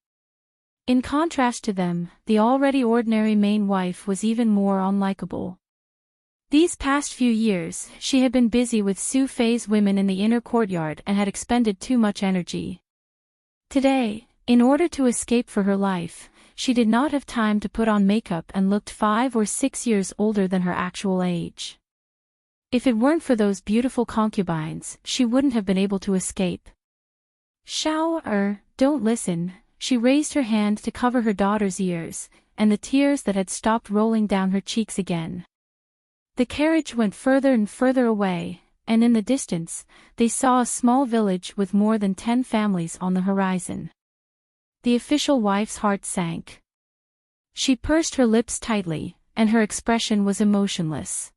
In contrast to them, the already ordinary main wife was even more unlikable. These past few years, she had been busy with Su Fei's women in the inner courtyard and had expended too much energy. Today, in order to escape for her life, she did not have time to put on makeup and looked 5 or 6 years older than her actual age. If it weren't for those beautiful concubines, she wouldn't have been able to escape. Xiao, don't listen, she raised her hand to cover her daughter's ears, and the tears that had stopped rolling down her cheeks again. The carriage went further and further away, and in the distance, they saw a small village with more than 10 families on the horizon. The official wife's heart sank. She pursed her lips tightly, and her expression was emotionless.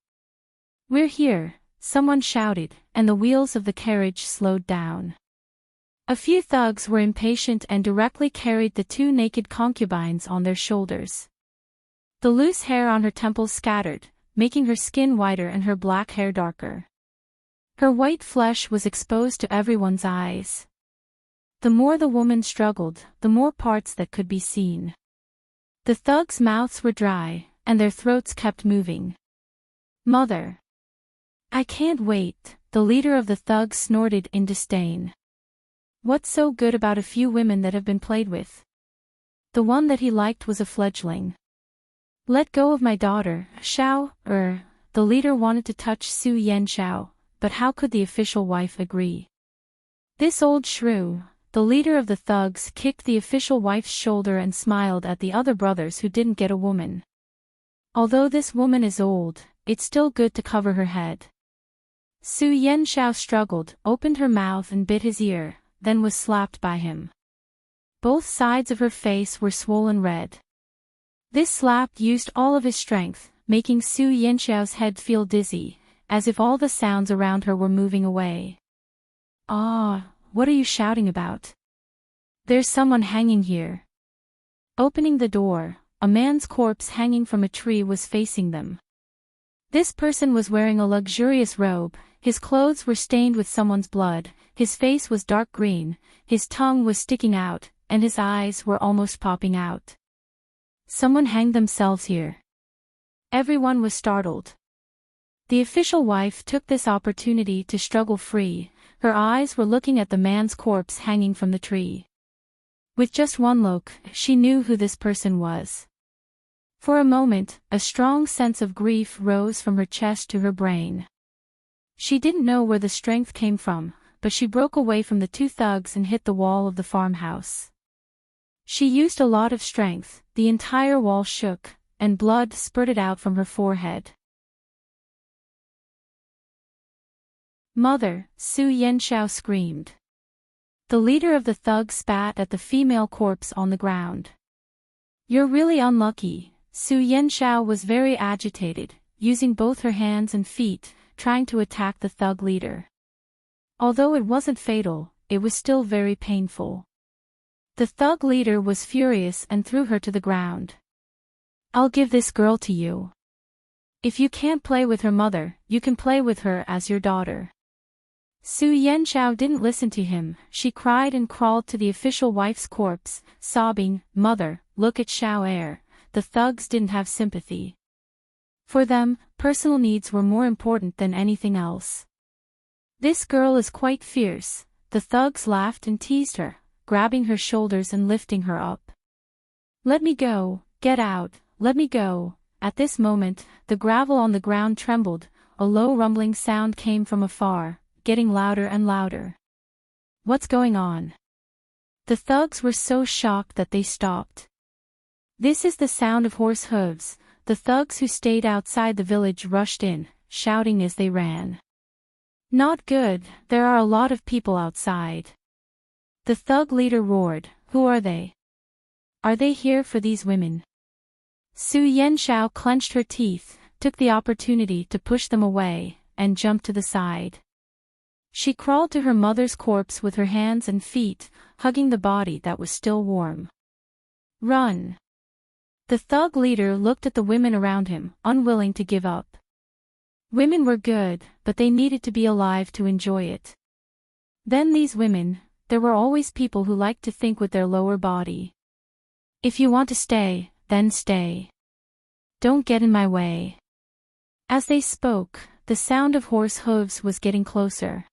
"We're here," someone shouted, and the wheels of the carriage slowed down. A few thugs were impatient and directly carried the two naked concubines on their shoulders. The loose hair on her temples scattered, making her skin whiter and her black hair darker. Her white flesh was exposed to everyone's eyes. The more the woman struggled, the more parts that could be seen. The thugs' mouths were dry, and their throats kept moving. "Mother! I can't wait," the leader of the thugs snorted in disdain. "What's so good about a few women that have been played with?" The one that he liked was a fledgling. "Let go of my daughter, Xiao." The leader wanted to touch Su Yanxiao, but how could the official wife agree? This old shrew, the leader of the thugs, kicked the official wife's shoulder and smiled at the other brothers who didn't get a woman. "Although this woman is old, it's still good to cover her head." Su Yanxiao struggled, opened her mouth and bit his ear, then was slapped by him. Both sides of her face were swollen red. This slap used all of his strength, making Su Yanxiao's head feel dizzy, as if all the sounds around her were moving away. "Ah, what are you shouting about? There's someone hanging here." Opening the door, a man's corpse hanging from a tree was facing them. This person was wearing a luxurious robe, his clothes were stained with someone's blood, his face was dark green, his tongue was sticking out, and his eyes were almost popping out. Someone hanged themselves here. Everyone was startled. The official wife took this opportunity to struggle free, her eyes were looking at the man's corpse hanging from the tree. With just one look, she knew who this person was. For a moment, a strong sense of grief rose from her chest to her brain. She didn't know where the strength came from, but she broke away from the two thugs and hit the wall of the farmhouse. She used a lot of strength, the entire wall shook, and blood spurted out from her forehead. "Mother!" Su Yanxiao screamed. The leader of the thugs spat at the female corpse on the ground. "You're really unlucky." Su Yanxiao was very agitated, using both her hands and feet, trying to attack the thug leader. Although it wasn't fatal, it was still very painful. The thug leader was furious and threw her to the ground. "I'll give this girl to you. If you can't play with her mother, you can play with her as your daughter." Su Yanxiao didn't listen to him, she cried and crawled to the official wife's corpse, sobbing, "Mother, look at Xiao Er." The thugs didn't have sympathy. For them, personal needs were more important than anything else. "This girl is quite fierce," the thugs laughed and teased her, grabbing her shoulders and lifting her up. "Let me go, get out, let me go." At this moment, the gravel on the ground trembled, a low rumbling sound came from afar, getting louder and louder. "What's going on?" The thugs were so shocked that they stopped. "This is the sound of horse hooves." The thugs who stayed outside the village rushed in, shouting as they ran. "Not good, there are a lot of people outside." The thug leader roared, "Who are they? Are they here for these women?" Su Yanxiao clenched her teeth, took the opportunity to push them away, and jumped to the side. She crawled to her mother's corpse with her hands and feet, hugging the body that was still warm. "Run!" The thug leader looked at the women around him, unwilling to give up. Women were good, but they needed to be alive to enjoy it. Then these women, there were always people who liked to think with their lower body. "If you want to stay, then stay. Don't get in my way." As they spoke, the sound of horse hooves was getting closer.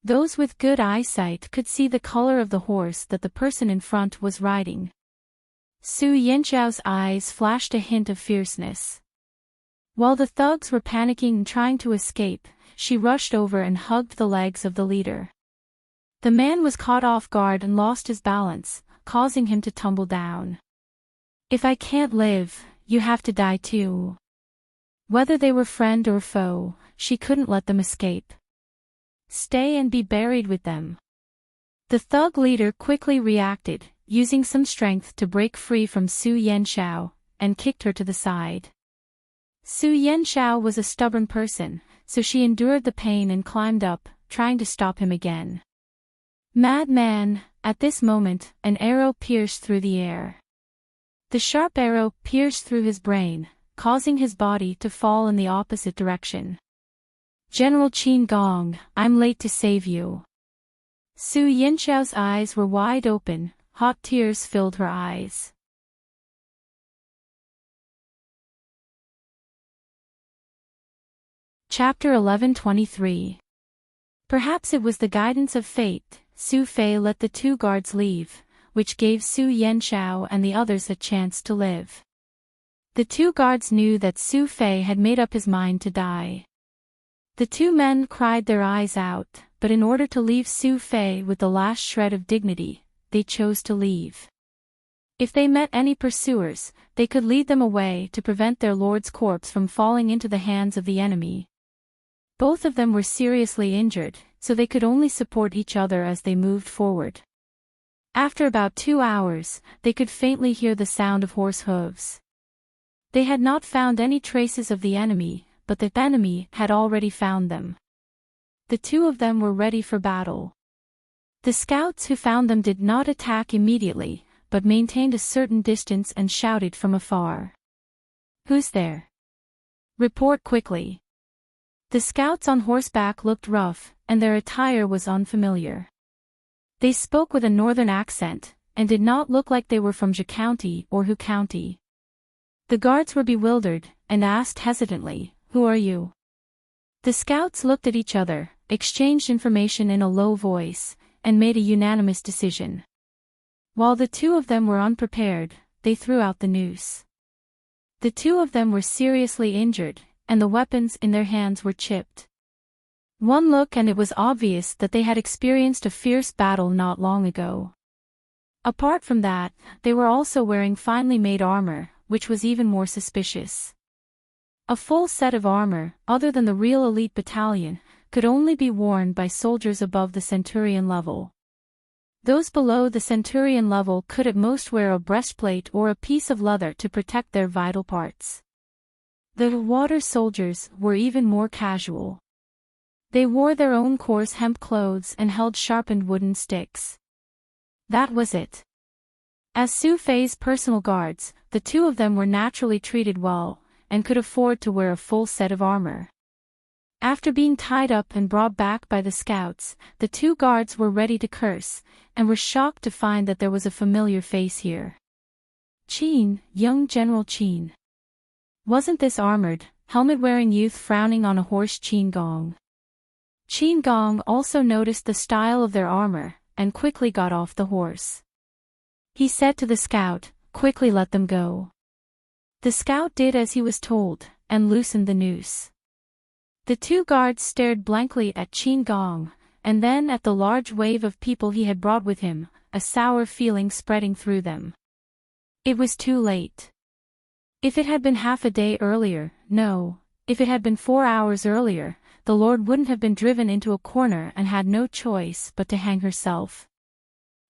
Those with good eyesight could see the color of the horse that the person in front was riding. Su Yanxiao's eyes flashed a hint of fierceness. While the thugs were panicking and trying to escape, she rushed over and hugged the legs of the leader. The man was caught off guard and lost his balance, causing him to tumble down. "If I can't live, you have to die too." Whether they were friend or foe, she couldn't let them escape. "Stay and be buried with them." The thug leader quickly reacted, using some strength to break free from Su Yanxiao, and kicked her to the side. Su Yanxiao was a stubborn person, so she endured the pain and climbed up, trying to stop him again. Madman! At this moment, an arrow pierced through the air. The sharp arrow pierced through his brain, causing his body to fall in the opposite direction. General Qin Gong, I'm late to save you. Su Yanxiao's eyes were wide open, hot tears filled her eyes. Chapter 11:23. Perhaps it was the guidance of fate, Su Fei let the two guards leave, which gave Su Yanxiao and the others a chance to live. The two guards knew that Su Fei had made up his mind to die. The two men cried their eyes out, but in order to leave Su Fei with the last shred of dignity, they chose to leave. If they met any pursuers, they could lead them away to prevent their lord's corpse from falling into the hands of the enemy. Both of them were seriously injured, so they could only support each other as they moved forward. After about 2 hours, they could faintly hear the sound of horse hooves. They had not found any traces of the enemy, but the enemy had already found them. The two of them were ready for battle. The scouts who found them did not attack immediately, but maintained a certain distance and shouted from afar. "Who's there? Report quickly." The scouts on horseback looked rough, and their attire was unfamiliar. They spoke with a northern accent, and did not look like they were from Zhe County or Hu County. The guards were bewildered, and asked hesitantly, "Who are you?" The scouts looked at each other, exchanged information in a low voice, and made a unanimous decision. While the two of them were unprepared, they threw out the noose. The two of them were seriously injured, and the weapons in their hands were chipped. One look and it was obvious that they had experienced a fierce battle not long ago. Apart from that, they were also wearing finely made armor, which was even more suspicious. A full set of armor, other than the real elite battalion, could only be worn by soldiers above the centurion level. Those below the centurion level could at most wear a breastplate or a piece of leather to protect their vital parts. The water soldiers were even more casual. They wore their own coarse hemp clothes and held sharpened wooden sticks. That was it. As Su Fei's personal guards, the two of them were naturally treated well, and could afford to wear a full set of armor. After being tied up and brought back by the scouts, the two guards were ready to curse, and were shocked to find that there was a familiar face here. Qin, young General Qin. Wasn't this armored, helmet-wearing youth frowning on a horse Qin Gong? Qin Gong also noticed the style of their armor, and quickly got off the horse. He said to the scout, "Quickly let them go." The scout did as he was told, and loosened the noose. The two guards stared blankly at Qin Gong, and then at the large wave of people he had brought with him, a sour feeling spreading through them. It was too late. If it had been half a day earlier, no, if it had been 4 hours earlier, the Lord wouldn't have been driven into a corner and had no choice but to hang herself.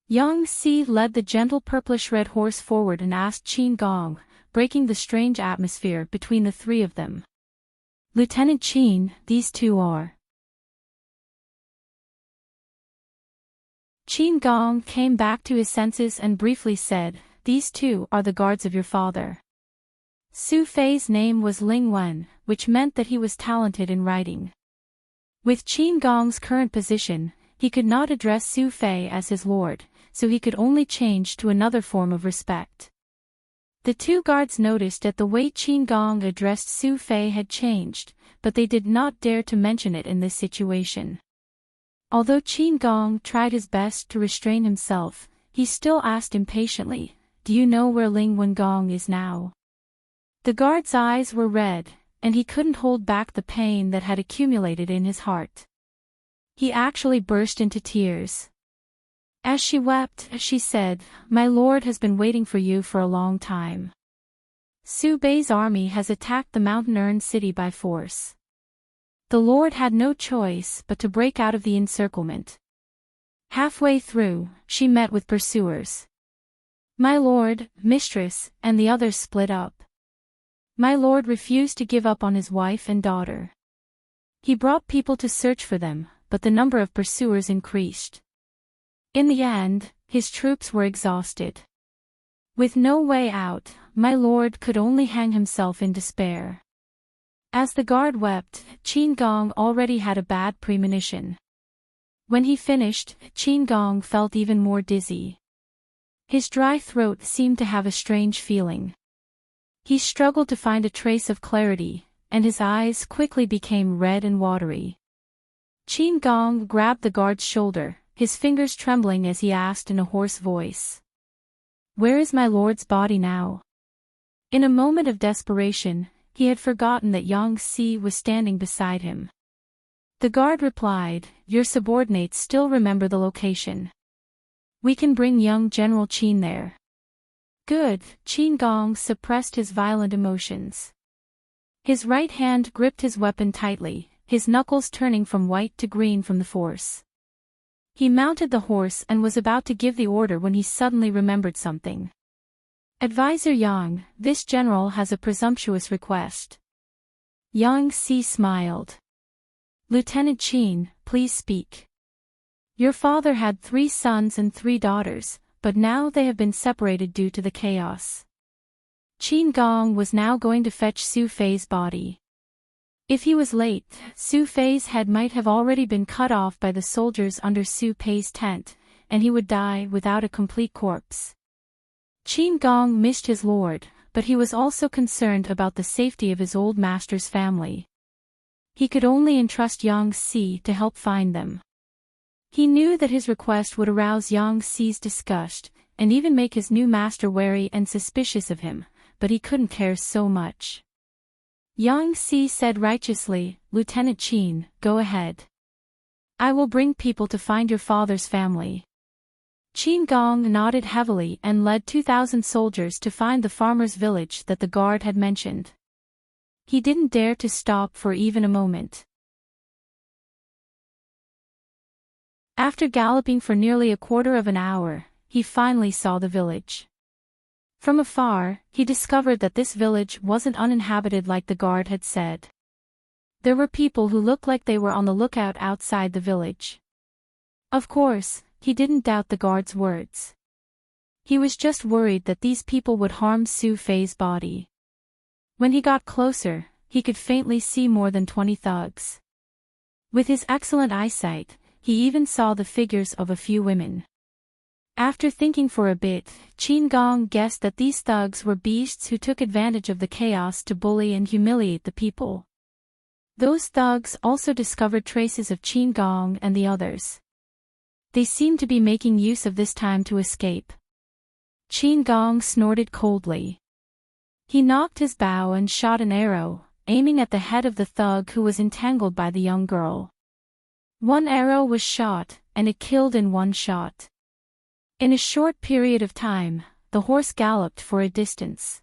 Yang Si led the gentle purplish-red horse forward and asked Qin Gong, breaking the strange atmosphere between the three of them. "Lieutenant Qin, these two are..." Qin Gong came back to his senses and briefly said, "These two are the guards of your father." Su Fei's name was Ling Wen, which meant that he was talented in writing. With Qin Gong's current position, he could not address Su Fei as his lord, so he could only change to another form of respect. The two guards noticed that the way Qin Gong addressed Su Fei had changed, but they did not dare to mention it in this situation. Although Qin Gong tried his best to restrain himself, he still asked impatiently, "Do you know where Ling Wen Gong is now?" The guard's eyes were red, and he couldn't hold back the pain that had accumulated in his heart. He actually burst into tears. As she wept, she said, "My lord has been waiting for you for a long time. Su Bei's army has attacked the mountain-earned city by force. The lord had no choice but to break out of the encirclement." Halfway through, she met with pursuers. My lord, mistress, and the others split up. My lord refused to give up on his wife and daughter. He brought people to search for them, but the number of pursuers increased. In the end, his troops were exhausted. With no way out, my lord could only hang himself in despair. As the guard wept, Qin Gong already had a bad premonition. When he finished, Qin Gong felt even more dizzy. His dry throat seemed to have a strange feeling. He struggled to find a trace of clarity, and his eyes quickly became red and watery. Qin Gong grabbed the guard's shoulder, his fingers trembling as he asked in a hoarse voice. "Where is my lord's body now?" In a moment of desperation, he had forgotten that Yang Si was standing beside him. The guard replied, "Your subordinates still remember the location. We can bring young General Qin there." Good. Qin Gong suppressed his violent emotions. His right hand gripped his weapon tightly, his knuckles turning from white to green from the force. He mounted the horse and was about to give the order when he suddenly remembered something. "Advisor Yang, this general has a presumptuous request." Yang Si smiled. "Lieutenant Qin, please speak. Your father had 3 sons and 3 daughters, but now they have been separated due to the chaos." Qin Gong was now going to fetch Su Fei's body. If he was late, Su Fei's head might have already been cut off by the soldiers under Su Fei's tent, and he would die without a complete corpse. Qin Gong missed his lord, but he was also concerned about the safety of his old master's family. He could only entrust Yang Si to help find them. He knew that his request would arouse Yang Si's disgust, and even make his new master wary and suspicious of him, but he couldn't care so much. Yang Si said righteously, "Lieutenant Qin, go ahead. I will bring people to find your father's family." Qin Gong nodded heavily and led 2,000 soldiers to find the farmer's village that the guard had mentioned. He didn't dare to stop for even a moment. After galloping for nearly a quarter of an hour, he finally saw the village. From afar, he discovered that this village wasn't uninhabited like the guard had said. There were people who looked like they were on the lookout outside the village. Of course, he didn't doubt the guard's words. He was just worried that these people would harm Su Fei's body. When he got closer, he could faintly see more than 20 thugs. With his excellent eyesight, he even saw the figures of a few women. After thinking for a bit, Qin Gong guessed that these thugs were beasts who took advantage of the chaos to bully and humiliate the people. Those thugs also discovered traces of Qin Gong and the others. They seemed to be making use of this time to escape. Qin Gong snorted coldly. He knocked his bow and shot an arrow, aiming at the head of the thug who was entangled by the young girl. One arrow was shot, and it killed in one shot. In a short period of time, the horse galloped for a distance.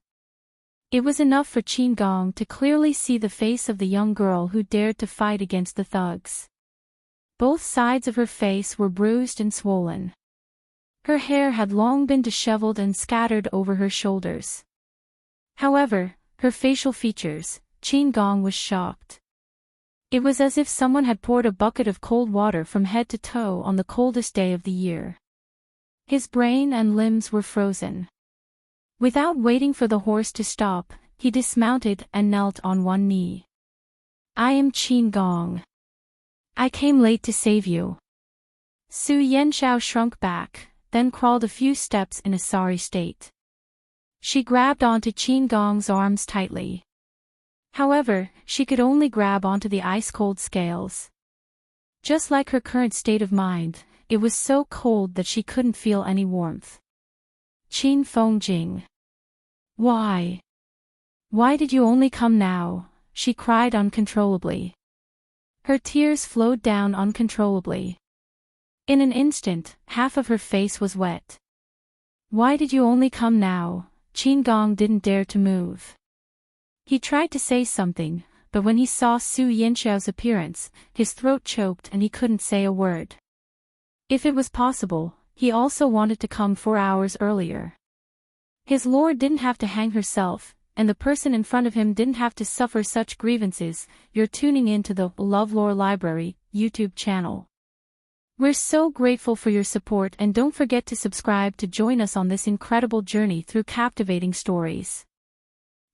It was enough for Qin Gong to clearly see the face of the young girl who dared to fight against the thugs. Both sides of her face were bruised and swollen. Her hair had long been disheveled and scattered over her shoulders. However, her facial features, Qin Gong was shocked. It was as if someone had poured a bucket of cold water from head to toe on the coldest day of the year. His brain and limbs were frozen. Without waiting for the horse to stop, he dismounted and knelt on one knee. "I am Qin Gong. I came late to save you." Su Yanxiao shrunk back, then crawled a few steps in a sorry state. She grabbed onto Qin Gong's arms tightly. However, she could only grab onto the ice-cold scales. Just like her current state of mind, it was so cold that she couldn't feel any warmth. "Qin Fengjing. Why? Why did you only come now?" she cried uncontrollably. Her tears flowed down uncontrollably. In an instant, half of her face was wet. "Why did you only come now?" Qin Gong didn't dare to move. He tried to say something, but when he saw Su Yanxiao's appearance, his throat choked and he couldn't say a word. If it was possible, he also wanted to come 4 hours earlier. His lord didn't have to hang herself, and the person in front of him didn't have to suffer such grievances. You're tuning in to the LoveLore Library YouTube channel. We're so grateful for your support, and don't forget to subscribe to join us on this incredible journey through captivating stories.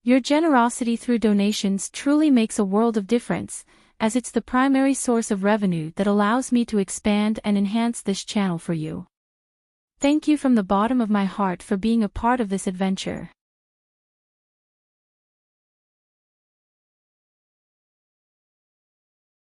Your generosity through donations truly makes a world of difference, as it's the primary source of revenue that allows me to expand and enhance this channel for you. Thank you from the bottom of my heart for being a part of this adventure.